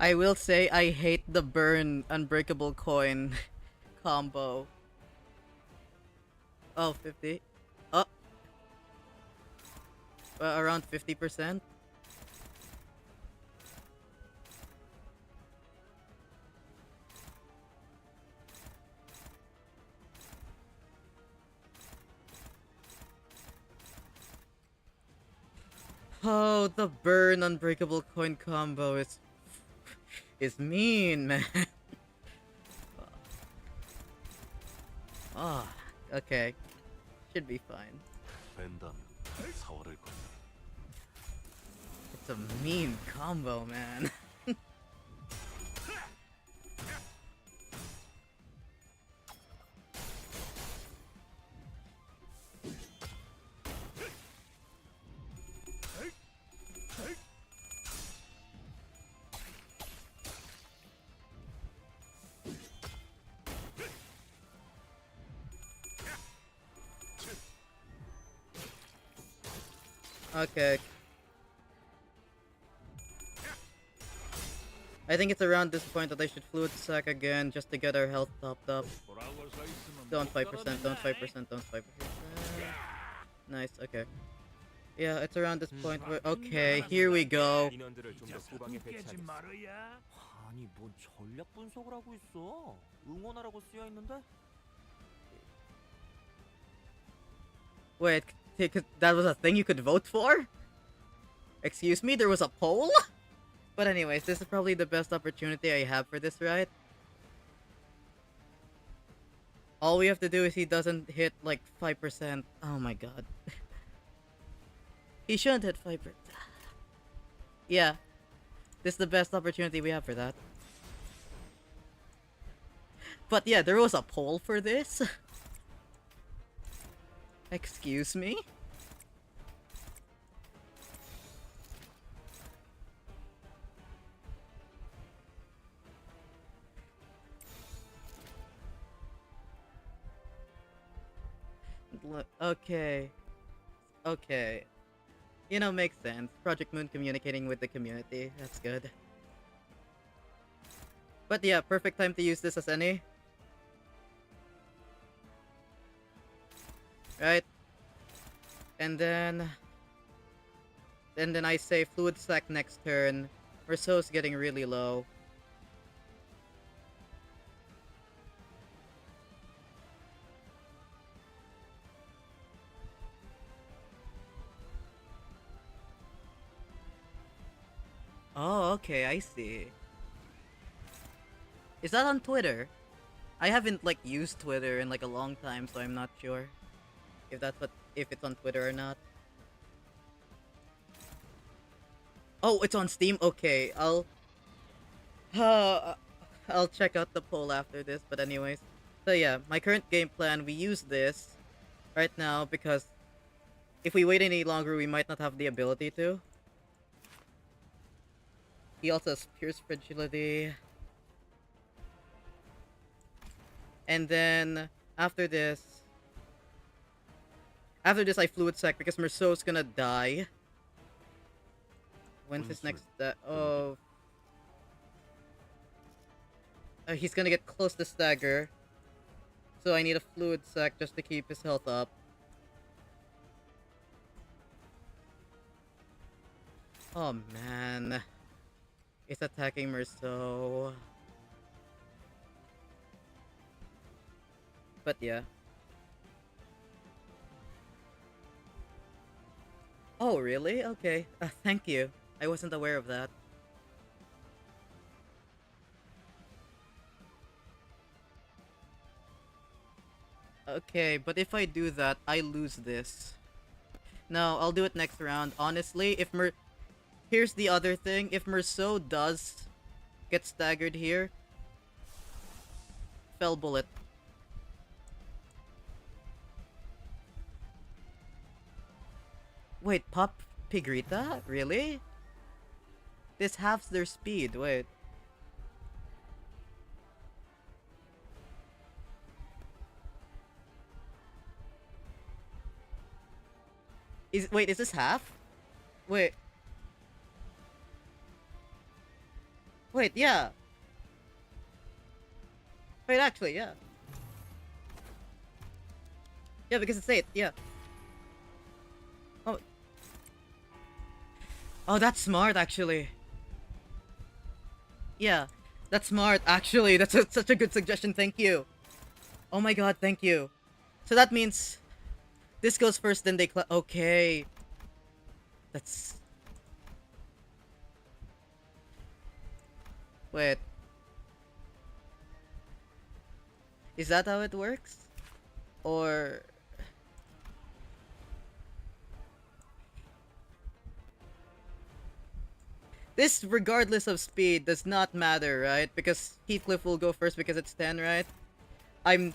I will say I hate the burn unbreakable coin combo. Oh, 50. Oh. Around 50%. Oh, the burn unbreakable coin combo is mean, man. Ah, okay. Should be fine. 뺀다면 사활을 건다. It's a mean combo, man. Okay. I think it's around this point that I should fluid sack again just to get our health topped up. Don't 5%, don't 5%, don't 5%. Nice, okay. Yeah, it's around this point where... Okay, here we go. 인원들을 좀 더 후방에 배치하겠어. 아니 뭔 전략 분석을 하고 있어? 응원하라고 쓰여 있는데? Wait, that was a thing you could vote for? Excuse me, there was a poll? But anyways, this is probably the best opportunity I have for this, right? All we have to do is he doesn't hit like 5%. Oh my god. He shouldn't hit 5%. Yeah. This is the best opportunity we have for that. But yeah, there was a poll for this? Excuse me? Okay. Okay. You know, makes sense. Project Moon communicating with the community. That's good. But yeah, perfect time to use this as any. Right? And then I say Fluid Sac next turn. Merceau's getting really low. Oh, okay, I see. Is that on Twitter? I haven't like used Twitter in like a long time, so I'm not sure if it's on Twitter or not. Oh, it's on Steam. Okay, I'll check out the poll after this. But anyways, so yeah, my current game plan, we use this right now because if we wait any longer, we might not have the ability to. He also has Pierce Fragility. And then after this I Fluid Sac because Merceau's gonna die. When's his next he's gonna get close to stagger. So I need a Fluid Sac just to keep his health up. Oh man. It's attacking Merceau. But yeah. Oh, really? Okay. Thank you. I wasn't aware of that. Okay, but if I do that, I lose this. No, I'll do it next round. Honestly, here's the other thing. If Merceau does get staggered here, fell bullet. Wait, Pop Pigrita? Really? This halves their speed. Wait. Wait, is this half? Wait. Wait, yeah. Wait, actually, yeah. Yeah, because it's 8, yeah. Oh. Oh, that's smart, actually. Yeah, that's smart, actually. That's such a good suggestion, thank you. Oh my god, thank you. So that means this goes first, then they okay. That's... Wait. Is that how it works? Or... This, regardless of speed, does not matter, right? Because Heathcliff will go first because it's 10, right? I'm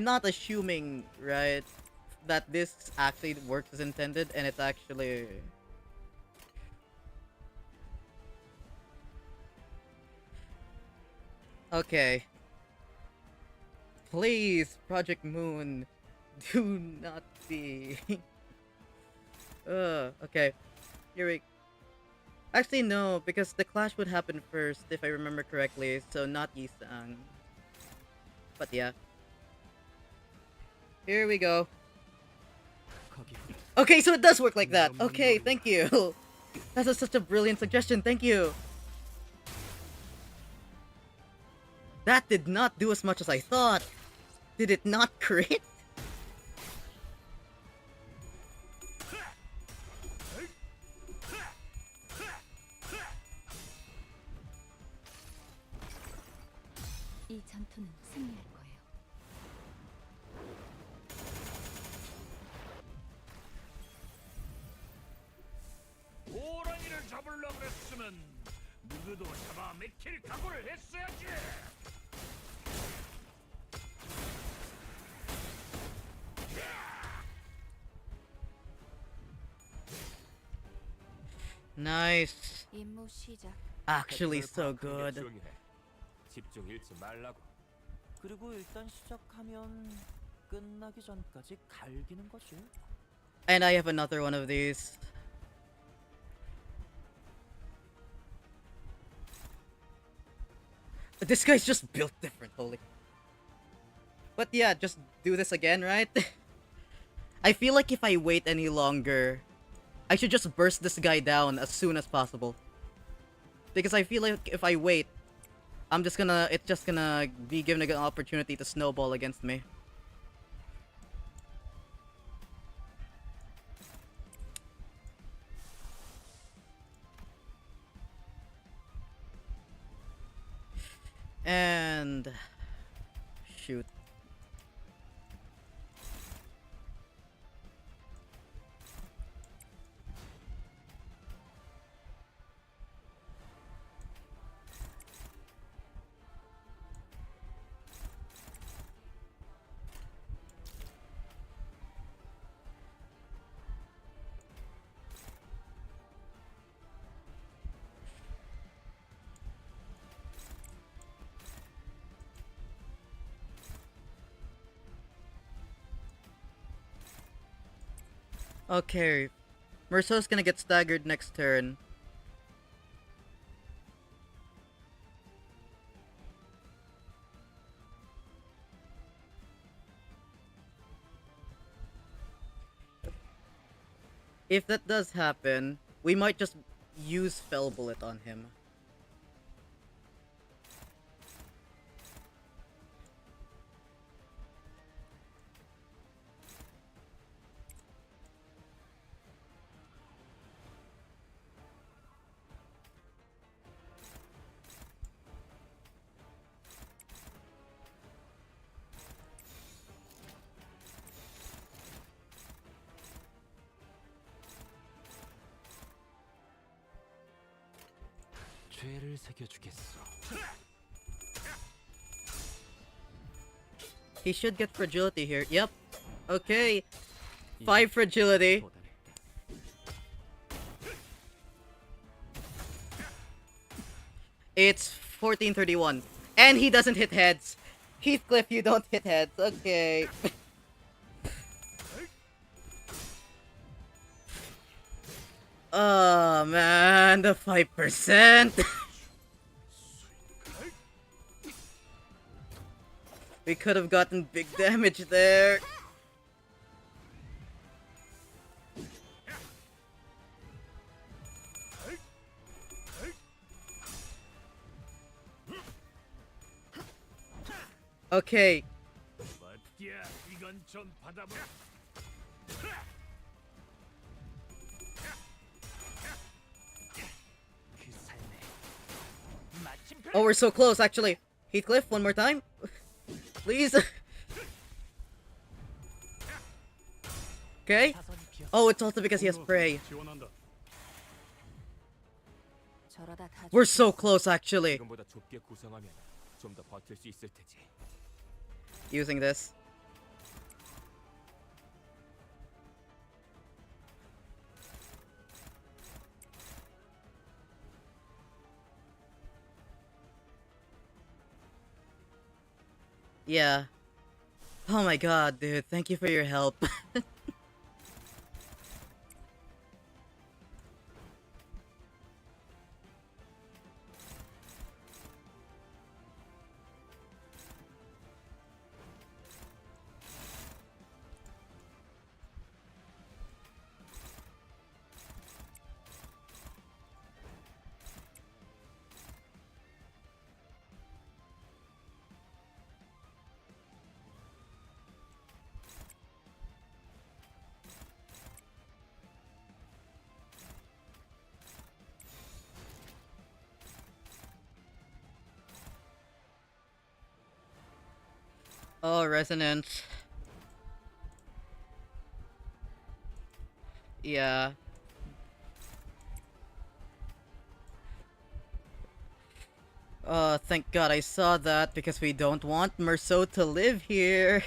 not assuming, right, that this actually works as intended, and it's actually... Okay. Please, Project Moon, do not be... okay. Here we... Actually, no, because the clash would happen first, if I remember correctly, so not Yisang. But yeah. Here we go. Okay, so it does work like that. Okay, thank you. That's such a brilliant suggestion, thank you. That did not do as much as I thought. Did it not crit? 이 전투는 승리할 거예요. 호랑이를 잡으려고 했으면 누구도 잡아 맥힐 각오를 했어야지. Nice. 임무 시작. Actually so good. 집중 잃지 말라고. 그리고 일단 시작하면 끝나기 전까지 갈기는 거지. And I have another one of these. This guy's just built different, holy. But yeah, just do this again, right? I feel like if I wait any longer, I should just burst this guy down as soon as possible. Because I feel like if I wait, it's just gonna be given an opportunity to snowball against me. And shoot. Okay, Merceau's gonna get staggered next turn. If that does happen, we might just use Fell Bullet on him. 죄를 새겨주겠어. He should get fragility here. Yep. Okay. 5 fragility. It's 1431. And he doesn't hit heads. Heathcliff, you don't hit heads. Okay. Oh man, the 5%. We could have gotten big damage there. Okay. 이건 좀 받아봐. Oh, we're so close, actually. Heathcliff, one more time. Please. Okay. Oh, it's also because he has prey. We're so close, actually. 지금보다 좁게 구성하면 좀 더 버틸 수 있을 테지. Using this. Yeah. Oh my god, dude. Thank you for your help. Oh, resonance. Yeah. Thank God I saw that because we don't want Merceau to live here.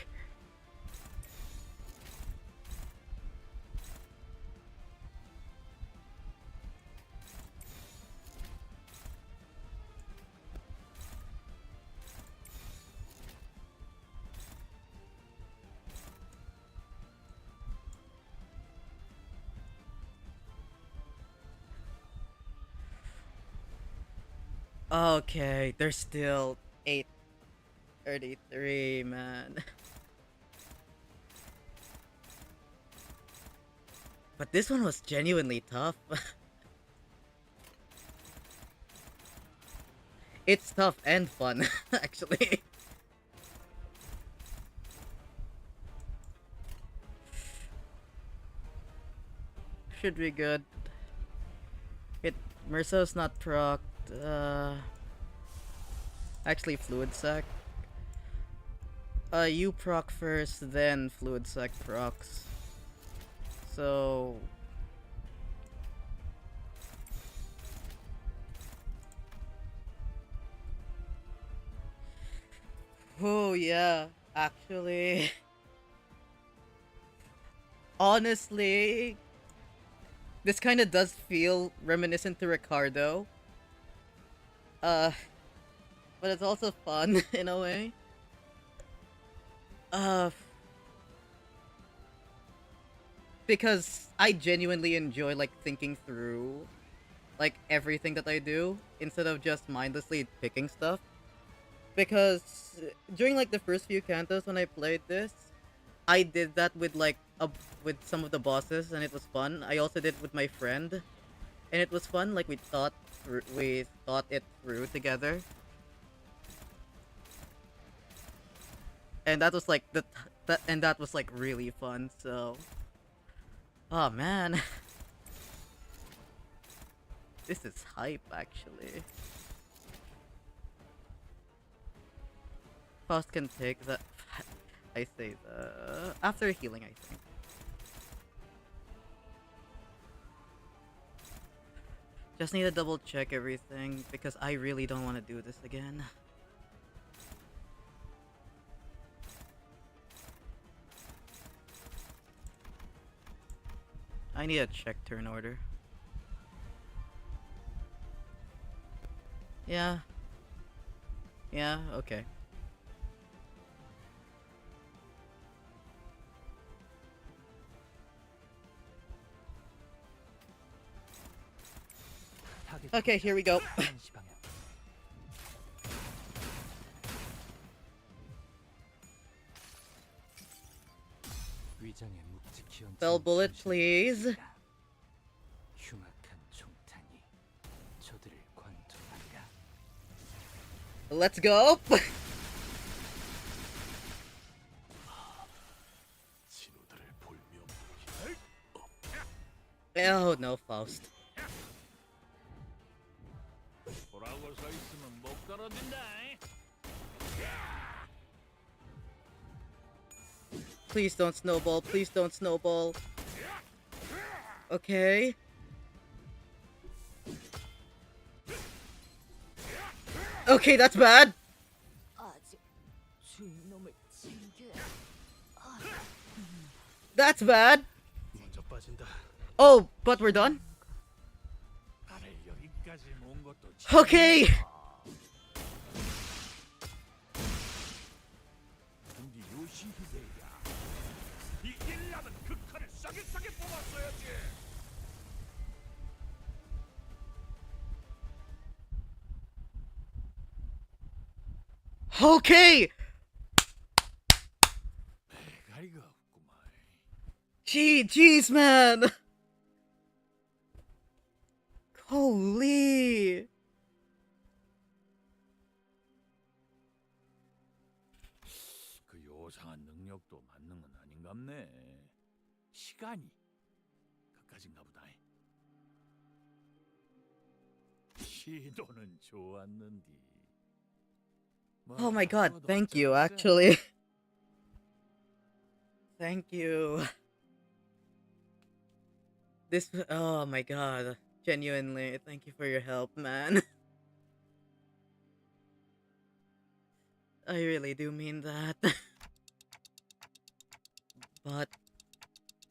Okay, there's still 8:33, man. But this one was genuinely tough. It's tough and fun, actually. Should be good. It Merso's not procced. Actually, Fluid Sac. You proc first, then Fluid Sac procs. So oh yeah, actually. Honestly, this kind of does feel reminiscent to Ricardo. But it's also fun in a way. Because I genuinely enjoy like thinking through like everything that I do instead of just mindlessly picking stuff. Because during like the first few cantos when I played this, I did that with like with some of the bosses and it was fun. I also did it with my friend, and it was fun. Like we thought it through together, and that was like that was like really fun. So, oh man, this is hype actually. Faust can take the. I say the after healing, I think. Just need to double check everything because I really don't want to do this again. I need to check turn order. Yeah. Yeah, okay. Okay, here we go. Spell bullet, please. Let's go. Oh no, Faust. Please don't snowball. Please don't snowball. Okay. Okay, that's bad. That's bad. Oh, but we're done? Okay. Okay. Jeez, man. Holy. 그 요상한 능력도 만능은 아닌갑네. 시간이 그까진가 보다. 시도는 좋았는디. Oh my god, thank you, actually. Thank you. This, oh my god. Genuinely, thank you for your help, man. I really do mean that. But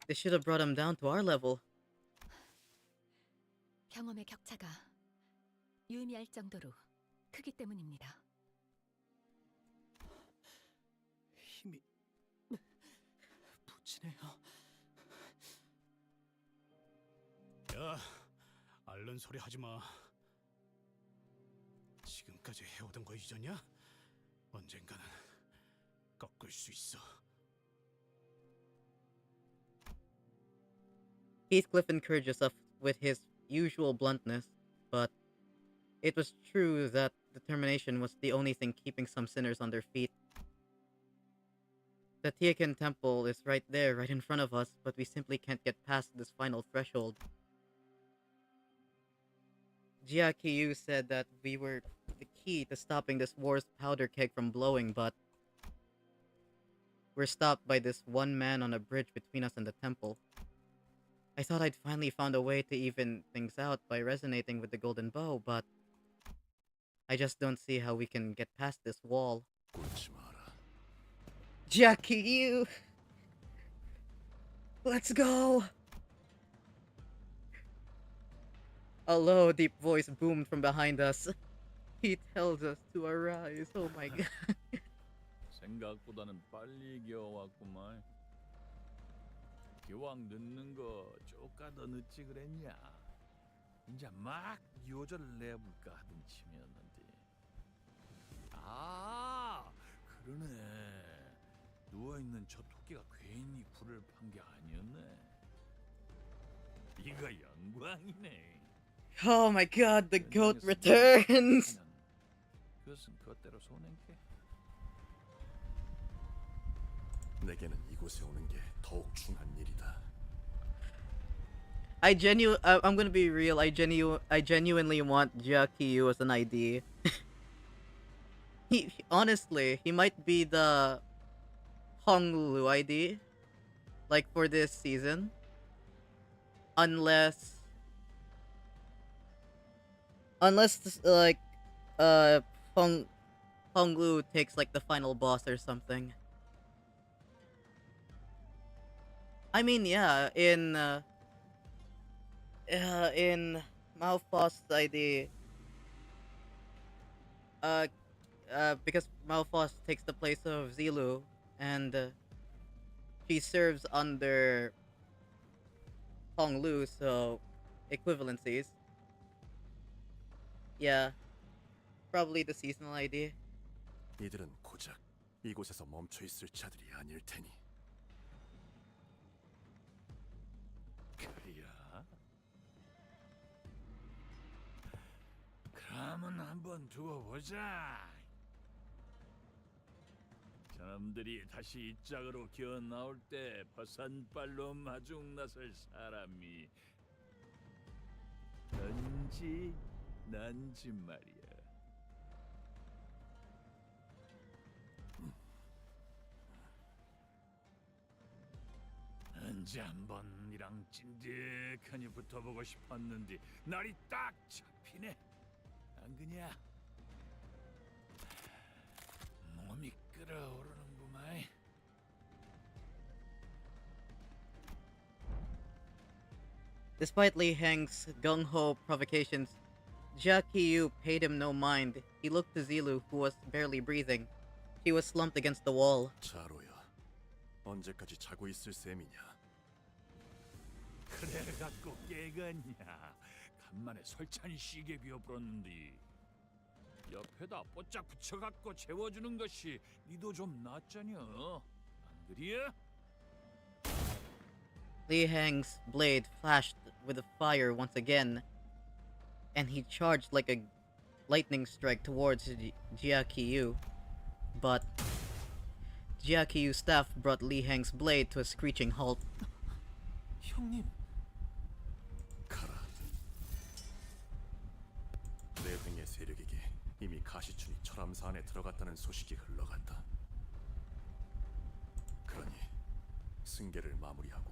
they should have brought him down to our level. 경험의 격차가 유의미할 정도로 크기 때문입니다. 힘이 부치네요. 야, 앓는 소리 하지 마. 지금까지 해오던 거 잊었냐? 언젠가는 꺾을 수 있어. Heathcliff encourages us with his usual bluntness, but it was true that determination was the only thing keeping some sinners on their feet. The Tiekin temple is right there, right in front of us, but we simply can't get past this final threshold. Jia Mu said that we were the key to stopping this war's powder keg from blowing, but we're stopped by this one man on a bridge between us and the temple. I thought I'd finally found a way to even things out by resonating with the golden bow, but I just don't see how we can get past this wall. Jia Mu! Let's go! A low, deep voice boomed from behind us. He tells us to arise. Oh my god. 생각보다는 빨리 기어왔구만. 기왕 늦는 거 쪼까 더 늦지 그랬냐? 이제 막 요절을 내볼까 하던 참이었는데. 아, 그러네. 누워있는 저 토끼가 괜히 불을 판 게 아니었네. 이거 영광이네. Oh my god, the goat returns! 그것은 그것대로 손해게. 내게는 이곳에 오는 게 더욱 중한 일이다. I'm gonna be real. I genuinely want Jia Mu as an ID. Honestly, he might be the Honglu ID, like for this season, unless like Honglu takes like the final boss or something. I mean, yeah, in Malphos's ID, because Malphos takes the place of Zilu, and she serves under Honglu, so equivalencies. Yeah, probably the seasonal ID. 이들은 고작 이곳에서 멈춰 있을 자들이 아닐 테니. 그래야? 그러면 한번 두고 보자. 저놈들이 다시 이 짝으로 기어 나올 때 버선발로 마중 나설 사람이 넌지 난지 말이야. 언제 한번 이랑 찐득하니 붙어보고 싶었는데 날이 딱 잡히네. 안 그냐? 몸이 끓어오르는구만. Despite Li Heng's gung-ho provocations, Jia Mu paid him no mind. He looked to Zilu, who was barely breathing. She was slumped against the wall. 자로야, 언제까지 자고 있을 셈이냐? 그래 갖고 깨갔냐? 간만에 설찬이 시계 비워버렸는데 옆에다 뽀짝 붙여갖고 재워주는 것이 니도 좀 낫잖여. 안 그리야? Li Heng's blade flashed with a fire once again, and he charged like a lightning strike towards Jia Mu. But Jia Mu's staff brought Li Heng's blade to a screeching halt. 형님. 가라. 내 등의 세력에게 이미 가시춘이 철암사 안에 들어갔다는 소식이 흘러간다. 그러니 승계를 마무리하고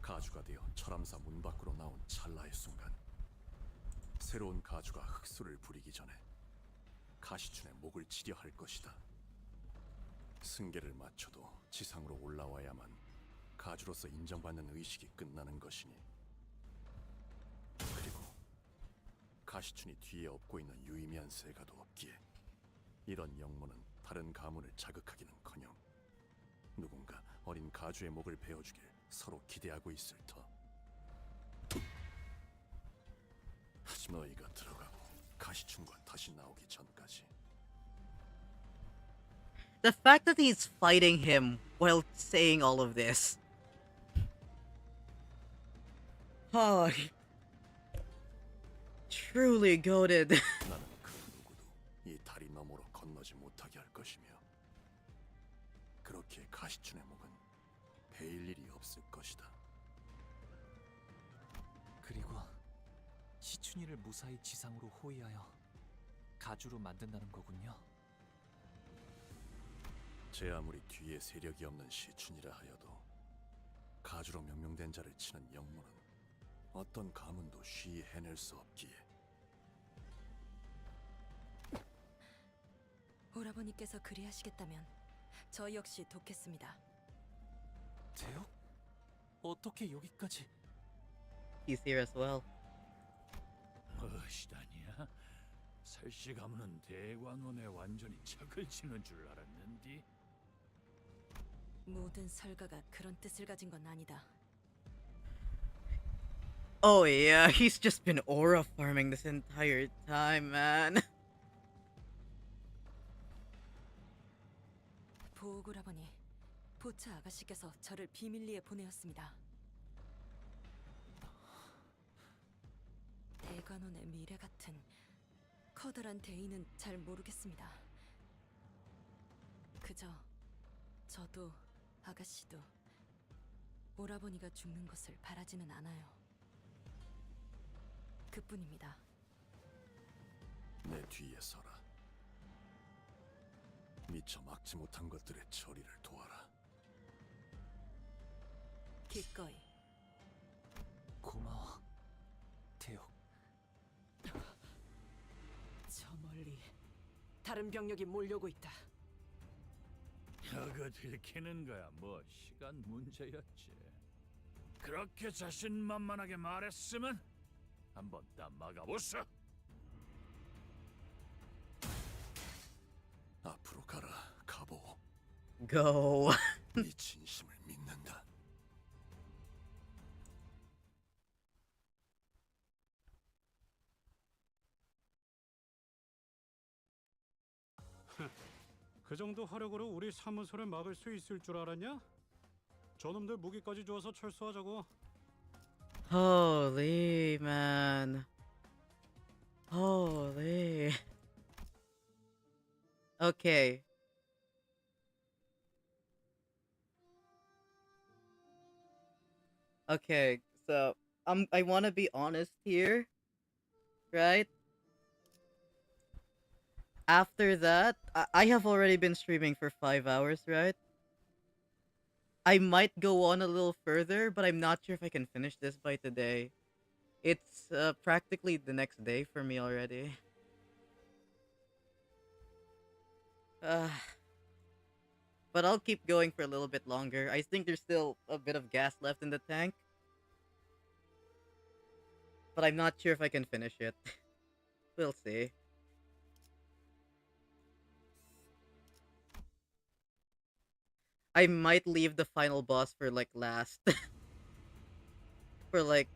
가주가 되어 철암사 문 밖으로 나온 찰나의 순간, 새로운 가주가 흑수를 부리기 전에 가시춘의 목을 치려 할 것이다. 승계를 마쳐도 지상으로 올라와야만 가주로서 인정받는 의식이 끝나는 것이니, 그리고 가시춘이 뒤에 업고 있는 유의미한 세가도 없기에 이런 영모는 다른 가문을 자극하기는커녕 누군가 어린 가주의 목을 베어주길 서로 기대하고 있을 터. 하지만 너희가 들어가고 가시춘과 다시 나오기 전까지. The fact that he's fighting him while saying all of this. Oh, truly goated. 나는 그 누구도 이 다리 너머로 건너지 못하게 할 것이며 그렇게 가시춘의 목은 베일 일이 없을 것이다. 그리고 시춘이를 무사히 지상으로 호위하여 가주로 만든다는 거군요. 제 아무리 뒤에 세력이 없는 시춘이라 하여도 가주로 명명된 자를 치는 영문은 어떤 가문도 쉬이 해낼 수 없기에. 오라버니께서 그리하시겠다면 저 역시 돕겠습니다. 대역? 어떻게 여기까지? He's here as well. 무엇이다니야? 설씨 가문은 대관원에 완전히 척을 치는 줄 알았는디. 모든 설가가 그런 뜻을 가진 건 아니다. Oh yeah, he's just been aura farming this entire time, man. 보오구라버니, 보차 아가씨께서 저를 비밀리에 보내었습니다. 대관원의 미래 같은 커다란 대의는 잘 모르겠습니다. 그저 저도 아가씨도 오라버니가 죽는 것을 바라지는 않아요. 그뿐입니다. 내 뒤에 서라. 미처 막지 못한 것들의 처리를 도와라. 기꺼이. 고마워, 대역. 저 멀리 다른 병력이 몰려오고 있다. 저거 들키는 거야 뭐 시간 문제였지. 그렇게 자신만만하게 말했으면 한번 딱 막아보소. 앞으로 가라, 가보. Go. 네 진심을 믿는다. 그 정도 화력으로 우리 사무소를 막을 수 있을 줄 알았냐? 저놈들 무기까지 주어서 철수하자고. Holy man. Holy. Okay. Okay, so I want to be honest here, right? After that, I have already been streaming for 5 hours, right? I might go on a little further, but I'm not sure if I can finish this by today. It's practically the next day for me already. But I'll keep going for a little bit longer. I think there's still a bit of gas left in the tank. But I'm not sure if I can finish it. We'll see. I might leave the final boss for like last. For like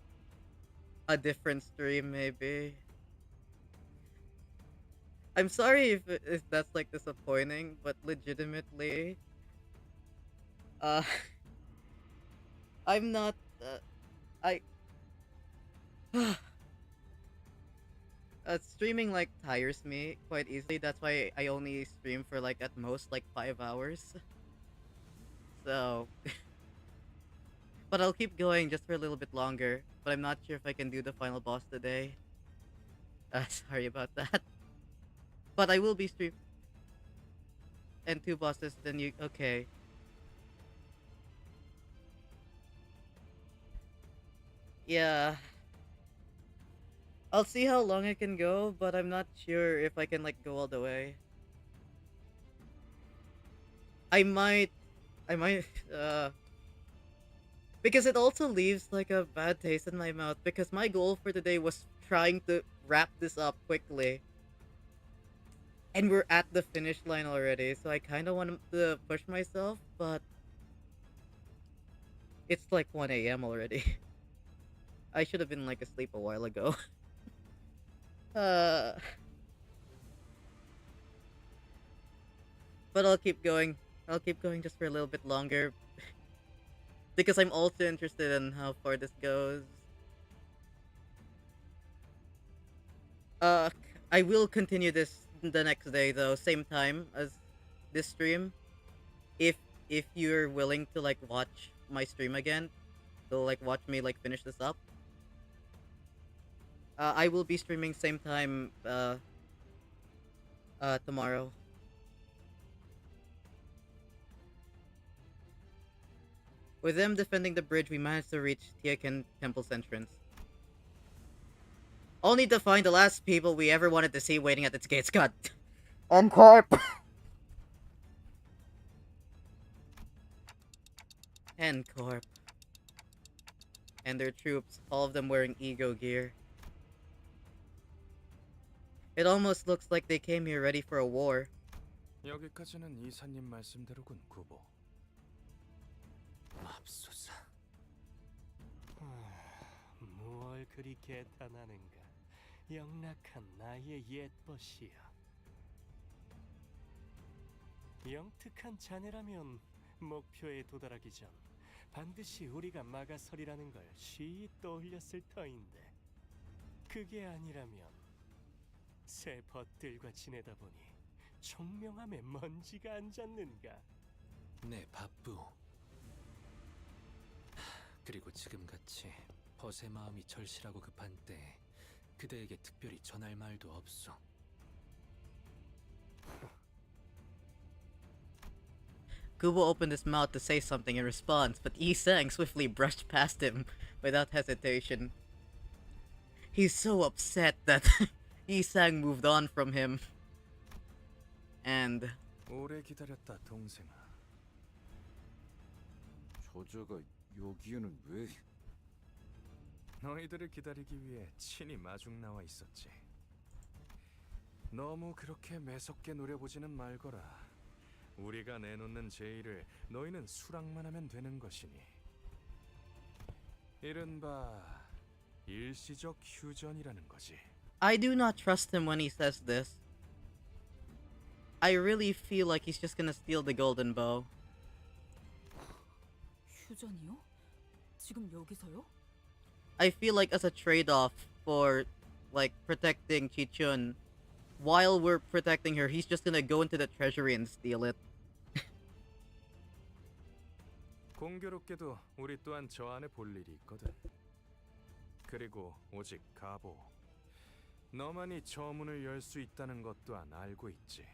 a different stream maybe. I'm sorry if that's like disappointing, but legitimately I'm not I streaming like tires me quite easily. That's why I only stream for like at most like 5 hours. So but I'll keep going just for a little bit longer, but I'm not sure if I can do the final boss today. Sorry about that. But I will be stream and 2 bosses, then you okay. Yeah. I'll see how long I can go, but I'm not sure if I can like go all the way. I might because it also leaves like a bad taste in my mouth, because my goal for today was trying to wrap this up quickly. And we're at the finish line already, so I kind of want to push myself, but it's like 1 a.m. already. I should have been like asleep a while ago. But I'll keep going. I'll keep going just for a little bit longer. Because I'm also interested in how far this goes. Uh, I will continue this the next day though, same time as this stream. If you're willing to like watch my stream again, to like watch me like finish this up. I will be streaming same time tomorrow. With them defending the bridge, we managed to reach Tiekin Temple's entrance. Only to find the last people we ever wanted to see waiting at its gates got N-Corp! N-Corp. And their troops, all of them wearing ego gear. It almost looks like they came here ready for a war. 여기까지는 이사님 말씀대로군, 구보. 맙소사. 무얼 그리 개탄하는가? 영락한 나의 옛벗이여. 영특한 자네라면 목표에 도달하기 전 반드시 우리가 막아서리라는 걸 쉬이 떠올렸을 터인데 그게 아니라면 새 벗들과 지내다 보니 총명함에 먼지가 앉았는가? 네, 바쁘. 그리고 지금같이 벗의 마음이 절실하고 급한 때 그대에게 특별히 전할 말도 없어. Kubo opened his mouth to say something in response, but Yi-sang swiftly brushed past him without hesitation. He's so upset that Yi-sang moved on from him. And 오래 기다렸다, 동생아. 저자가 여기에는 왜? 너희들을 기다리기 위해 친히 마중 나와 있었지. 너무 그렇게 매섭게 노려보지는 말거라. 우리가 내놓는 제의를 너희는 수락만 하면 되는 것이니. 이른바 일시적 휴전이라는 거지. I do not trust him when he says this. I really feel like he's just gonna steal the golden bow. 휴전이요? 지금 여기서요? I feel like as a trade-off for like protecting Chichun, while we're protecting her, he's just gonna go into the treasury and steal it. 공교롭게도 우리 또한 저 안에 볼 일이 있거든. 그리고 오직 가보. 너만이 저 문을 열 수 있다는 것 또한 알고 있지.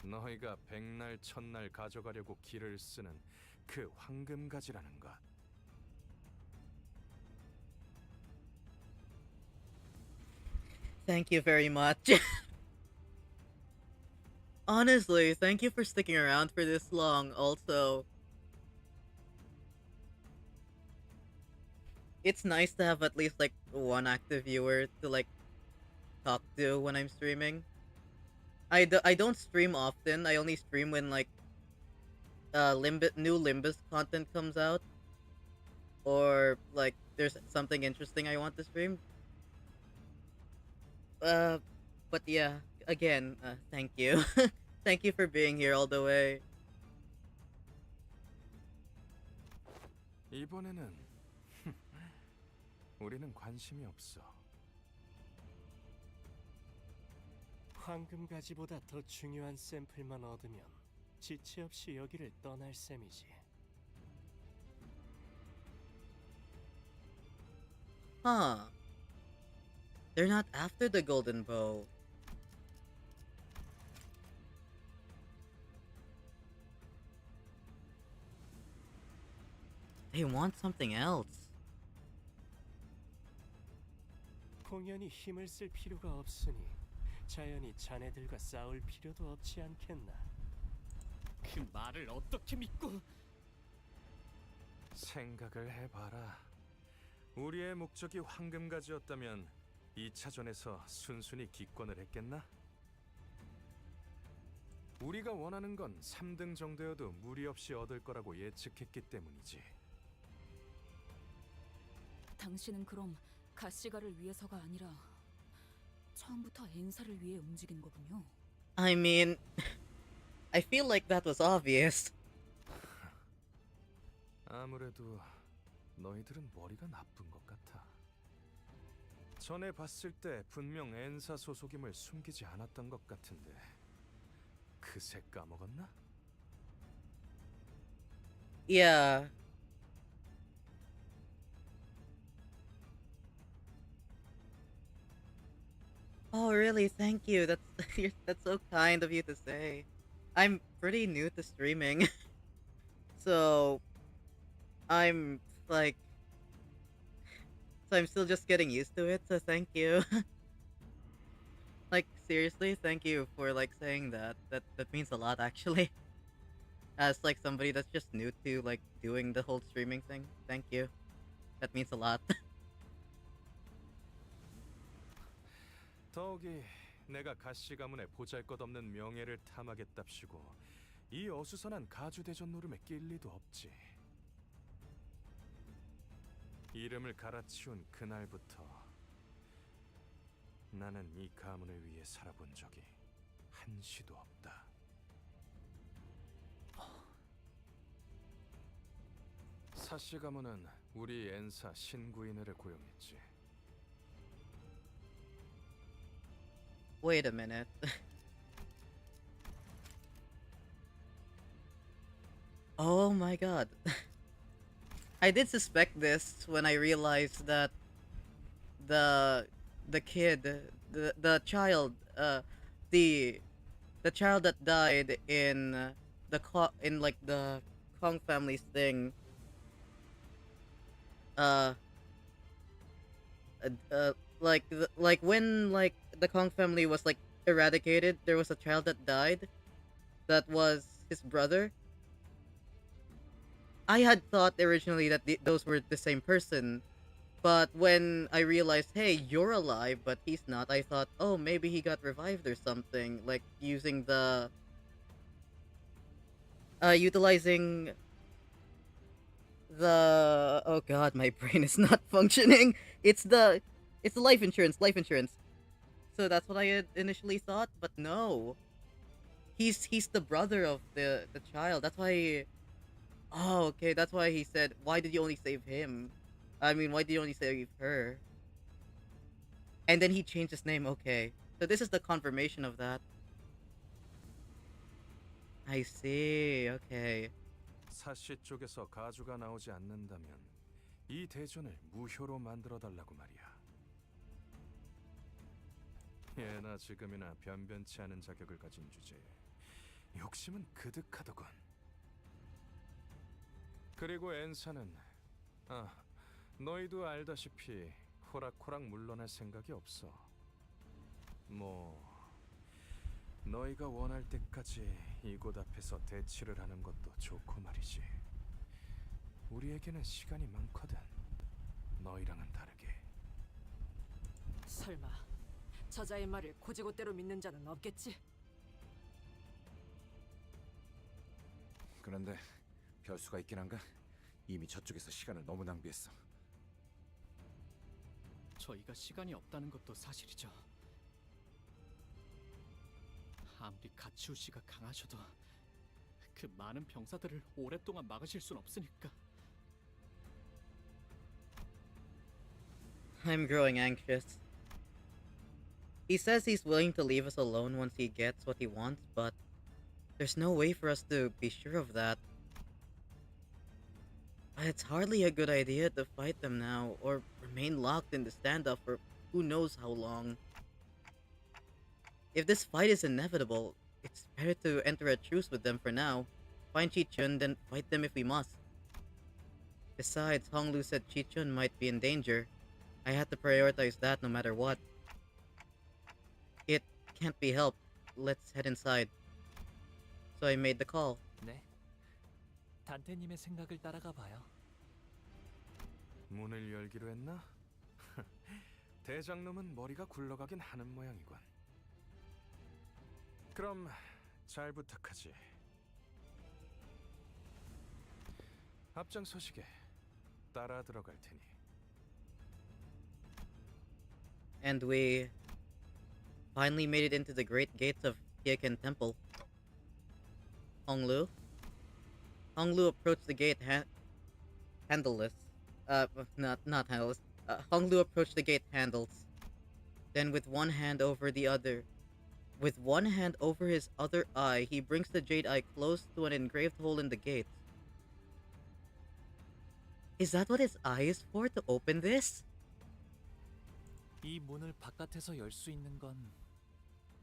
너희가 백날 천날 가져가려고 길을 쓰는 그 황금가지라는 것. Thank you very much. Honestly, thank you for sticking around for this long. Also, it's nice to have at least like one active viewer to like talk to when I'm streaming. I don't stream often. I only stream when like new Limbus content comes out, or like there's something interesting I want to stream. But yeah, again, thank you. Thank you for being here all the way. 이번에는 우리는 관심이 없어. 황금가지보다 더 중요한 샘플만 얻으면 지체 없이 여기를 떠날 셈이지. Huh. They're not after the golden bow. They want something else. 공연히 힘을 쓸 필요가 없으니 자연히 자네들과 싸울 필요도 없지 않겠나? 그 말을 어떻게 믿고? 생각을 해봐라. 우리의 목적이 황금가지였다면 2차전에서 순순히 기권을 했겠나? 우리가 원하는 건 3등 정도여도 무리 없이 얻을 거라고 예측했기 때문이지. 당신은 그럼 가시가를 위해서가 아니라 처음부터 엔사를 위해 움직인 거군요. I mean, I feel like that was obvious. 아무래도 너희들은 머리가 나쁜 것 같아. 전에 봤을 때 분명 엔사 소속임을 숨기지 않았던 것 같은데 그새 까먹었나? Yeah. Oh, really? Thank you. That's that's so kind of you to say. I'm pretty new to streaming, so I'm like, so I'm still just getting used to it. So thank you. Like seriously, thank you for like saying that. That means a lot actually. As like somebody that's just new to like doing the whole streaming thing. Thank you. That means a lot. 더욱이 내가 가시 가문의 보잘것없는 명예를 탐하겠답시고 이 어수선한 가주대전 노름에 낄 리도 없지. 이름을 갈아치운 그날부터 나는 이 가문을 위해 살아본 적이 한시도 없다. 사씨 가문은 우리 엔사 신구인을 고용했지. Wait a minute. Oh my god. I did suspect this when I realized that the kid, the child, the child that died in in like the Kong family's thing, uh, like when like the Kong family was like eradicated, there was a child that died that was his brother. I had thought originally that those were the same person, but when I realized, hey, you're alive, but he's not, I thought, oh, maybe he got revived or something, like using the utilizing the, oh god, my brain is not functioning. It's the life insurance. So that's what I had initially thought, but no. He's the brother of the child. That's why. Oh, okay. That's why he said, "Why did you only save him? I mean, why did you only save her?" And then he changed his name. Okay, so this is the confirmation of that. I see. Okay. 사씨 쪽에서 가주가 나오지 않는다면 이 대전을 무효로 만들어 달라고 말이야. 예나 지금이나 변변치 않은 자격을 가진 주제에 욕심은 그득하더군. 그리고 엔사는 너희도 알다시피 호락호락 물러날 생각이 없어. 뭐 너희가 원할 때까지 이곳 앞에서 대치를 하는 것도 좋고 말이지. 우리에게는 시간이 많거든. 너희랑은 다르게. 설마 저자의 말을 고지고대로 믿는 자는 없겠지? 그런데 별수가 있긴 한가? 이미 저쪽에서 시간을 너무 낭비했어. 저희가 시간이 없다는 것도 사실이죠. 아무리 가치우 씨가 강하셔도 그 많은 병사들을 오랫동안 막으실 순 없으니까. I'm growing anxious. He says he's willing to leave us alone once he gets what he wants, but there's no way for us to be sure of that. It's hardly a good idea to fight them now, or remain locked in the standoff for who knows how long. If this fight is inevitable, it's better to enter a truce with them for now. Find Chi-chun, then fight them if we must. Besides, Honglu said Chi-chun might be in danger. I had to prioritize that no matter what. It can't be helped. Let's head inside. So I made the call. 네. 단테님의 생각을 따라가 봐요. 문을 열기로 했나? 대장놈은 머리가 굴러가긴 하는 모양이군. 그럼 잘 부탁하지. 앞장서시게. 따라 들어갈 테니. And we finally made it into the great gates of Hiekan Temple. Honglu? Honglu approached the gate handleless. Not handleless. Honglu approached the gate handles. Then with one hand over his other eye, he brings the jade eye close to an engraved hole in the gate. Is that what his eye is for, to open this? 이 문을 바깥에서 열 수 있는 건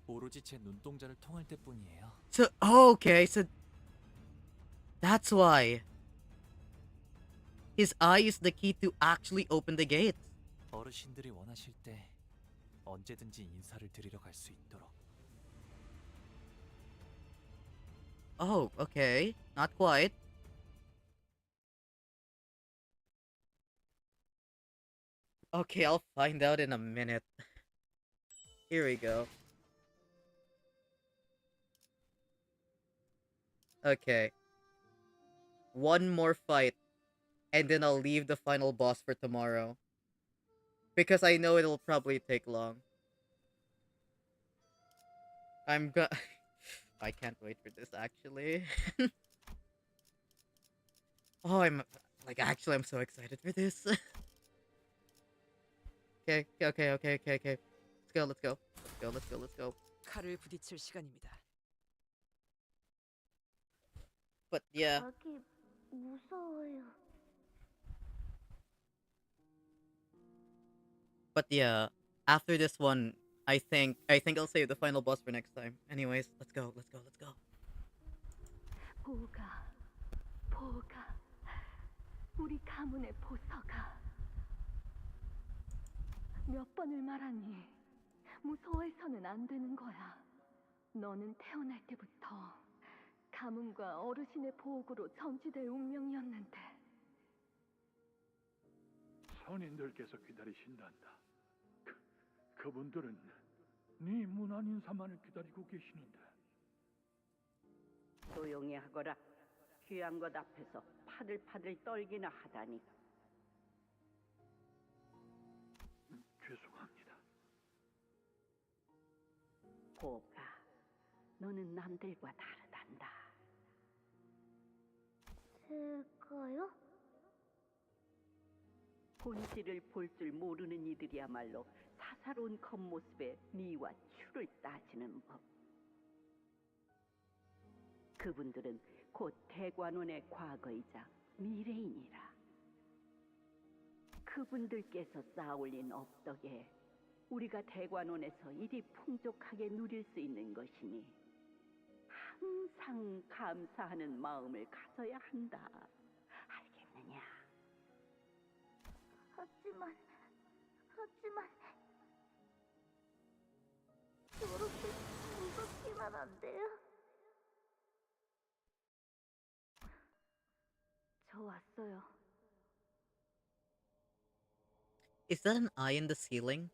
오로지 제 눈동자를 통할 때뿐이에요. So, okay, so that's why. His eye is the key to actually open the gate. 어르신들이 원하실 때 언제든지 인사를 드리러 갈 수 있도록. Oh, okay. Not quite. Okay, I'll find out in a minute. Here we go. Okay. One more fight, and then I'll leave the final boss for tomorrow. Because I know it'll probably take long. I can't wait for this, actually. Oh, I'm so excited for this. Okay. Let's go. 칼을 부딪힐 시간입니다. But yeah. 저기 무서워요. But yeah, after this one, I think I'll save the final boss for next time. Anyways, let's go. 보가, 우리 가문의 보서가. 몇 번을 말하니 무서워해서는 안 되는 거야. 너는 태어날 때부터 가문과 어르신의 보호구로 전지될 운명이었는데. 선인들께서 기다리신단다. 그분들은 네 문안 인사만을 기다리고 계시는데. 조용히 하거라. 귀한 것 앞에서 파들파들 떨기나 하다니. 죄송합니다. 보가, 너는 남들과 다르단다. 제가요? 본질을 볼 줄 모르는 이들이야말로 사사로운 겉모습에 미와 추를 따지는 법. 그분들은 곧 대관원의 과거이자 미래이니라. 그분들께서 쌓아올린 업덕에 우리가 대관원에서 이리 풍족하게 누릴 수 있는 것이니 항상 감사하는 마음을 가져야 한다. 알겠느냐? 하지만 저렇게 무섭기만 한데요. 저 왔어요. Is that an eye in the ceiling?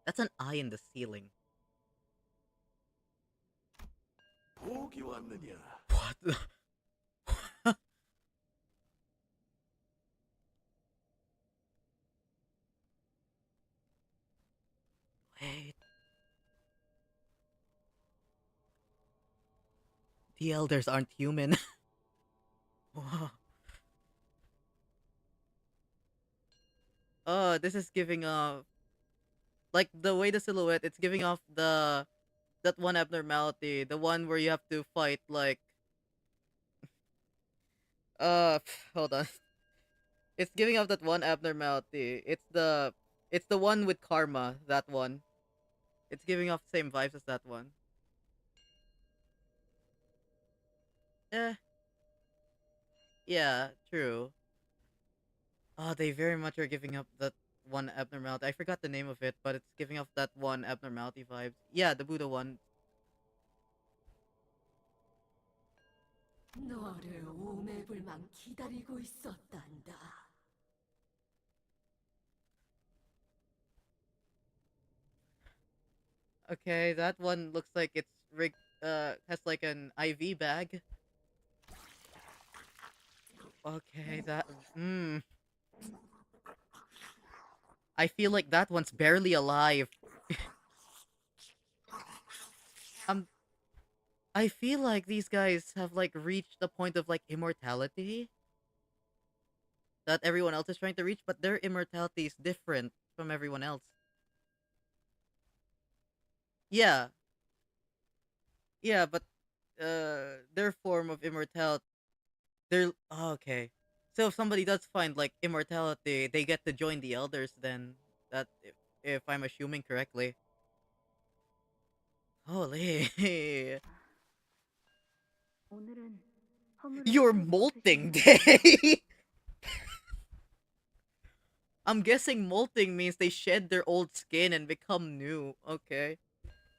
That's an eye in the ceiling. 복이 왔느냐? What the? Wait. The elders aren't human. Wow. This is giving off, like, the way the silhouette, it's giving off that one abnormality, the one where you have to fight, like, hold on. It's giving off that one abnormality. It's the one with karma, that one. It's giving off the same vibes as that one. Yeah, true. They very much are giving up that one abnormality. I forgot the name of it, but it's giving off that one abnormality vibes. Yeah, the Buddha one. 너를 오매불망 기다리고 있었단다. Okay, that one looks like it's has like an IV bag. Okay, I feel like that one's barely alive. I feel like these guys have like reached the point of like immortality that everyone else is trying to reach, but their immortality is different from everyone else. Yeah, yeah, but their form of immortality, they're okay. So if somebody does find like immortality, they get to join the elders. Then that if I'm assuming correctly. Holy, 오늘은 허물을 your 채우고 molting 드시는 day. I'm guessing molting means they shed their old skin and become new. Okay.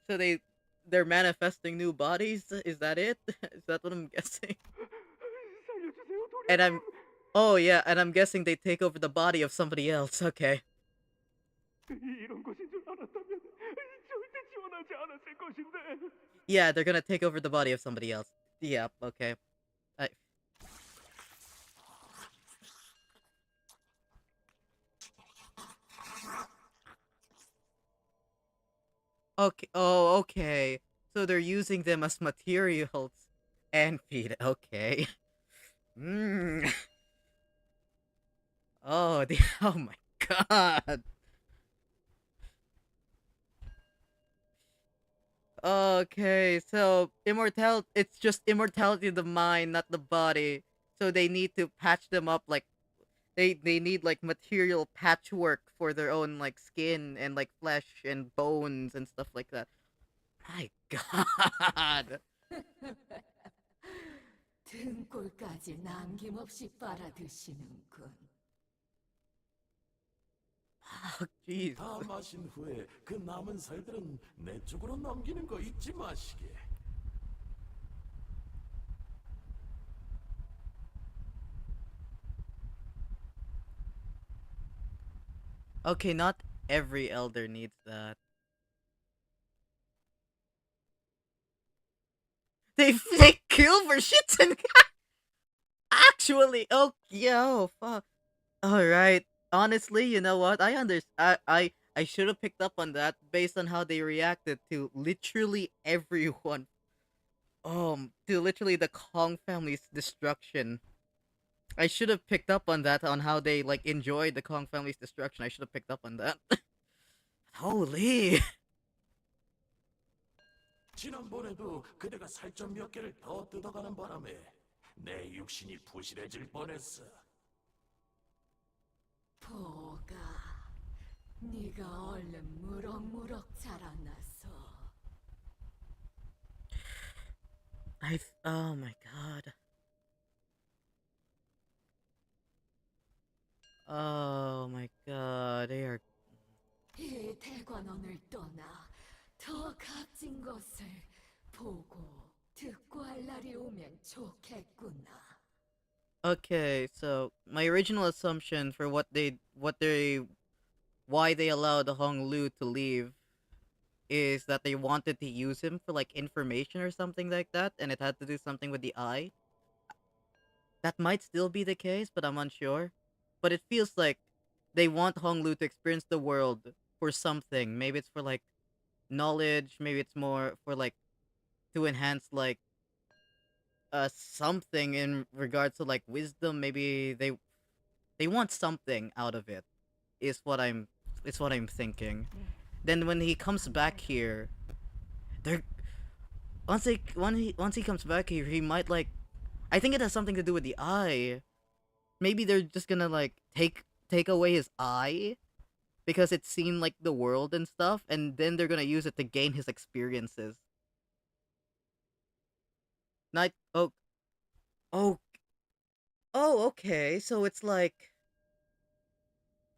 So they're manifesting new bodies? Is that it? Is that what I'm guessing? And I'm Oh yeah, and I'm guessing they take over the body of somebody else. Okay. 이런 것인 줄 알았다면 절대 지원하지 않았을 것인데. Yeah, they're gonna take over the body of somebody else. Yep, okay. I... Okay. Oh, okay. So they're using them as materials and feed. Okay. Mm. Oh, oh my god. Okay, so it's just immortality of the mind, not the body. So they need to patch them up like they need like material patchwork for their own like skin and like flesh and bones and stuff like that. My god. 등골까지 남김없이 빨아드시는군. Oh, jeez. 다 마신 후에 그 남은 살들은 내 쪽으로 넘기는 거 잊지 마시게. Okay, not every elder needs that. They kill for shits and actually. Oh, yo, fuck. All right. Honestly, you know what? I understand. I should have picked up on that based on how they reacted to literally everyone. To literally the Kong family's destruction. I should have picked up on that on how they like enjoyed the Kong family's destruction. I should have picked up on that. Holy. 지난번에도 그대가 살점 몇 개를 더 뜯어가는 바람에 내 육신이 부실해질 뻔했어. 보가, 네가 얼른 무럭무럭 자라나서. Oh my god. Oh my god, they are. 이 대관원을 떠나 더 값진 것을 보고 듣고 할 날이 오면 좋겠구나. Okay, so my original assumption for why they allowed Hong Lu to leave is that they wanted to use him for like information or something like that, and it had to do something with the eye. That might still be the case, but I'm unsure. But it feels like they want Hong Lu to experience the world for something. Maybe it's for like knowledge, maybe it's more for like to enhance like something in regards to like wisdom. Maybe they want something out of it. Is what I'm thinking. Then when he comes back here, they're once he comes back here, he might like. I think it has something to do with the eye. Maybe they're just gonna like take away his eye because it's seen like the world and stuff, and then they're gonna use it to gain his experiences. Not oh oh oh okay. So it's like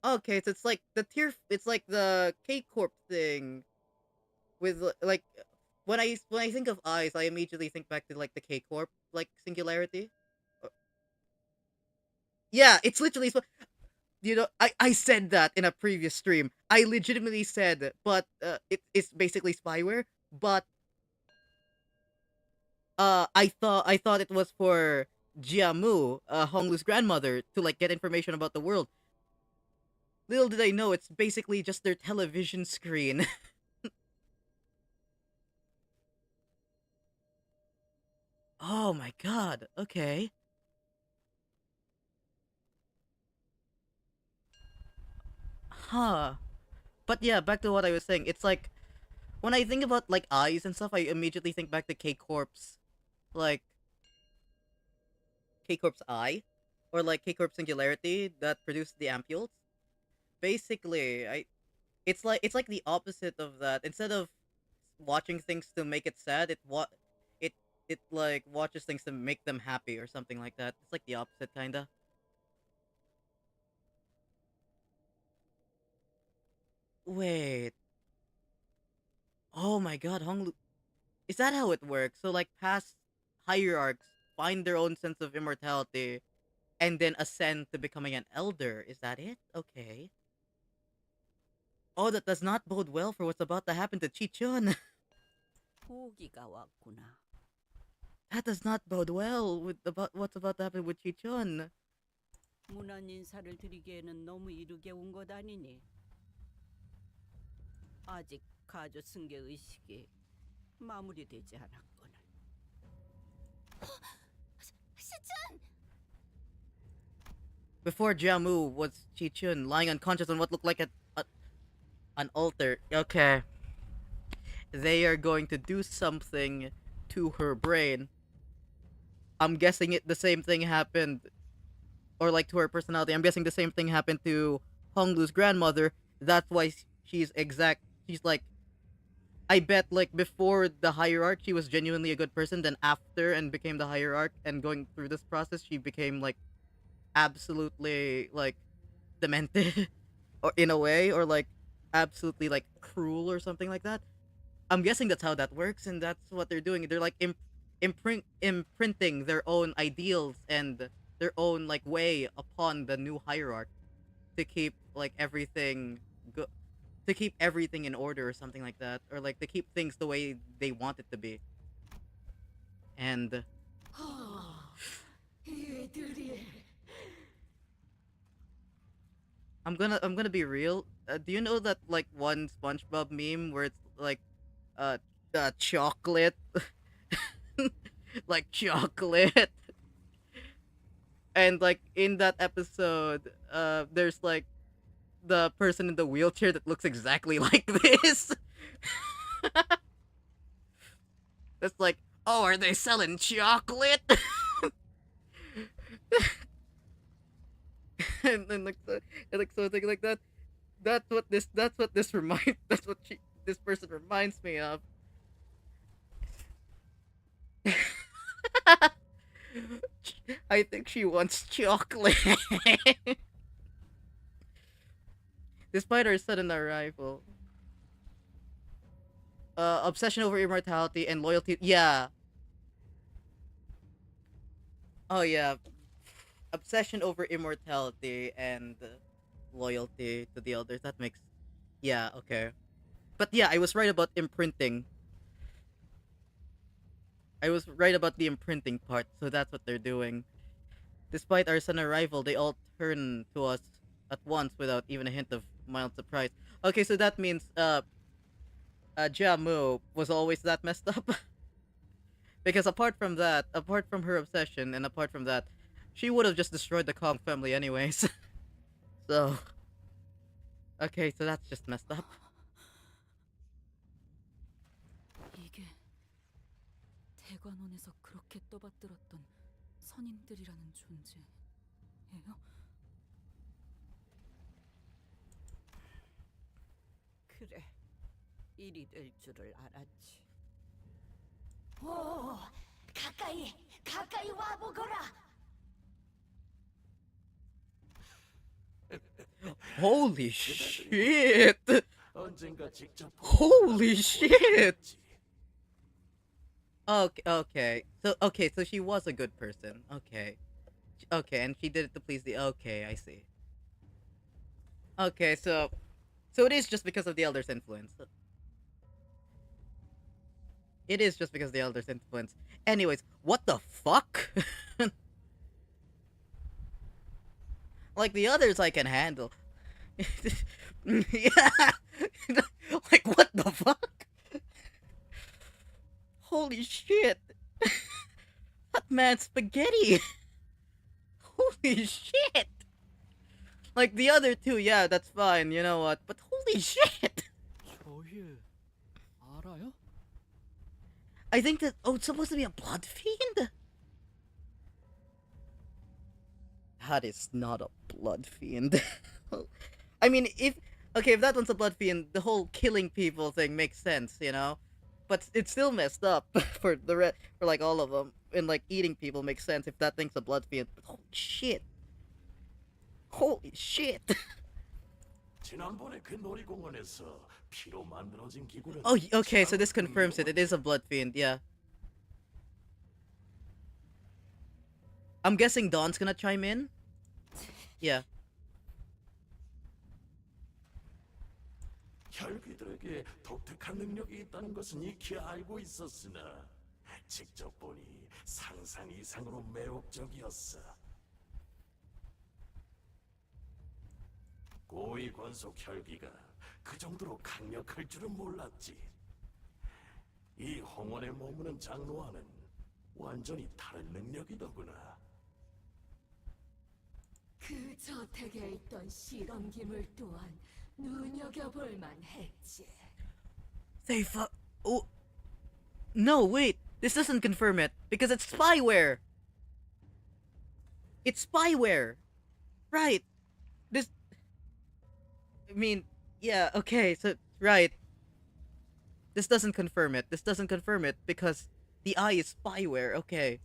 okay, so it's like it's like the K Corp thing with like when I think of eyes, I immediately think back to like the K Corp like singularity. Yeah, it's literally you know, I said that in a previous stream. I legitimately said, but it's basically spyware. But I thought it was for Jia Mu, Honglu's grandmother, to like get information about the world. Little did I know, it's basically just their television screen. Oh my god. Okay. Huh. But yeah, back to what I was saying. It's like when I think about like eyes and stuff, I immediately think back to K Corp's, like K Corp's eye, or like K Corp Singularity that produced the ampules. Basically, it's like the opposite of that. Instead of watching things to make it sad, it it like watches things to make them happy or something like that. It's like the opposite kinda. Wait. Oh my god, Honglu. Is that how it works? So like past hierarchs find their own sense of immortality and then ascend to becoming an elder. Is that it? Okay. Oh, that does not bode well for what's about to happen to Chichun. 호기가 왔구나. That does not bode well with about what's about to happen with Chichun. 무난 인사를 드리기에는 너무 이르게 온 것 아니니? 아직 가조 승계 의식이 마무리되지 않았거늘. 시춘! Before Jia Mu was Chichun lying unconscious on what looked like an altar. Okay. They are going to do something to her brain. I'm guessing the same thing happened, or like to her personality. I'm guessing the same thing happened to Honglu's grandmother. That's why she's like, I bet like before the hierarch, she was genuinely a good person. Then after and became the hierarch and going through this process, she became like absolutely like demented, or in a way, or like absolutely like cruel or something like that. I'm guessing that's how that works, and that's what they're doing. They're like imprinting their own ideals and their own like way upon the new hierarch to keep like everything to keep everything in order or something like that, or like to keep things the way they want it to be. And I'm gonna be real. Do you know that like one SpongeBob meme where it's like chocolate like chocolate and like in that episode there's like the person in the wheelchair that looks exactly like this. It's like, oh, are they selling chocolate? And then like something like that. That's what this this person reminds me of. I think she wants chocolate. Despite her sudden arrival. Obsession over immortality and loyalty. Yeah. Oh, yeah. Obsession over immortality and loyalty to the elders. That makes... Yeah, okay. But yeah, I was right about imprinting. I was right about the imprinting part, so that's what they're doing. Despite our sudden arrival, they all turn to us at once without even a hint of mild surprise. Okay, so that means, Jia Mu was always that messed up. Because apart from her obsession, and apart from that, she would have just destroyed the Kong family anyways. So... Okay, so that's just messed up. 이게 대관원에서 그렇게 떠받들었던 선인들이라는 존재예요? 그래, 일이 될 줄을 알았지. 오, 가까이 와보거라. Holy shit! Holy shit! Okay. So she was a good person. Okay, and she did it to please the... Okay, I see. Okay, so it is just because of the Elder's influence. It is just because of the Elder's influence. Anyways, what the fuck? Like, the others I can handle. Yeah! Like, what the fuck? Holy shit! lot, man. Spaghetti. Holy shit. Like the other two, yeah, that's fine. You know what? But holy shit. 저힐 알아요? I think that it's supposed to be a blood fiend. That is not a blood fiend. I mean, if that one's a blood fiend, the whole killing people thing makes sense, you know. But it's still messed up for like all of them, and like eating people makes sense if that thing's a blood fiend. But holy shit! 지난번에 그 놀이공원에서 피로 만들어진 기구는 Oh, okay, so this confirms it. It is a blood fiend, yeah. I'm guessing Dawn's gonna chime in. Yeah. 혈귀들에게 독특한 능력이 있다는 것은 익히 알고 있었으나 직접 보니 상상 이상으로 매혹적이었어. 고위 권속 혈귀가 그 정도로 강력할 줄은 몰랐지. 이 홍원에 머무는 장로와는 완전히 다른 능력이더구나. 그 저택에 있던 실험기물 또한 눈여겨볼 만했지. Oh. No, wait. This doesn't confirm it because it's spyware. It's spyware. Right. I mean, yeah, okay, so right. This doesn't confirm it. This doesn't confirm it because the eye is spyware. Okay.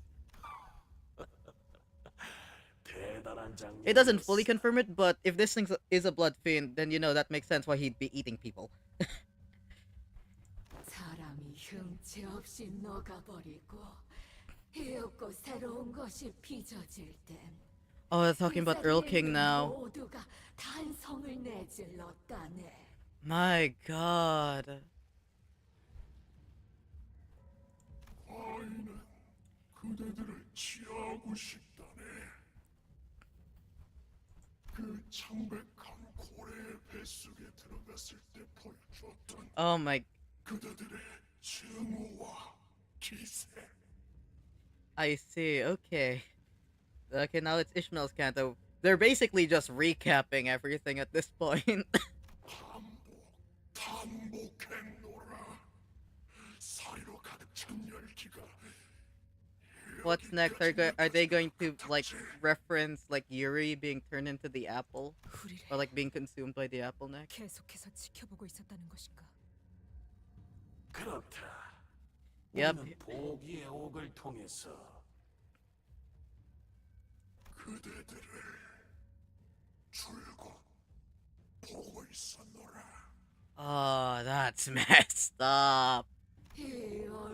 It doesn't fully confirm it, but if this thing is a blood fiend, then you know that makes sense why he'd be eating people. 사람이 흠체 없이 녹아버리고 희없고 새로운 것이 빚어질 땐 Oh, they're talking about Earl King now. 모두가 탄성을 내질렀다네. My God. 아이는 그대들을 취하고 싶다네. 그 창백한 고래의 뱃속에 들어갔을 때 보여줬던 Oh my. 그대들의 증오와 기세. I see. Okay. Okay, now it's Ishmael's Canto. They're basically just recapping everything at this point. What's next? Are they going to like reference like Yuri being turned into the apple, or like being consumed by the apple next? 계속해서 지켜보고 있었다는 것인가? 그렇다. Yep. 우리는 보기의 옥을 통해서 그대들을 줄곧 보고 있었노라. Oh, that's messed up.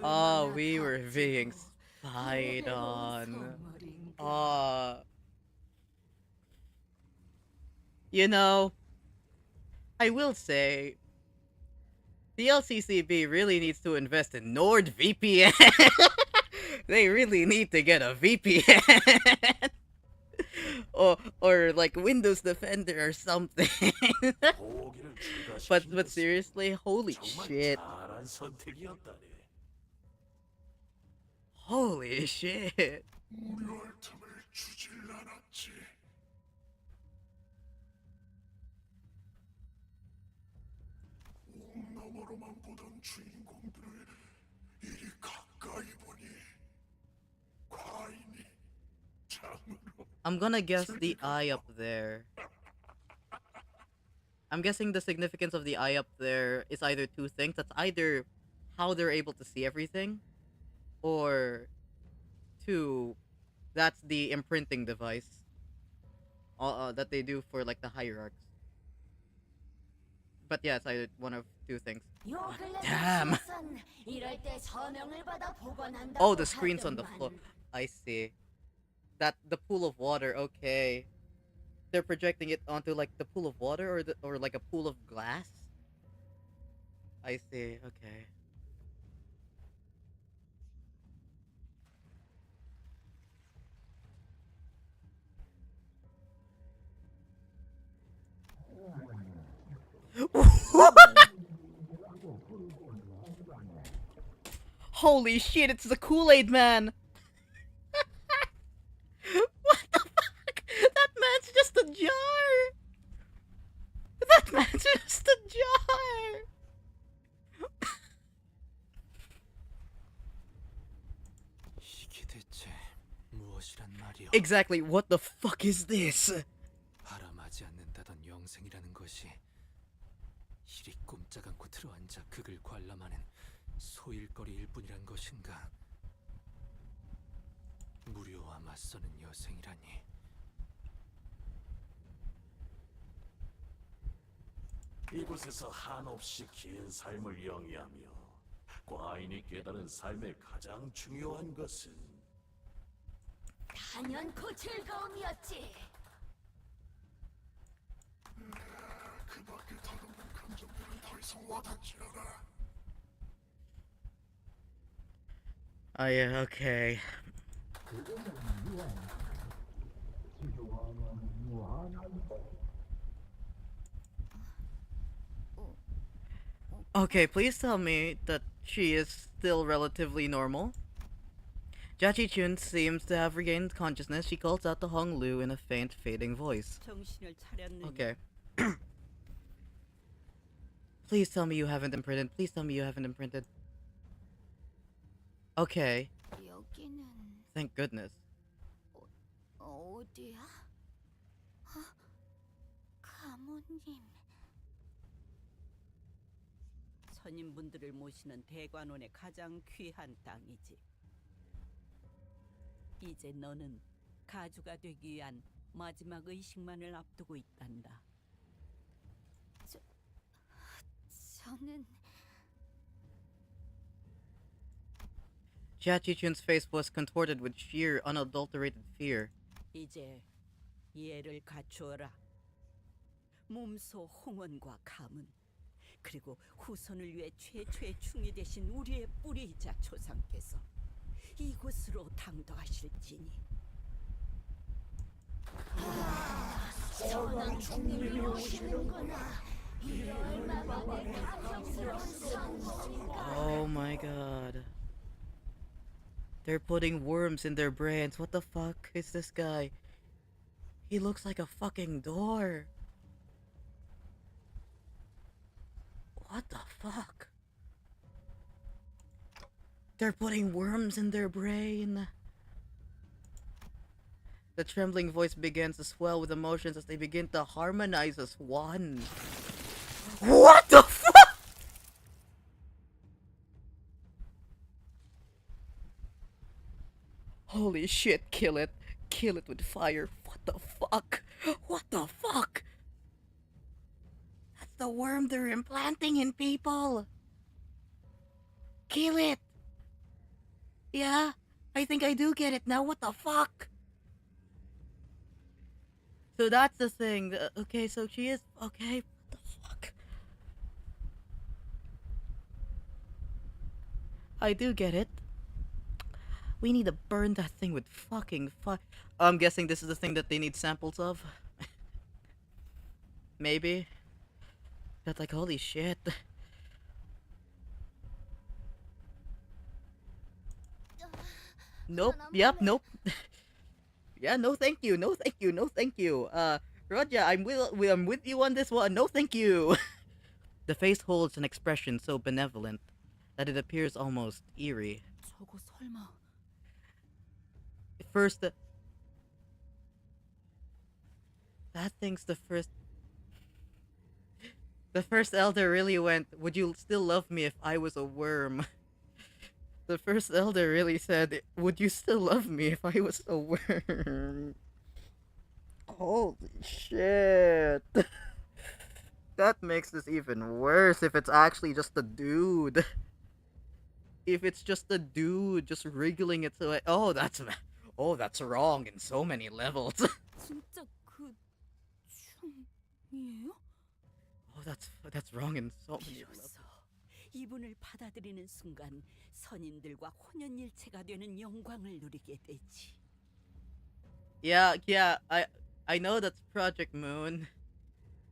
Oh, we were being spied on. You know, I will say, the LCCB really needs to invest in NordVPN. They really need to get a VPN. or like Windows Defender or something. but seriously, holy shit. Holy shit. I'm gonna guess the eye up there. I'm guessing the significance of the eye up there is either two things. That's either how they're able to see everything, or two, that's the imprinting device that they do for like the hierarchs. But yeah, it's either one of two things. Damn! Oh, the screen's on the floor. I see. That the pool of water, okay. They're projecting it onto like the pool of water or like a pool of glass? I see, okay. Holy shit, it's the Kool-Aid Man! Exactly, what the fuck is this? 바람하지 않는다던 영생이라는 것이 이리 꼼짝 않고 들어앉아 극을 관람하는 소일거리일 뿐이란 것인가? 무료와 맞서는 여생이라니. 이곳에서 한없이 긴 삶을 영위하며 과인이 깨달은 삶의 가장 중요한 것은 단연코 즐거움이었지. 그 밖에 다른 감정들은 더 이상 와닿지 않아. Oh yeah, okay. Okay, please tell me that she is still relatively normal. Jia Chun seems to have regained consciousness. She calls out to Hong Lu in a faint, fading voice. 정신을 차렸느냐? Okay. Please tell me you haven't imprinted. Please tell me you haven't imprinted. Okay. 여기는 Thank goodness. 어디야? 가모님. 선임분들을 모시는 대관원의 가장 귀한 땅이지. 이제 너는 가주가 되기 위한 마지막 의식만을 앞두고 있단다. 저는 Jia Chun's face was contorted with sheer, unadulterated fear. 이제 이해를 갖추어라. 몸소 홍원과 가문, 그리고 후손을 위해 최초의 충이 되신 우리의 뿌리이자 조상께서 이곳으로 당도하실지니. 전원 주님이 오시는구나. 얼마만에 감격스러운 성공이다. Oh my god. They're putting worms in their brains. What the fuck is this guy? He looks like a fucking door. What the fuck? They're putting worms in their brain. The trembling voice begins to swell with emotions as they begin to harmonize as one. What the fuck? Holy shit, kill it. Kill it with fire. What the fuck? What the fuck? That's the worm they're implanting in people. Kill it. Yeah, I think I do get it now. What the fuck? So that's the thing. Okay, so she is... Okay, what the fuck? I do get it. We need to burn that thing with fucking fire. I'm guessing this is the thing that they need samples of. Maybe. But like, holy shit. Nope. Yep. Nope. Yeah. No, thank you. No, thank you. No, thank you. Roger, I'm with you on this one. No, thank you. The face holds an expression so benevolent that it appears almost eerie. 저거 설마 First, that thing's the first. The first elder really went, "Would you still love me if I was a worm?" The first elder really said, "Would you still love me if I was a worm?" Holy shit. That makes this even worse if it's actually just a dude. If it's just a dude just wriggling its way. Oh, that's wrong in so many levels. 진짜 그 춤이에요? Oh, that's wrong in so many levels. 비로소 이분을 받아들이는 순간 선인들과 혼연일체가 되는 영광을 누리게 되지. Yeah, I know that's Project Moon.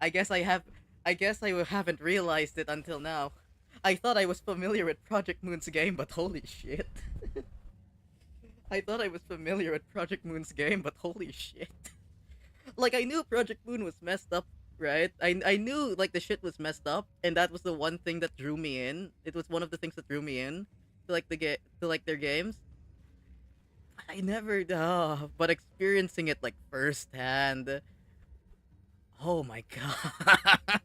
I guess I haven't realized it until now. I thought I was familiar with Project Moon's game, but holy shit. I thought I was familiar with Project Moon's game, but holy shit. Like, I knew Project Moon was messed up, right? I knew, like, the shit was messed up, and that was the one thing that drew me in. It was one of the things that drew me in to, like, their games. I never, but experiencing it like firsthand. Oh my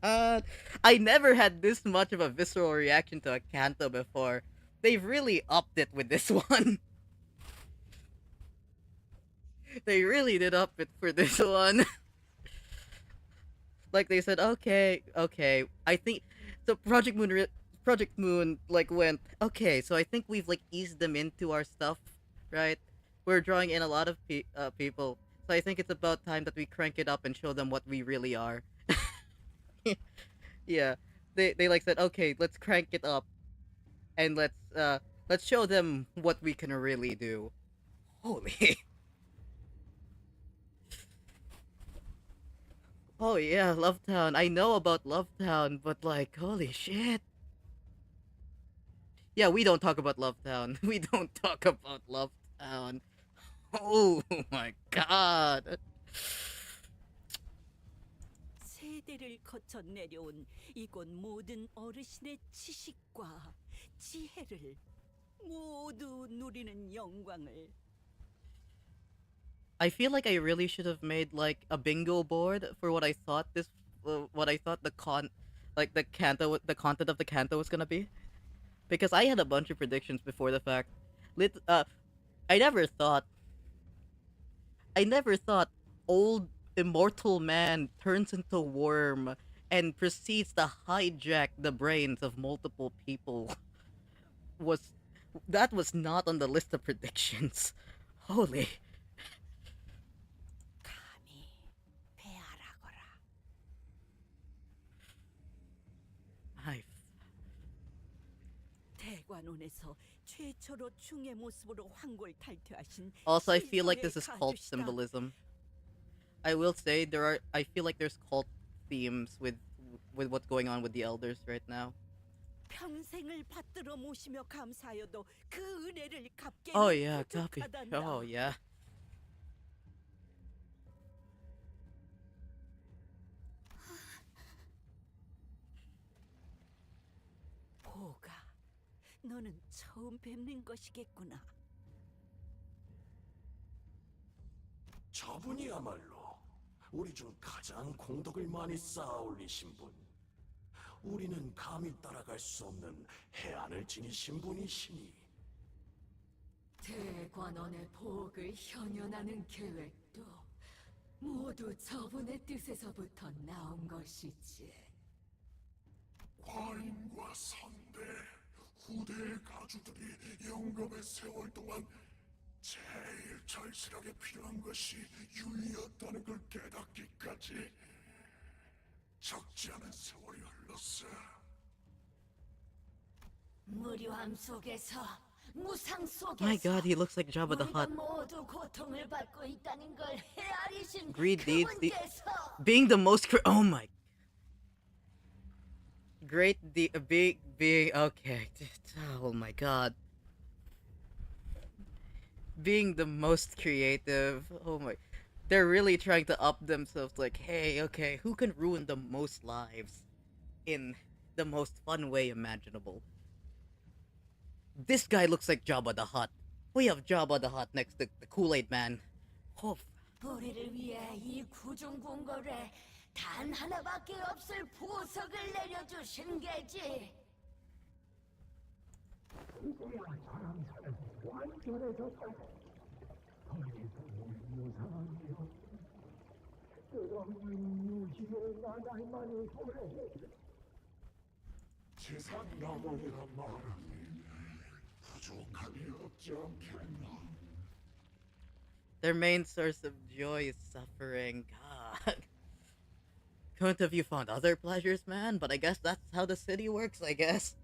god. I never had this much of a visceral reaction to a Canto before. They've really upped it with this one. They really did up it for this one. Like they said, okay, okay. I think so. Project Moon like went okay. So I think we've like eased them into our stuff, right? We're drawing in a lot of people. So I think it's about time that we crank it up and show them what we really are. Yeah, they like said, okay, let's crank it up and let's show them what we can really do. Holy. Oh yeah, Love Town. I know about Love Town, but like, holy shit. Yeah, we don't talk about Love Town. We don't talk about Love Town. Oh my god. 세대를 거쳐 내려온 이곳 모든 어르신의 지식과 지혜를 모두 누리는 영광을. I feel like I really should have made like a bingo board for what I thought what I thought the content of the Canto was gonna be, because I had a bunch of predictions before the fact. Lit, I never thought, I never thought old immortal man turns into worm and proceeds to hijack the brains of multiple people. Was that was not on the list of predictions? Holy. I 대관원에서 최초로 중의 모습으로 황골 탈퇴하신. Also, I feel like this is cult symbolism. I will say I feel like there's cult themes with what's going on with the elders right now. 평생을 받들어 모시며 감사하여도 그 은혜를 갚게. Oh yeah, copy. Oh yeah. 보가, 너는 처음 뵙는 것이겠구나. 저분이야말로 우리 중 가장 공덕을 많이 쌓아 올리신 분. 우리는 감히 따라갈 수 없는 해안을 지니신 분이시니. 대관원의 복을 현현하는 계획도 모두 저분의 뜻에서부터 나온 것이지. 과인과 선대, 후대의 가주들이 영겁의 세월 동안 제일 절실하게 필요한 것이 유의였다는 걸 깨닫기까지 적지 않은 세월이 흘렀어. 무료함 속에서 무상 속에서 My god, he looks like Jabba the Hutt. 모두 고통을 받고 있다는 걸 헤아리신 Greed deeds, 그분께서 being the most oh my great big okay. Oh my god. Being the most creative. Oh my. They're really trying to up themselves like, hey, okay, who can ruin the most lives in the most fun way imaginable? This guy looks like Jabba the Hutt. We have Jabba the Hutt next to the Kool-Aid Man. Oh. 우리를 위해 이 구중궁궐에 단 하나밖에 없을 보석을 내려주신 게지. 재산 나물이란 말은 부족함이 없지 않겠나? Their main source of joy is suffering. God. Couldn't have you found other pleasures, man? But I guess that's how the city works, I guess.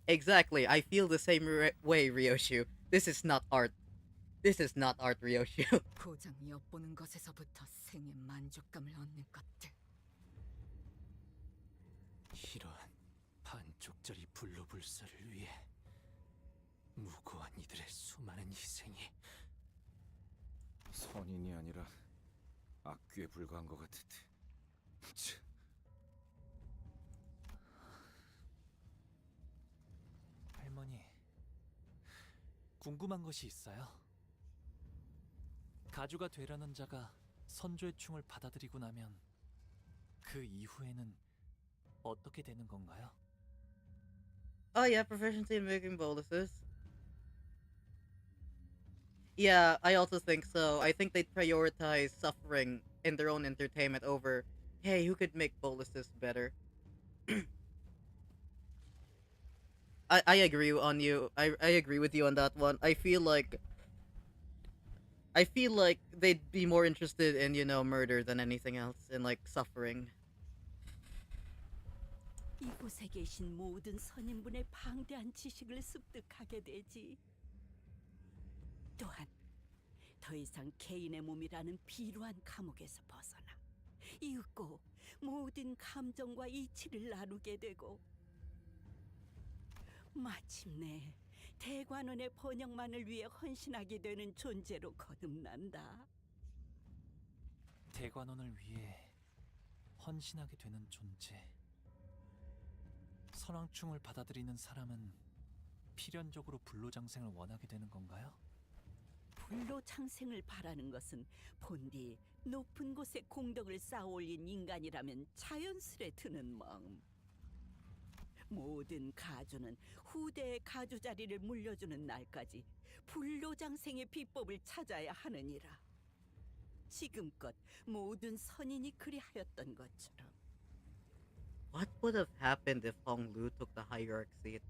Exactly. I feel the same way, Ryoshu. This is not art. This is not art, Ryoshu. 고장 엿보는 것에서부터 생의 만족감을 얻는 것들. 이러한 반쪽짜리 불로불사를 위해 무고한 이들의 수많은 희생이 선인이 아니라 악귀에 불과한 것 같은데. 할머니, 궁금한 것이 있어요. 가주가 되려는 자가 선조의 충을 받아들이고 나면 그 이후에는 어떻게 되는 건가요? Oh yeah, proficiency in making boluses. Yeah, I also think so. I think they'd prioritize suffering in their own entertainment over, hey, who could make boluses better? I agree on you. I agree with you on that one. I feel like they'd be more interested in, murder than anything else, in like suffering. 이곳에 계신 모든 선인분의 방대한 지식을 습득하게 되지. 또한 더 이상 개인의 몸이라는 비루한 감옥에서 벗어나 이윽고 모든 감정과 이치를 나누게 되고 마침내 대관원의 번영만을 위해 헌신하게 되는 존재로 거듭난다. 대관원을 위해 헌신하게 되는 존재. 선왕충을 받아들이는 사람은 필연적으로 불로장생을 원하게 되는 건가요? 불로장생을 바라는 것은 본디 높은 곳에 공덕을 쌓아올린 인간이라면 자연스레 드는 마음. 모든 가주는 후대의 가주 자리를 물려주는 날까지 불로장생의 비법을 찾아야 하느니라. 지금껏 모든 선인이 그리하였던 것처럼. What would have happened if Hong Lu took the hierarch seat?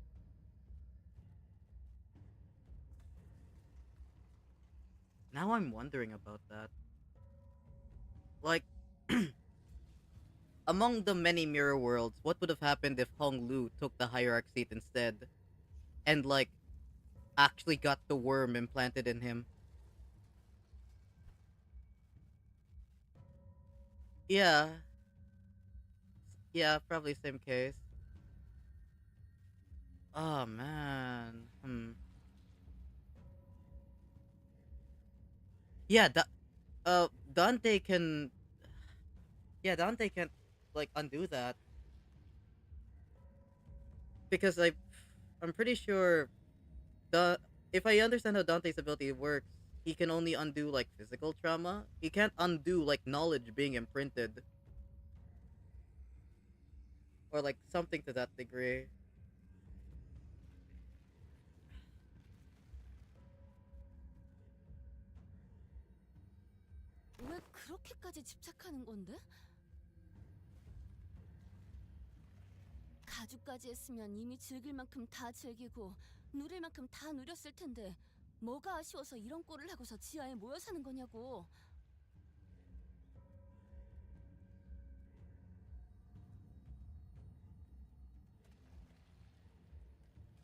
Now I'm wondering about that. Like, among the many mirror worlds, what would have happened if Hong Lu took the hierarch seat instead? And, like, actually got the worm implanted in him? Yeah. Yeah, probably same case. Oh, man. Yeah, Dante can... Yeah, Dante can't, like, undo that. Because I'm pretty sure... If I understand how Dante's ability works, he can only undo, like, physical trauma. He can't undo, like, knowledge being imprinted. Or, like, something to that degree. 왜 그렇게까지 집착하는 건데? 가죽까지 했으면 이미 즐길 만큼 다 즐기고 누릴 만큼 다 누렸을 텐데 뭐가 아쉬워서 이런 꼴을 하고서 지하에 모여 사는 거냐고.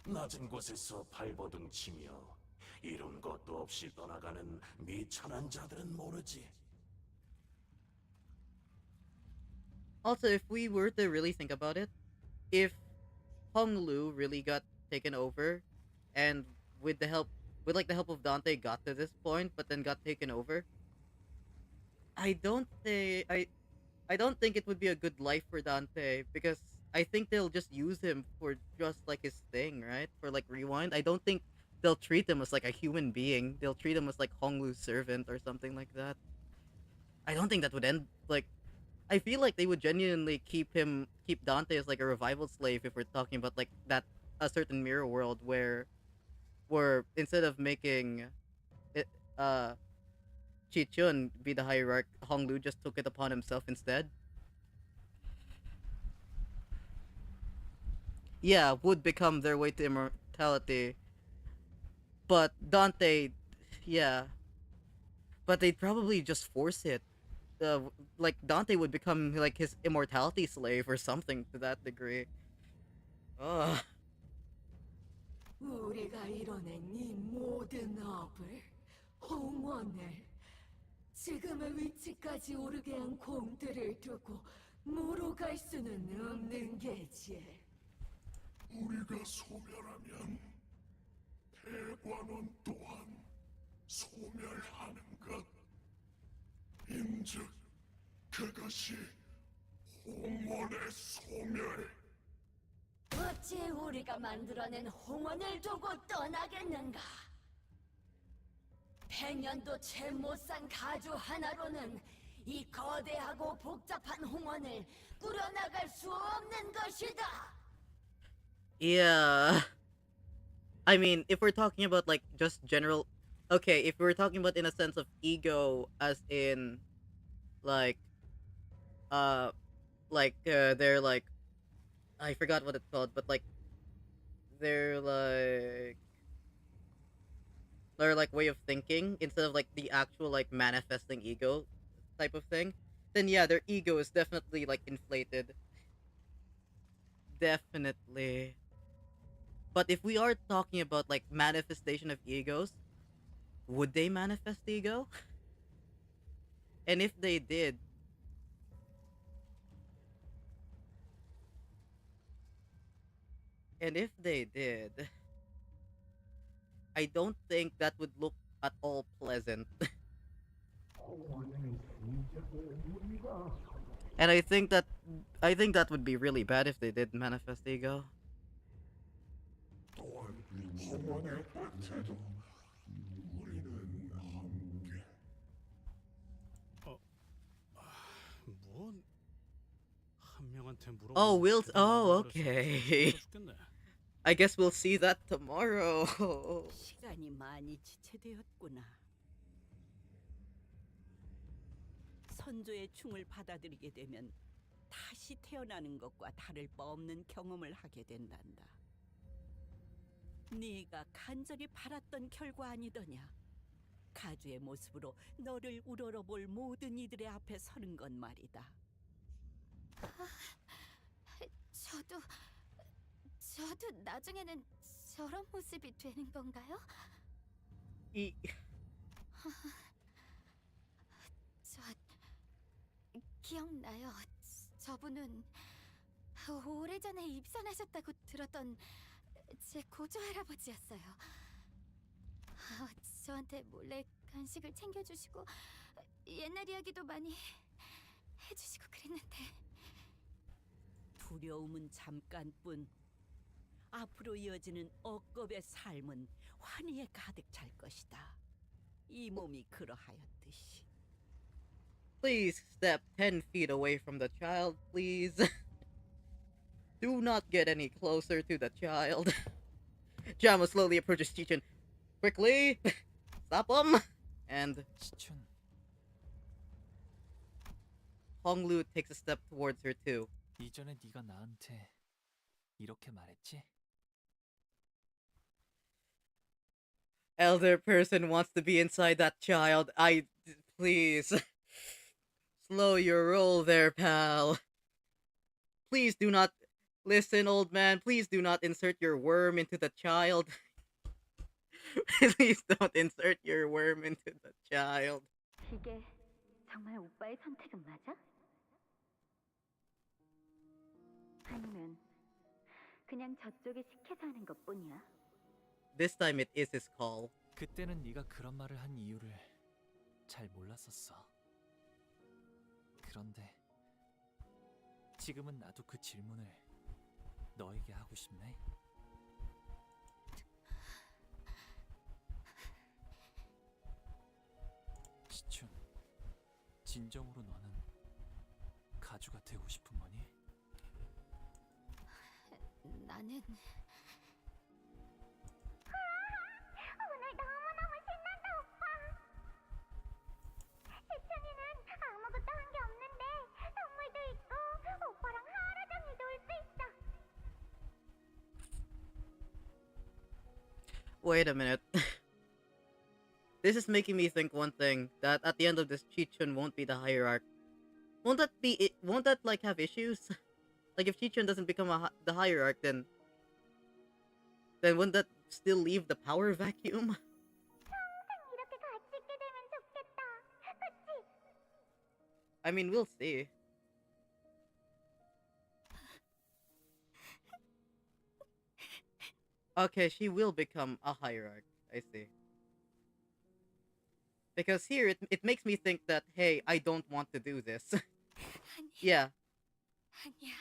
낮은 곳에서 발버둥 치며 이룬 것도 없이 떠나가는 미천한 자들은 모르지. Also, if we were to really think about it, if Hong Lu really got taken over, and with the help of Dante, got to this point, but then got taken over, I don't think it would be a good life for Dante, because I think they'll just use him for just like his thing, right? For like rewind. I don't think they'll treat him as like a human being. They'll treat him as like Hong Lu's servant or something like that. I don't think that would end like. I feel like they would genuinely keep Dante as like a revival slave if we're talking about like that a certain mirror world where instead of making it Chi Chun be the hierarch, Hong Lu just took it upon himself instead. Yeah, would become their way to immortality. But Dante, yeah. But they'd probably just force it. Like Dante would become like his immortality slave or something to that degree. Ugh. 우리가 이뤄낸 이 모든 업을, 홍원을, 지금의 위치까지 오르게 한 공들을 두고 모로 갈 수는 없는 게지. 우리가 소멸하면 대관원 또한 소멸하는 것. 인즉 그것이 홍원의 소멸. 어찌 우리가 만들어낸 홍원을 두고 떠나겠는가? 100년도 채 못 산 가주 하나로는 이 거대하고 복잡한 홍원을 꾸려나갈 수 없는 것이다. Yeah. I mean, if we're talking about like just general, okay, if we're talking about in a sense of ego, as in like, uh, they're like, I forgot what it's called, but like, they're like, their like way of thinking instead of like the actual like manifesting ego type of thing, then yeah, their ego is definitely like inflated. Definitely. But if we are talking about like manifestation of egos, would they manifest ego? And if they did, I don't think that would look at all pleasant. And I think that would be really bad if they did manifest ego. 홍원의 끝에도 우리는 함께. 뭔? 한 명한테 물어보면 Oh, we'll. 그들만 Oh, 물어서 okay. 죽겠네. I guess we'll see that tomorrow. 시간이 많이 지체되었구나. 선조의 충을 받아들이게 되면 다시 태어나는 것과 다를 바 없는 경험을 하게 된단다. 네가 간절히 바랐던 결과 아니더냐. 가주의 모습으로 너를 우러러볼 모든 이들의 앞에 서는 건 말이다. 저도 나중에는 저런 모습이 되는 건가요? 저 기억나요. 저분은 오래전에 입선하셨다고 들었던 제 고조 할아버지였어요. 저한테 몰래 간식을 챙겨주시고 옛날 이야기도 많이 해주시고 그랬는데. 두려움은 잠깐뿐. 앞으로 이어지는 억겁의 삶은 환희에 가득 찰 것이다. 이 몸이 그러하였듯이. Please step 10 feet away from the child, please. Do not get any closer to the child. Jia Mu slowly approaches Chichin. Quickly! Stop him! And 시춘, Honglu takes a step towards her too. 이전에 네가 나한테 이렇게 말했지? Elder person wants to be inside that child. Please. Slow your roll there, pal. Please do not... Listen, old man, please do not insert your worm into the child. Please don't insert your worm into the child. 이게 정말 오빠의 선택은 맞아? 아니면 그냥 저쪽에 시켜서 하는 것뿐이야? This time it is his call. 그때는 네가 그런 말을 한 이유를 잘 몰랐었어. 그런데 지금은 나도 그 질문을 너에게 하고 싶네. 시춘, 진정으로 너는 가주가 되고 싶은 거니? 나는 오늘 너무너무 신난다, 오빠. 희춘이는 아무것도 한 게 없는데 선물도 있고 오빠랑 하루 종일 놀 수 있어. Wait a minute. This is making me think one thing, that at the end of this, Chichun won't be the hierarch. Won't that like have issues? Like if Chichun doesn't become the hierarch, then wouldn't that still leave the power vacuum? 이렇게 같이 있게 되면 좋겠다. 그치? I mean, we'll see. Okay, she will become a hierarch. I see. Because here, it makes me think that, hey, I don't want to do this. Yeah. 아니야.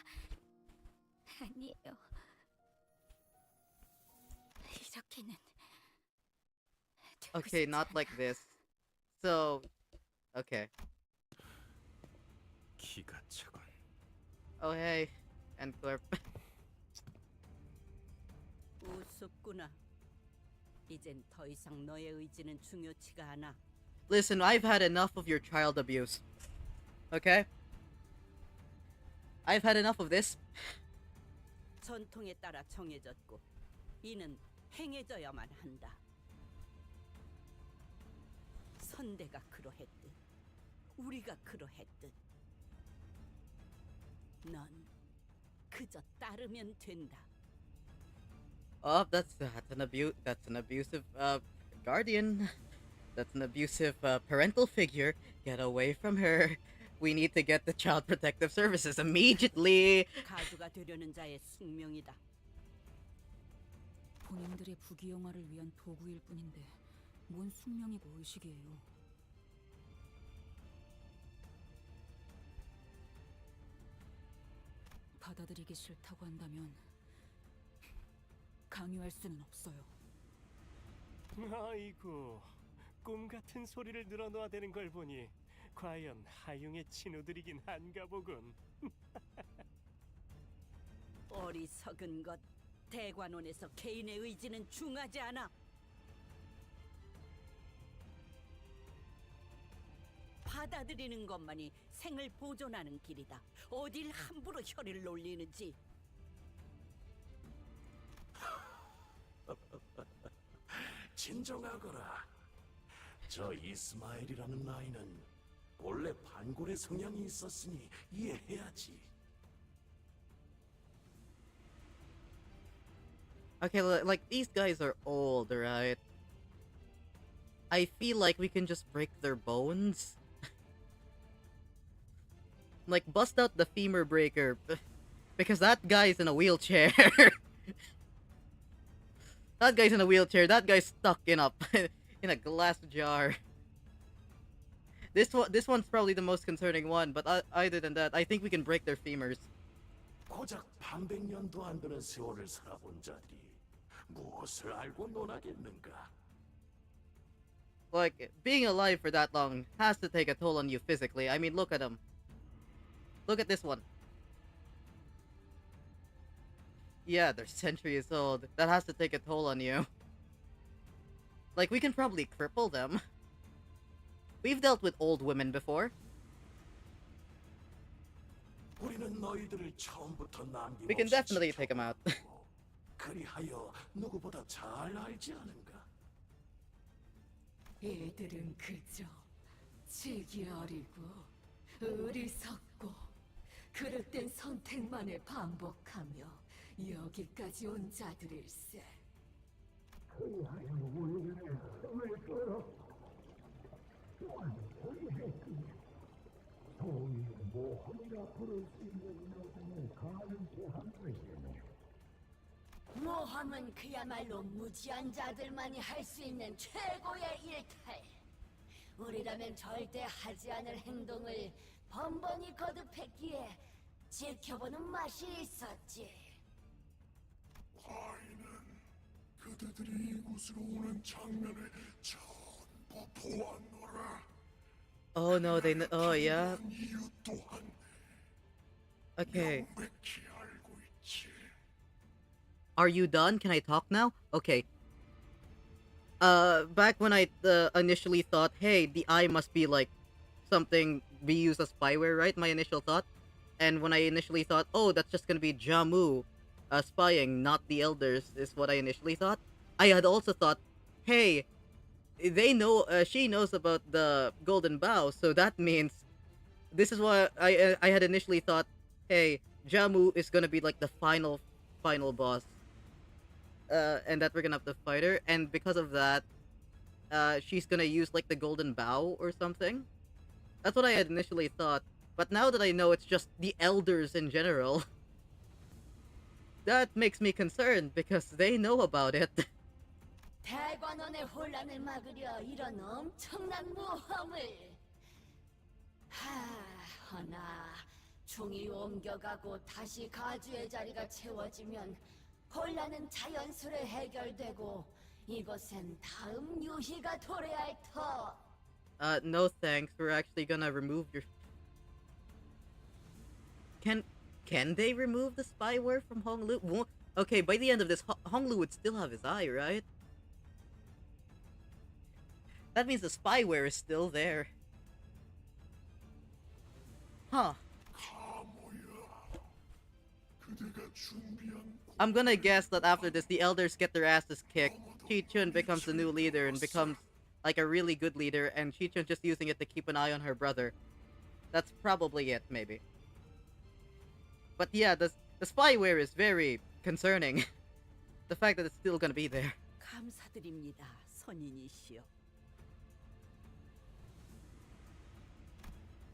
아니에요. 이렇게는 Okay, not like this. So, okay. 기가 차군. Oh hey, and Claire. 우습구나. 이젠 더 이상 너의 의지는 중요치가 않아. Listen, I've had enough of your child abuse. Okay? I've had enough of this. 전통에 따라 정해졌고 이는 행해져야만 한다. 선대가 그러했듯 우리가 그러했듯 넌 그저 따르면 된다. Oh, that's an abusive guardian. That's an abusive parental figure. Get away from her. We need to get the Child Protective Services immediately. 가주가 되려는 자의 숙명이다. 본인들의 부귀영화를 위한 도구일 뿐인데 뭔 숙명이고 의식이에요. 받아들이기 싫다고 한다면 강요할 수는 없어요. 아이고, 꿈 같은 소리를 늘어놓아 대는 걸 보니 과연 하융의 친우들이긴 한가 보군. 어리석은 것. 대관원에서 개인의 의지는 중하지 않아. 받아들이는 것만이 생을 보존하는 길이다. 어딜 함부로 혀를 놀리는지. 진정하거라. 저 이스마엘이라는 아이는 본래 반골의 성향이 있었으니 이해해야지. Okay, like these guys are old, right? I feel like we can just break their bones. Like bust out the femur breaker because that guy's in a wheelchair. That guy's in a wheelchair. That guy's stuck in a in a glass jar. This one's probably the most concerning one, but other than that, I think we can break their femurs. 고작 반백년도 안 되는 세월을 살아본 자들이 무엇을 알고 논하겠는가? Like, being alive for that long has to take a toll on you physically. I mean, look at him. Look at this one. Yeah, they're centuries old. That has to take a toll on you. Like, we can probably cripple them. We've dealt with old women before. 우리는 너희들을 처음부터 We can 남김없이 definitely take them out. 그리하여 누구보다 잘 알지 않은가? 애들은 그저 지기 어리고 어리석고 그릇된 선택만을 반복하며 여기까지 온 자들일세. 그리하여 우리를 왜 끌어? 소위 모험이라 부를 수 있는 여성을 가능케한 것이네. 모험은 그야말로 무지한 자들만이 할 수 있는 최고의 일탈. 우리라면 절대 하지 않을 행동을 번번이 거듭했기에 지켜보는 맛이 있었지. 아이는 그대들이 이곳으로 오는 장면을 전부 보았노라. Oh no, they oh yeah. 이유 또한 Okay. 명백히 알고 있지. Are you done? Can I talk now? Okay. Back when I initially thought, hey, the eye must be like something we use as spyware, right? My initial thought. And when I initially thought, oh, that's just gonna be Jia Mu spying, not the elders, is what I initially thought. I had also thought, hey, they know, she knows about the golden bow, so that means this is what I had initially thought, hey, Jia Mu is gonna be like the final boss. And that we're gonna have to fight her, and because of that, she's gonna use like the golden bow or something. That's what I had initially thought, but now that I know it's just the elders in general, that makes me concerned because they know about it. 대관원의 혼란을 막으려 이런 엄청난 모험을. 허나 종이 옮겨가고 다시 가주의 자리가 채워지면 혼란은 자연스레 해결되고 이곳엔 다음 유희가 도래야 할 터. No thanks. We're actually gonna remove your... Can they remove the spyware from Honglu? Okay, by the end of this, Honglu would still have his eye, right? That means the spyware is still there. Huh. I'm gonna guess that after this, the elders get their asses kicked. Chi-Chun becomes the new leader and becomes like a really good leader, and Chi-Chun just using it to keep an eye on her brother. That's probably it, maybe. But yeah, the spyware is very concerning. The fact that it's still gonna be there. 감사드립니다, 선인이시여.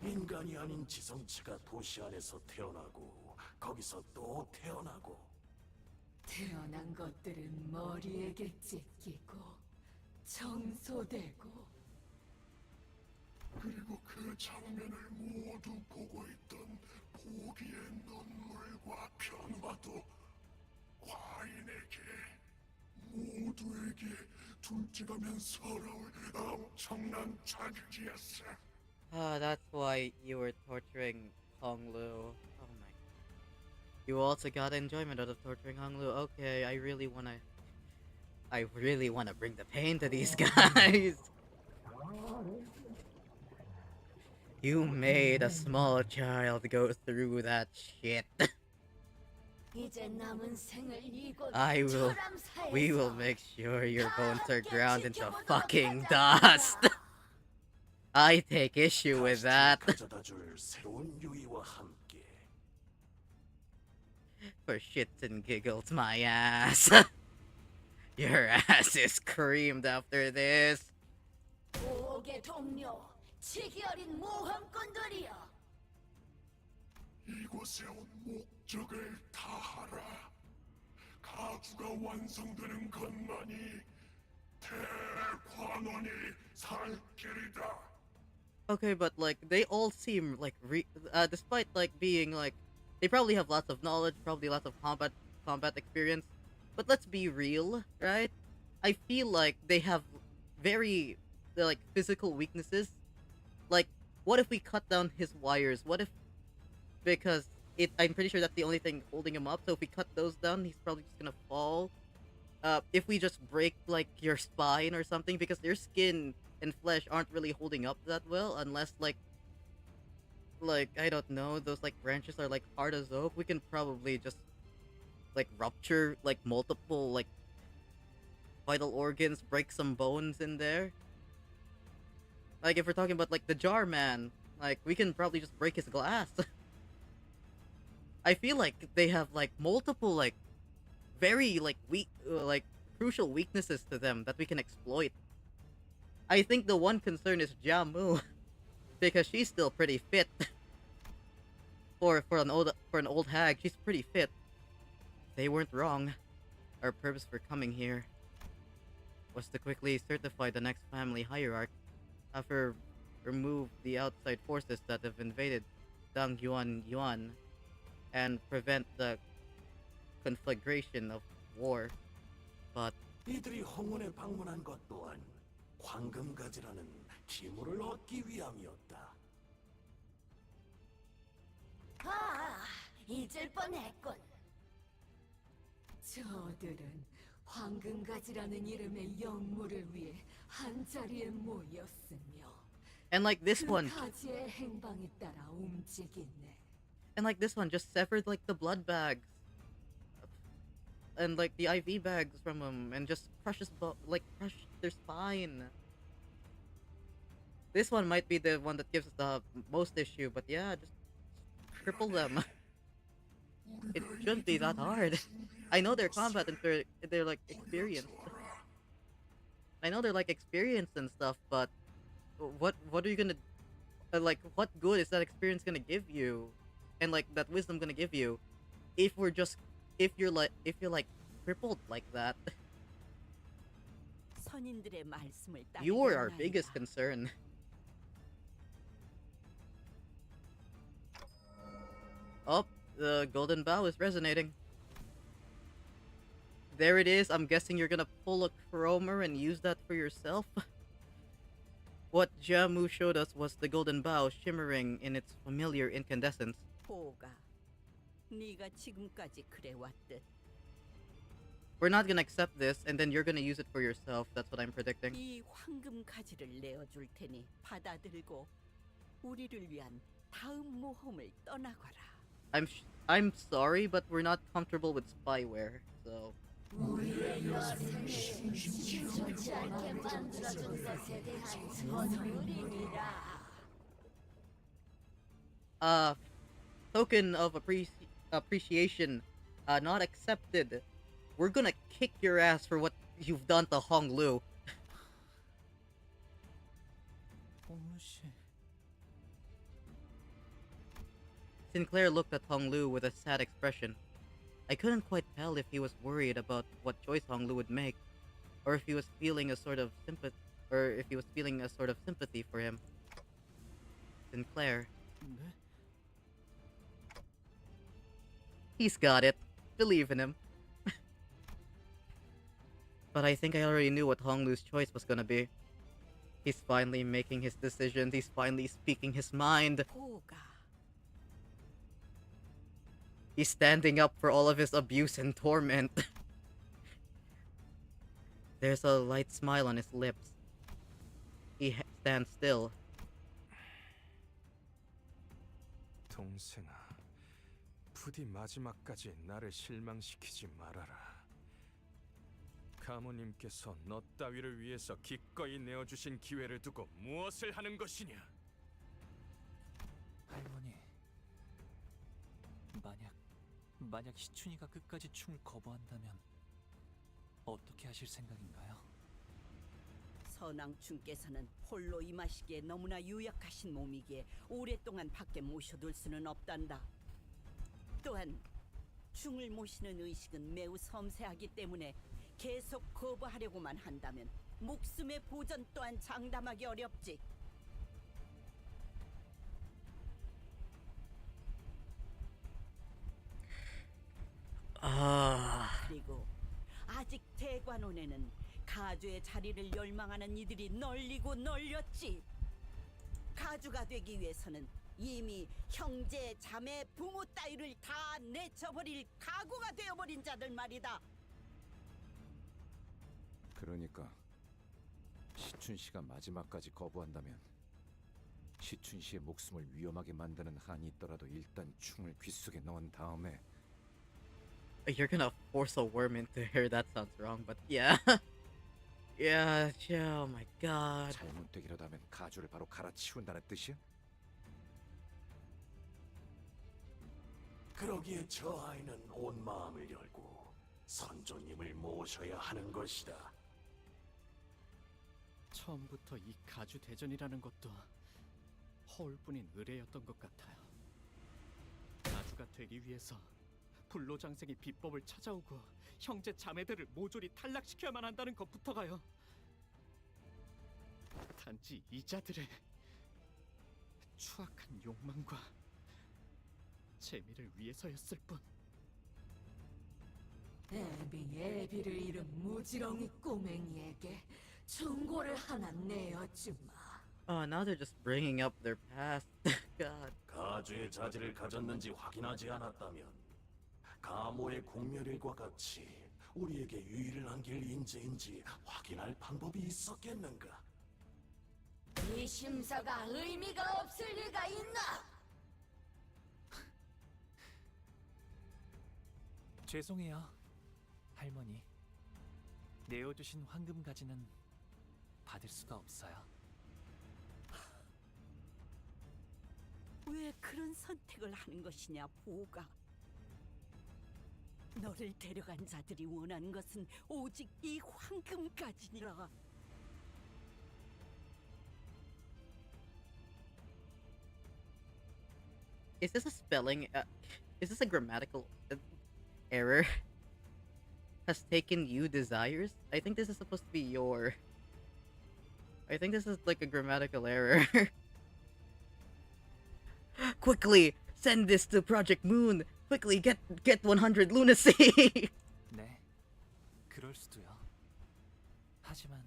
인간이 아닌 지성체가 도시 안에서 태어나고 거기서 또 태어나고 태어난 것들은 머리에게 찢기고 청소되고 그리고 그 장면을 모두 보고 있던 보기의 눈물과 변화도 과인에게 모두에게 둘째가면 서러울 엄청난 자극이었어. Ah, that's why you were torturing Honglu. Oh my. You also got enjoyment out of torturing Honglu. Okay, I really wanna bring the pain to these guys. You made a small child go through that shit. 이제 남은 생을 이곳 We will make sure your bones are ground into fucking dust. I take issue with that. For shits and giggles, my ass. Your ass is creamed after this. 보호계 동료, 치기 어린 모험꾼들이여. 이곳에 온 목적을 다하라. 가주가 완성되는 것만이 대관원이 살 길이다. Okay, but like they all seem like despite like being like they probably have lots of knowledge, probably lots of combat experience. But let's be real, right? I feel like they have very like physical weaknesses. Like, what if we cut down his wires? What if, because I'm pretty sure that's the only thing holding him up. So if we cut those down, he's probably just gonna fall. If we just break like your spine or something, because your skin and flesh aren't really holding up that well, unless like I don't know, those like branches are like hard as oak. We can probably just like rupture like multiple like vital organs, break some bones in there. Like if we're talking about like the jar man, like we can probably just break his glass. I feel like they have like multiple like very like weak like crucial weaknesses to them that we can exploit. I think the one concern is Jia Mu, because she's still pretty fit. For an old hag, she's pretty fit. They weren't wrong. Our purpose for coming here was to quickly certify the next family hierarch, after remove the outside forces that have invaded Yuan, and prevent the conflagration of war. But 이들이 홍원에 방문한 것 또한 황금가지라는 기물을 얻기 위함이었다. 아, 잊을 뻔했군. 저들은 황금가지라는 이름의 영물을 위해 한 자리에 모였으며 and like this one, 가지의 행방에 따라 움직이네. and like this one just severed like the blood bags and like the IV bags from them, and just crushed their spine. This one might be the one that gives us the most issue, but yeah, just cripple them. It shouldn't be that hard. I know they're combat and they're like experienced. I know they're like experienced and stuff, but what are you gonna like? What good is that experience gonna give you, and like that wisdom gonna give you, if you're like crippled like that? 선인들의 말씀을 You are our biggest concern. Oh, the golden bow is resonating. there it is. I'm guessing you're gonna pull a chromer and use that for yourself. What Jia Mu showed us was the golden bow shimmering in its familiar incandescence. 보가, 네가 지금까지 그래왔듯 We're not gonna accept this, and then you're gonna use it for yourself. That's what I'm predicting. 이 황금 가지를 내어줄 테니 받아들고 우리를 위한 다음 모험을 떠나거라. I'm sorry, but we're not comfortable with spyware, so. 우리의 여생을 좋지 않게 만들어준 것에 대한 선물이니라. Token of appreciation, not accepted. We're gonna kick your ass for what you've done to Hong Lu. Sinclair looked at Hong Lu with a sad expression. I couldn't quite tell if he was worried about what choice Hong Lu would make, or if he was feeling a sort of sympathy, for him. Sinclair. He's got it. Believe in him. But I think I already knew what Hong Lu's choice was gonna be. He's finally making his decisions. He's finally speaking his mind. He's standing up for all of his abuse and torment. There's a light smile on his lips. He stands still. 동생아, 부디 마지막까지 나를 실망시키지 말아라. 가모님께서 너 따위를 위해서 기꺼이 내어주신 기회를 두고 무엇을 하는 것이냐? 할머니, 만약 시춘이가 끝까지 춤을 거부한다면 어떻게 하실 생각인가요? 선왕충께서는 홀로 임하시기에 너무나 유약하신 몸이기에 오랫동안 밖에 모셔둘 수는 없단다. 또한 중을 모시는 의식은 매우 섬세하기 때문에 계속 거부하려고만 한다면 목숨의 보전 또한 장담하기 어렵지. 그리고 아직 대관원에는 가주의 자리를 열망하는 이들이 널리고 널렸지. 가주가 되기 위해서는 이미 형제, 자매, 부모 따위를 다 내쳐버릴 각오가 되어버린 자들 말이다. 그러니까 시춘 씨가 마지막까지 거부한다면 시춘 씨의 목숨을 위험하게 만드는 한이 있더라도 일단 충을 귓속에 넣은 다음에 You're gonna force a worm into her. That sounds wrong, but yeah. Yeah, oh my god. 잘못되기라도 하면 가주를 바로 갈아치운다는 뜻이야? 그러기에 저 아이는 온 마음을 열고 선조님을 모셔야 하는 것이다. 처음부터 이 가주 대전이라는 것도 허울뿐인 의뢰였던 것 같아요. 가주가 되기 위해서 불로장생이 비법을 찾아오고 형제 자매들을 모조리 탈락시켜야만 한다는 것부터가요. 단지 이자들의 추악한 욕망과 재미를 위해서였을 뿐. 애비를 잃은 무지렁이 꼬맹이에게 충고를 하나 내어주마. Now they're just bringing up their past. God. 가주의 자질을 가졌는지 확인하지 않았다면 가모의 공멸일과 같이 우리에게 유의를 안길 인재인지 확인할 방법이 있었겠는가? 이 심사가 의미가 없을 리가 있나? 죄송해요, 할머니. 내어주신 황금 가지는 받을 수가 없어요. 왜 그런 선택을 하는 것이냐, 보가. 너를 데려간 자들이 원하는 것은 오직 이 황금가지니라. Is this a spelling? Is this a grammatical error? Has taken you desires? I think this is supposed to be your. I think this is like a grammatical error. Quickly, send this to Project Moon. Quickly, get 100 lunacy. 네, 그럴 수도요. 하지만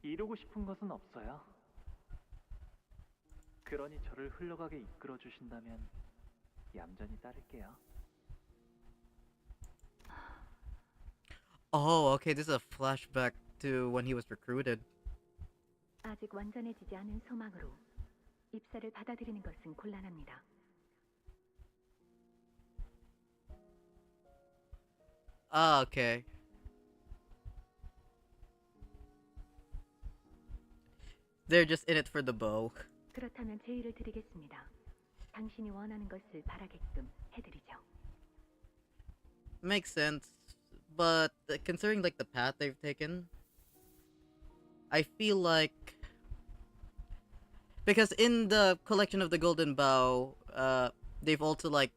이루고 싶은 것은 없어요. 그러니 저를 흘러가게 이끌어 주신다면 얌전히 따를게요. Oh, okay, this is a flashback to when he was recruited. 아직 완전해지지 않은 소망으로 입사를 받아들이는 것은 곤란합니다. Ah, okay. They're just in it for the bow. 그렇다면 제의를 드리겠습니다. 당신이 원하는 것을 바라게끔 해드리죠. Makes sense, but considering like the path they've taken, I feel like because in the collection of the Golden Bow, they've also like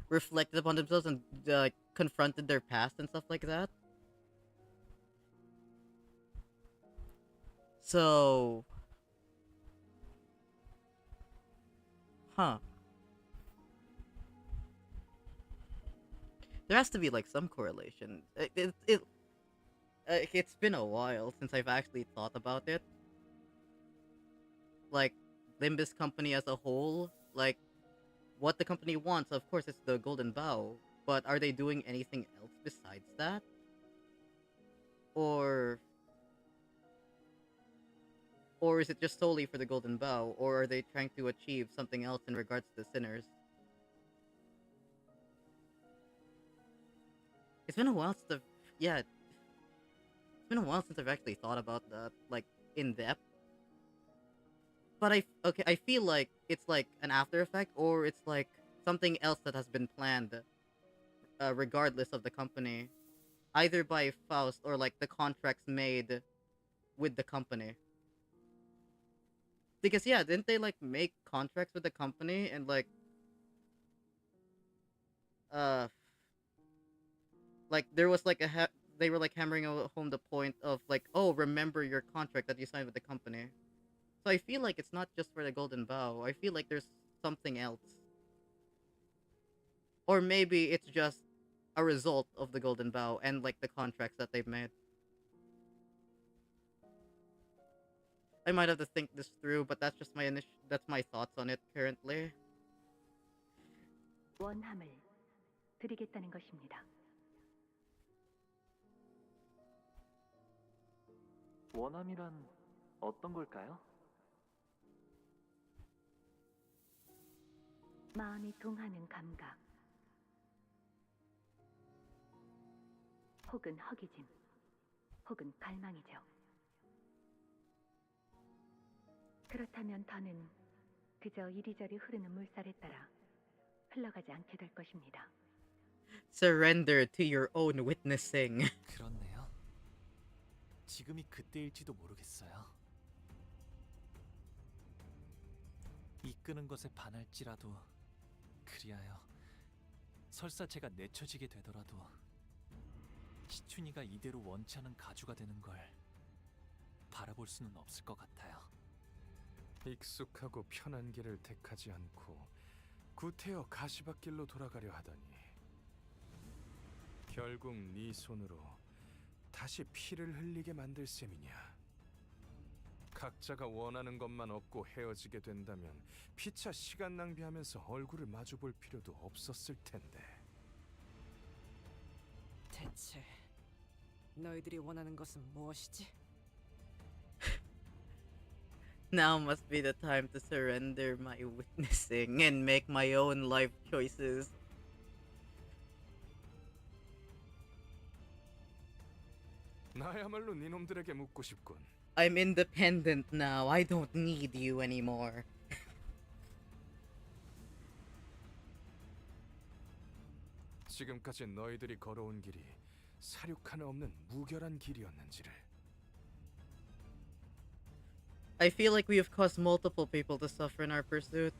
reflected upon themselves and confronted their past and stuff like that. So, huh? There has to be like some correlation. It's been a while since I've actually thought about it. Like Limbus company as a whole, like what the company wants, of course, it's the Golden Bow. But are they doing anything else besides that? Or is it just solely for the Golden Bow? Or are they trying to achieve something else in regards to the sinners? It's been a while since it's been a while since I've actually thought about that, like, in depth. But I feel like it's like an after effect, or it's like something else that has been planned, regardless of the company, either by Faust or like the contracts made with the company. Because yeah, didn't they like make contracts with the company and like there was like they were like hammering home the point of like, oh, remember your contract that you signed with the company. So I feel like it's not just for the Golden Bow. I feel like there's something else. Or maybe it's just a result of the Golden Bow and like the contracts that they've made. I might have to think this through, but that's just that's my thoughts on it currently. 원함을 드리겠다는 것입니다. 원함이란 어떤 걸까요? 마음이 동하는 감각, 혹은 허기짐, 혹은 갈망이죠. 그렇다면 더는 그저 이리저리 흐르는 물살에 따라 흘러가지 않게 될 것입니다. Surrender to your own witnessing. 그렇네요. 지금이 그때일지도 모르겠어요. 이끄는 것에 반할지라도 그리하여 설사 제가 내쳐지게 되더라도 시춘이가 이대로 원치 않은 가주가 되는 걸 바라볼 수는 없을 것 같아요. 익숙하고 편한 길을 택하지 않고 구태여 가시밭길로 돌아가려 하다니 결국 네 손으로 다시 피를 흘리게 만들 셈이냐. 각자가 원하는 것만 얻고 헤어지게 된다면 피차 시간 낭비하면서 얼굴을 마주볼 필요도 없었을 텐데. 대체 너희들이 원하는 것은 무엇이지? Now must be the time to surrender my witnessing and make my own life choices. 나야말로 니놈들에게 묻고 싶군. I'm independent now. I don't need you anymore. 지금까지 너희들이 걸어온 길이 사륙 하나 없는 무결한 길이었는지를. I feel like we have caused multiple people to suffer in our pursuit.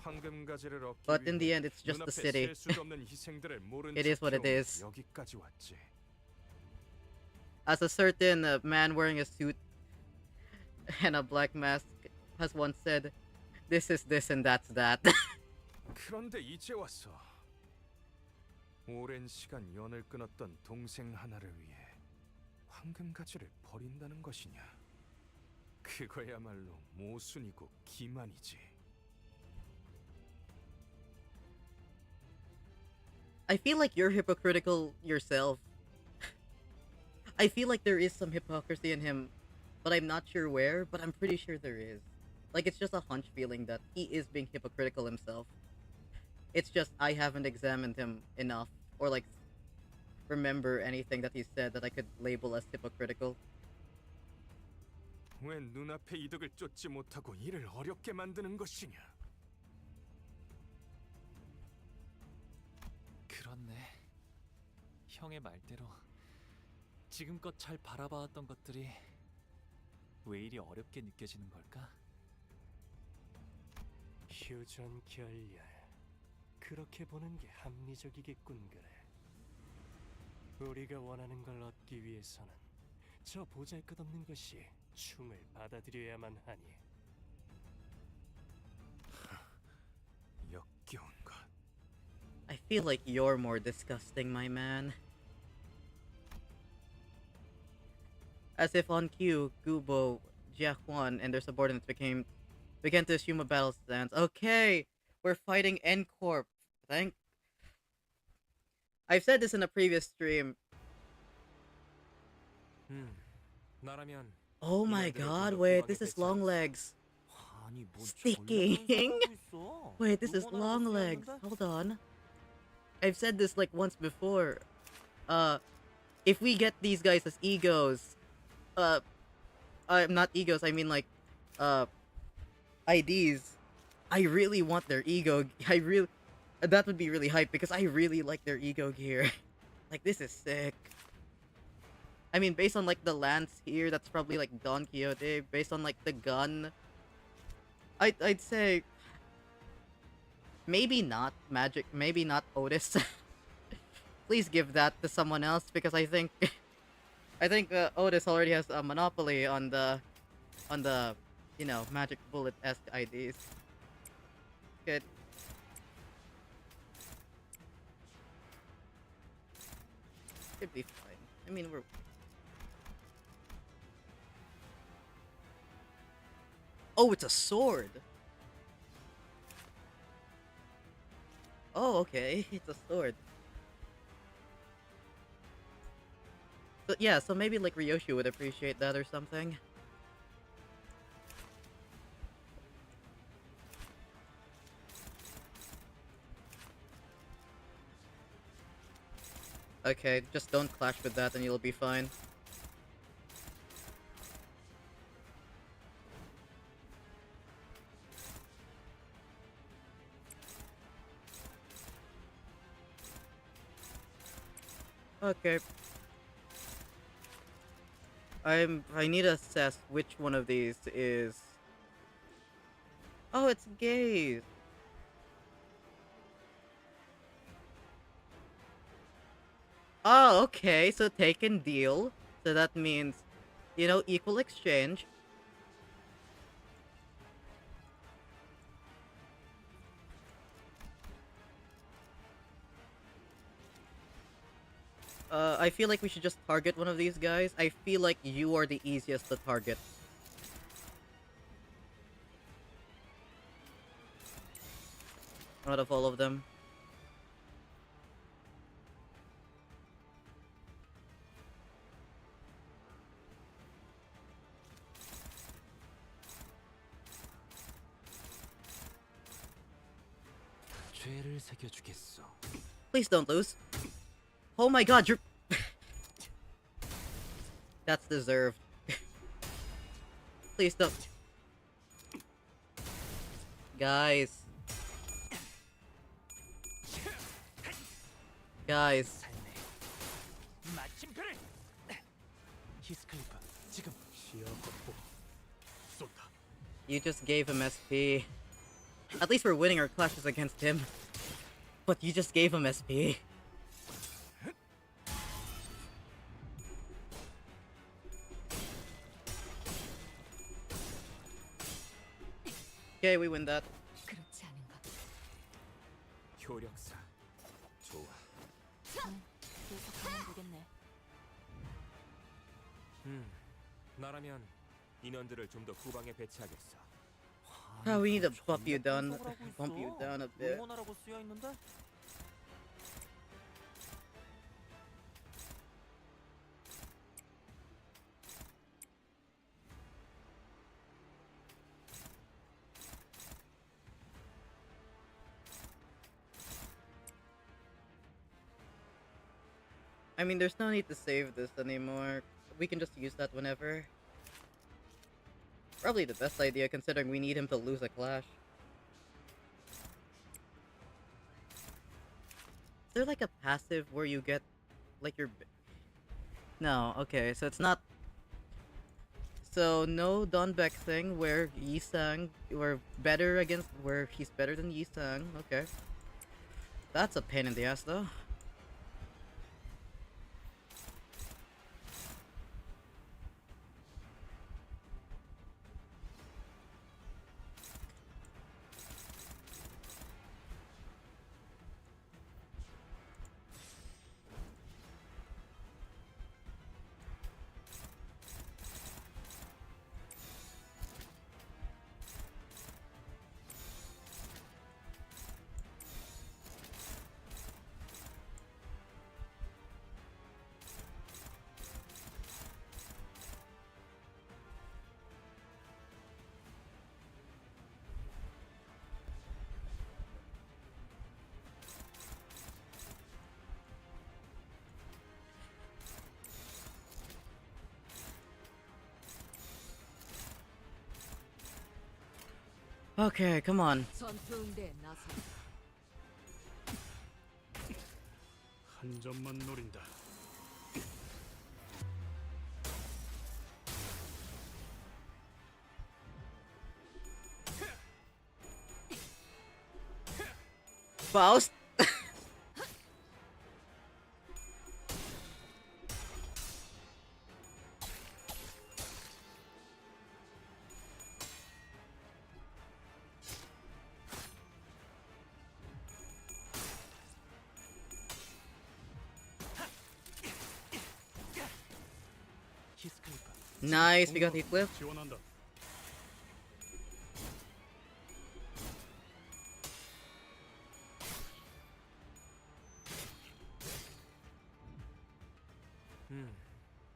황금가지를 얻기 But in the 위해 end, it's just the 눈앞에 city. 셀 수도 없는 희생들을 모른 It is what it 척해오며 is. 여기까지 왔지. As a certain man wearing a suit and a black mask has once said, this is this and that's that. 그런데 이제 와서 오랜 시간 연을 끊었던 동생 하나를 위해 황금가지를 버린다는 것이냐? 그거야말로 모순이고 기만이지. I feel like you're hypocritical yourself. I feel like there is some hypocrisy in him, but I'm not sure where, but I'm pretty sure there is. Like, it's just a hunch feeling that he is being hypocritical himself. It's just I haven't examined him enough, or like, remember anything that he said that I could label as hypocritical. 왜 눈앞의 이득을 쫓지 못하고 일을 어렵게 만드는 것이냐? 그렇네. 형의 말대로 지금껏 잘 바라봐왔던 것들이 왜 이리 어렵게 느껴지는 걸까? 휴전 결렬. 그렇게 보는 게 합리적이겠군 그래. 우리가 원하는 걸 얻기 위해서는 저 보잘것없는 것이 충을 받아들여야만 하니. 역겨운 것. I feel like you're more disgusting, my man. As if on cue, Gubo, Jia Mu, and their subordinates began to assume a battle stance. Okay, we're fighting N-Corp. I've said this in a previous stream. 나라면 Oh my god, wait, this is Longlegs. Sticking? Wait, this is Longlegs. Hold on. I've said this like once before. If we get these guys as egos, not egos, I mean like, IDs, I really want their ego. That would be really hype because I really like their ego gear. Like, this is sick. I mean, based on like the lance here, that's probably like Don Quixote. Based on like the gun, I'd say maybe not Magic, maybe not Otis. Please give that to someone else because I think Otis already has a monopoly on the you know, Magic Bullet-esque IDs. Good. Should be fine. I mean, we're... Oh, it's a sword! Oh, okay. It's a sword. So, yeah, so maybe like Ryoshi would appreciate that or something. Okay, just don't clash with that and you'll be fine. Okay. I need to assess which one of these is... Oh, it's gaze. Oh, okay, so take and deal. So that means, you know, equal exchange. I feel like we should just target one of these guys. I feel like you are the easiest to target. Out of all of them. Please don't lose. Oh my god, you're... That's deserved. Please don't. Guys. Guys. You just gave him SP. At least we're winning our clashes against him. But you just gave him SP. Okay, we win that. 그렇지 않은가? 효력사. 좋아. 계속 가면 되겠네. 나라면 인원들을 좀 더 후방에 배치하겠어. We need to bump you down a bit. 응원하라고 쓰여 있는데? I mean, there's no need to save this anymore. We can just use that whenever. Probably the best idea considering we need him to lose a clash. Is there like a passive where you get like your... No, okay, so it's not... So no Donbeck thing where Yisang were better against... where he's better than Yisang, okay. That's a pain in the ass though. Okay, come on. 전투응대에 나서 한 점만 노린다. Faust? Nice, we got Heathcliff. 지원한다.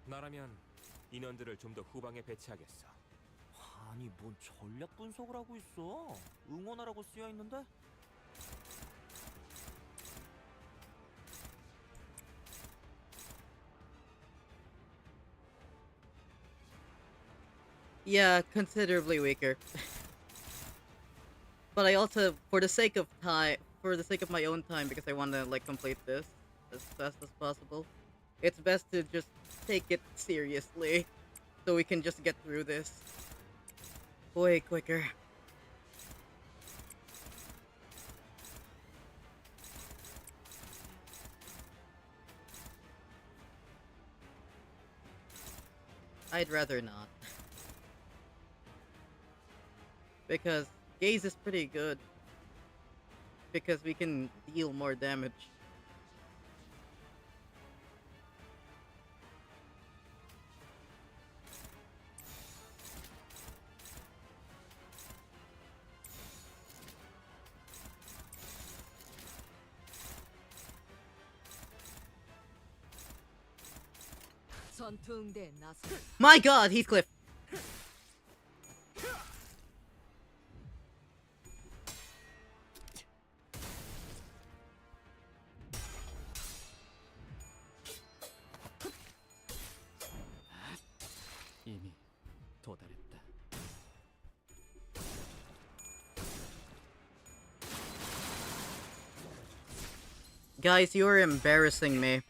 나라면 인원들을 좀 더 후방에 배치하겠어. 아니 뭔 전략 분석을 하고 있어? 응원하라고 쓰여 있는데? Yeah, considerably weaker. But I also, for the sake of my own time, because I want to like complete this as fast as possible, it's best to just take it seriously, so we can just get through this way quicker. I'd rather not. Because Gaze is pretty good. Because we can deal more damage. 전투응대에 나서 My god, Heathcliff! 이미 도달했다. Guys, you're embarrassing me.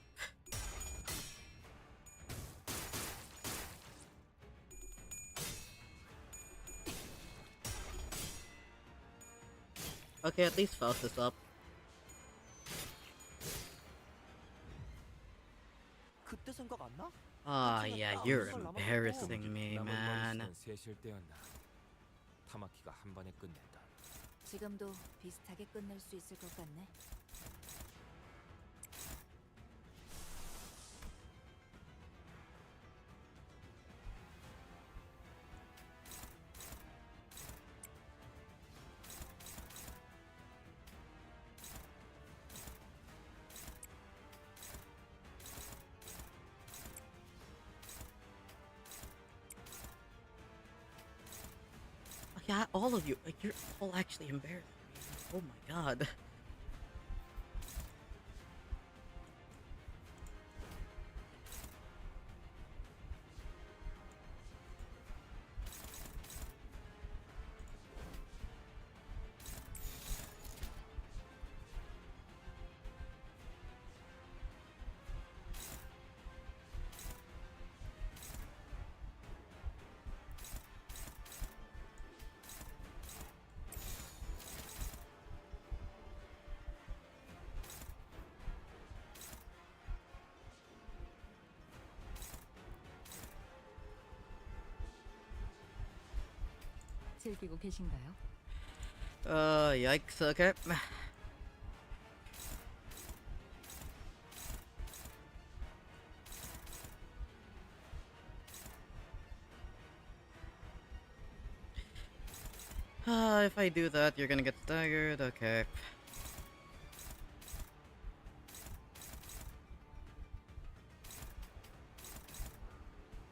Okay, at least Faust is up. 그때 생각 안 나? Ah, yeah, you're embarrassing me, man. 셋일 때였나. 타마키가 한 번에 끝냈다. 지금도 비슷하게 끝낼 수 있을 것 같네. Yeah, all of you. Like, you're all actually embarrassing me. Oh my god. 즐기고 계신가요? Yikes, okay. If I do that, you're gonna get staggered, okay.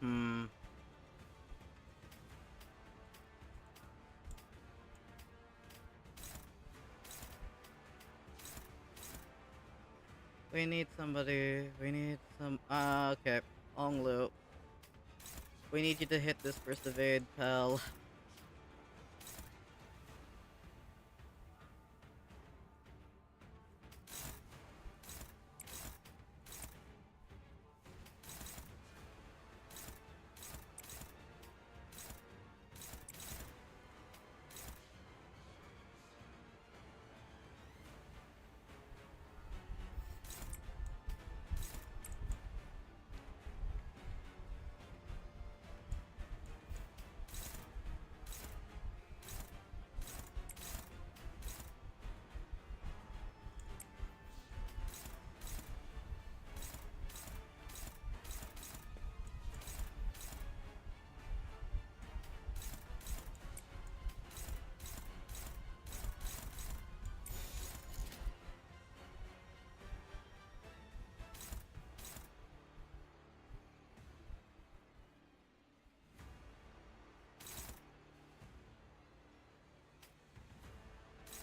Hmm. We need somebody. We need some. Okay. Onglu. We need you to hit this first evade, pal.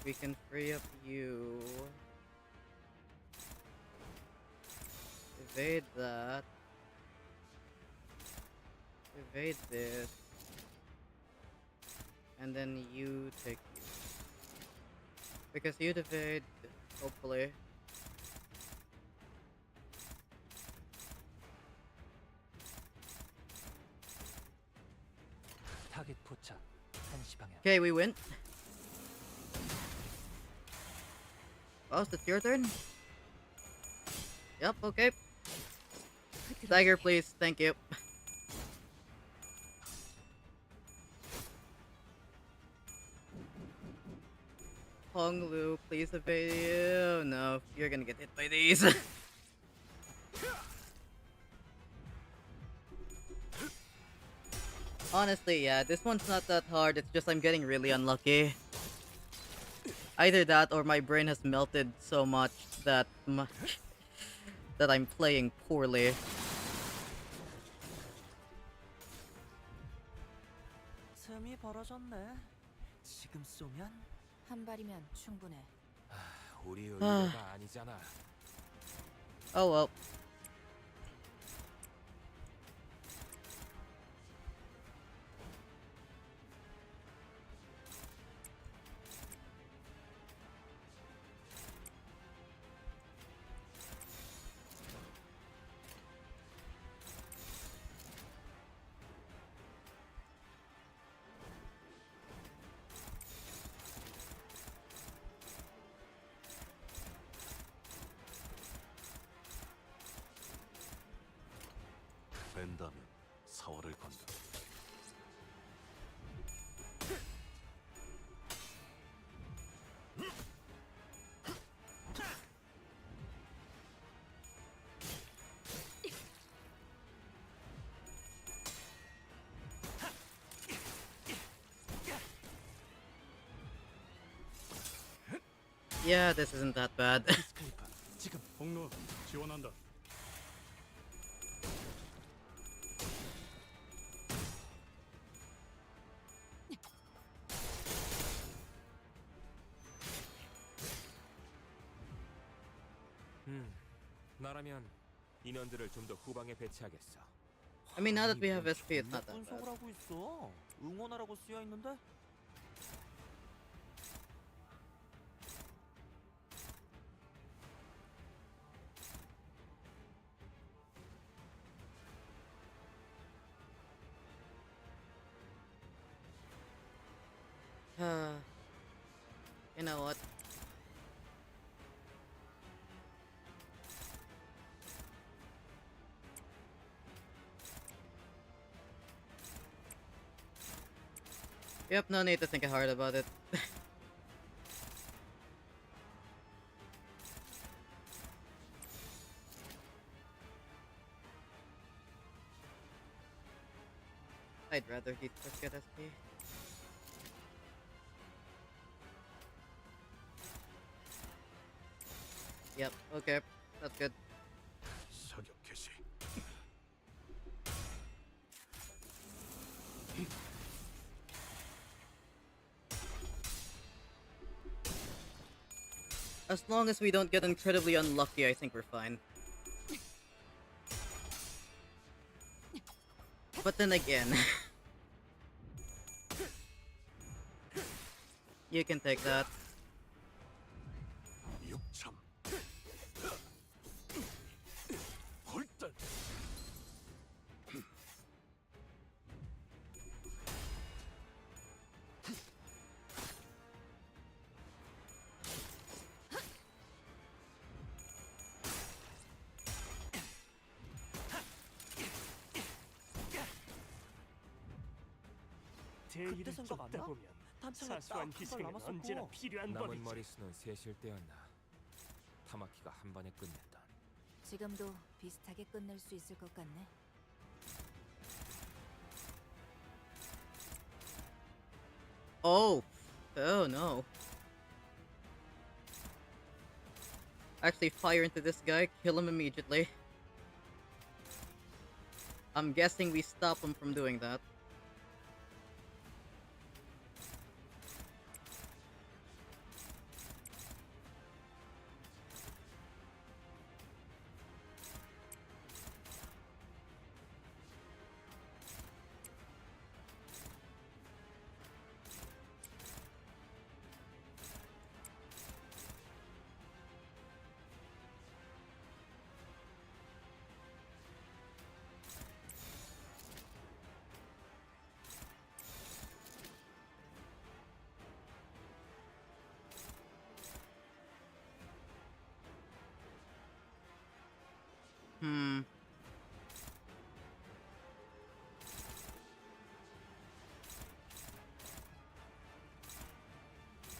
We can free up you. Evade that. Evade this. And then you take you. Because you'd evade, hopefully. 타겟 포착 1시 방향. Okay, we win. Oh, so it's your turn? Yep, okay. Stagger, please. Thank you. Honglu, please evade you. No, you're gonna get hit by these. Honestly, yeah, this one's not that hard. It's just I'm getting really unlucky. Either that or my brain has melted so much that that I'm playing poorly. 틈이 벌어졌네. 지금 쏘면 한 발이면 충분해. 우리 의뢰가 아니잖아. Oh well. 뺀다면 사활을 건다. Yeah, this isn't that bad. 지금 공로 지원한다. 나라면 인원들을 좀 더 후방에 배치하겠어. I mean, now that we have SP, it's not that 분석을 bad. 하고 있어. 응원하라고 쓰여 있는데. You know what? Yep, no need to think hard about it. I'd rather he just get SP. Yep, okay, that's good. 사격 개시. As long as we don't get incredibly unlucky, I think we're fine. But then again... you can take that. 육참. 헐떡. 대의를 쫓다 보면 사소한 희생은 언제나 필요한 남은 법이지. 머리수는 셋일 때였나. 타마키가 한 번에 끝냈다. 지금도 비슷하게 끝낼 수 있을 것 같네. Oh! Oh no. Actually fire into this guy, kill him immediately. I'm guessing we stop him from doing that.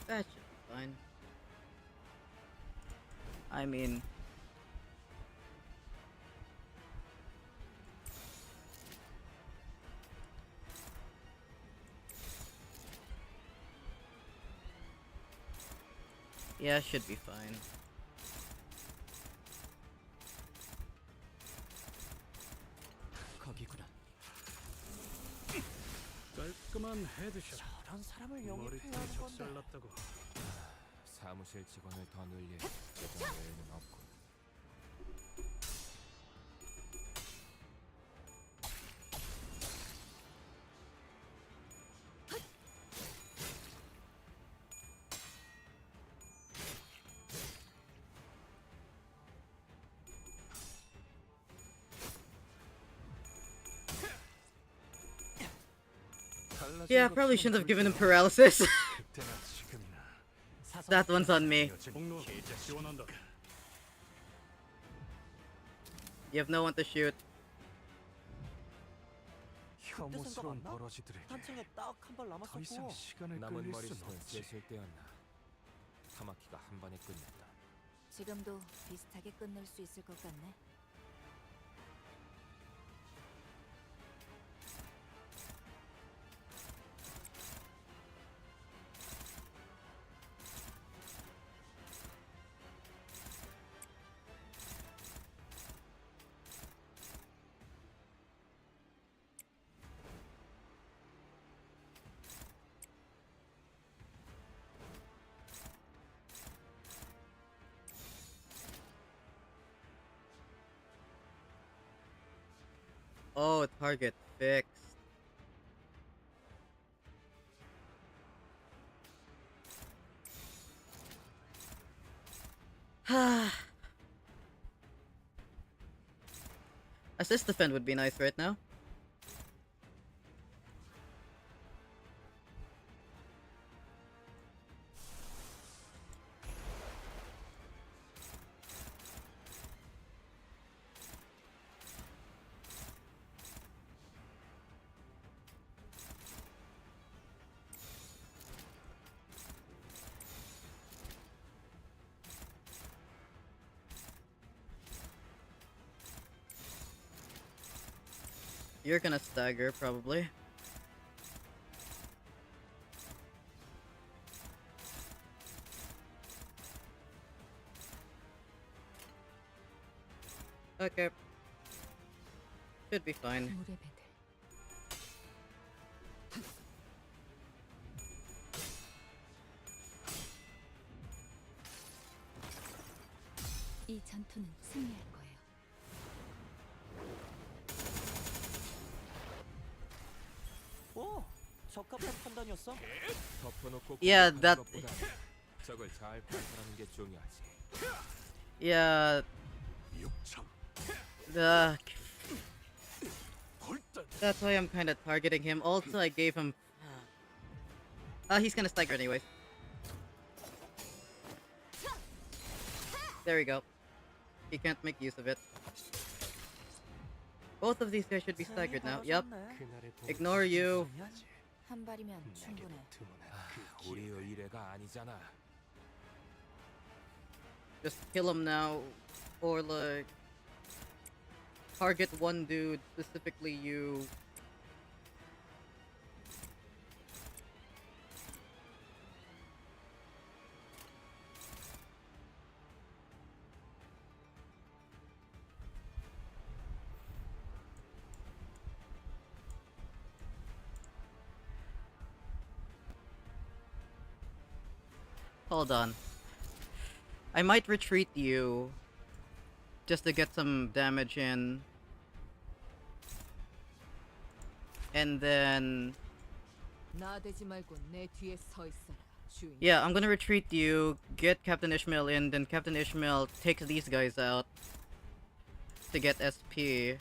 That should be fine. I mean... yeah, should be fine. 거기구나. 깔끔한 헤드샷. 저런 사람을 머리통에 영입해야 하는 건데. 적살났다고. 사무실 직원을 더 늘릴 예정 외에는 없고. Yeah, probably shouldn't have given him paralysis. That one's on me. You have no one to shoot. 혐오스러운 버러지들에게 탄창에 딱 한 발 더 남았었고. 이상 시간을 남은 머리수는 셋일 때였나. 타마키가 한 번에 끝냈다. 지금도 비슷하게 끝낼 수 있을 것 같네. Oh, target fixed. Assist defend would be nice right now. You're gonna stagger, probably. Okay. Should be fine. 이 전투는 승리할 거예요. 오, 적합한 판단이었어. 덮어놓고 Yeah, 공격하는 that. 것보다 적을 잘 판단하는 게 중요하지. Yeah. Uh, that's why I'm kind of targeting him. Also, I gave him. He's gonna stagger anyways. There we go. He can't make use of it. Both of these guys should be staggered now. Yup. Ignore you. 한 발이면 충분해. 우리 의뢰가 아니잖아. Just kill him now. Or like target one dude, specifically you. Hold on. I might retreat you just to get some damage in. And then 나대지 말고 내 뒤에 서 있어라. 주인. yeah, I'm gonna retreat you, get Captain Ishmael in, then Captain Ishmael takes these guys out to get SP.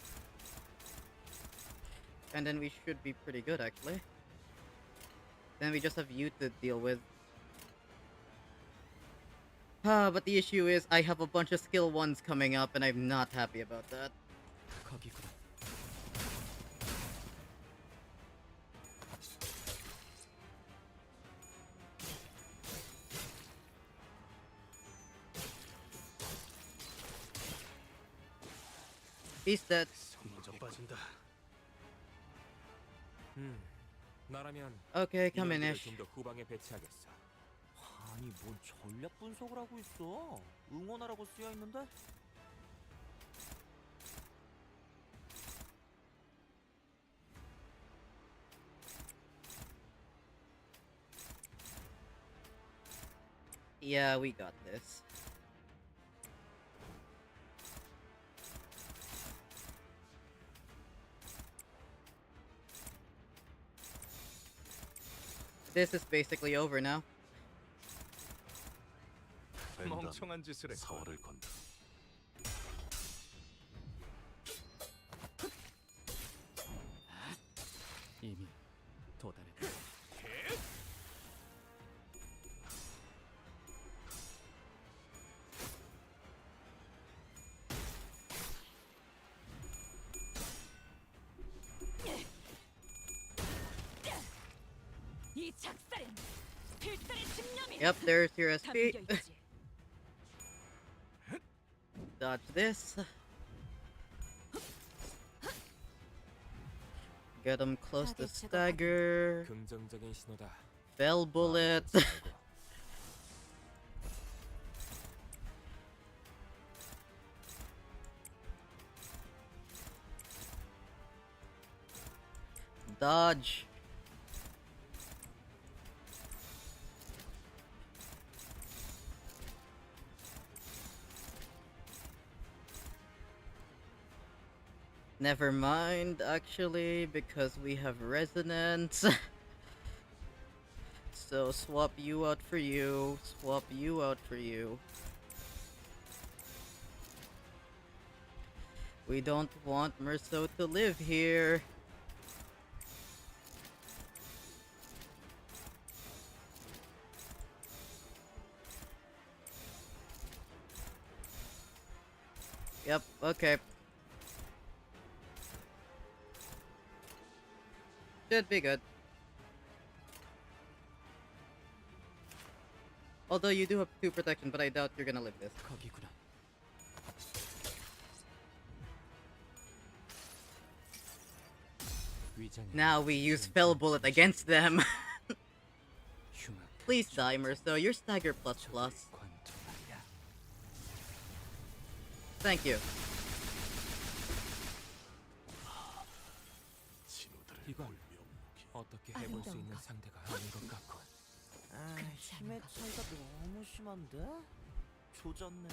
And then we should be pretty good actually. Then we just have you to deal with. But the issue is I have a bunch of skill 1s coming up and I'm not happy about that. He's dead. 나라면 Okay, come in, Ish. 좀더 후방에 배치하겠어. 아니 뭔 전략 분석을 하고 있어? 응원하라고 쓰여 있는데? Yeah, we got this. This is basically over now. 멍청한 짓을 했고. 사활을 건다. 이미 도달했다. 이 작살엔 필살의 집념이. Yep, there's your SP. Dodge this. Get him close to stagger. 긍정적인 신호다. Fell bullet. Dodge. Never mind, actually, because we have resonance. So swap you out for you, swap you out for you. We don't want Merceau to live here. Yep, okay. Should be good. Although you do have 2 protection, but I doubt you're gonna live this. 거기구나. Now we use Fell Bullet against them. Please die, Merceau. You're stagger plus plus. Thank you. 이건 어떻게 해볼 수 있는 상대가 아닌 것 같군. 아, 힘의 차이가 너무 심한데? 조졌네.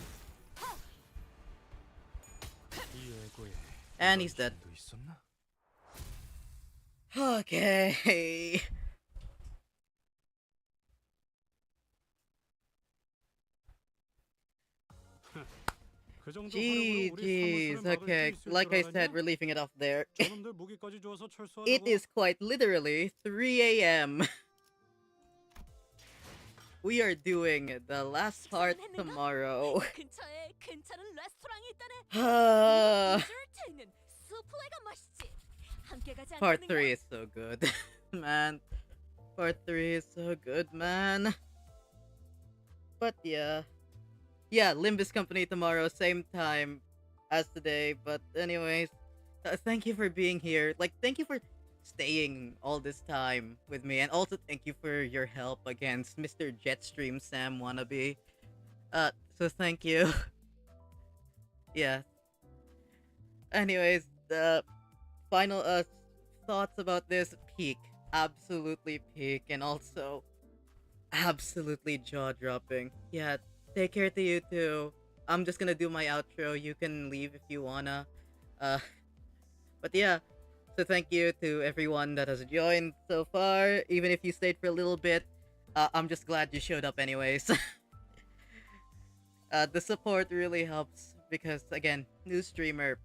이 예고에 And he's dead. 도 있었나? Okay. GG's. Okay, like I said, we're leaving it off there. It is quite literally 3 a.m. We are doing the last part tomorrow. 근처에 괜찮은 레스토랑이 있다네. 줄 있는 수프레가 맛있지. 함께 가지 Part 않겠는가? 3 is so good, man. Part 3 is so good, man. But yeah. Yeah, Limbus Company tomorrow, same time as today. But anyways, thank you for being here. Like, thank you for staying all this time with me. And also thank you for your help against Mr. Jetstream Sam Wannabe. So thank you. Yeah. Anyways, the final thoughts about this: peak. Absolutely peak. And also absolutely jaw-dropping. Yeah. Take care to you too. I'm just gonna do my outro. You can leave if you wanna. But yeah. So thank you to everyone that has joined so far. Even if you stayed for a little bit, I'm just glad you showed up anyways. The support really helps because, again, new streamer,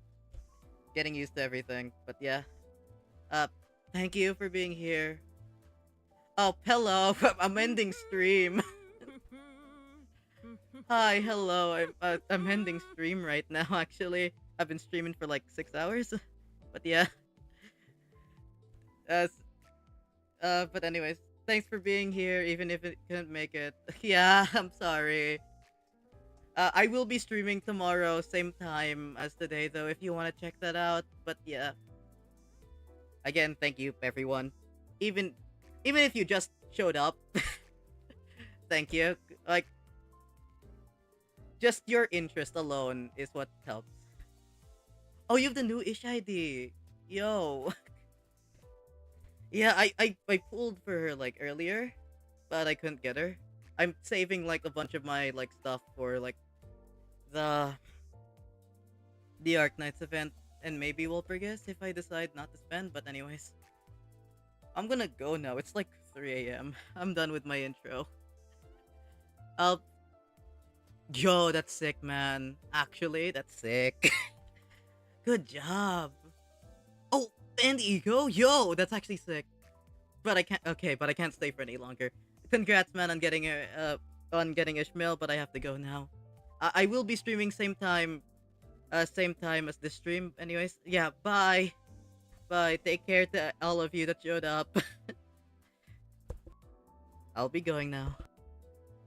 getting used to everything. But yeah. Thank you for being here. Oh, hello. I'm ending stream. Hi, hello. I'm ending stream right now, actually. I've been streaming for like 6 hours. But yeah. But anyways, thanks for being here, even if it couldn't make it. Yeah, I'm sorry. I will be streaming tomorrow, same time as today, though, if you want to check that out. But yeah. Again, thank you, everyone. Even if you just showed up. Thank you. Like, just your interest alone is what helps. Oh, you have the new ish ID. Yo. Yeah, I pulled for her like earlier, but I couldn't get her. I'm saving like a bunch of my like stuff for like the Arc Knights event and maybe Walpurgis if I decide not to spend. But anyways, I'm gonna go now. It's like 3 a.m. I'm done with my intro. Yo, that's sick, man. Actually, that's sick. Good job. Oh, and Ego? Yo, that's actually sick. But I can't. Okay, but I can't stay for any longer. Congrats, man, on getting Ishmael. But I have to go now. I will be streaming same time as this stream. Anyways, yeah. Bye. Bye. Take care to all of you that showed up. I'll be going now.